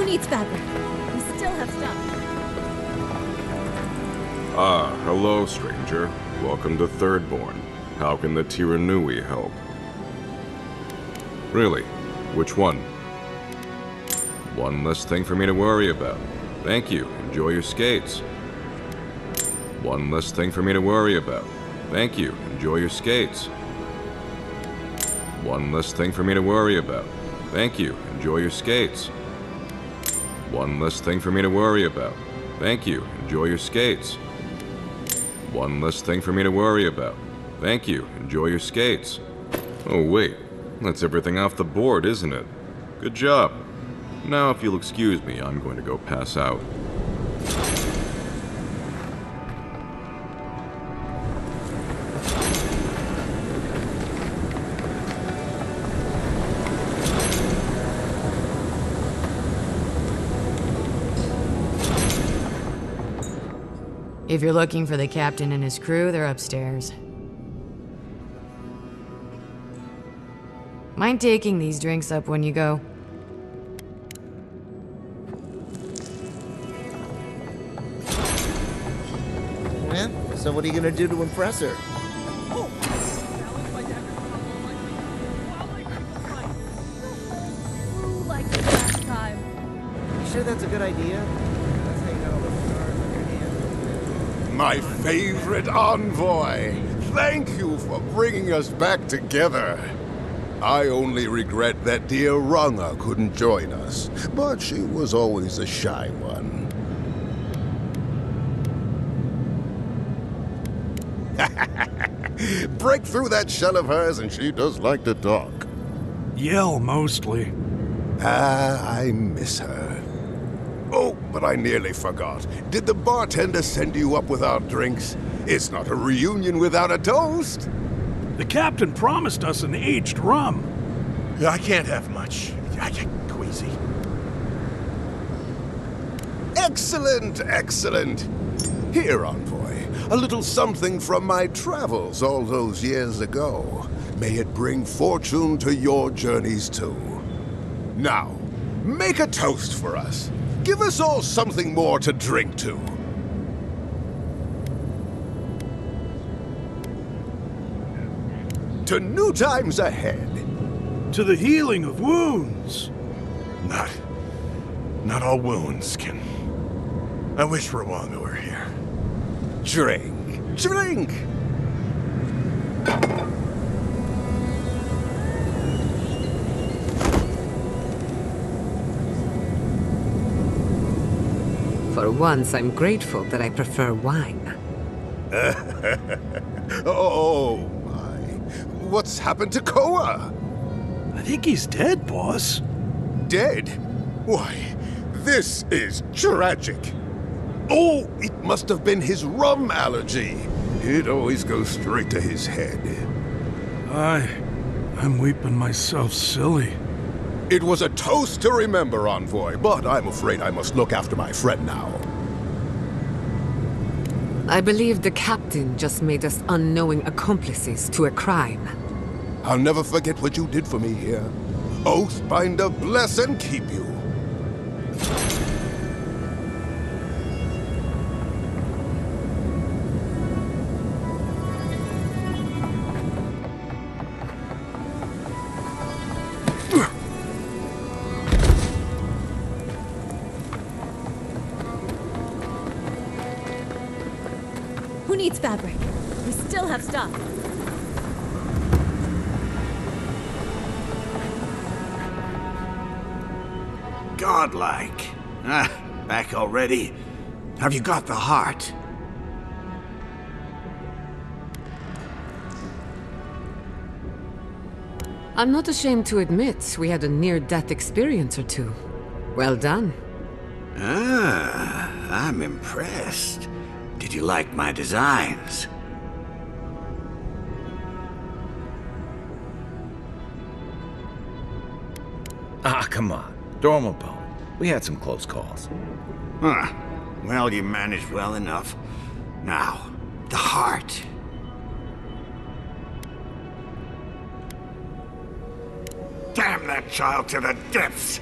Who needs fabric? We still have stuff. Ah, hello, stranger. Welcome to Thirdborn. How can the Tiranui help? Really? Which one? One less thing for me to worry about. Thank you. Enjoy your skates. One less thing for me to worry about. Thank you. Enjoy your skates. One less thing for me to worry about. Thank you. Enjoy your skates. One less thing for me to worry about. Thank you. Enjoy your skates. One less thing for me to worry about. Thank you. Enjoy your skates. Oh, wait. That's everything off the board, isn't it? Good job. Now, if you'll excuse me, I'm going to go pass out. If you're looking for the captain and his crew, they're upstairs. Mind taking these drinks up when you go? Yeah? So what are you gonna do to impress her? Like last time. You sure that's a good idea? That's how you got all those stars on your hand. My favorite envoy! Thank you for bringing us back together. I only regret that dear Runga couldn't join us, but she was always a shy one. Break through that shell of hers and she does like to talk. Yell, mostly. I miss her. Oh, but I nearly forgot. Did the bartender send you up without drinks? It's not a reunion without a toast. The captain promised us an aged rum. I can't have much. I get queasy. Excellent, excellent. Here, envoy, a little something from my travels all those years ago. May it bring fortune to your journeys too. Now, make a toast for us. Give us all something more to drink to. To new times ahead. To the healing of wounds. Not all wounds can... I wish Rwanga were here. Drink. Drink! For once, I'm grateful that I prefer wine. Oh, my. What's happened to Koa? I think he's dead, boss. Dead? Why, this is tragic. Oh, it must have been his rum allergy. It always goes straight to his head. I'm weeping myself silly. It was a toast to remember, envoy, but I'm afraid I must look after my friend now. I believe the captain just made us unknowing accomplices to a crime. I'll never forget what you did for me here. Oathbinder bless and keep you. Who needs fabric? We still have stuff. Godlike. Ah, back already? Have you got the heart? I'm not ashamed to admit we had a near-death experience or two. Well done. Ah, I'm impressed. Did you like my designs? Ah, come on. Throw him a bone. We had some close calls. Huh. Well, you managed well enough. Now, the heart. Damn that child to the depths!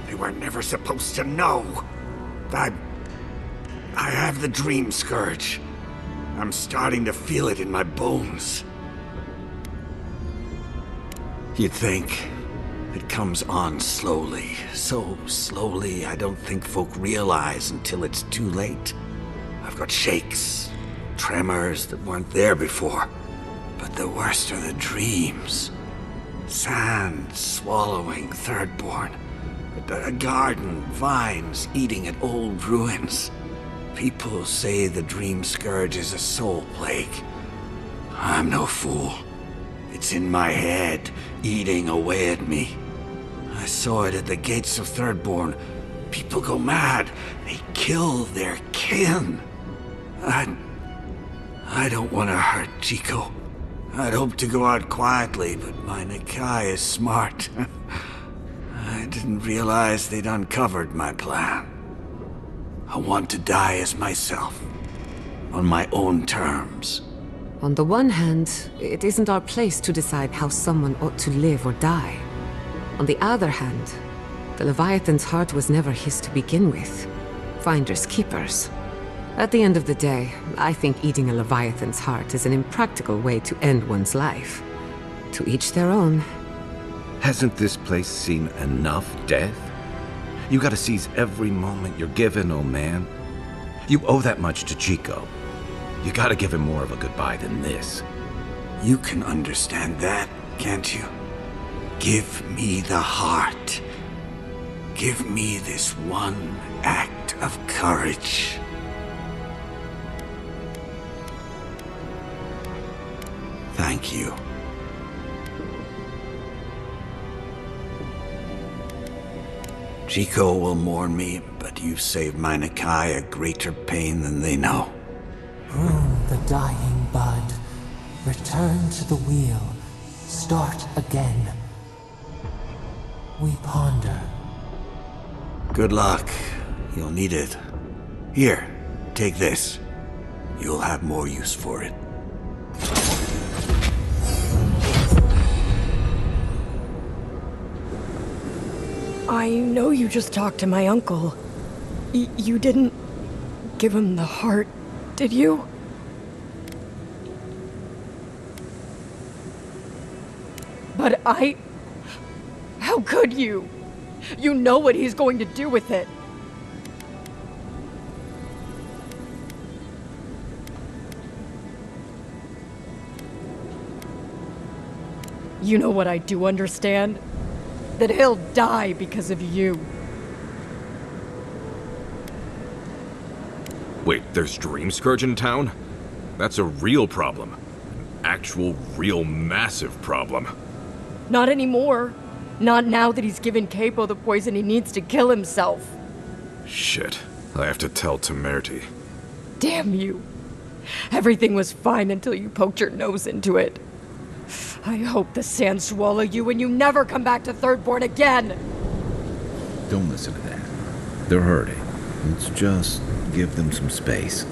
They were never supposed to know. I have the Dream Scourge. I'm starting to feel it in my bones. You'd think it comes on slowly. So slowly, I don't think folk realize until it's too late. I've got shakes, tremors that weren't there before. But the worst are the dreams. Sand swallowing Thirdborn. A garden, vines eating at old ruins. People say the Dream Scourge is a soul plague. I'm no fool. It's in my head, eating away at me. I saw it at the gates of Thirdborn. People go mad. They kill their kin. I don't want to hurt Chico. I'd hoped to go out quietly, but my Nakai is smart. I didn't realize they'd uncovered my plan. I want to die as myself, on my own terms. On the one hand, it isn't our place to decide how someone ought to live or die. On the other hand, the Leviathan's heart was never his to begin with. Finders keepers. At the end of the day, I think eating a Leviathan's heart is an impractical way to end one's life. To each their own. Hasn't this place seen enough death? You gotta seize every moment you're given, oh man. You owe that much to Chico. You gotta give him more of a goodbye than this. You can understand that, can't you? Give me the heart. Give me this one act of courage. Thank you. Chico will mourn me, but you've saved my Nakai a greater pain than they know. Prune the dying bud. Return to the wheel. Start again. We ponder. Good luck. You'll need it. Here, take this. You'll have more use for it. I know you just talked to my uncle. You didn't give him the heart, did you? But how could you? You know what he's going to do with it. You know what I do understand? That he'll die because of you. Wait, there's Dream Scourge in town? That's a real problem. An actual, real, massive problem. Not anymore. Not now that he's given Capo the poison he needs to kill himself. Shit. I have to tell Temerity. Damn you. Everything was fine until you poked your nose into it. I hope the sand swallow you and you never come back to Thirdborn again! Don't listen to that. They're hurting. Let's just give them some space.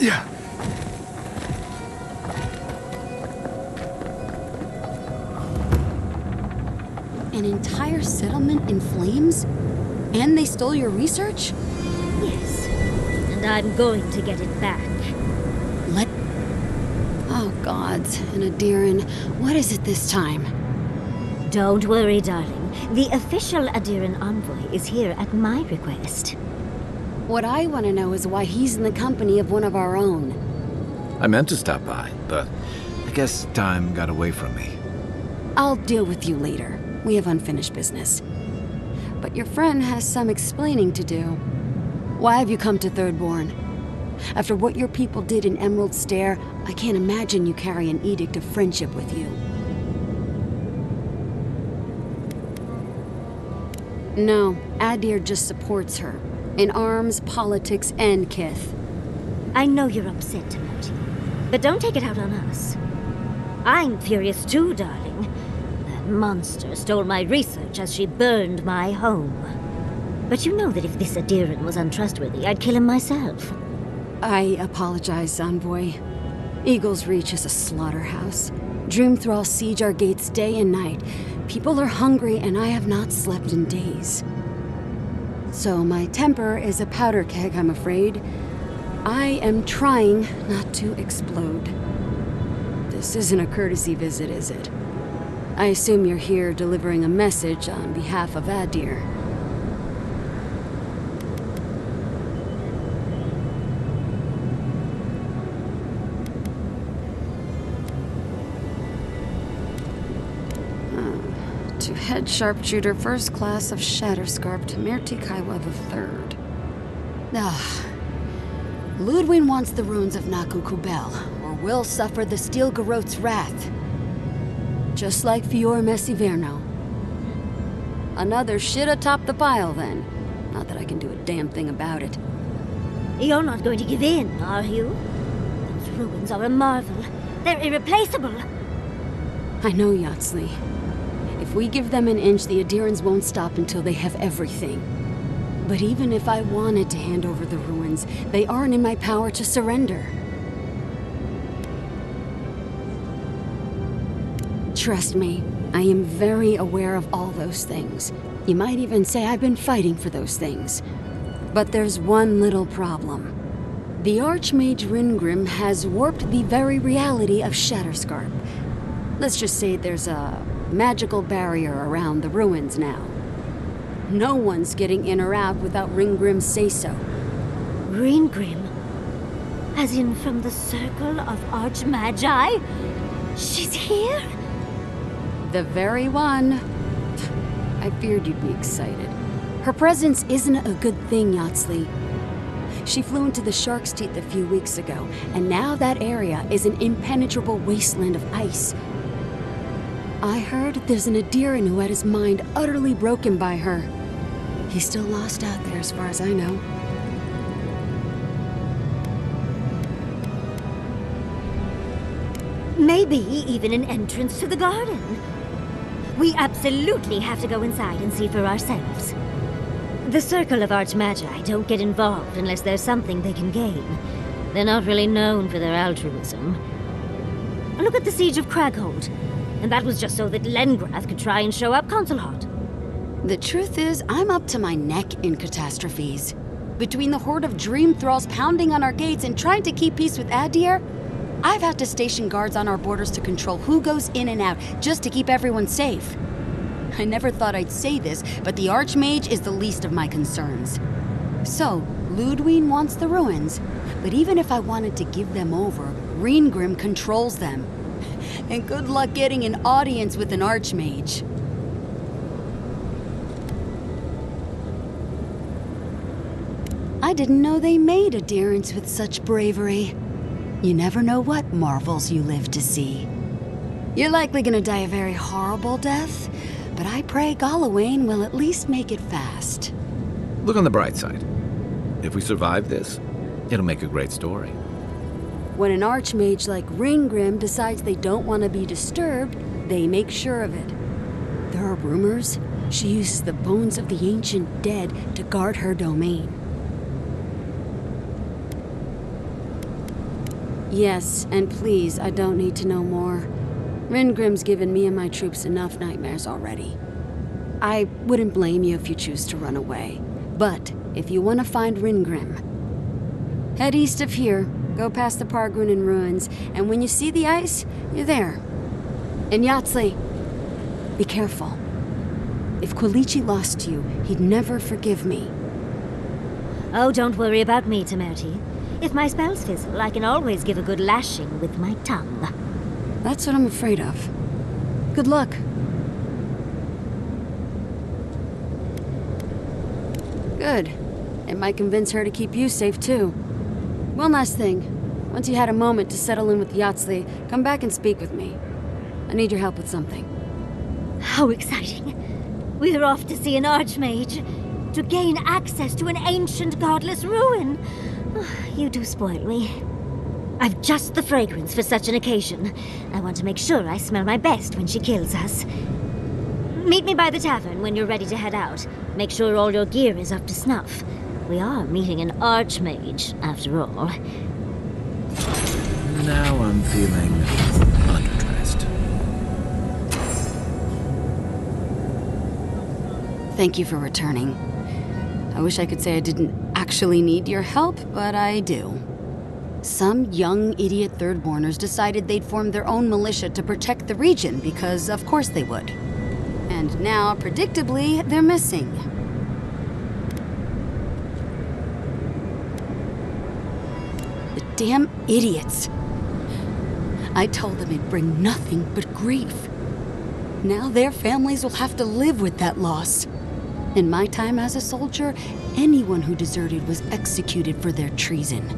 Yeah. An entire settlement in flames? And they stole your research? Yes. And I'm going to get it back. Oh, gods. And Adiran, what is it this time? Don't worry, darling. The official Adiran envoy is here at my request. What I want to know is why he's in the company of one of our own. I meant to stop by, but I guess time got away from me. I'll deal with you later. We have unfinished business. But your friend has some explaining to do. Why have you come to Thirdborn? After what your people did in Emerald Stair, I can't imagine you carry an edict of friendship with you. No, Adir just supports her. In arms, politics, and kith. I know you're upset, Timothy, but don't take it out on us. I'm furious too, darling. That monster stole my research as she burned my home. But you know that if this Adiran was untrustworthy, I'd kill him myself. I apologize, Envoy. Eagle's Reach is a slaughterhouse. Dreamthralls siege our gates day and night. People are hungry, and I have not slept in days. So my temper is a powder keg, I'm afraid. I am trying not to explode. This isn't a courtesy visit, is it? I assume you're here delivering a message on behalf of Adir. To head sharpshooter first class of Shatterscarp to Mertikaiwa III. Ludwig wants the ruins of Naku Kubel, or will suffer the Steel Garot's wrath. Just like Fior Messiverno. Another shit atop the pile, then. Not that I can do a damn thing about it. You're not going to give in, are you? Those ruins are a marvel. They're irreplaceable. I know, Yatsley. If we give them an inch, the Adirans won't stop until they have everything. But even if I wanted to hand over the ruins, they aren't in my power to surrender. Trust me, I am very aware of all those things. You might even say I've been fighting for those things. But there's one little problem. The Archmage Ringrim has warped the very reality of Shatterscarp. Let's just say there's a magical barrier around the ruins now. No one's getting in or out without Ringgrim's say-so. Ringgrim? As in from the Circle of Archmagi? She's here? The very one. I feared you'd be excited. Her presence isn't a good thing, Yatsley. She flew into the Shark's Teeth a few weeks ago, and now that area is an impenetrable wasteland of ice. I heard there's an Adiran who had his mind utterly broken by her. He's still lost out there as far as I know. Maybe even an entrance to the garden. We absolutely have to go inside and see for ourselves. The Circle of Archmagi don't get involved unless there's something they can gain. They're not really known for their altruism. Look at the Siege of Craghold. And that was just so that Lengrath could try and show up Consulhot. The truth is, I'm up to my neck in catastrophes. Between the horde of dream thralls pounding on our gates and trying to keep peace with Adir, I've had to station guards on our borders to control who goes in and out, just to keep everyone safe. I never thought I'd say this, but the Archmage is the least of my concerns. So, Ludwig wants the ruins, but even if I wanted to give them over, Ringrim controls them. And good luck getting an audience with an Archmage. I didn't know they made Adirans with such bravery. You never know what marvels you live to see. You're likely gonna die a very horrible death, but I pray Galawain will at least make it fast. Look on the bright side. If we survive this, it'll make a great story. When an Archmage like Ringgrim decides they don't want to be disturbed, they make sure of it. There are rumors she uses the bones of the ancient dead to guard her domain. Yes, and please, I don't need to know more. Ringgrim's given me and my troops enough nightmares already. I wouldn't blame you if you choose to run away. But if you want to find Ringgrim, head east of here. Go past the Pargunin ruins, and when you see the ice, you're there. And Yatsley, be careful. If Quilichi lost you, he'd never forgive me. Oh, don't worry about me, Temerity. If my spells fizzle, I can always give a good lashing with my tongue. That's what I'm afraid of. Good luck. Good. It might convince her to keep you safe, too. One last thing. Once you had a moment to settle in with Yatsley, come back and speak with me. I need your help with something. How exciting. We're off to see an archmage. To gain access to an ancient godless ruin. You do spoil me. I've just the fragrance for such an occasion. I want to make sure I smell my best when she kills us. Meet me by the tavern when you're ready to head out. Make sure all your gear is up to snuff. We are meeting an archmage, after all. Now I'm feeling underdressed. Thank you for returning. I wish I could say I didn't actually need your help, but I do. Some young idiot thirdborners decided they'd form their own militia to protect the region because of course they would. And now, predictably, they're missing. The damn idiots. I told them it'd bring nothing but grief. Now their families will have to live with that loss. In my time as a soldier, anyone who deserted was executed for their treason.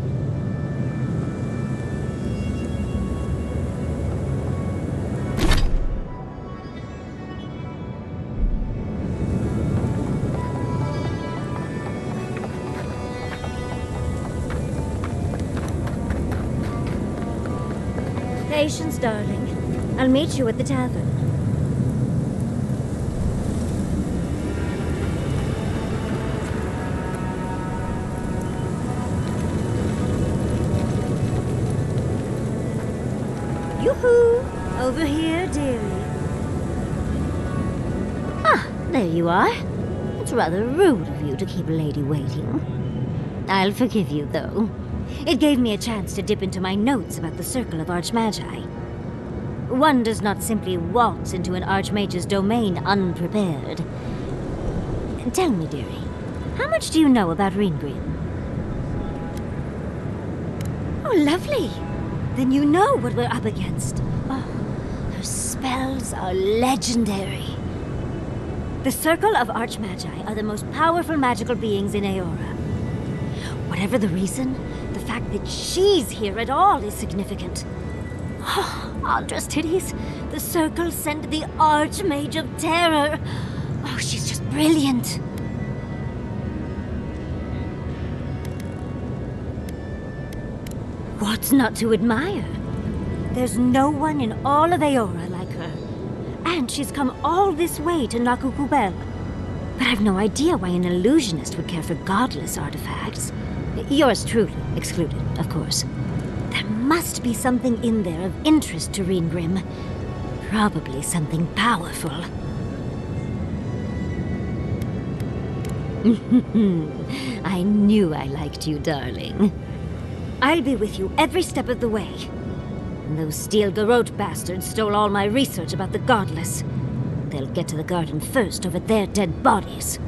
Patience, darling. I'll meet you at the tavern. Yoo-hoo! Over here, dearie. Ah, there you are. It's rather rude of you to keep a lady waiting. I'll forgive you, though. It gave me a chance to dip into my notes about the Circle of Archmagi. One does not simply waltz into an Archmage's domain unprepared. Tell me, dearie, how much do you know about Reengrim? Oh, lovely! Then you know what we're up against. Oh, her spells are legendary. The Circle of Archmagi are the most powerful magical beings in Aora. Whatever the reason, the fact that she's here at all is significant. Oh, Aldra's titties. The Circle sent the Archmage of Terror. Oh, she's just brilliant. What's not to admire? There's no one in all of Aora like her. And she's come all this way to Nakukubel. But I've no idea why an illusionist would care for godless artifacts. Yours truly excluded, of course. There must be something in there of interest to Reengrim. Probably something powerful. I knew I liked you, darling. I'll be with you every step of the way. Those Steel Garrote bastards stole all my research about the Godless. They'll get to the garden first over their dead bodies.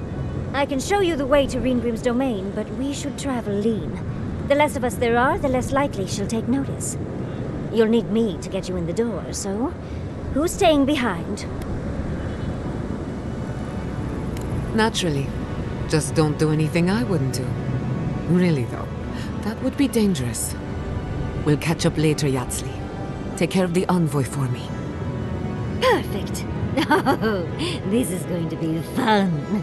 I can show you the way to Reengrim's domain, but we should travel lean. The less of us there are, the less likely she'll take notice. You'll need me to get you in the door, so who's staying behind? Naturally. Just don't do anything I wouldn't do. Really, though, that would be dangerous. We'll catch up later, Yatsley. Take care of the envoy for me. Perfect. Oh, this is going to be fun.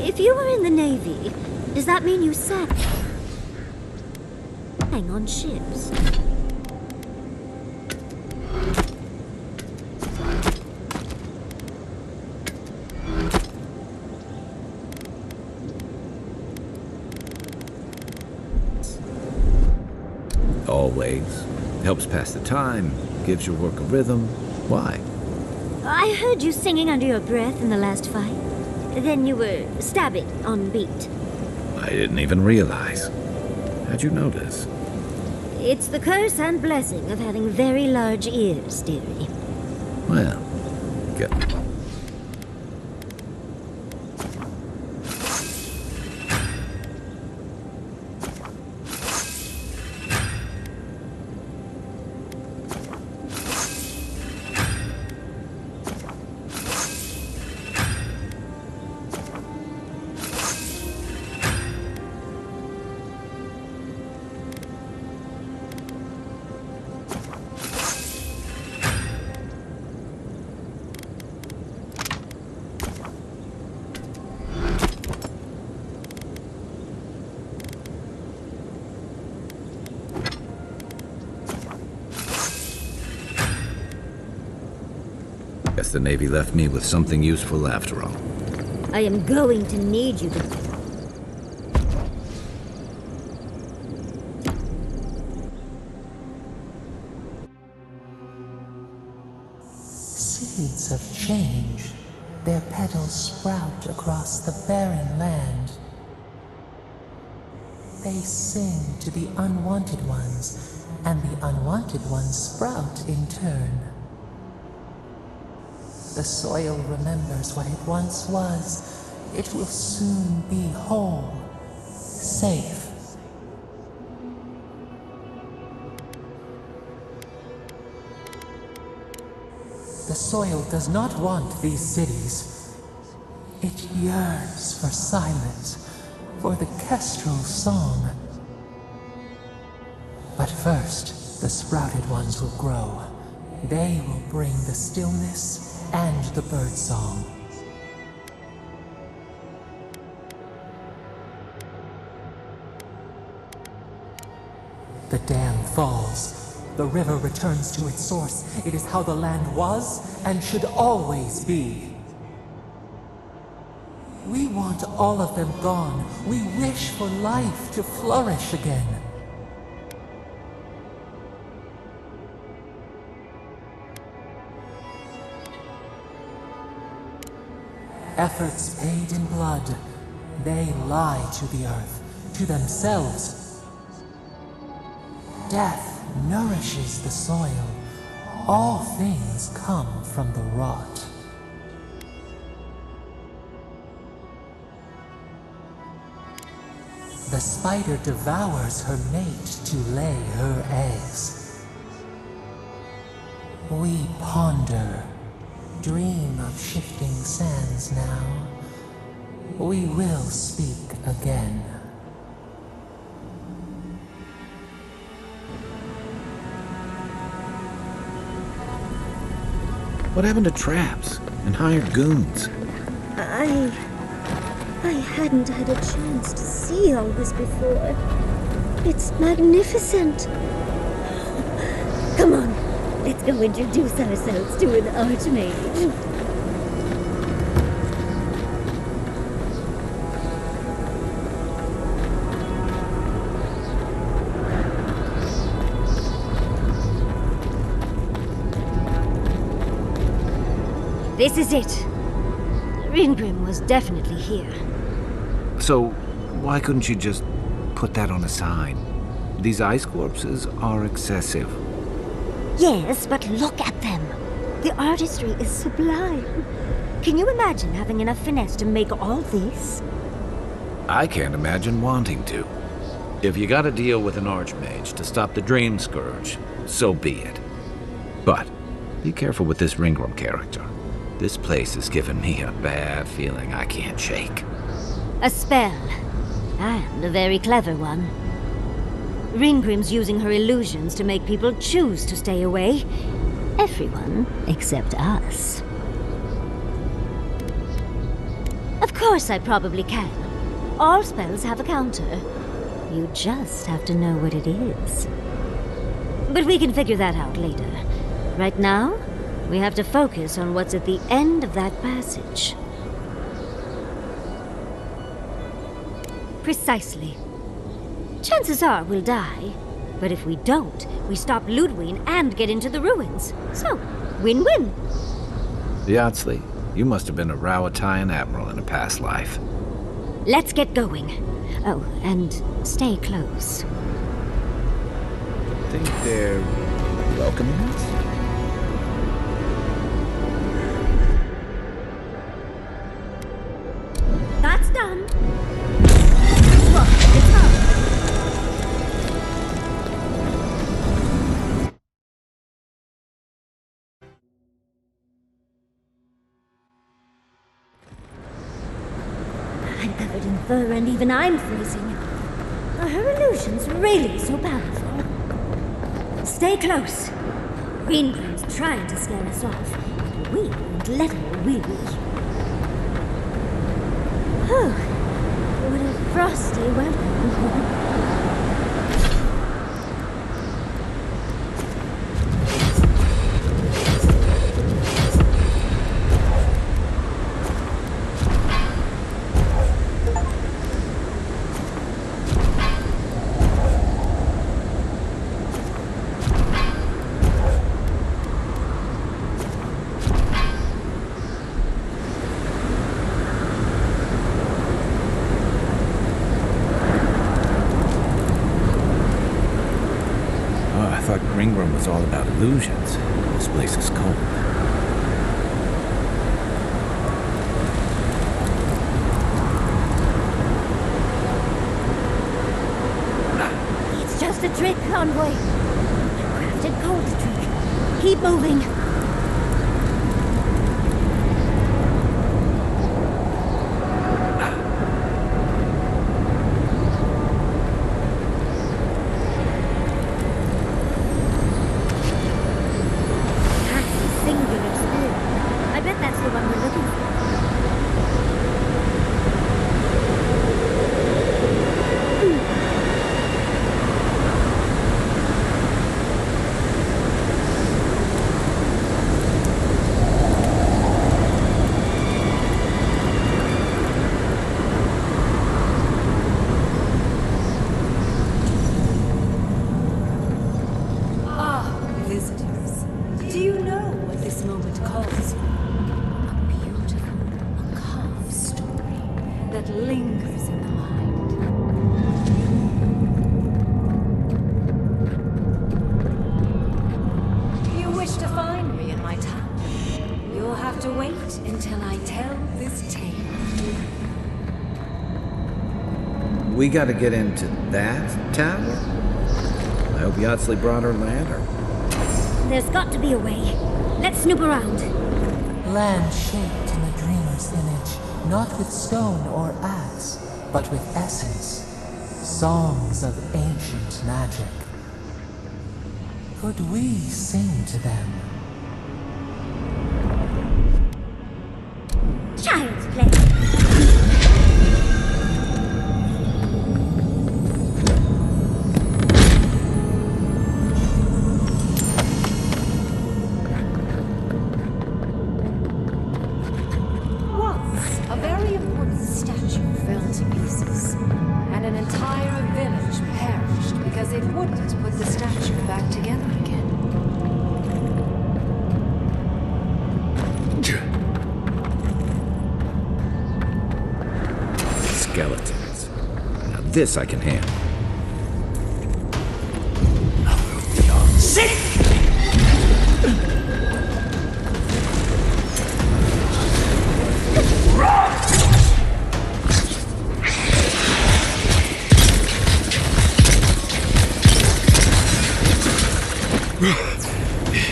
If you were in the Navy, does that mean you sat on ships? Always. Helps pass the time, gives your work a rhythm. Why? I heard you singing under your breath in the last fight. Then you were stabbing on beat. I didn't even realize. How'd you notice? It's the curse and blessing of having very large ears, dearie. Well, good. Guess the Navy left me with something useful after all. I am going to need you to... Seeds of change, their petals sprout across the barren land. They sing to the unwanted ones, and the unwanted ones sprout in turn. The soil remembers what it once was. It will soon be whole, safe. The soil does not want these cities. It yearns for silence, for the kestrel song. But first, the sprouted ones will grow. They will bring the stillness and the birdsong. The dam falls. The river returns to its source. It is how the land was and should always be. We want all of them gone. We wish for life to flourish again. Efforts paid in blood, they lie to the earth, to themselves. Death nourishes the soil. All things come from the rot. The spider devours her mate to lay her eggs. We ponder. Dream of shifting sands now. We will speak again. What happened to traps and hired goons? I hadn't had a chance to see all this before. It's magnificent. Come on. Let's go introduce ourselves to an archmage. This is it. Ringrim was definitely here. So, why couldn't you just put that on a sign? These ice corpses are excessive. Yes, but look at them. The artistry is sublime. Can you imagine having enough finesse to make all this? I can't imagine wanting to. If you gotta deal with an archmage to stop the Dream Scourge, so be it. But be careful with this Ringrim character. This place has given me a bad feeling I can't shake. A spell. And a very clever one. Ringrim's using her illusions to make people choose to stay away. Everyone except us. Of course I probably can. All spells have a counter. You just have to know what it is. But we can figure that out later. Right now, we have to focus on what's at the end of that passage. Precisely. Chances are we'll die. But if we don't, we stop Ludwig and get into the ruins. So, win-win. Yardsley, you must have been a Rowatayan admiral in a past life. Let's get going. Oh, and stay close. Think they're welcoming us? That's done. Look, it's up. I'm covered in fur and even I'm freezing. Are her illusions really so powerful? Stay close. Greengrove's trying to scare us off, but we won't let her, will we? Oh, what a frosty welcome. Ringroom was all about illusions. This place is cold. It's just a trick, Envoy. A crafted cold trick. Keep moving. We gotta get into that tower? I hope Yardsley brought her ladder. There's got to be a way. Let's snoop around. Land shaped in the dreamer's image, not with stone or axe, but with essence. Songs of ancient magic. Could we sing to them? Child's play. Skeletons. Now this I can handle. Sit!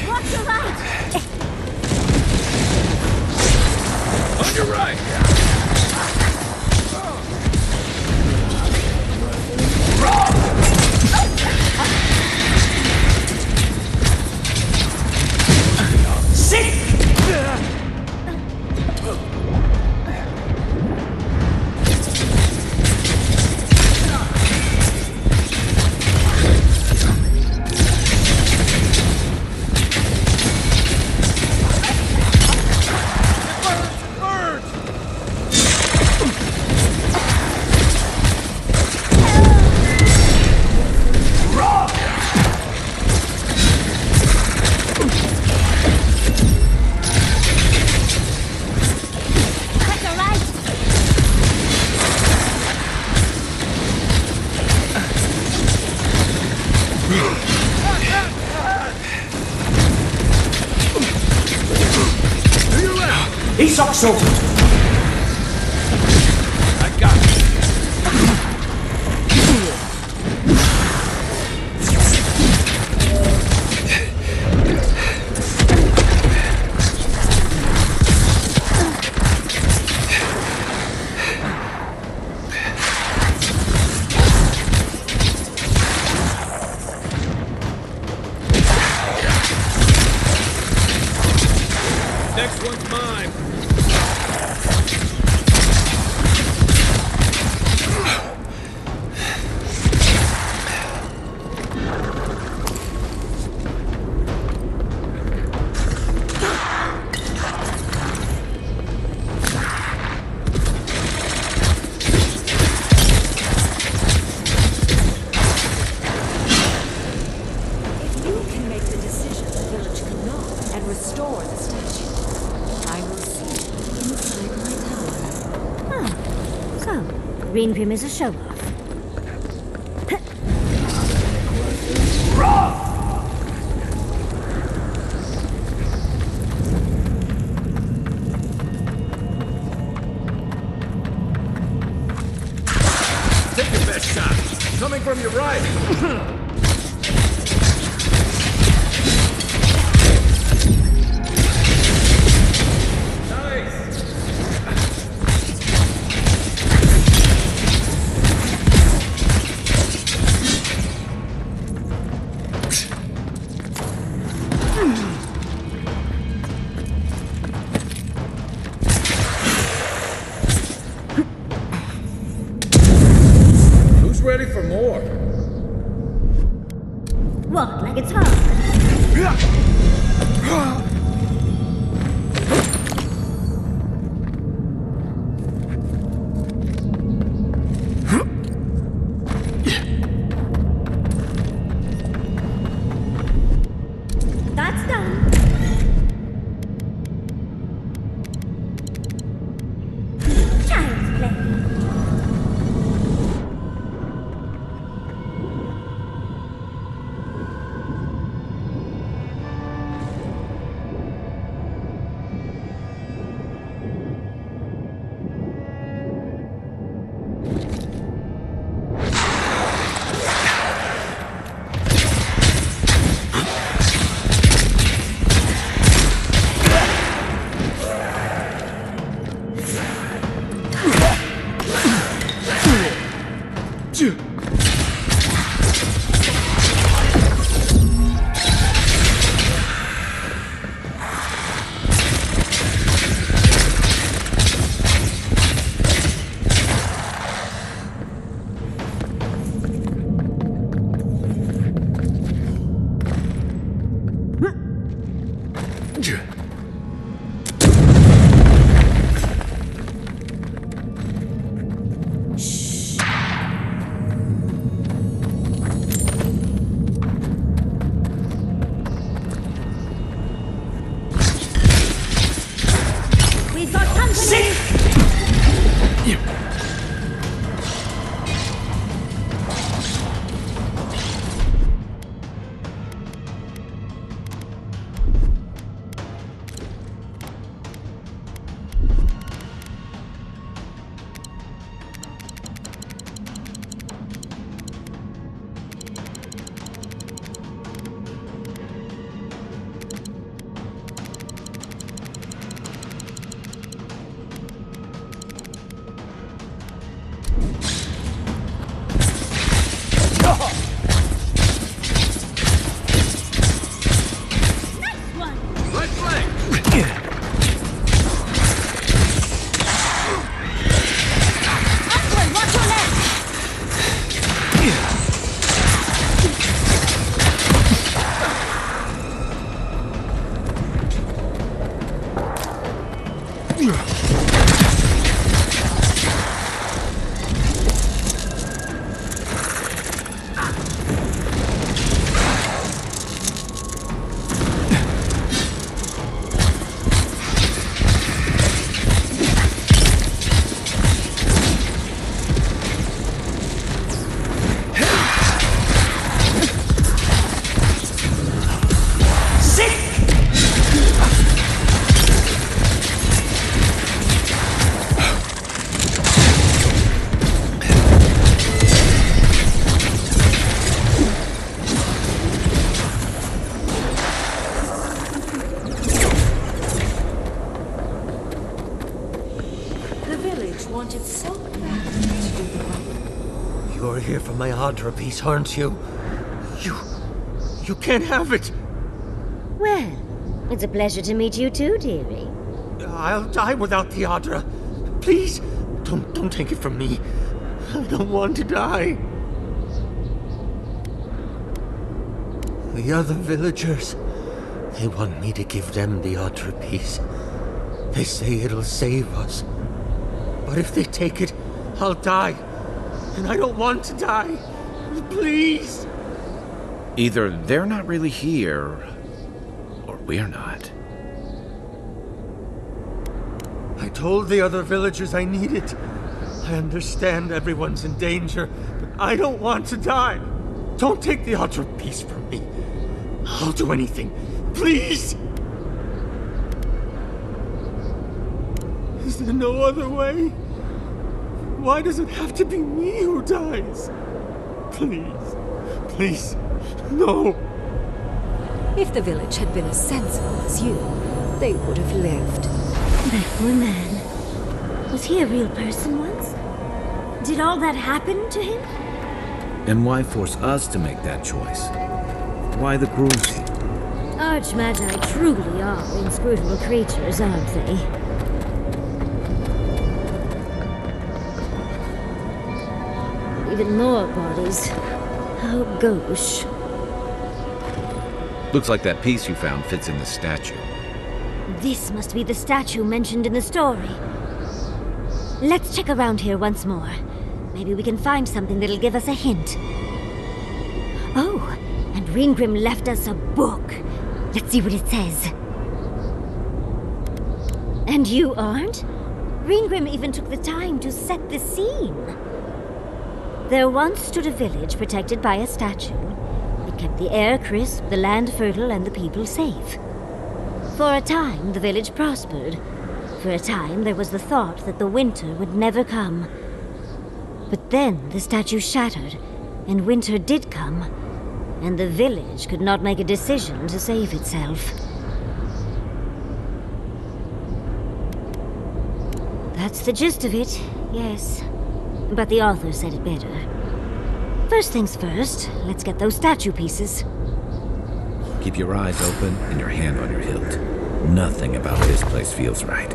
Watch your right! On your right! Isok Soto! I got it. Next one's mine. If you can make the decision the village cannot and restore the statue, I will see you inside my tower. Ah, so, Green Prim is a show-off. Take your best shot. Coming from your right. Who's ready for more? Walk like it's hard. That's done. Child's play. here for my Audra piece, aren't you? You can't have it! Well, it's a pleasure to meet you too, dearie. I'll die without the Audra. Please, don't take it from me. I don't want to die. The other villagers, they want me to give them the Audra piece. They say it'll save us. But if they take it, I'll die. And I don't want to die. Please! Either they're not really here, or we're not. I told the other villagers I need it. I understand everyone's in danger, but I don't want to die. Don't take the Audra piece from me. I'll do anything. Please! Is there no other way? Why does it have to be me who dies? Please. Please. No. If the village had been as sensible as you, they would have lived. That poor man. Was he a real person once? Did all that happen to him? And why force us to make that choice? Why the cruelty? Archmagi truly are inscrutable creatures, aren't they? Even more bodies. How gauche. Looks like that piece you found fits in the statue. This must be the statue mentioned in the story. Let's check around here once more. Maybe we can find something that'll give us a hint. Oh, and Ringrim left us a book. Let's see what it says. And you aren't? Ringrim even took the time to set the scene. There once stood a village protected by a statue. It kept the air crisp, the land fertile, and the people safe. For a time, the village prospered. For a time, there was the thought that the winter would never come. But then the statue shattered, and winter did come, and the village could not make a decision to save itself. That's the gist of it, yes. But the author said it better. First things first, let's get those statue pieces. Keep your eyes open and your hand on your hilt. Nothing about this place feels right.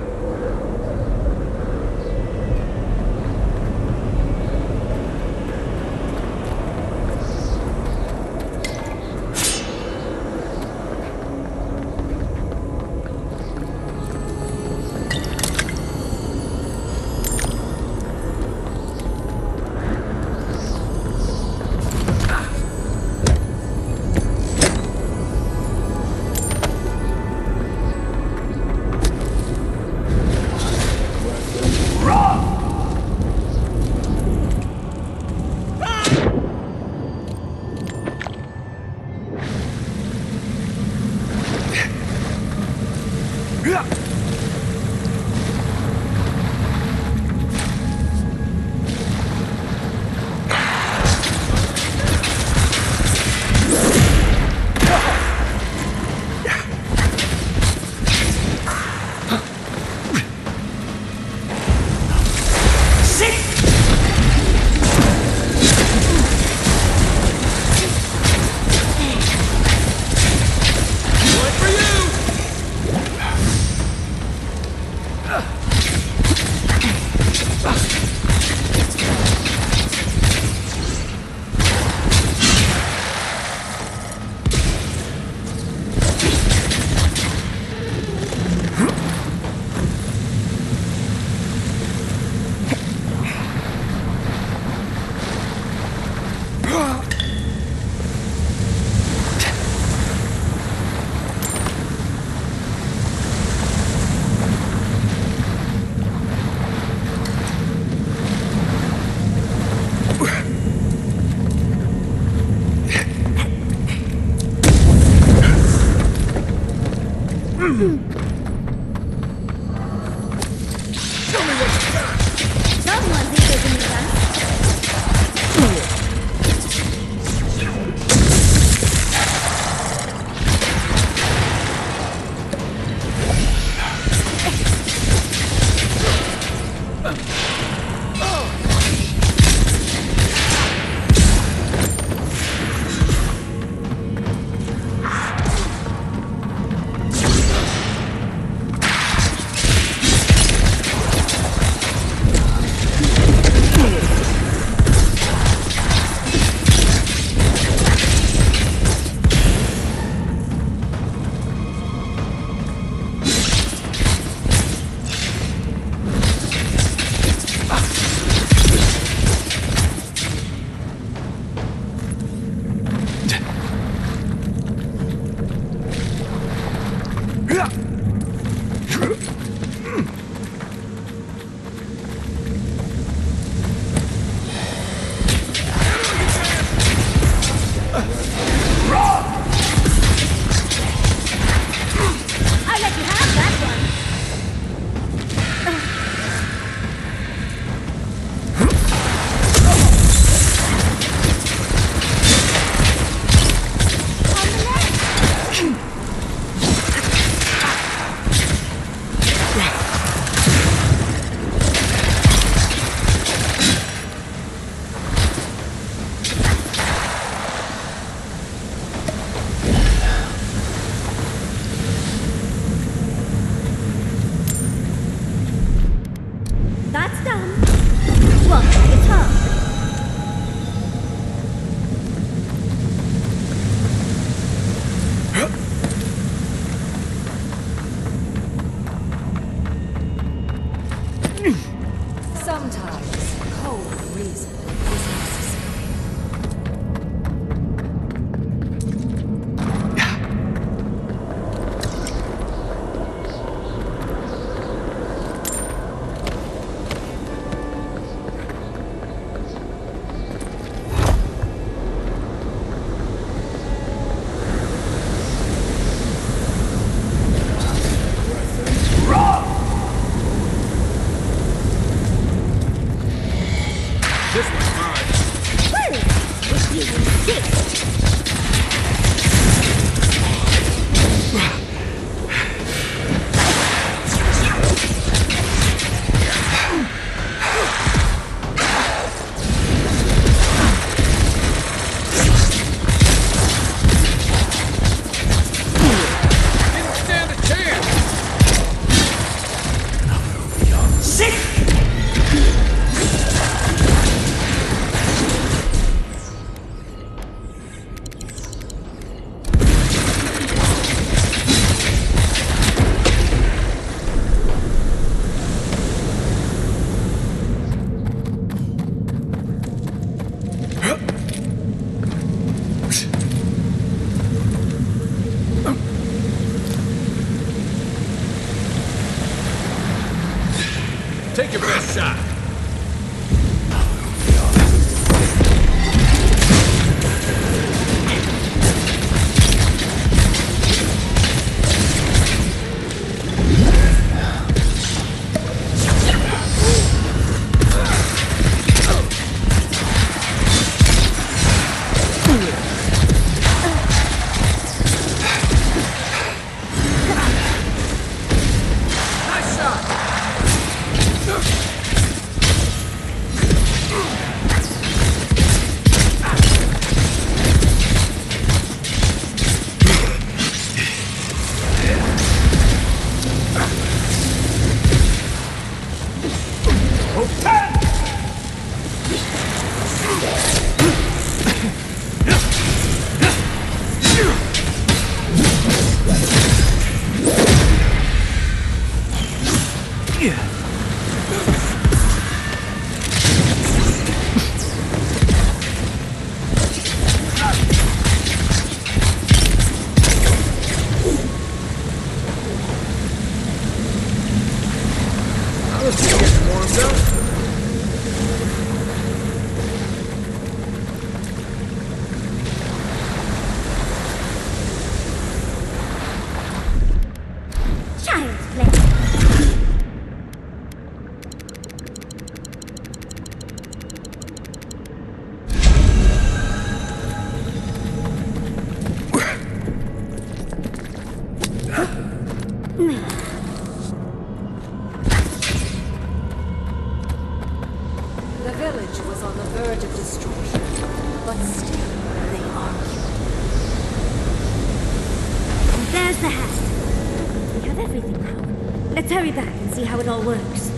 the hat. We have everything now. Let's hurry back and see how it all works.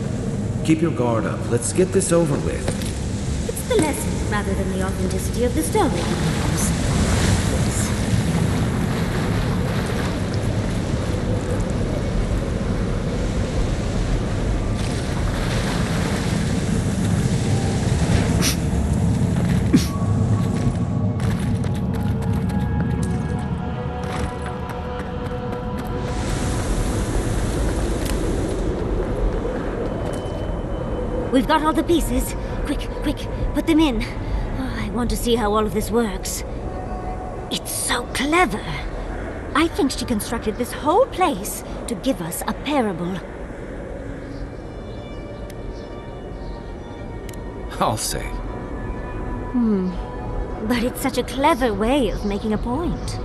Keep your guard up. Let's get this over with. It's the lesson rather than the authenticity of the story that matters. Yes. We've got all the pieces. Quick, quick, put them in. Oh, I want to see how all of this works. It's so clever. I think she constructed this whole place to give us a parable. I'll say. But it's such a clever way of making a point.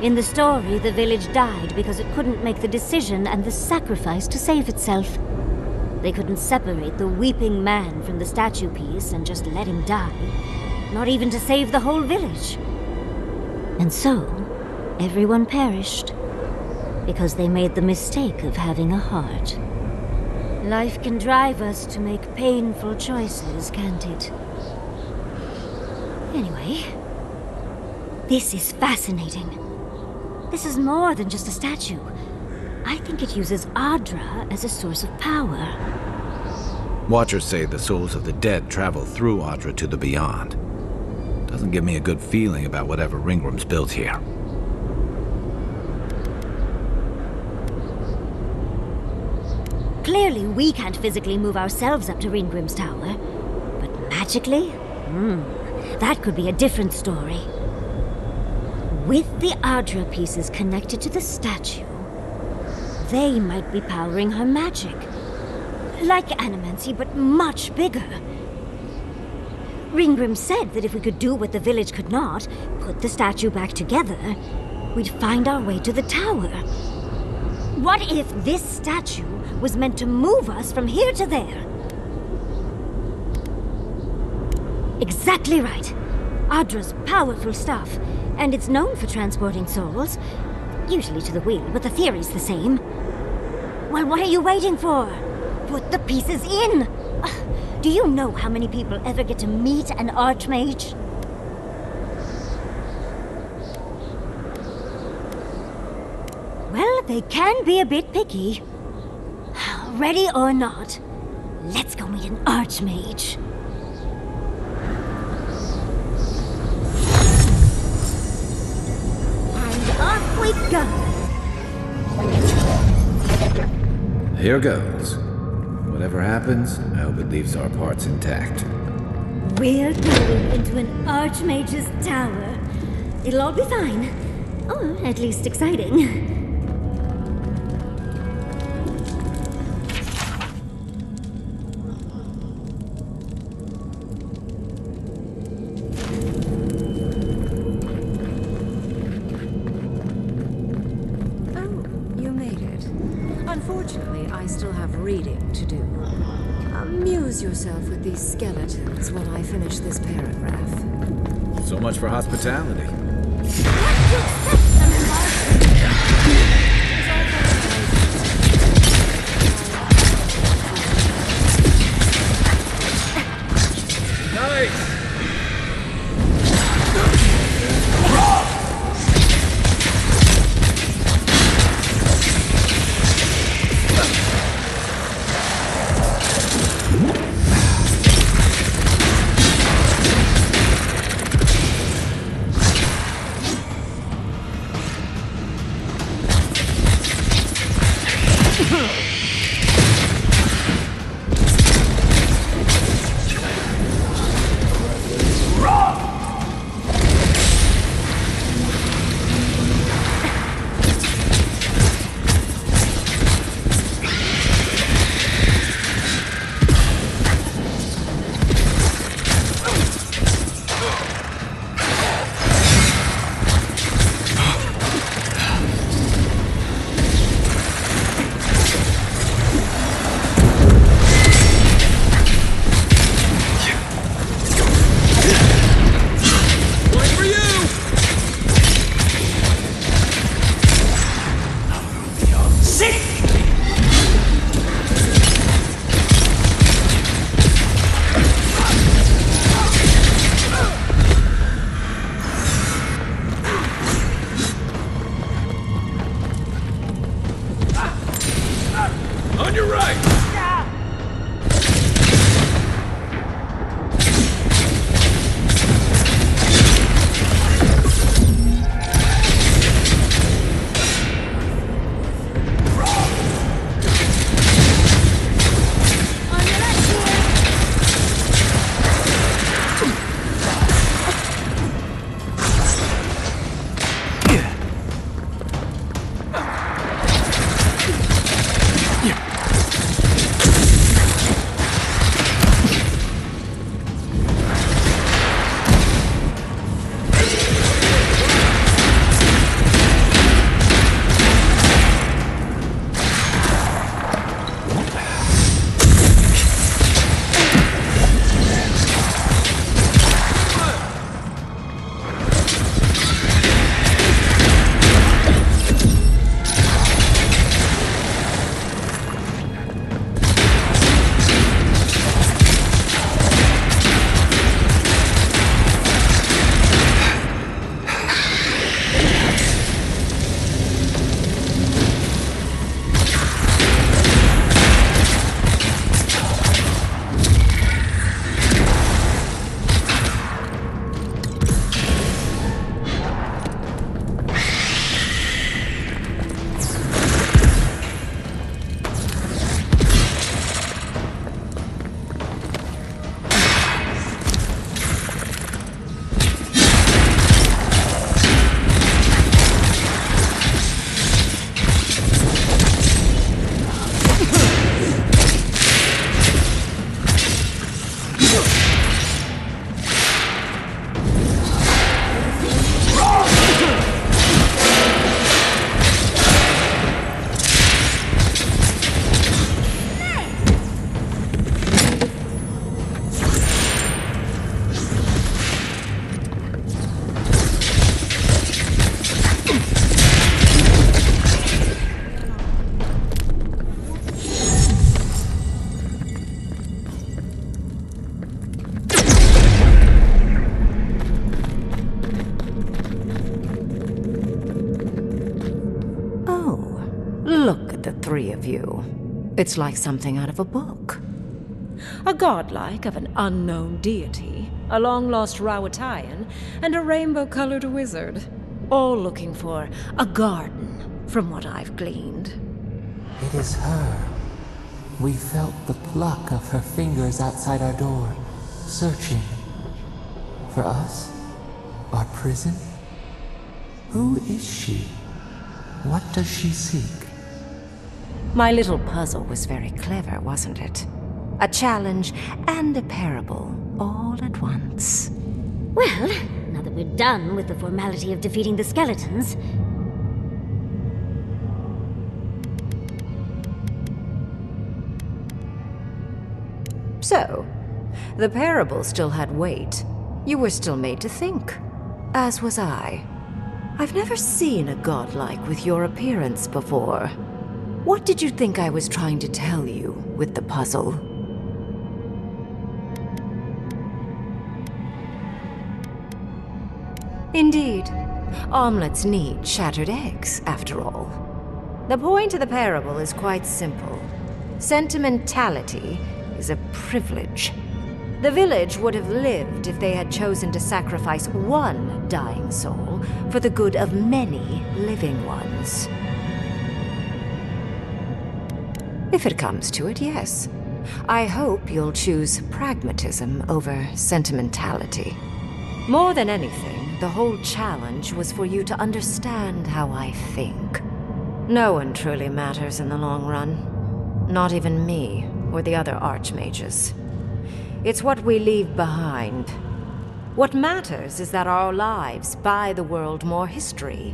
In the story, the village died because it couldn't make the decision and the sacrifice to save itself. They couldn't separate the weeping man from the statue piece and just let him die. Not even to save the whole village. And so, everyone perished. Because they made the mistake of having a heart. Life can drive us to make painful choices, can't it? Anyway, this is fascinating. This is more than just a statue. I think it uses Adra as a source of power. Watchers say the souls of the dead travel through Adra to the beyond. Doesn't give me a good feeling about whatever Ringram's built here. Clearly, we can't physically move ourselves up to Ringrim's tower. But magically? That could be a different story. With the Adra pieces connected to the statue, they might be powering her magic. Like Animancy, but much bigger. Ringgrim said that if we could do what the village could not, put the statue back together, we'd find our way to the tower. What if this statue was meant to move us from here to there? Exactly right. Adra's powerful stuff, and it's known for transporting souls. Usually to the wheel, but the theory's the same. Well, what are you waiting for? Put the pieces in! Do you know how many people ever get to meet an Archmage? Well, they can be a bit picky. Ready or not, let's go meet an Archmage. And off we go! Here goes. Whatever happens, I hope it leaves our parts intact. We're going into an Archmage's tower. It'll all be fine. Or at least exciting. Unfortunately, I still have reading to do. Amuse yourself with these skeletons while I finish this paragraph. So much for hospitality. Nice! three of you. It's like something out of a book. A godlike of an unknown deity, a long-lost Rawatayan, and a rainbow-colored wizard. All looking for a garden, from what I've gleaned. It is her. We felt the pluck of her fingers outside our door, searching. For us? Our prison? Who is she? What does she seek? My little puzzle was very clever, wasn't it? A challenge and a parable, all at once. Well, now that we're done with the formality of defeating the skeletons... So, the parable still had weight. You were still made to think. As was I. I've never seen a godlike with your appearance before. What did you think I was trying to tell you with the puzzle? Indeed. Omelets need shattered eggs, after all. The point of the parable is quite simple. Sentimentality is a privilege. The village would have lived if they had chosen to sacrifice one dying soul for the good of many living ones. If it comes to it, yes. I hope you'll choose pragmatism over sentimentality. More than anything, the whole challenge was for you to understand how I think. No one truly matters in the long run. Not even me or the other archmages. It's what we leave behind. What matters is that our lives buy the world more history,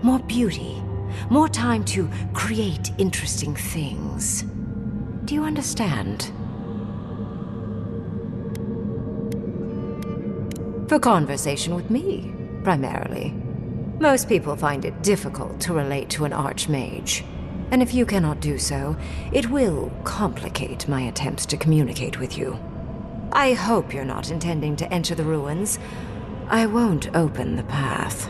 more beauty, more time to create interesting things. Do you understand? For conversation with me, primarily. Most people find it difficult to relate to an archmage. And if you cannot do so, it will complicate my attempts to communicate with you. I hope you're not intending to enter the ruins. I won't open the path.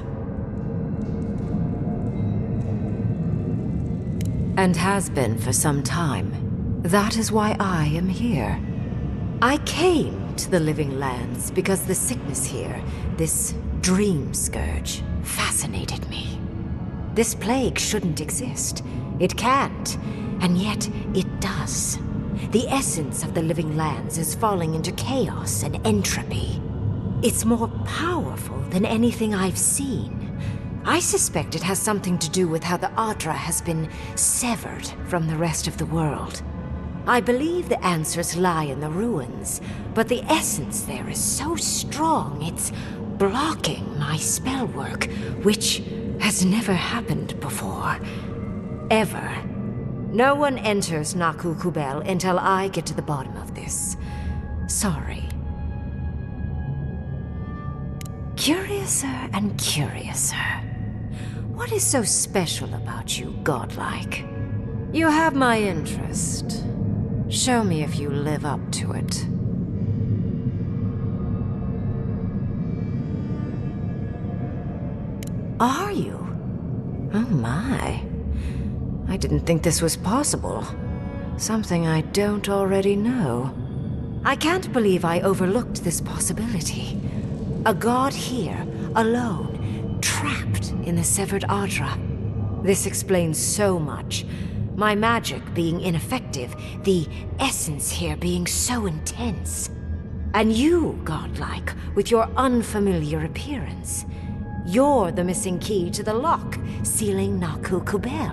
And has been for some time. That is why I am here. I came to the Living Lands because the sickness here, this dream scourge, fascinated me. This plague shouldn't exist. It can't, and yet it does. The essence of the Living Lands is falling into chaos and entropy. It's more powerful than anything I've seen. I suspect it has something to do with how the Adra has been severed from the rest of the world. I believe the answers lie in the ruins, but the essence there is so strong it's blocking my spell work, which has never happened before. Ever. No one enters Naku Kubel until I get to the bottom of this. Sorry. Curiouser and curiouser. What is so special about you, godlike? You have my interest. Show me if you live up to it. Are you? Oh my. I didn't think this was possible. Something I don't already know. I can't believe I overlooked this possibility. A god here, alone, trapped in the severed Adra. This explains so much. My magic being ineffective, the essence here being so intense. And you, godlike, with your unfamiliar appearance. You're the missing key to the lock, sealing Naku Kubel.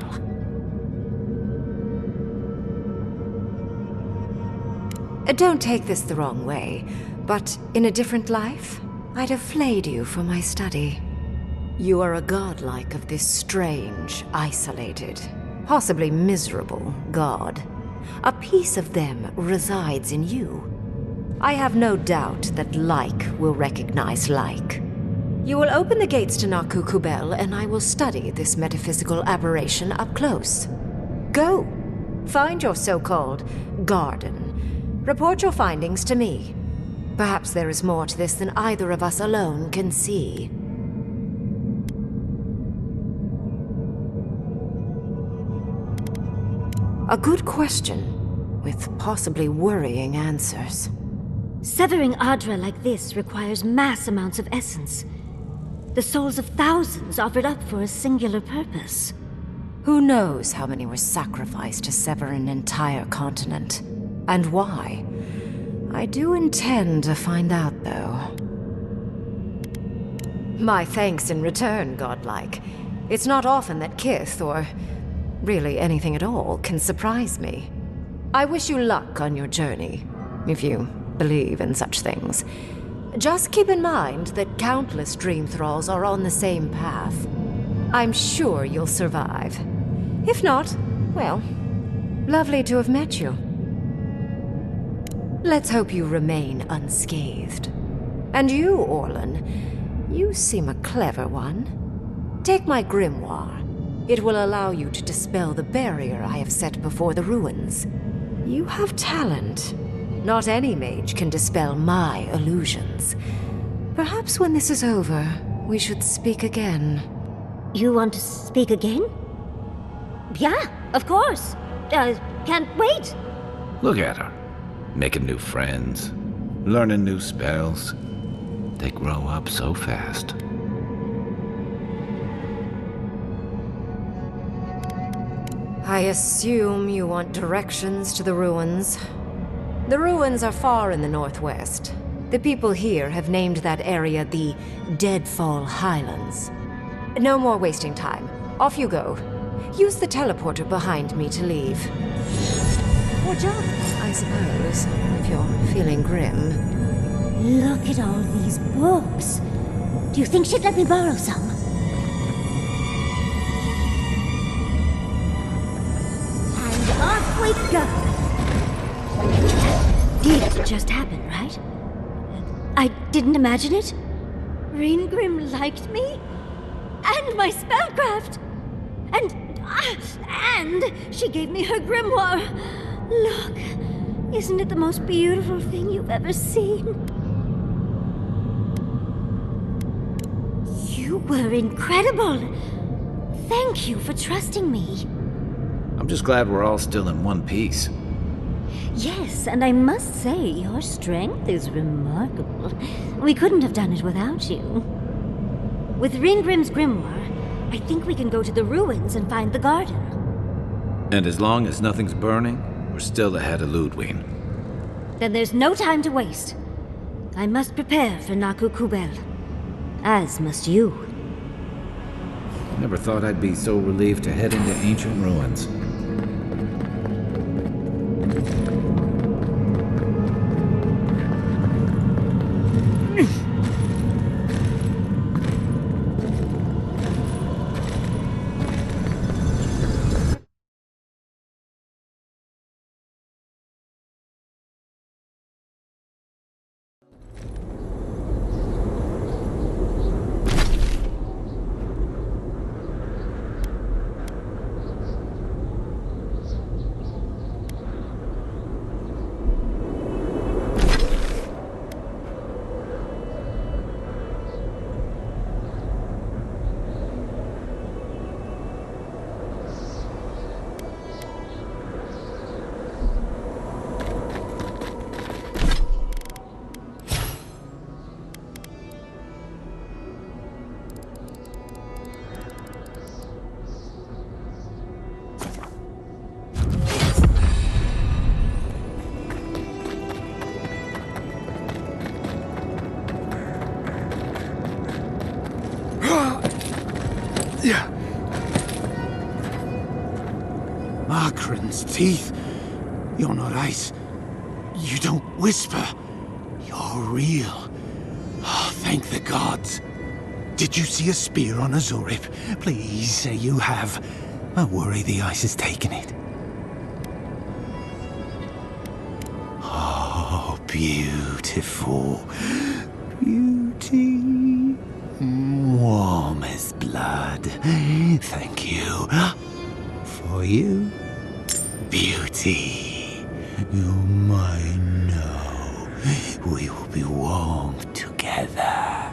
Don't take this the wrong way, but in a different life, I'd have flayed you for my study. You are a godlike of this strange, isolated, possibly miserable god. A piece of them resides in you. I have no doubt that like will recognize like. You will open the gates to Naku Kubel, and I will study this metaphysical aberration up close. Go. Find your so-called garden. Report your findings to me. Perhaps there is more to this than either of us alone can see. A good question, with possibly worrying answers. Severing Adra like this requires mass amounts of essence. The souls of thousands offered up for a singular purpose. Who knows how many were sacrificed to sever an entire continent? And why? I do intend to find out, though. My thanks in return, godlike. It's not often that Kith, or really anything at all, can surprise me. I wish you luck on your journey, if you believe in such things. Just keep in mind that countless dream thralls are on the same path. I'm sure you'll survive. If not, well, lovely to have met you. Let's hope you remain unscathed. And you, Orlan, you seem a clever one. Take my grimoire. It will allow you to dispel the barrier I have set before the ruins. You have talent. Not any mage can dispel my illusions. Perhaps when this is over, we should speak again. You want to speak again? Yeah, of course. Can't wait. Look at her. Making new friends, learning new spells. They grow up so fast. I assume you want directions to the ruins. The ruins are far in the northwest. The people here have named that area the Deadfall Highlands. No more wasting time. Off you go. Use the teleporter behind me to leave. Or jump, I suppose, if you're feeling grim. Look at all these books. Do you think she'd let me borrow some? And off we go! It just happened, right? I didn't imagine it. Reingrim liked me? And my spellcraft! And she gave me her grimoire. Look, isn't it the most beautiful thing you've ever seen? You were incredible. Thank you for trusting me. I'm just glad we're all still in one piece. Yes, and I must say, your strength is remarkable. We couldn't have done it without you. With Reingrim's grimoire, I think we can go to the ruins and find the garden. And as long as nothing's burning, we're still ahead of Ludwig. Then there's no time to waste. I must prepare for Naku Kubel. As must you. Never thought I'd be so relieved to head into ancient ruins. Yeah. Makran's teeth. You're not ice. You don't whisper. You're real. Oh, thank the gods. Did you see a spear on Azurip? Please say you have. I worry the ice has taken it. Oh, beautiful. Beauty. Warm as blood. Thank you. For you, beauty. You're mine now. We will be warm together.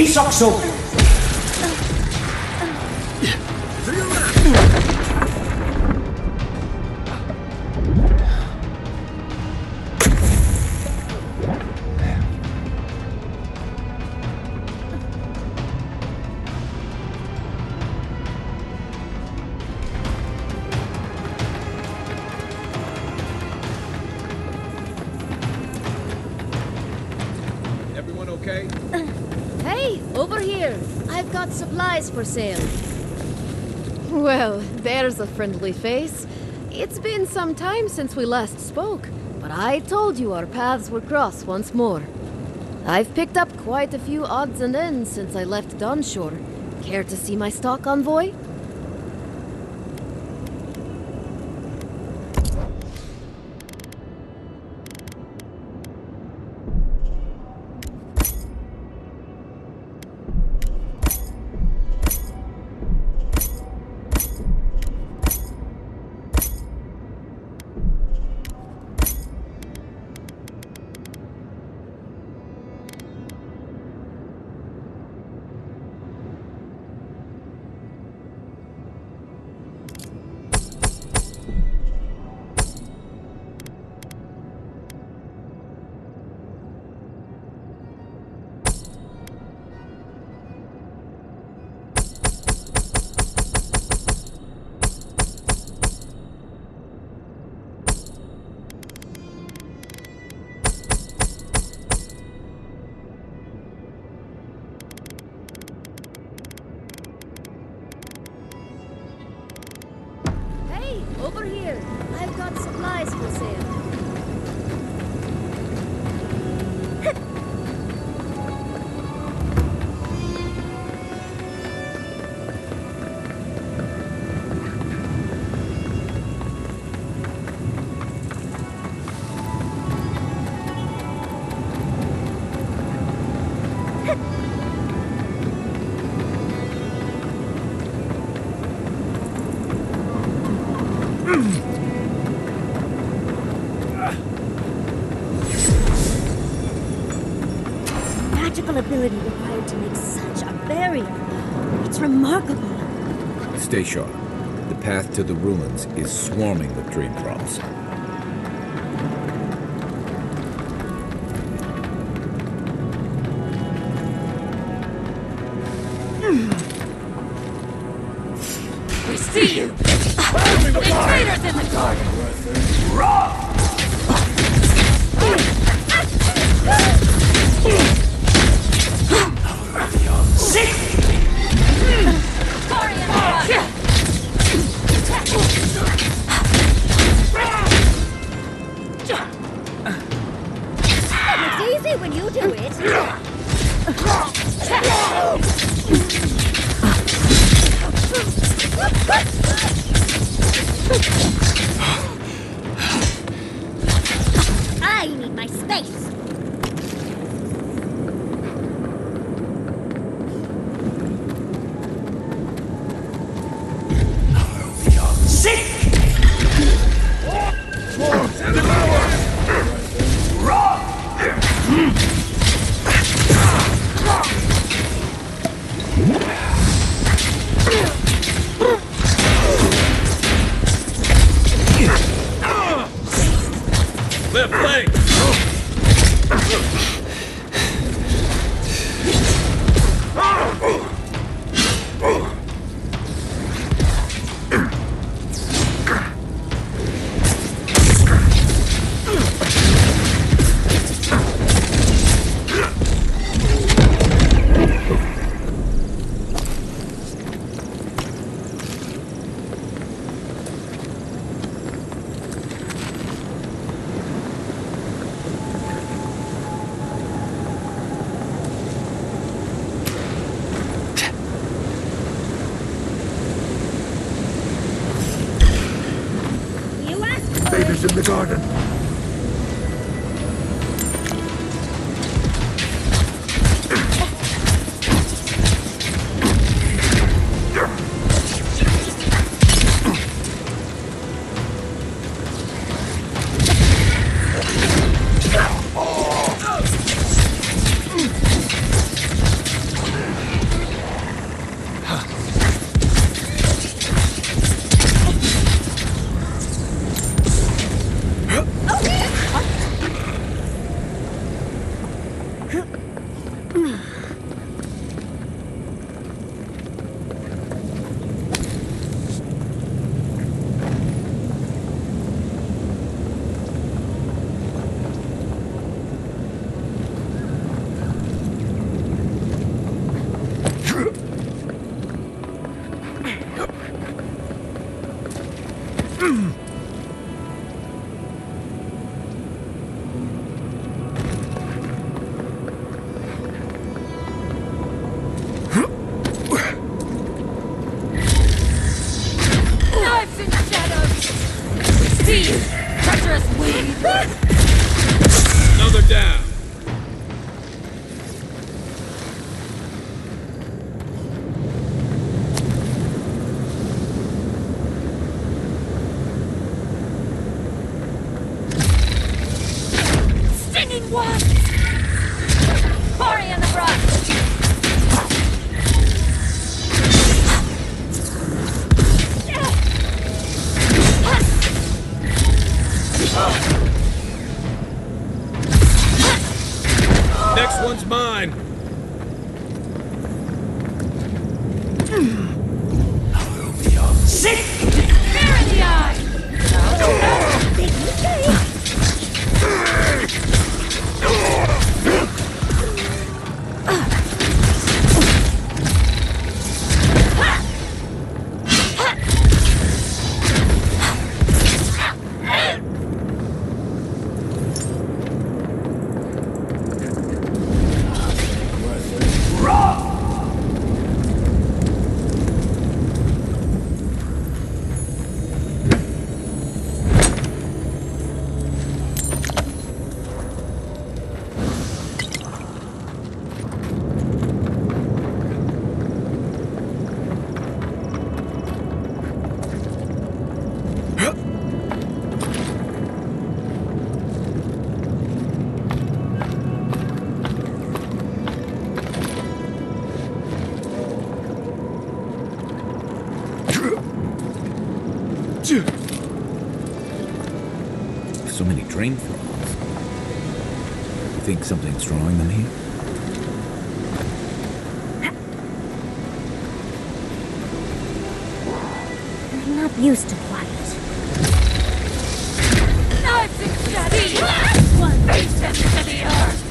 Sakso! Everyone okay? Hey, over here! I've got supplies for sale. Well, there's a friendly face. It's been some time since we last spoke, but I told you our paths would cross once more. I've picked up quite a few odds and ends since I left Dawnshore. Care to see my stock, envoy? Hey, over here! I've got supplies for sale. Magical ability required to make such a barrier. It's remarkable. Stay sharp. The path to the ruins is swarming with dream thralls. We see you! Invaders in the garden! Raw! It's easy when you do it. I need my space. Left leg! Invaders in the garden. Knives and shadows! Speed! Treacherous weed! Another down. Stinging wasps! Quarry in the brush! Next one's mine. Sick! Fear in the eye! So many dream thralls. You think something's drawing them here? I'm not used to quiet. Knives and shadows! One face into the earth!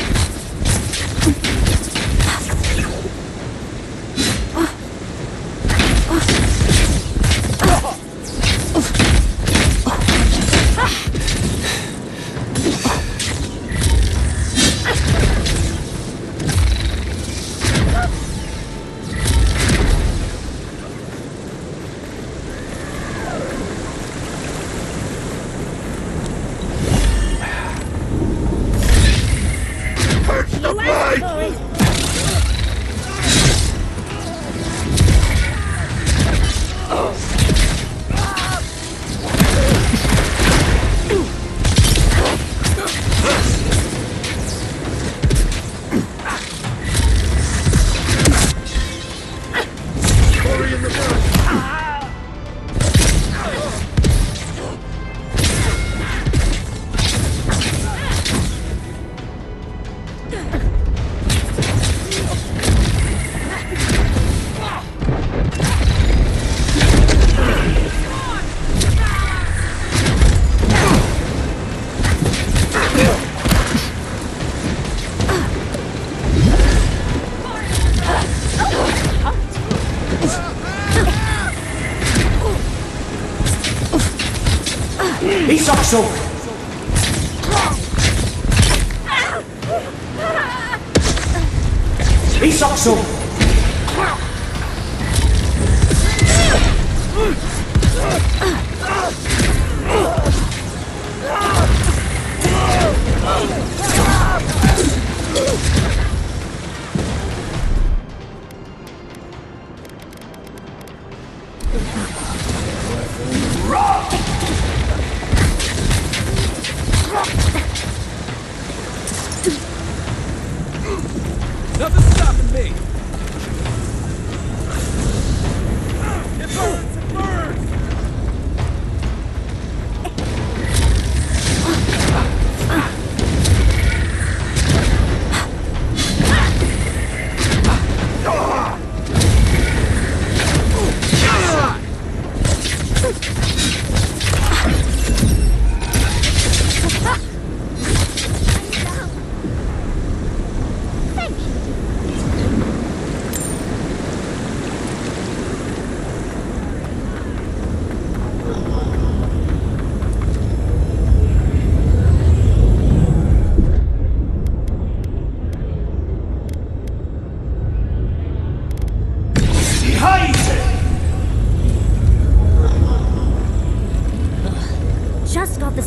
Isakso! Isakso! Nothing's stopping me. It burns! It burns!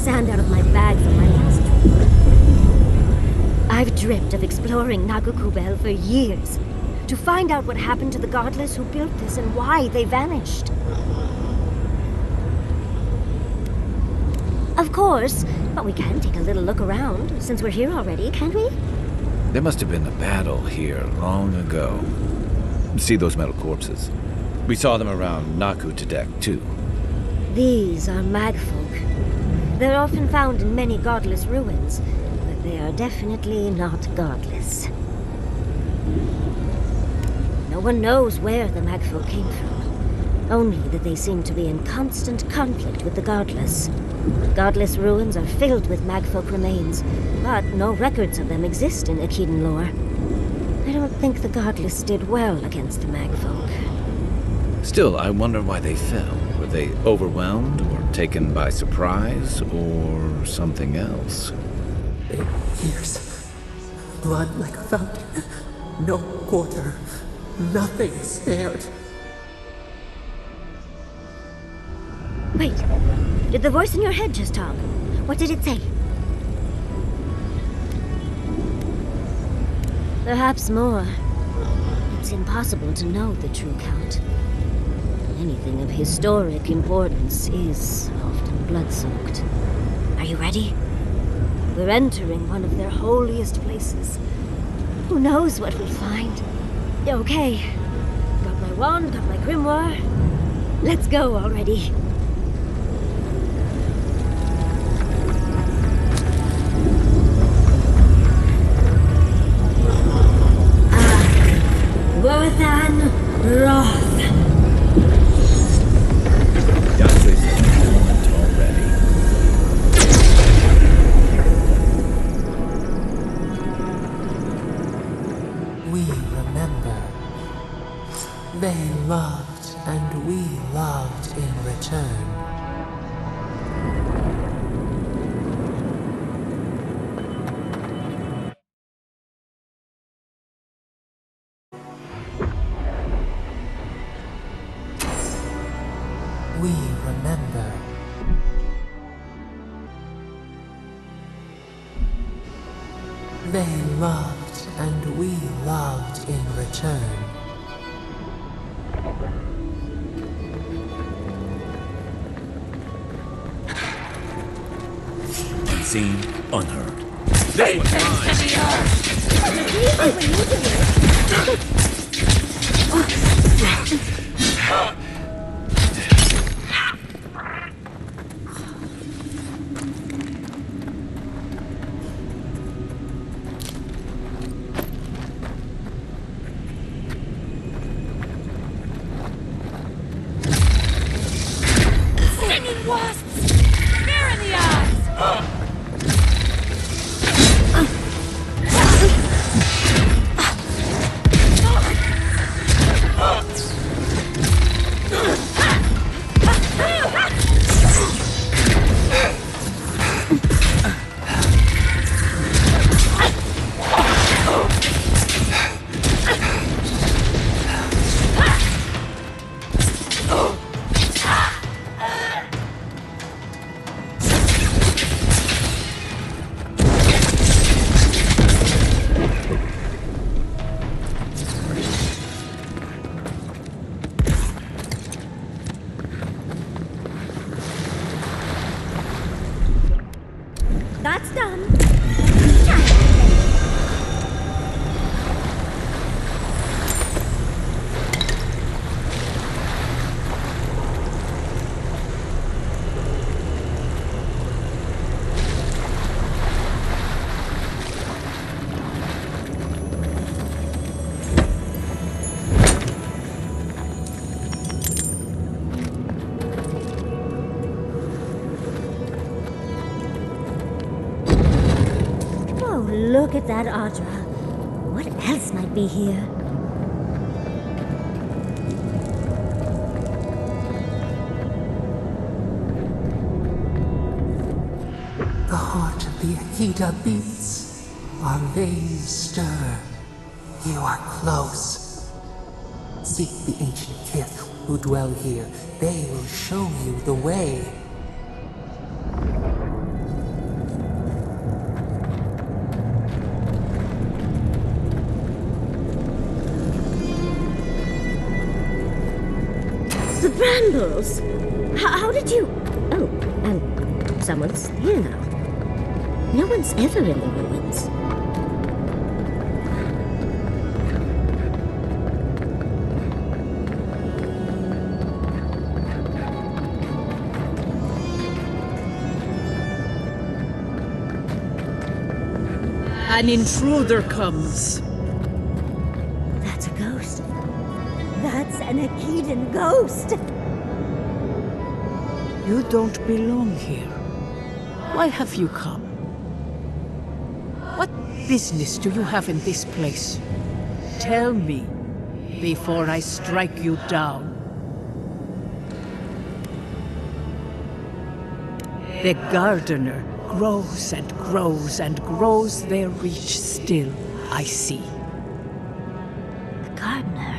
sand out of my bag from my last trip. I've dreamt of exploring Nagakubel for years, to find out what happened to the godless who built this and why they vanished. Of course, but we can take a little look around, since we're here already, can't we? There must have been a battle here long ago. See those metal corpses? We saw them around Naku Tedek, too. These are magfolk. They're often found in many godless ruins, but they are definitely not godless. No one knows where the magfolk came from, only that they seem to be in constant conflict with the godless. Godless ruins are filled with magfolk remains, but no records of them exist in Akhidan lore. I don't think the godless did well against the magfolk. Still, I wonder why they fell. Were they overwhelmed, or taken by surprise, or something else? Years. Blood like a fountain. No quarter. Nothing spared. Wait. Did the voice in your head just talk? What did it say? Perhaps more. It's impossible to know the true count. Anything of historic importance is often blood-soaked. Are you ready? We're entering one of their holiest places. Who knows what we'll find? Okay. Got my wand, got my grimoire. Let's go already. Worthan Roth. Yatsu's moment already. We remember. They loved and we loved in return. We remember. They loved and we loved in return. Unseen, unheard. They came to the Singing wasps! Fear in the eyes! That's done. Look at that Audra. What else might be here? The heart of the Akita beats. Our veins stir. You are close. Seek the ancient kith who dwell here. They will show you the way. shambles! How did you... Oh, and someone's here now. No one's ever in the ruins. An intruder comes. That's a ghost. That's an Akedan ghost! You don't belong here. Why have you come? What business do you have in this place? Tell me, before I strike you down. The gardener grows and grows and grows their reach still, I see. The gardener?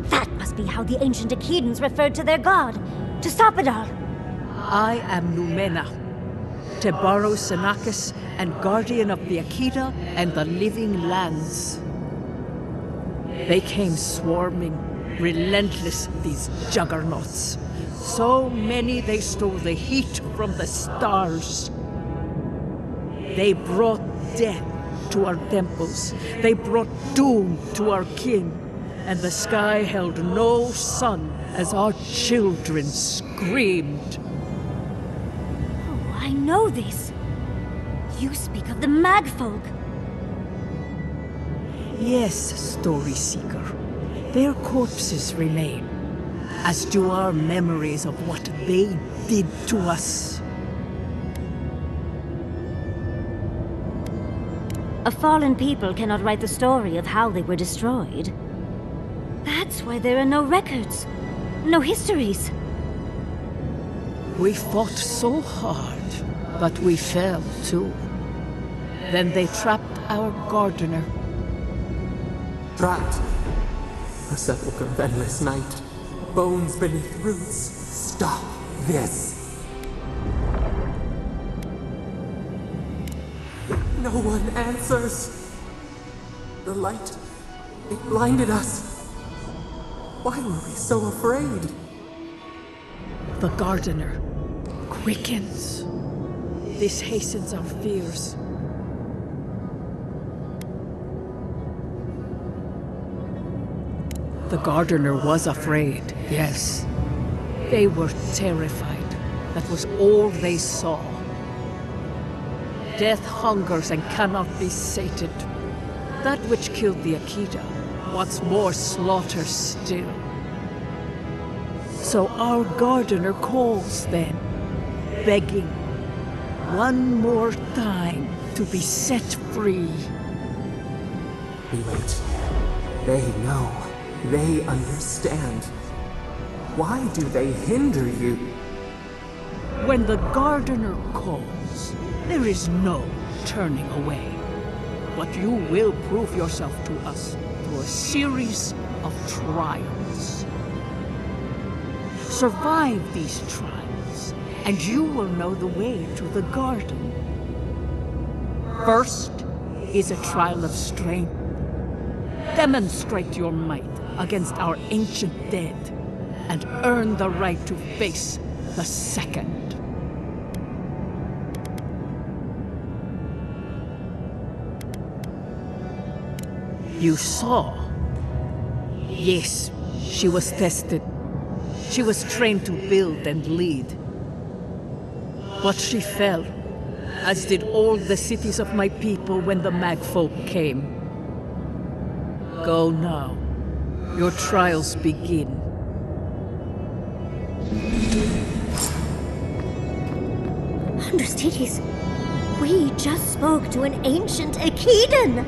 That must be how the ancient Akedans referred to their god, to stop it all. I am Numena, Tebaro Senakis, and guardian of the Akita and the living lands. They came swarming, relentless, these juggernauts. So many they stole the heat from the stars. They brought death to our temples. They brought doom to our king. And the sky held no sun as our children screamed. Oh, I know this. You speak of the Magfolk. Yes, Story Seeker. Their corpses remain, as do our memories of what they did to us. A fallen people cannot write the story of how they were destroyed. That's why there are no records, no histories. We fought so hard, but we fell too. Then they trapped our gardener. Trapped. A sepulchre of endless night. Bones beneath roots. Stop this. No one answers. The light, it blinded us. Why were we so afraid? The gardener quickens. This hastens our fears. The gardener was afraid, yes. They were terrified. That was all they saw. Death hungers and cannot be sated. That which killed the Akita wants more slaughter still. So our gardener calls then, begging one more time to be set free. We wait. They know. They understand. Why do they hinder you? When the gardener calls, there is no turning away. But you will prove yourself to us through a series of trials. Survive these trials, and you will know the way to the garden. First is a trial of strength. Demonstrate your might against our ancient dead, and earn the right to face the second. You saw. Yes, she was tested. She was trained to build and lead. But she fell, as did all the cities of my people when the Magfolk came. Go now. Your trials begin. Understudies, we just spoke to an ancient Akedan!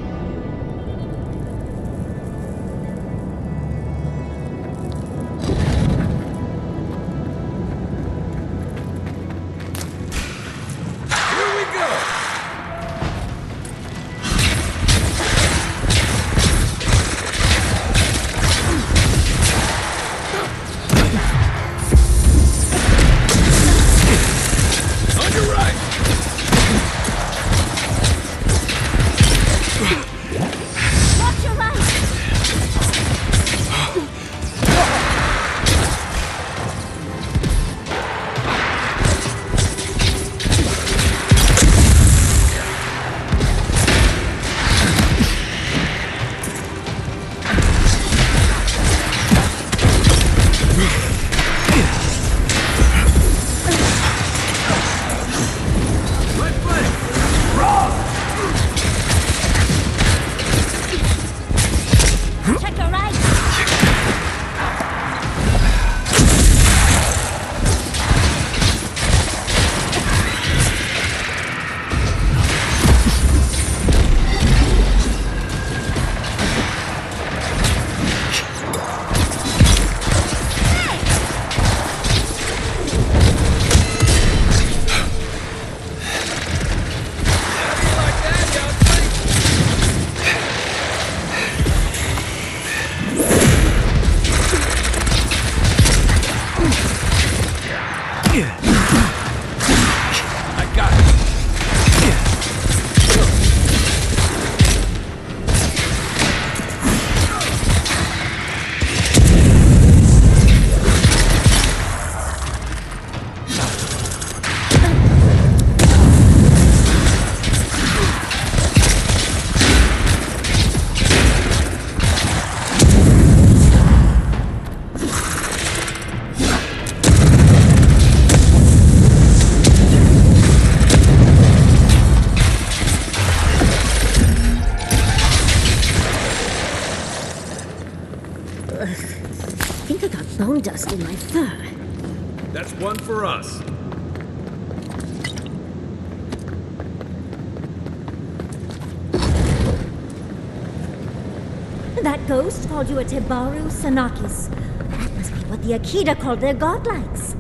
That's one for us. That ghost called you a Tebaru Sanakis. That must be what the Akita called their godlikes.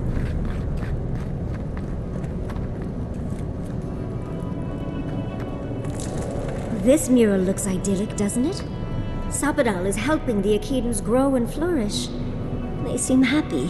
This mural looks idyllic, doesn't it? Sapadal is helping the Akitans grow and flourish. They seem happy.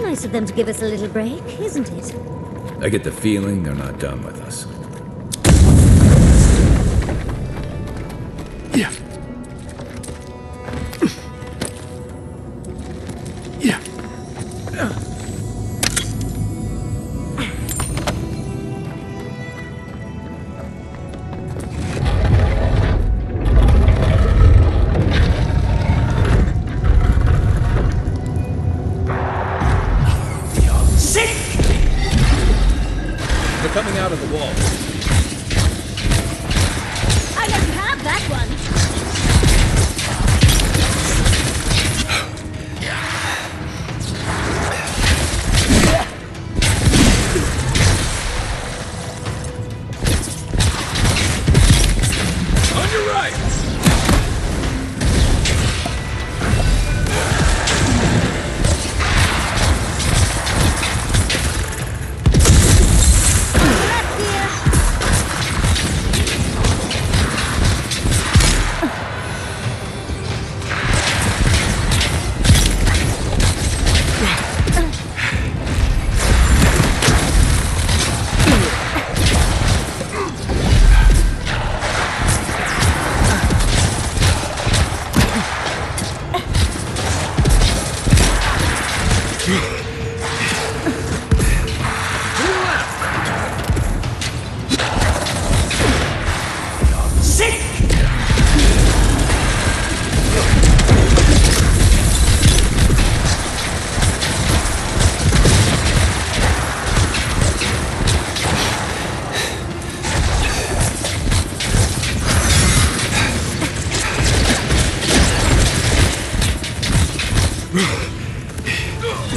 Nice of them to give us a little break, isn't it? I get the feeling they're not done with us. Yeah. Yeah. They're coming out of the wall. I let you have that one. On your right!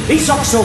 He's also.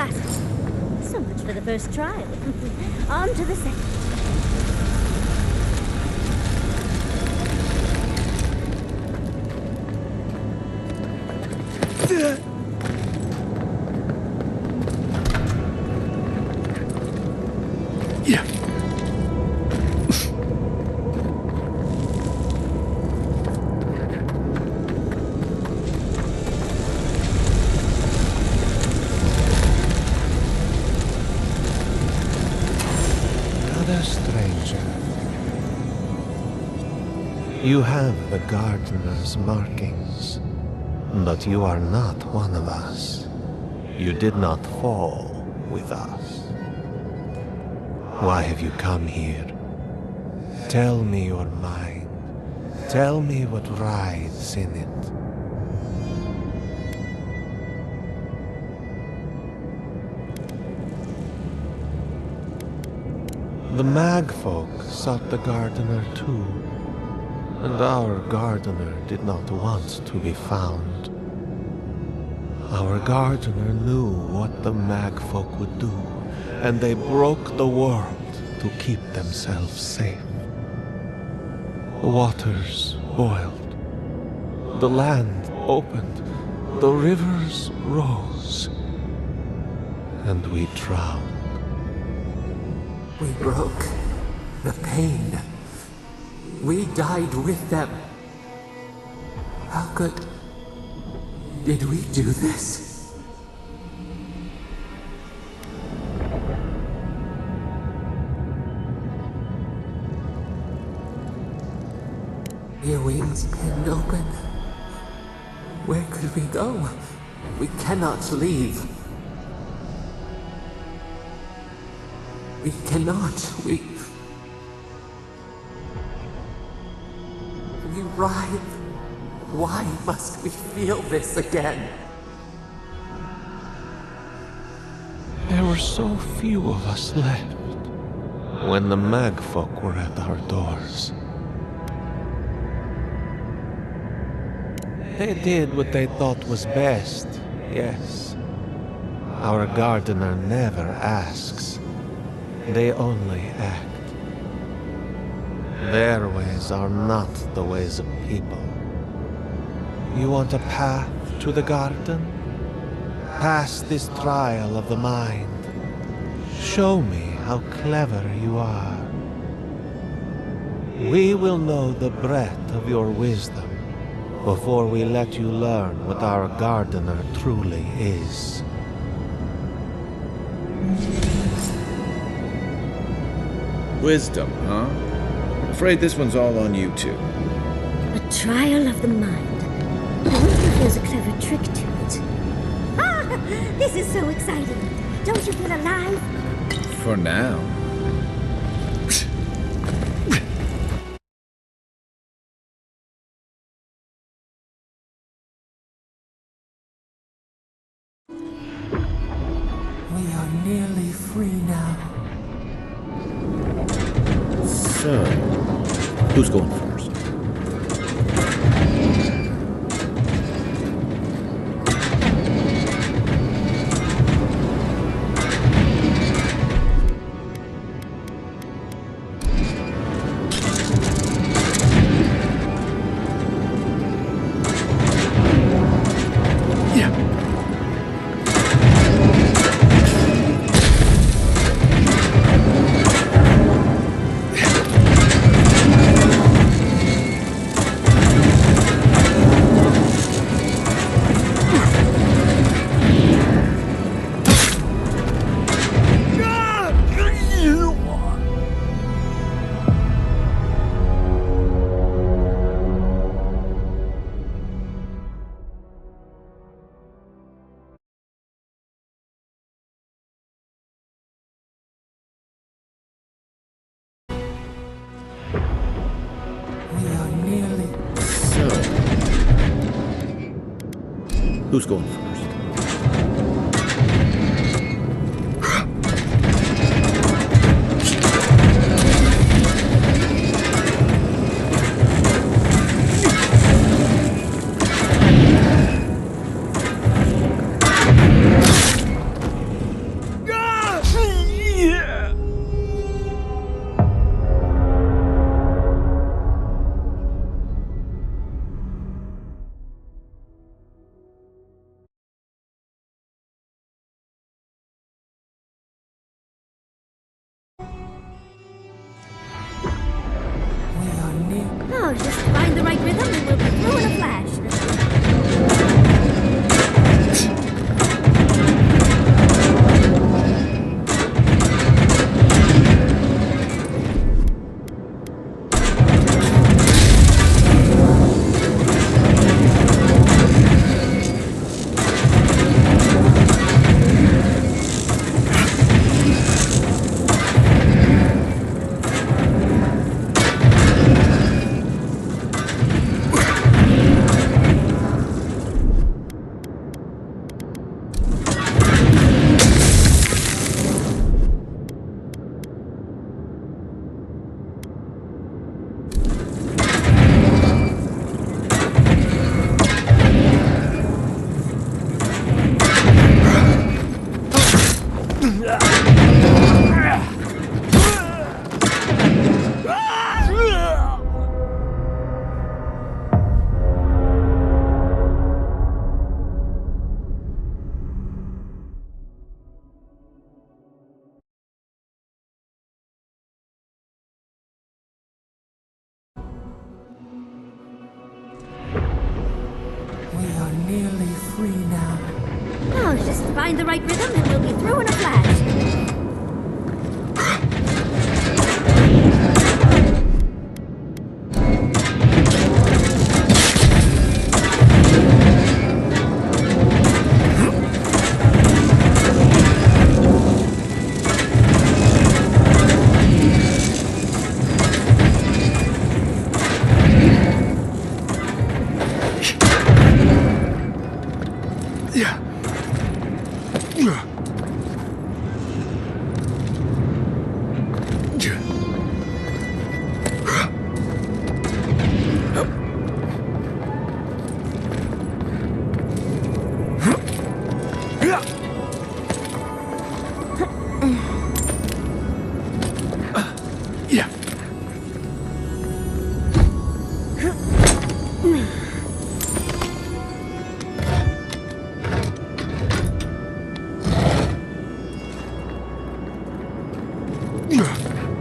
last one. So much for the first trial. On to the second. Yeah. Brother stranger, you have the gardener's markings, but you are not one of us. You did not fall with us. Why have you come here? Tell me your mind. Tell me what rides in it. The Magfolk sought the gardener too, and our gardener did not want to be found. Our gardener knew what the Magfolk would do, and they broke the world to keep themselves safe. The waters boiled, the land opened, the rivers rose, and we drowned. We broke the pain. We died with them. How did we do this? Your wings pinned open. Where could we go? We cannot leave. We cannot. We writhe. Why must we feel this again? There were so few of us left when the Magfolk were at our doors. They did what they thought was best, yes. Our gardener never asks. They only act. Their ways are not the ways of people. You want a path to the garden? Pass this trial of the mind. Show me how clever you are. We will know the breadth of your wisdom before we let you learn what our gardener truly is. Wisdom, huh? Afraid this one's all on you two. A trial of the mind. I wonder if there's a clever trick to it. Ah! This is so exciting. Don't you feel alive? For now. We are nearly free now. So, who's going first? Who's going first? Oh, just find the right rhythm and we'll be through in a flash. We are nearly free now. Oh, just find the right rhythm and we'll be through in a flash.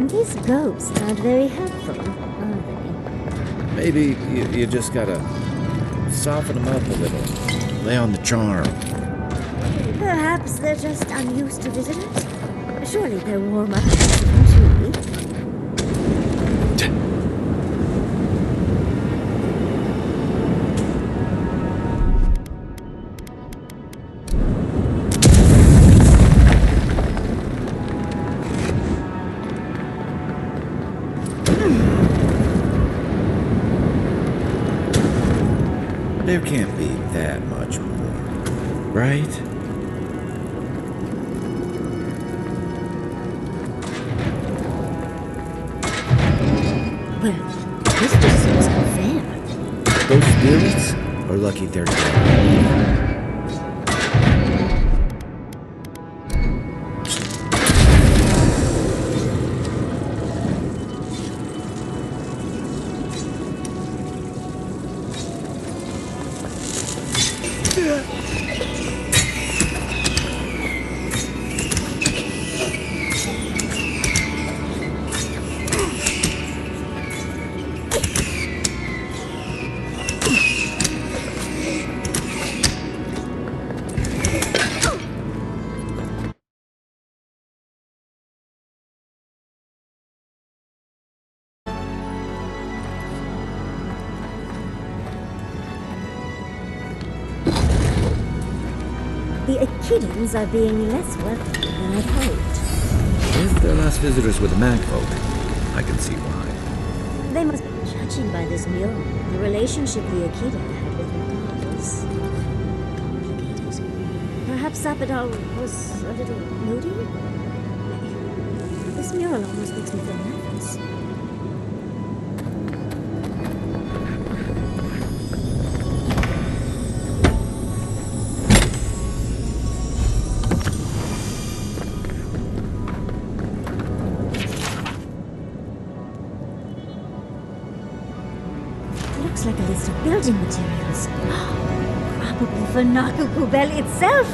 These ghosts aren't very helpful, are they? Maybe you just gotta soften them up a little. Lay on the charm. Perhaps they're just unused to visitors? Surely they're warm up eventually. There can't be that much more, right? Well, this just seems unfair. Those spirits are lucky they're dead. The Achidans are being less welcome than I'd hoped. If they're last visitors with the mag folk, I can see why. They must be judging by this mural. The relationship the Akita had with her god was complicated. Perhaps Sapidal was a little moody? This mural almost makes me feel nervous. Looks like a list of building materials. Probably for Nakukubel itself.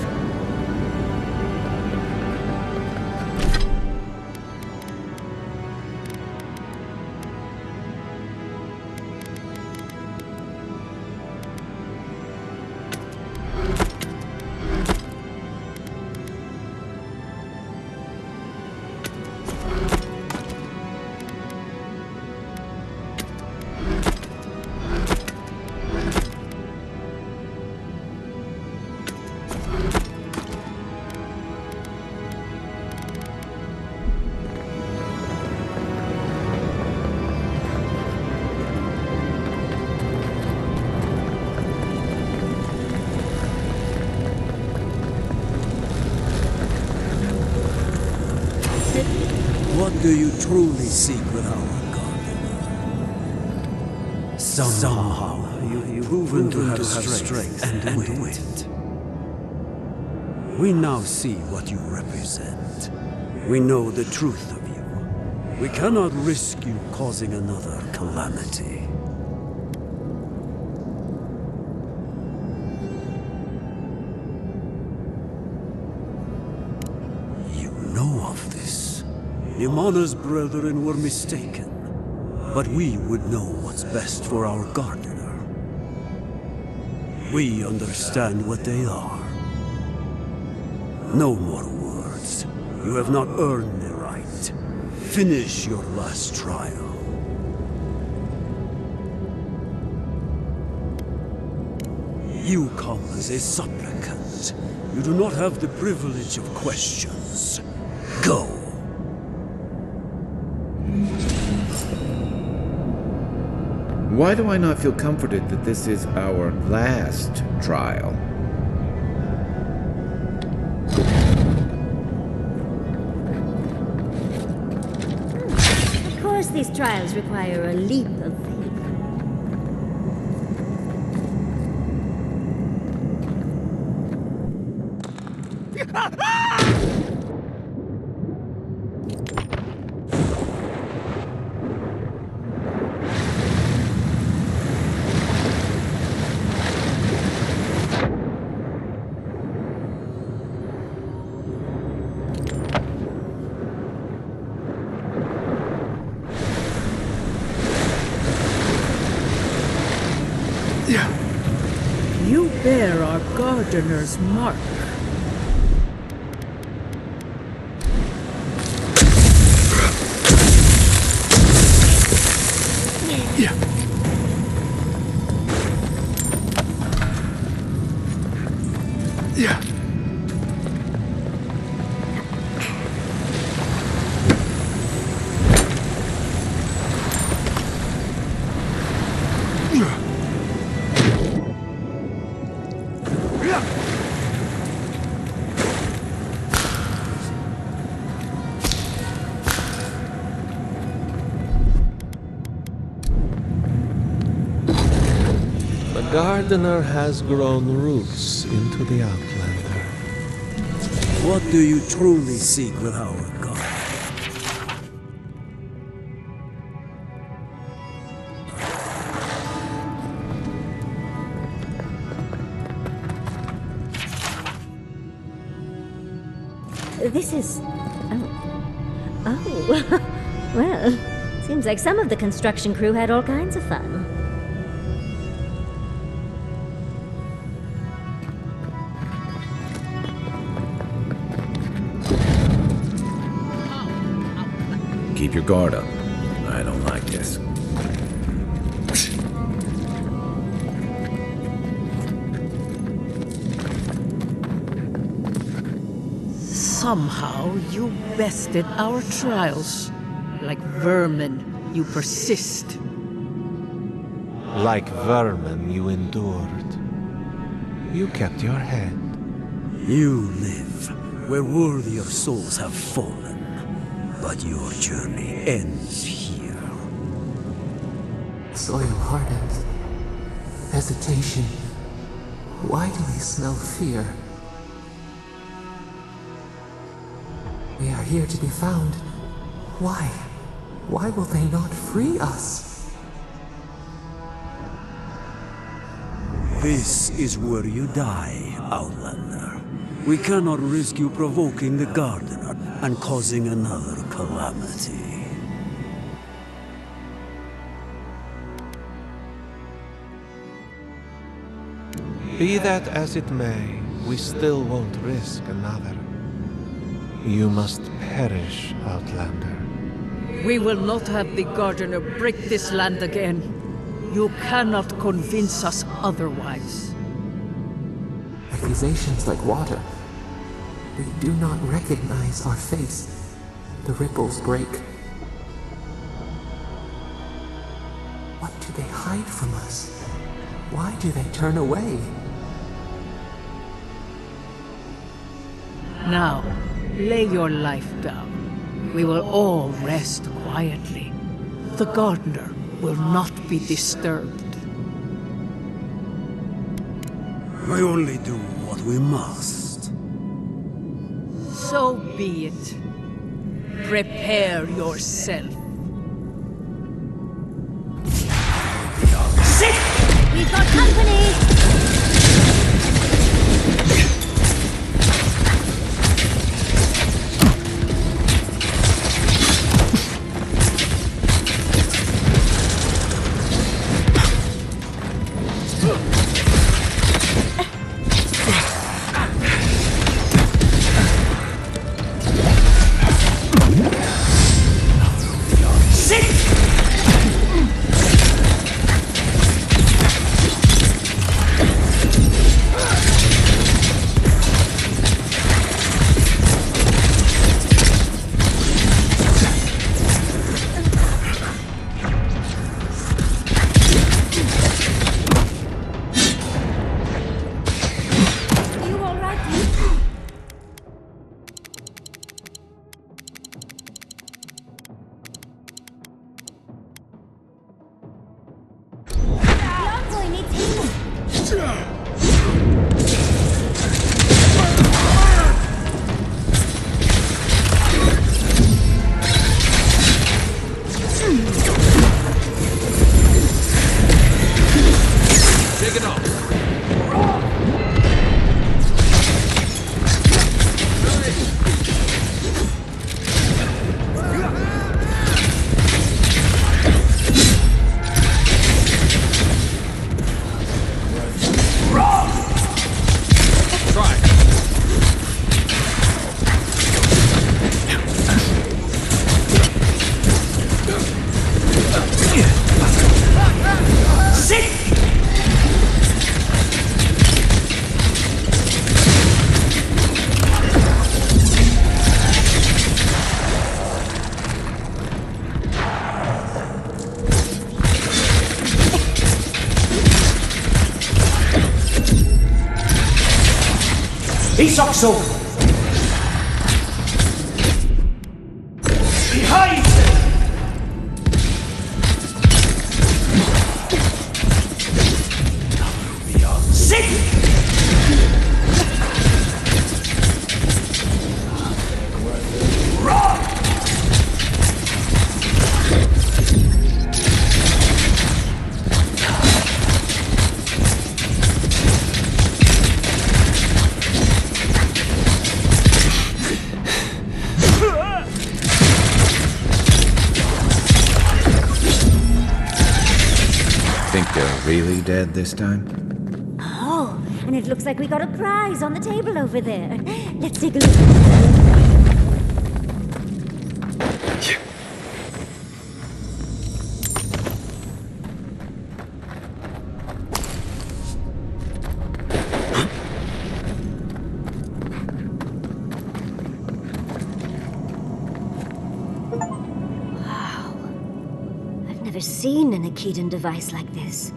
What do you truly seek with our gardener? Somehow you've proven to have strength and wit. We now see what you represent. We know the truth of you. We cannot risk you causing another calamity. You know of this. Nimana's brethren were mistaken, but we would know what's best for our gardener. We understand what they are. No more words. You have not earned the right. Finish your last trial. You come as a supplicant. You do not have the privilege of questions. Go. Why do I not feel comforted that this is our last trial? Of course, these trials require a leap of faith. You bear our gardener's mark. The gardener has grown roots into the Outlander. What do you truly seek with our gardener? This is... Oh. Well, seems like some of the construction crew had all kinds of fun. Keep your guard up. I don't like this. Somehow you bested our trials. Like vermin, you persist. Like vermin, you endured. You kept your head. You live where worthier souls have fallen, but your journey ends here. Soil hardens. Hesitation. Why do they smell fear? We are here to be found. Why? Why will they not free us? This is where you die, Outlander. We cannot risk you provoking the gardener and causing another calamity. Be that as it may, we still won't risk another. You must perish, Outlander. We will not have the gardener break this land again. You cannot convince us otherwise. Accusations like water. We do not recognize our face. The ripples break. What do they hide from us? Why do they turn away? Now, lay your life down. we will all rest quietly. The gardener will not be disturbed. We only do what we must. So be it. Prepare yourself. We've got company! Isokso! Behind! Sit! Think they're really dead this time? Oh, and it looks like we got a prize on the table over there. Let's take a look. Never seen an Akedan device like this.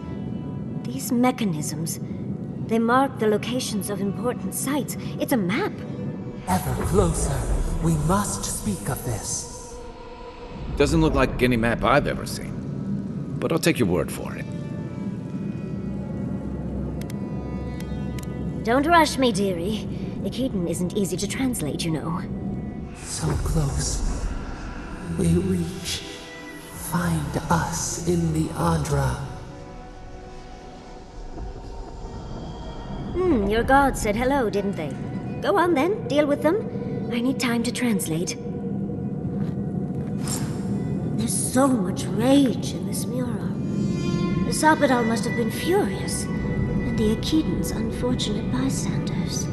These mechanisms, they mark the locations of important sites. It's a map. Ever closer. We must speak of this. Doesn't look like any map I've ever seen. But I'll take your word for it. Don't rush me, dearie. Akedan isn't easy to translate, you know. So close. We reach. Find us in the Adra. Your gods said hello, didn't they? Go on then, deal with them. I need time to translate. There's so much rage in this mural. The Sappadal must have been furious, and the Akedans unfortunate bystanders.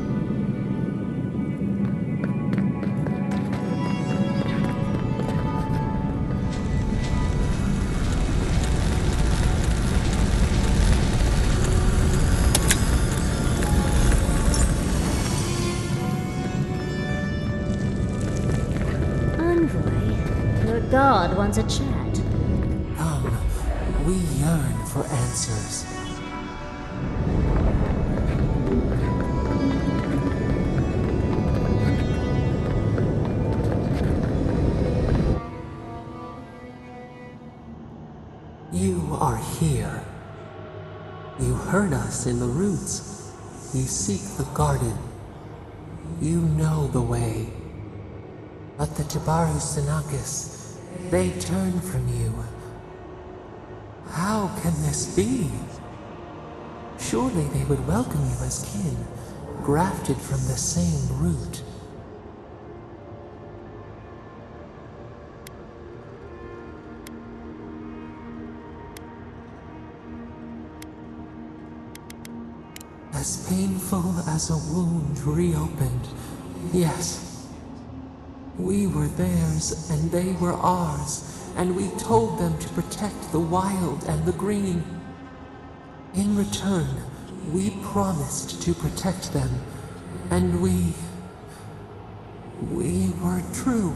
God wants a chat. Come, we yearn for answers. are here. You heard us in the roots. You seek the garden. You know the way. But the Jabaru Sinakis, they turn from you. How can this be? Surely they would welcome you as kin, grafted from the same root. As painful as a wound reopened, yes. We were theirs and they were ours, and we told them to protect the wild and the green. In return, we promised to protect them, and we were true.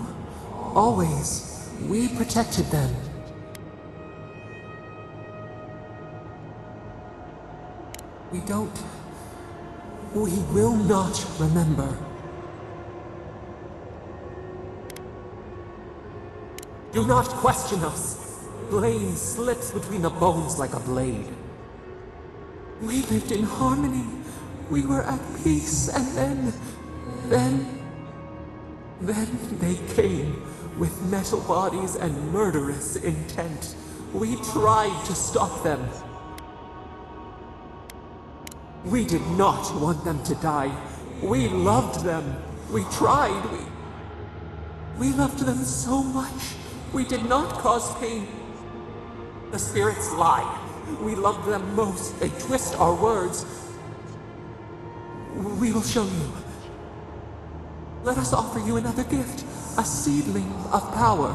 Always, we protected them. We will not remember. Do not question us. Blame slips between the bones like a blade. We lived in harmony. We were at peace, and then they came with metal bodies and murderous intent. We tried to stop them. We did not want them to die. We loved them. We tried. We loved them so much. We did not cause pain. The spirits lie. We love them most. They twist our words. We will show you. Let us offer you another gift. A seedling of power.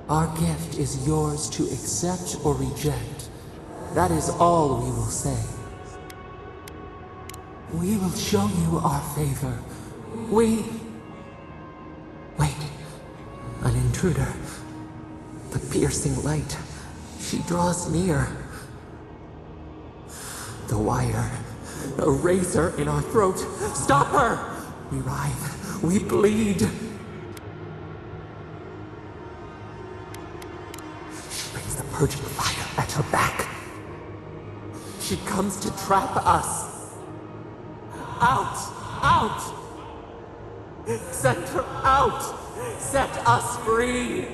Our gift is yours to accept or reject. That is all we will say. We will show you our favor. Wait. An intruder. The piercing light. She draws near. The wire. A razor in our throat. Stop her! We writhe. We bleed. She brings the purging fire at her back. She comes to trap us. Out! Send her out! Set us free!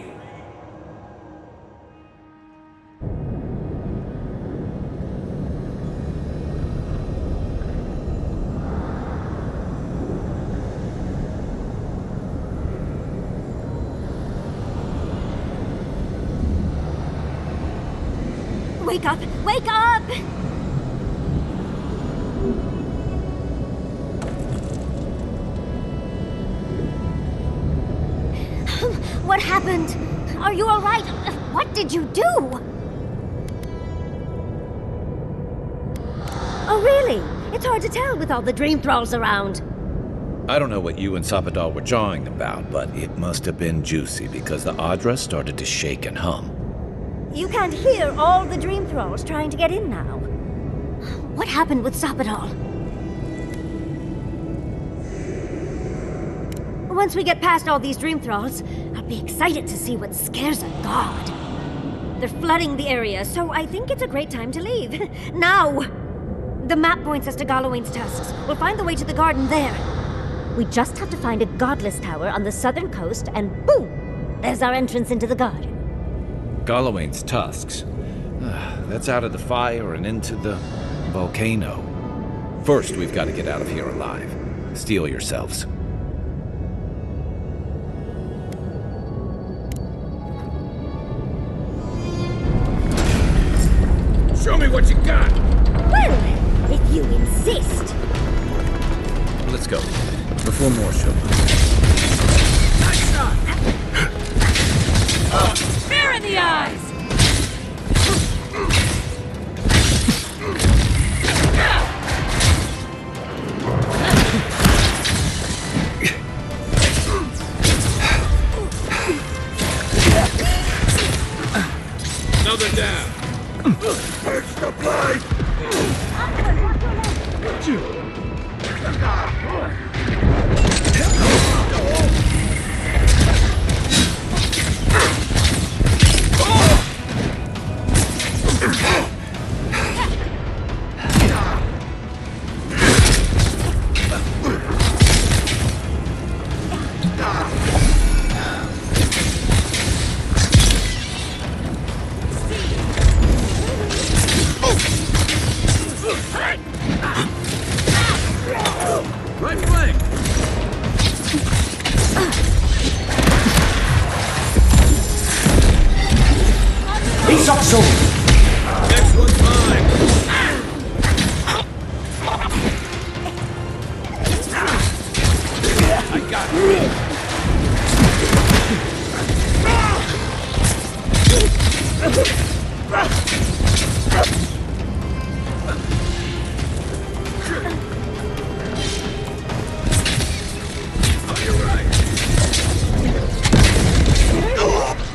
Wake up! Wake up! What happened? Are you all right? What did you do? Oh, really? It's hard to tell with all the dream thralls around. I don't know what you and Sapadal were jawing about, but it must have been juicy because the Adra started to shake and hum. You can't hear all the dream thralls trying to get in now. What happened with Sapadal? Once we get past all these dream thralls, I'll be excited to see what scares a god. They're flooding the area, so I think it's a great time to leave. Now! The map points us to Galawain's tusks. We'll find the way to the garden there. We just have to find a godless tower on the southern coast, and boom! There's our entrance into the garden. Galawain's tusks. That's out of the fire and into the volcano. First, we've got to get out of here alive. Steel yourselves. Show me what you got! Well, if you insist. Let's go, before more show up. Nice shot! Fear in the eyes! Another down. Fix the blade! Right flank! He's up soon! Next one's mine! I got it!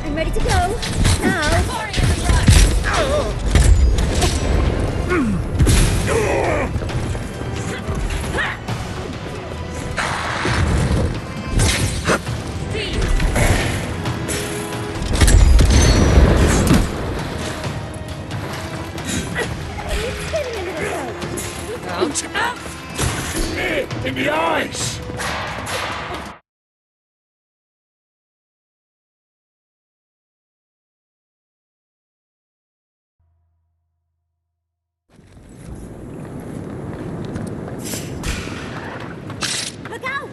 I'm ready to go. Now. In the eyes! Look out!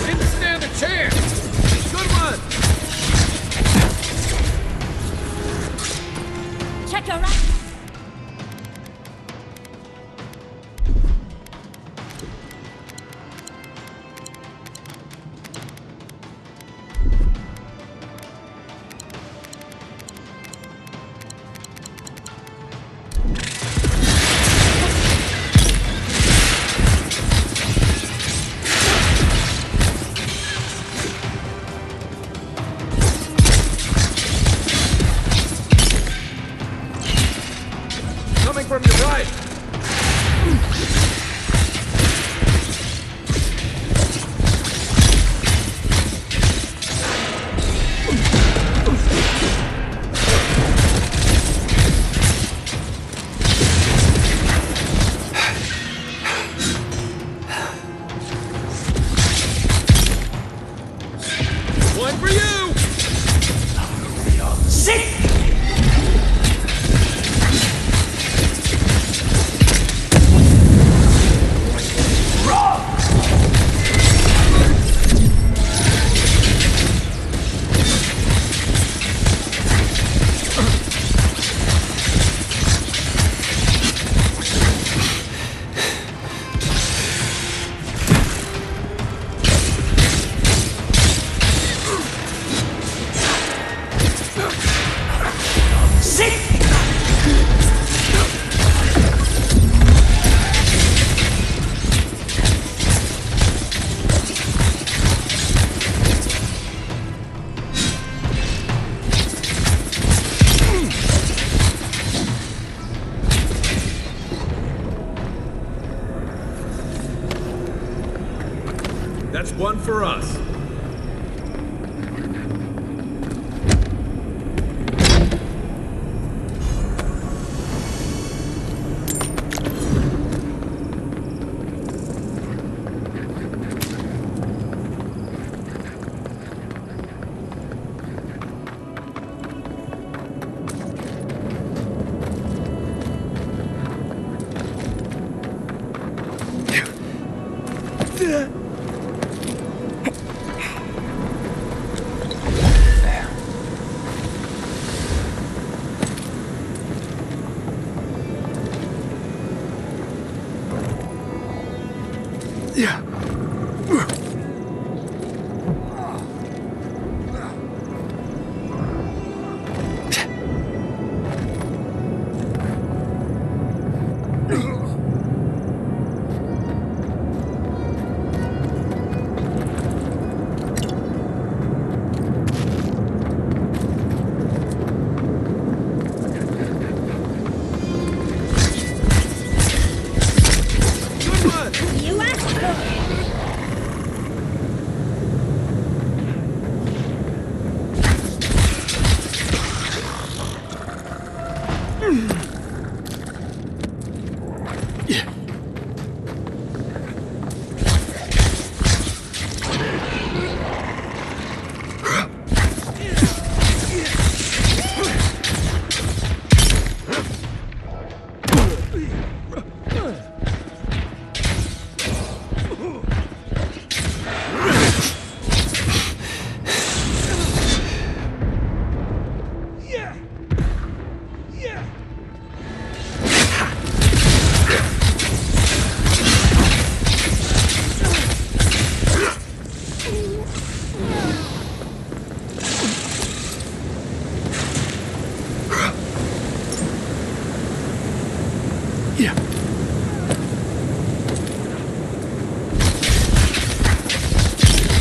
Didn't stand a chance! Good one! Check your right. Coming from your right! One for you! Sit! That's one for us. Yeah.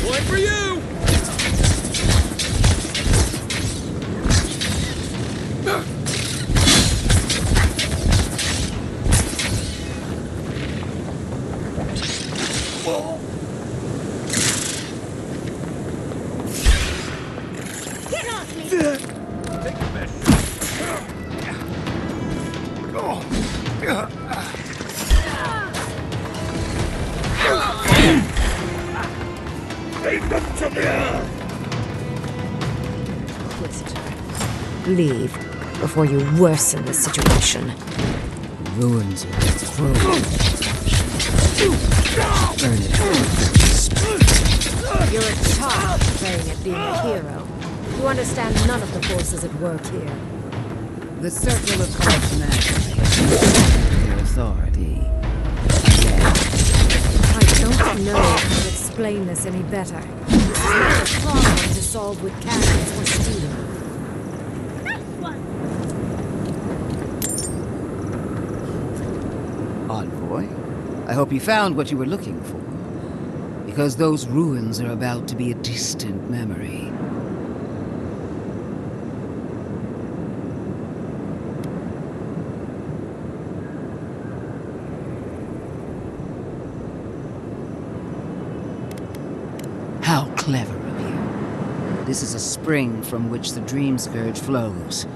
One for you! Get off me! Take the best Leave before you worsen the situation. Ruins are its throat. Burn it out. You're a child playing at being a hero. You understand none of the forces at work here. The circle of Arch magic. Their authority. I don't know how to explain this any better. This is not a problem to solve with cannons or steel. Envoy, I hope you found what you were looking for. Because those ruins are about to be a distant memory. How clever of you. This is a spring from which the Dream Scourge flows,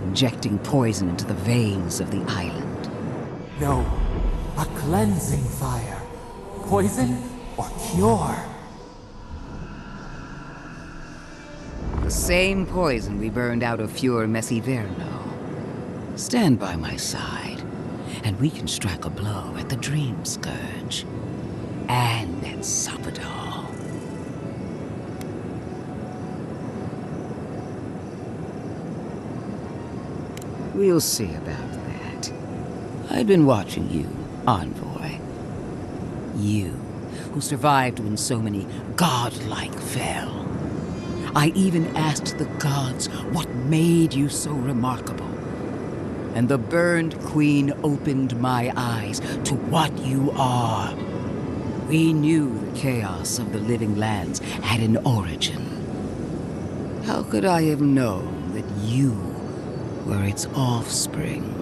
injecting poison into the veins of the island. No, A cleansing fire. Poison or cure? The same poison we burned out of Fior Messiverno. Stand by my side, and we can strike a blow at the Dream Scourge. And at Sapadal. We'll see about that. I've been watching you, Envoy. You, who survived when so many godlike fell. I even asked the gods what made you so remarkable. And the burned queen opened my eyes to what you are. We knew the chaos of the living lands had an origin. How could I have known that you were its offspring?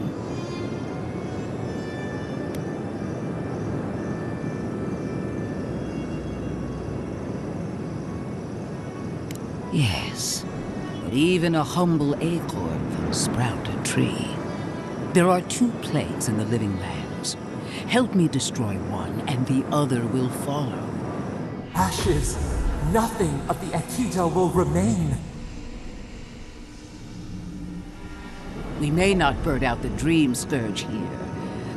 Yes, but even a humble acorn can sprout a tree. There are 2 plagues in the living lands. Help me destroy one, and the other will follow. Ashes. Nothing of the Akita will remain. We may not burn out the Dream Scourge here,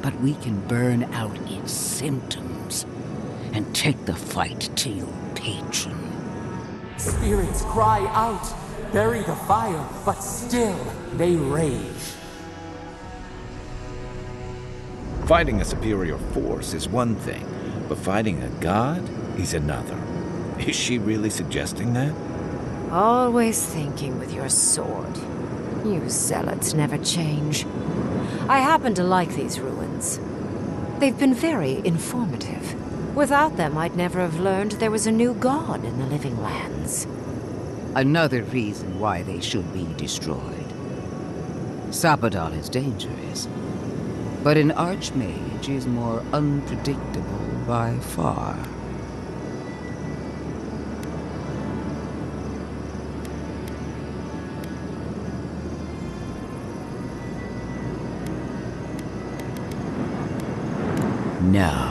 but we can burn out its symptoms and take the fight to your patron. Spirits cry out, bury the fire, but still they rage. Fighting a superior force is one thing, but fighting a god is another. Is she really suggesting that? Always thinking with your sword. You zealots never change. I happen to like these ruins. They've been very informative. Without them, I'd never have learned there was a new god in the living lands. Another reason why they should be destroyed. Sapadal is dangerous, but an archmage is more unpredictable by far. No.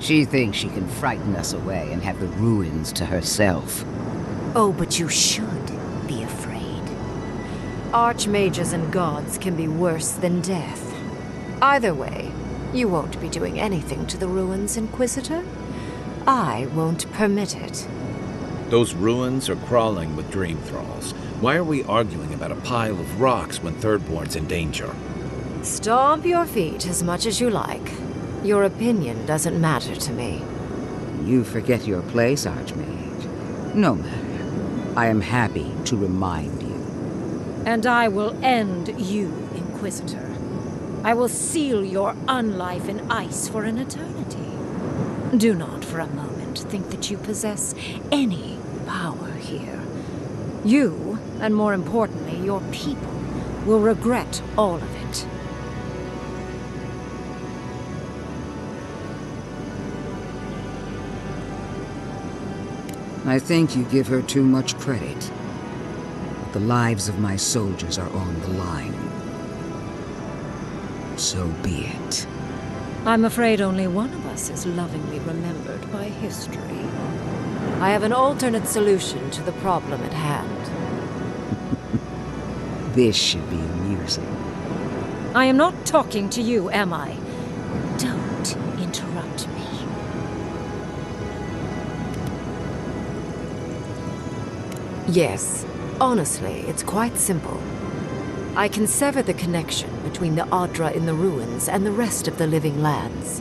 She thinks she can frighten us away and have the ruins to herself. Oh, but you should be afraid. Archmages and gods can be worse than death. Either way, you won't be doing anything to the ruins, Inquisitor. I won't permit it. Those ruins are crawling with dream thralls. Why are we arguing about a pile of rocks when Thirdborn's in danger? Stomp your feet as much as you like. Your opinion doesn't matter to me. You forget your place, Archmage. No matter. I am happy to remind you. And I will end you, Inquisitor. I will seal your unlife in ice for an eternity. Do not for a moment think that you possess any power here. You, and more importantly, your people, will regret all of it. I think you give her too much credit. The lives of my soldiers are on the line. So be it. I'm afraid only one of us is lovingly remembered by history. I have an alternate solution to the problem at hand. This should be amusing. I am not talking to you, am I? Don't interrupt me. Yes. Honestly, it's quite simple. I can sever the connection between the Adra in the ruins and the rest of the living lands.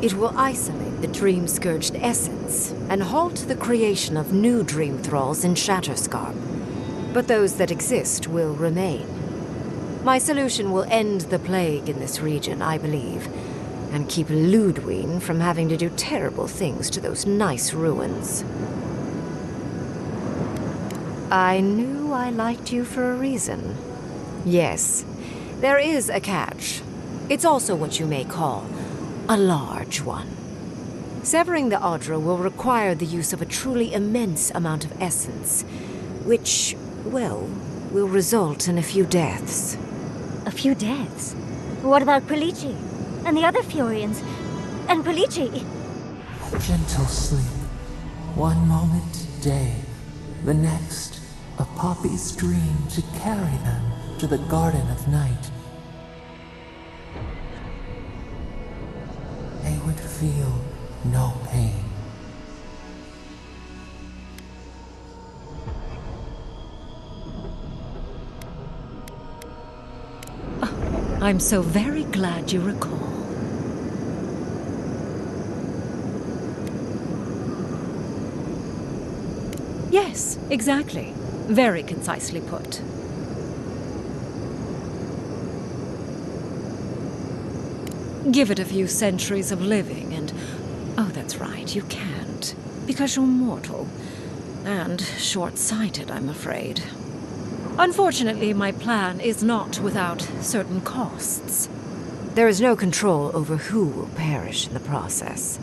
It will isolate the dream-scourged essence and halt the creation of new dream thralls in Shatterscarp. But those that exist will remain. My solution will end the plague in this region, I believe, and keep Ludwig from having to do terrible things to those nice ruins. I knew I liked you for a reason. Yes, there is a catch. It's also what you may call a large one. Severing the Adra will require the use of a truly immense amount of essence, which, well, will result in a few deaths. A few deaths? What about Palici? And the other Furians? And Palici? Gentle sleep. One moment, day. The next, a poppy's dream to carry them to the Garden of Night. They would feel no pain. I'm so very glad you recall. Yes, exactly. Very concisely put. Give it a few centuries of living and... Oh, that's right, you can't. Because you're mortal. And short-sighted, I'm afraid. Unfortunately, my plan is not without certain costs. There is no control over who will perish in the process.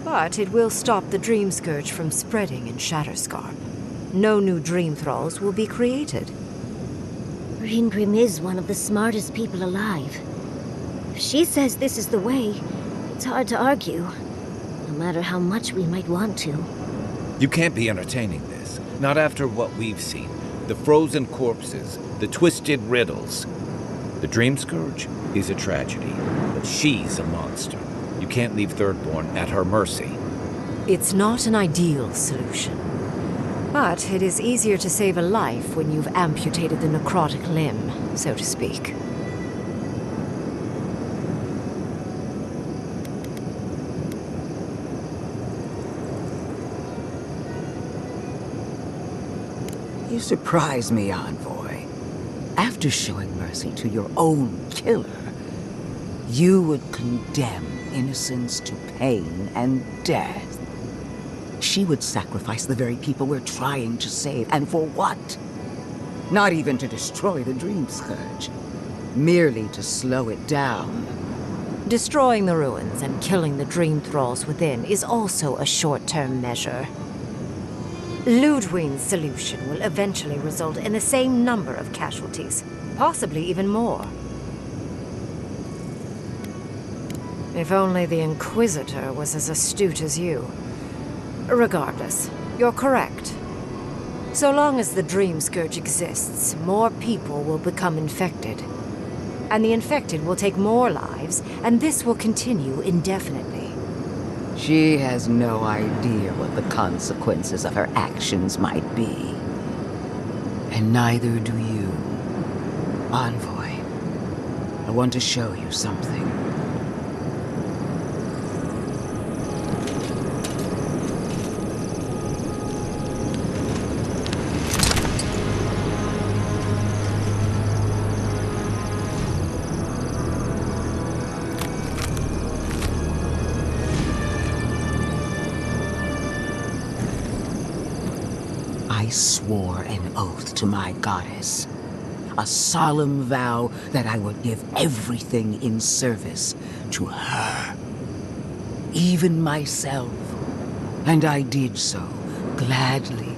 But it will stop the Dream Scourge from spreading in Shatterscarp. No new Dream Thralls will be created. Ringrim is one of the smartest people alive. If she says this is the way, it's hard to argue. No matter how much we might want to. You can't be entertaining this. Not after what we've seen. The frozen corpses, the twisted riddles. The Dream Scourge is a tragedy, but she's a monster. You can't leave Thirdborn at her mercy. It's not an ideal solution. But it is easier to save a life when you've amputated the necrotic limb, so to speak. You surprise me, Envoy. After showing mercy to your own killer, you would condemn innocence to pain and death. She would sacrifice the very people we're trying to save, and for what? Not even to destroy the Dream Scourge. Merely to slow it down. Destroying the ruins and killing the Dream Thralls within is also a short-term measure. Ludwig's solution will eventually result in the same number of casualties, possibly even more. If only the Inquisitor was as astute as you. Regardless, you're correct. So long as the Dream Scourge exists, more people will become infected. And the infected will take more lives, and this will continue indefinitely. She has no idea what the consequences of her actions might be. And neither do you. Envoy, I want to show you something. I swore an oath to my goddess. A solemn vow that I would give everything in service to her. Even myself. And I did so, gladly.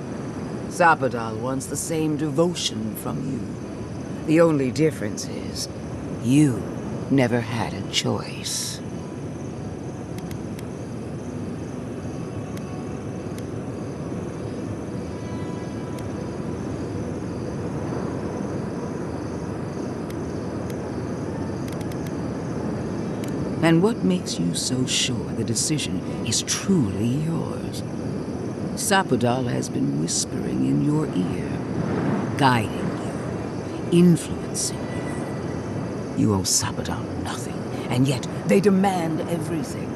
Sapadal wants the same devotion from you. The only difference is, you never had a choice. And what makes you so sure the decision is truly yours? Sapadal has been whispering in your ear, guiding you, influencing you. You owe Sapadal nothing, and yet they demand everything.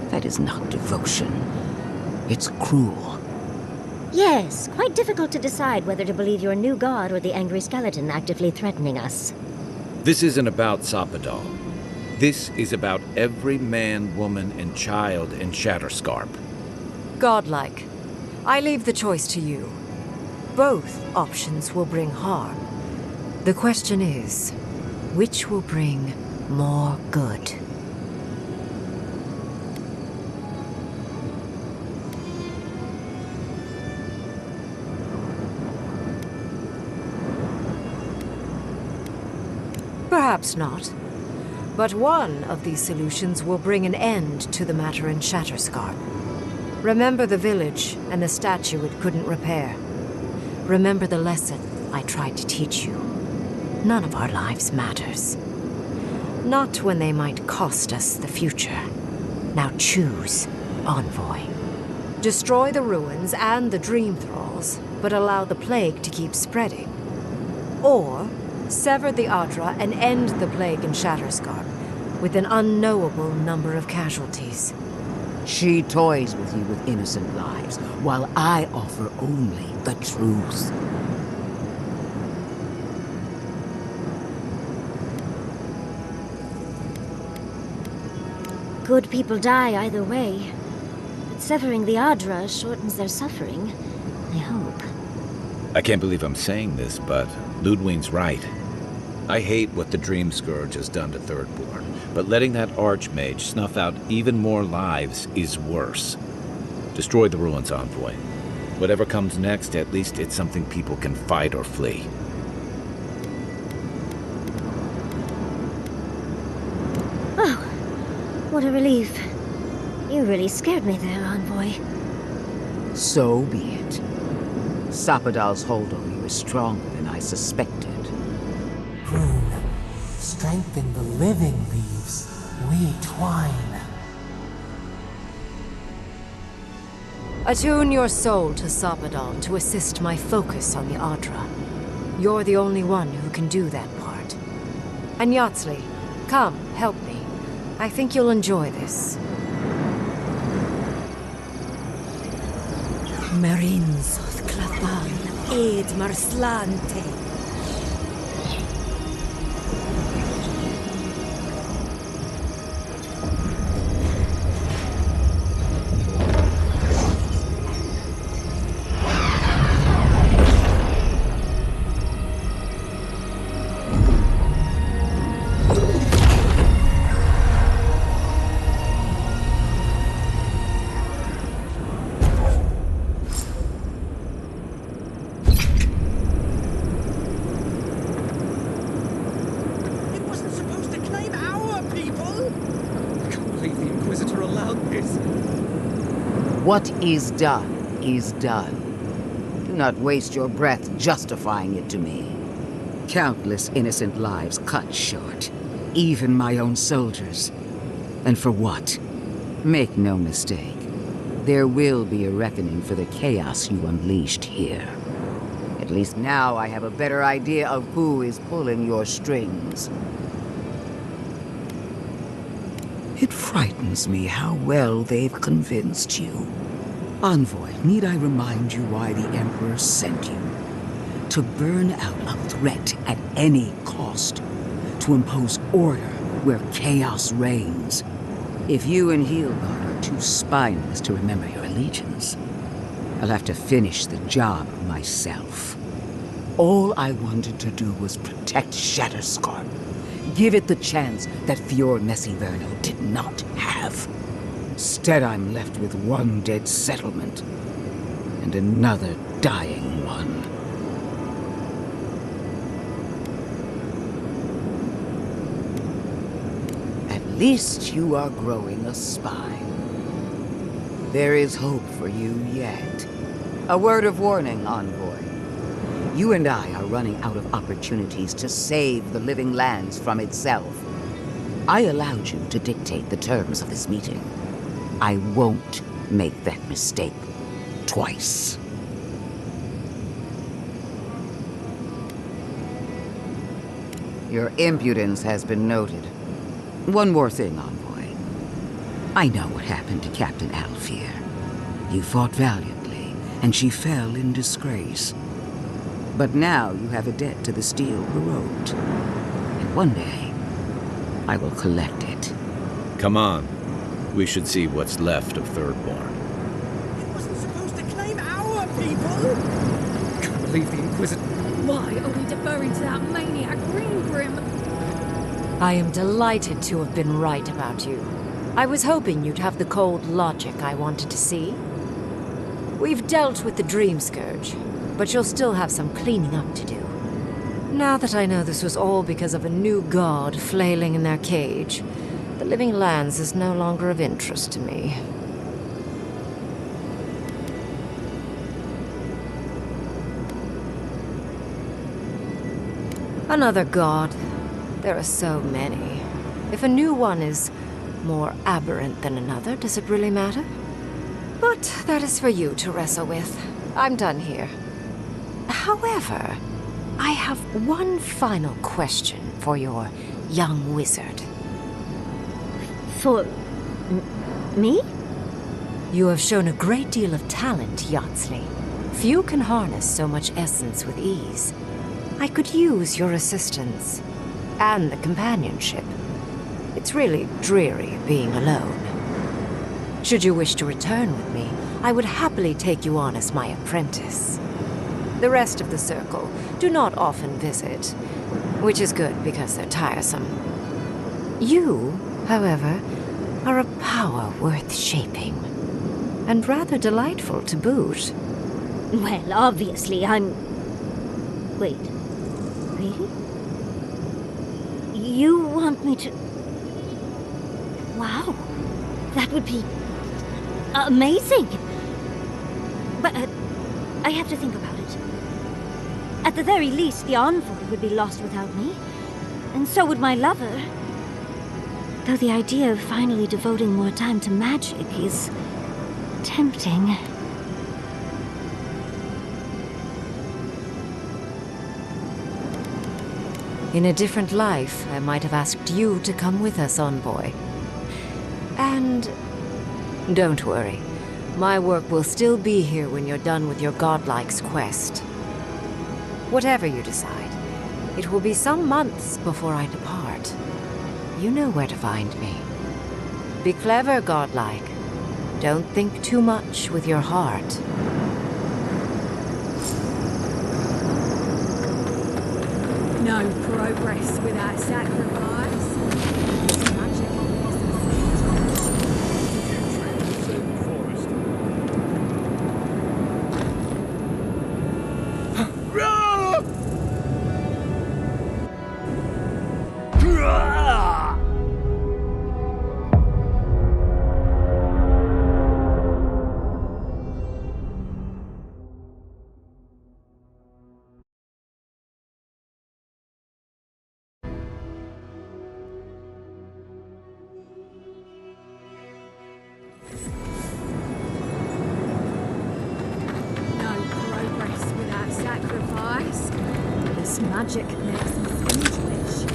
That is not devotion. It's cruel. Yes, quite difficult to decide whether to believe your new god or the angry skeleton actively threatening us. This isn't about Sapadal. This is about every man, woman, and child in Shatterscarp. Godlike. I leave the choice to you. Both options will bring harm. The question is, which will bring more good? Perhaps not. But one of these solutions will bring an end to the matter in Shatterscarp. Remember the village and the statue it couldn't repair. Remember the lesson I tried to teach you. None of our lives matters. Not when they might cost us the future. Now choose, Envoy. Destroy the ruins and the Dream Thralls, but allow the plague to keep spreading. Or sever the Adra and end the plague in Shatterscarp with an unknowable number of casualties. She toys with you with innocent lives, while I offer only the truth. Good people die either way. But severing the Adra shortens their suffering, I hope. I can't believe I'm saying this, but Ludwig's right. I hate what the Dream Scourge has done to Thirdborn, but letting that Archmage snuff out even more lives is worse. Destroy the ruins, Envoy. Whatever comes next, at least it's something people can fight or flee. Oh, what a relief. You really scared me there, Envoy. So be it. Sapadal's hold on you is stronger than I suspected. Rune, strengthen the living leaves. We twine. Attune your soul to Sapadal to assist my focus on the Adra. You're the only one who can do that part. And Yatsley, come, help me. I think you'll enjoy this. Marinzoth Clapan, Ed Marslante. What is done is done. Do not waste your breath justifying it to me. Countless innocent lives cut short, even my own soldiers. And for what? Make no mistake, there will be a reckoning for the chaos you unleashed here. At least now I have a better idea of who is pulling your strings. It frightens me how well they've convinced you. Envoy, need I remind you why the Emperor sent you? To burn out a threat at any cost. To impose order where chaos reigns. If you and Heelgard are too spineless to remember your allegiance, I'll have to finish the job myself. All I wanted to do was protect Shatterscorn. Give it the chance that Fior Messiverno did not have. Instead, I'm left with one dead settlement and another dying one. At least you are growing a spine. There is hope for you yet. A word of warning, Envoy. You and I are running out of opportunities to save the living lands from itself. I allowed you to dictate the terms of this meeting. I won't make that mistake twice. Your impudence has been noted. One more thing, Envoy. I know what happened to Captain Alfier. You fought valiantly, and she fell in disgrace. But now you have a debt to the steel who wrote. And one day, I will collect it. Come on. We should see what's left of Thirdborn. It wasn't supposed to claim our people! Can't believe the Inquisitor... Why are we deferring to that maniac Greengrim? I am delighted to have been right about you. I was hoping you'd have the cold logic I wanted to see. We've dealt with the Dream Scourge, but you'll still have some cleaning up to do. Now that I know this was all because of a new god flailing in their cage, the Living Lands is no longer of interest to me. Another god. There are so many. If a new one is more aberrant than another, does it really matter? But that is for you to wrestle with. I'm done here. However, I have one final question for your young wizard. For... me? You have shown a great deal of talent, Yatsley. Few can harness so much essence with ease. I could use your assistance. And the companionship. It's really dreary being alone. Should you wish to return with me, I would happily take you on as my apprentice. The rest of the Circle do not often visit, which is good because they're tiresome. You, however, are a power worth shaping, and rather delightful to boot. Well, obviously I'm... Wait. Really? You want me to... Wow. That would be... amazing! But I have to think about it. At the very least, the Envoy would be lost without me. And so would my lover. Though the idea of finally devoting more time to magic is... tempting. In a different life, I might have asked you to come with us, Envoy. And... don't worry. My work will still be here when you're done with your godlike's quest. Whatever you decide, it will be some months before I depart. You know where to find me. Be clever, godlike. Don't think too much with your heart. No progress without sacrifice. Magic sacrifice. This magic makes me speechless.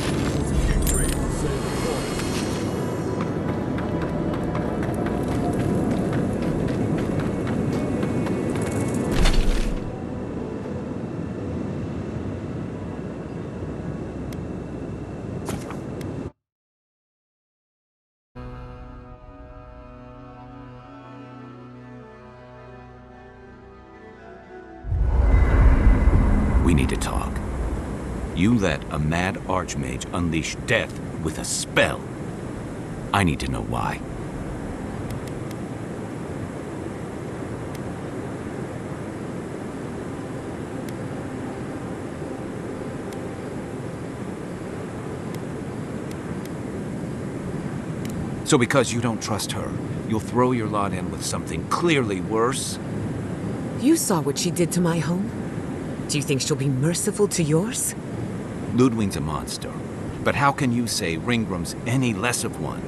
to talk. You let a mad archmage unleash death with a spell. I need to know why. So because you don't trust her, you'll throw your lot in with something clearly worse? You saw what she did to my home. Do you think she'll be merciful to yours? Ludwig's a monster. But how can you say Ringgrim's any less of one?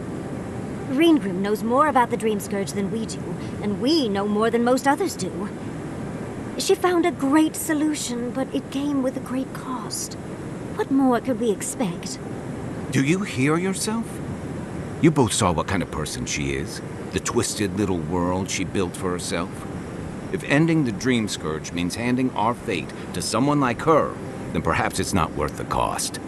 Ringgrim knows more about the Dream Scourge than we do, and we know more than most others do. She found a great solution, but it came with a great cost. What more could we expect? Do you hear yourself? You both saw what kind of person she is. The twisted little world she built for herself. If ending the Dream Scourge means handing our fate to someone like her, then perhaps it's not worth the cost.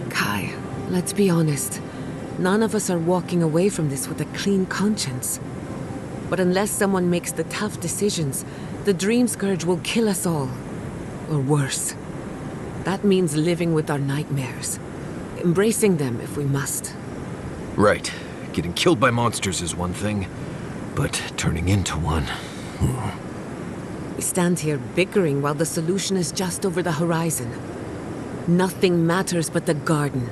Kai, let's be honest. None of us are walking away from this with a clean conscience. But unless someone makes the tough decisions, the Dream Scourge will kill us all. Or worse. That means living with our nightmares. Embracing them if we must. Right. Getting killed by monsters is one thing, but turning into one... We stand here bickering while the solution is just over the horizon. Nothing matters but the garden.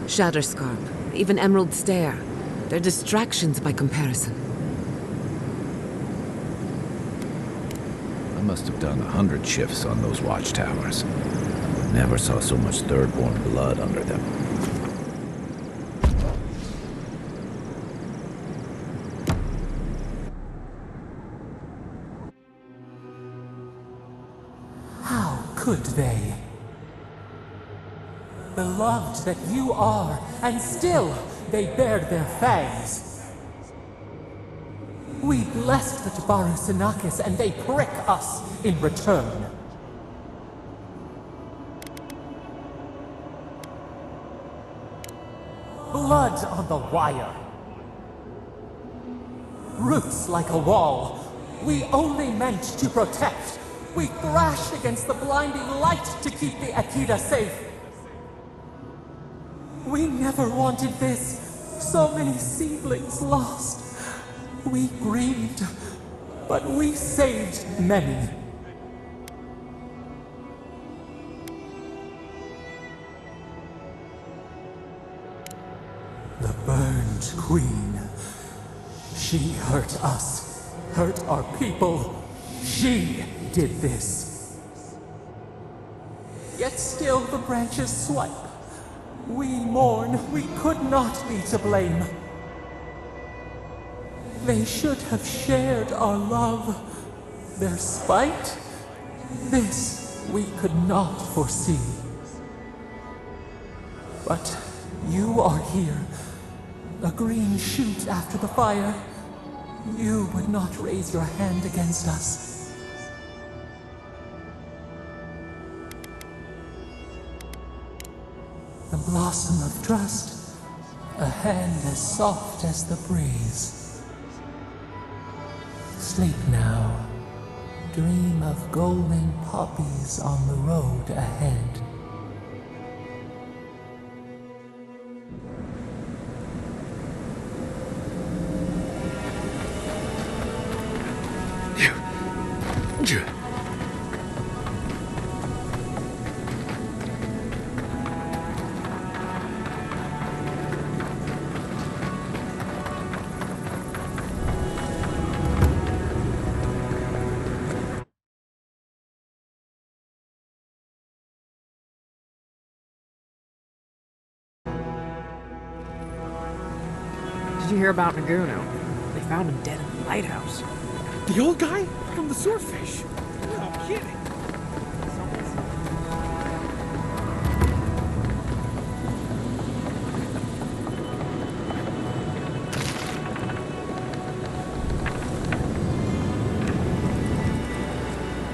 Shatterscarp, even Emerald Stair. They're distractions by comparison. I must have done 100 shifts on those watchtowers. Never saw so much Thirdborn blood under them. How could they? Beloved that you are, and still they bared their fangs. We blessed the Tabaru and they prick us in return. Blood on the wire. Roots like a wall. We only meant to protect. We thrashed against the blinding light to keep the Akita safe. We never wanted this. So many seedlings lost. We grieved, but we saved many. The burned queen. She hurt us, hurt our people. She did this. Yet still the branches swipe. We mourn, we could not be to blame. They should have shared our love. Their spite? This we could not foresee. But you are here. A green shoot after the fire. You would not raise your hand against us. The blossom of trust. A hand as soft as the breeze. Sleep now. Dream of golden poppies on the road ahead. Did you hear about Naguno? They found him dead in the lighthouse. The old guy from the swordfish? No kidding.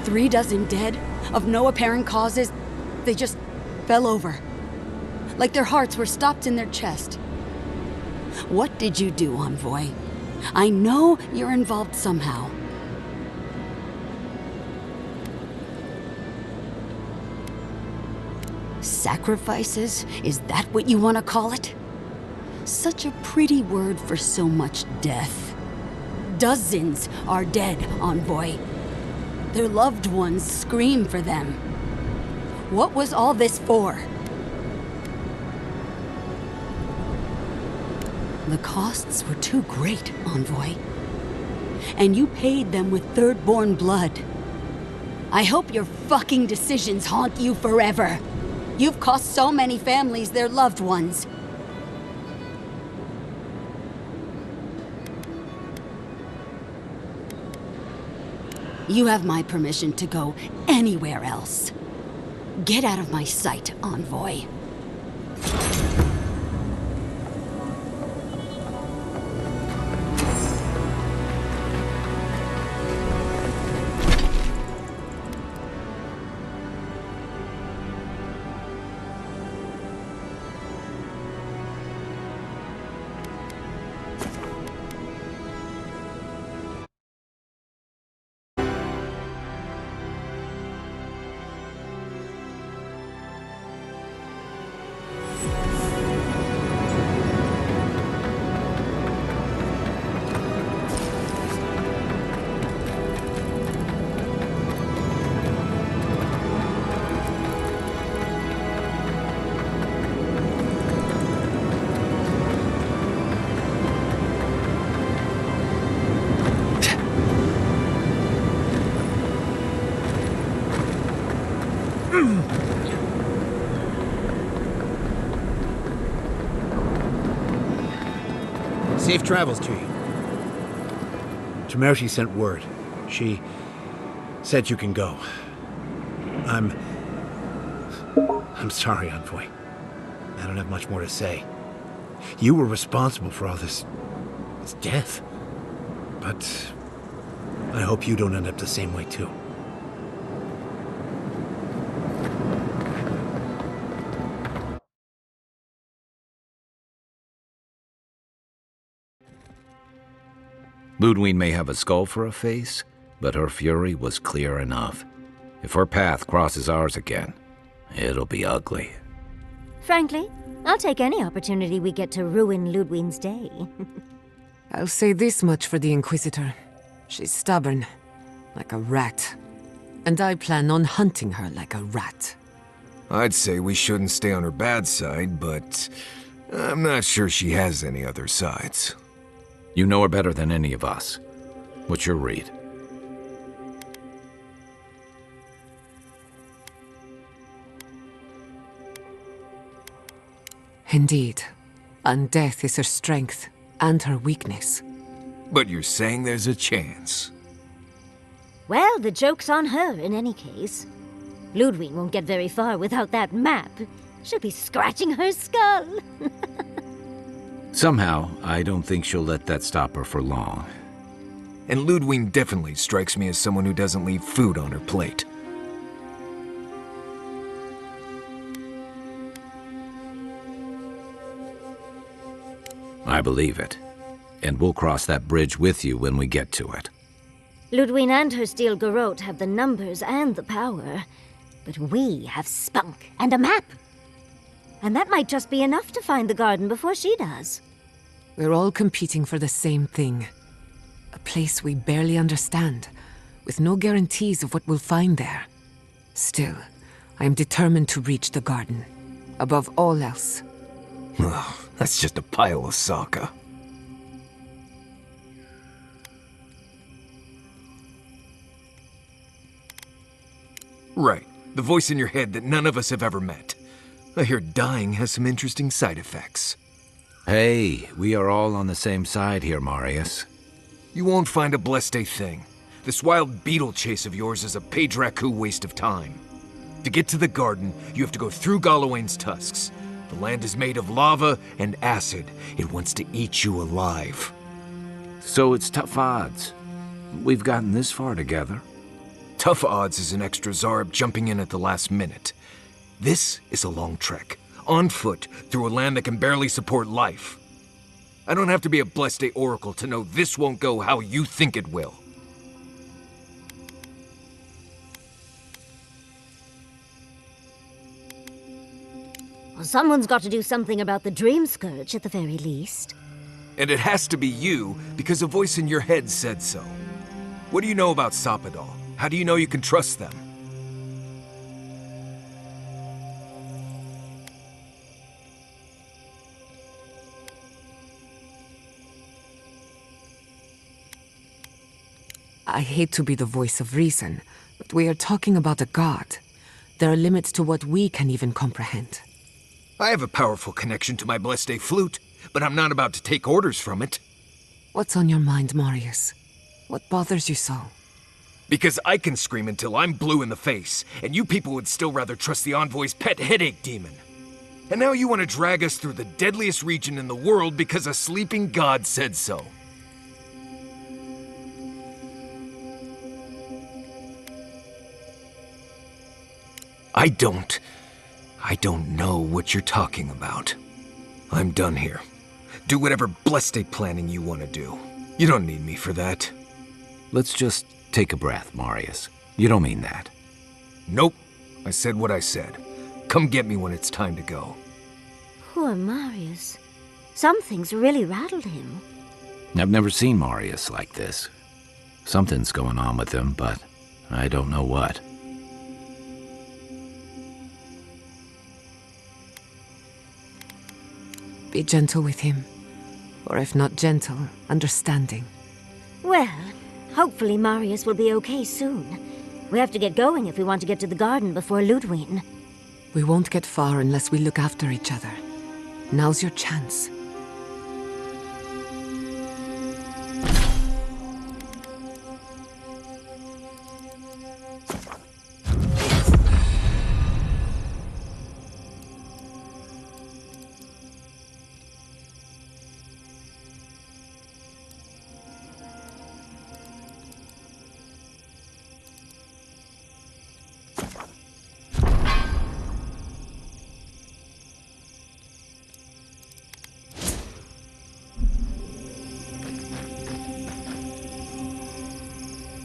Three dozen dead, of no apparent causes. They just fell over. Like their hearts were stopped in their chest. What did you do, Envoy? I know you're involved somehow. Sacrifices? Is that what you want to call it? Such a pretty word for so much death. Dozens are dead, Envoy. Their loved ones scream for them. What was all this for? The costs were too great, Envoy. And you paid them with Third-born blood. I hope your fucking decisions haunt you forever. You've cost so many families their loved ones. You have my permission to go anywhere else. Get out of my sight, Envoy. Safe travels to you. Temerity sent word. She said you can go. I'm sorry, Envoy. I don't have much more to say. You were responsible for all this death. But I hope you don't end up the same way, too. Ludwig may have a skull for a face, but her fury was clear enough. If her path crosses ours again, it'll be ugly. Frankly, I'll take any opportunity we get to ruin Ludwig's day. I'll say this much for the Inquisitor. She's stubborn, like a rat. And I plan on hunting her like a rat. I'd say we shouldn't stay on her bad side, but I'm not sure she has any other sides. You know her better than any of us. What's your read? Indeed. And death is her strength and her weakness. But you're saying there's a chance? Well, the joke's on her in any case. Ludwig won't get very far without that map. She'll be scratching her skull. Somehow, I don't think she'll let that stop her for long. And Ludwig definitely strikes me as someone who doesn't leave food on her plate. I believe it. And we'll cross that bridge with you when we get to it. Ludwig and her steel garrote have the numbers and the power. But we have spunk and a map. And that might just be enough to find the garden before she does. We're all competing for the same thing. A place we barely understand, with no guarantees of what we'll find there. Still, I am determined to reach the garden, above all else. Ugh, that's just a pile of Sokka. Right, the voice in your head that none of us have ever met. I hear dying has some interesting side effects. Hey, we are all on the same side here, Marius. You won't find a blessed a thing. This wild beetle chase of yours is a page raku waste of time. To get to the garden, you have to go through Galawain's tusks. The land is made of lava and acid. It wants to eat you alive. So it's tough odds. We've gotten this far together. Tough odds is an extra Zarb jumping in at the last minute. This is a long trek, on foot, through a land that can barely support life. I don't have to be a Blessed Day Oracle to know this won't go how you think it will. Well, someone's got to do something about the Dream Scourge at the very least. And it has to be you, because a voice in your head said so. What do you know about Sapadal? How do you know you can trust them? I hate to be the voice of reason, but we are talking about a god. There are limits to what we can even comprehend. I have a powerful connection to my Blessed Day flute, but I'm not about to take orders from it. What's on your mind, Marius? What bothers you so? Because I can scream until I'm blue in the face, and you people would still rather trust the Envoy's pet headache demon. And now you want to drag us through the deadliest region in the world because a sleeping god said so. I don't know what you're talking about. I'm done here. Do whatever Blessed Day planning you want to do. You don't need me for that. Let's just take a breath, Marius. You don't mean that. Nope. I said what I said. Come get me when it's time to go. Poor Marius. Something's really rattled him. I've never seen Marius like this. Something's going on with him, but I don't know what. Be gentle with him. Or if not gentle, understanding. Well, hopefully Marius will be okay soon. We have to get going if we want to get to the garden before Ludwig. We won't get far unless we look after each other. Now's your chance.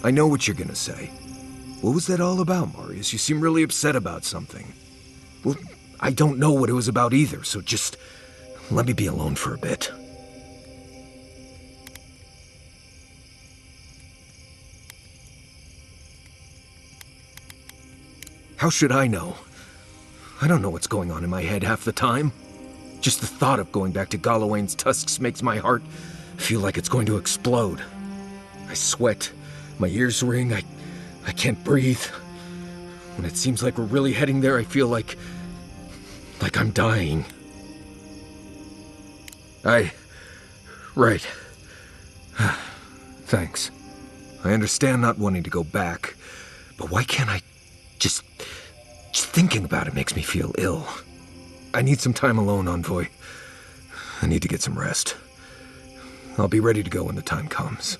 I know what you're gonna say. What was that all about, Marius? You seem really upset about something. Well, I don't know what it was about either, so just let me be alone for a bit. How should I know? I don't know what's going on in my head half the time. Just the thought of going back to Galawain's tusks makes my heart feel like it's going to explode. I sweat. My ears ring, I can't breathe. When it seems like we're really heading there, I feel like I'm dying. Right. Thanks. I understand not wanting to go back, but why can't I just thinking about it makes me feel ill. I need some time alone, Envoy. I need to get some rest. I'll be ready to go when the time comes.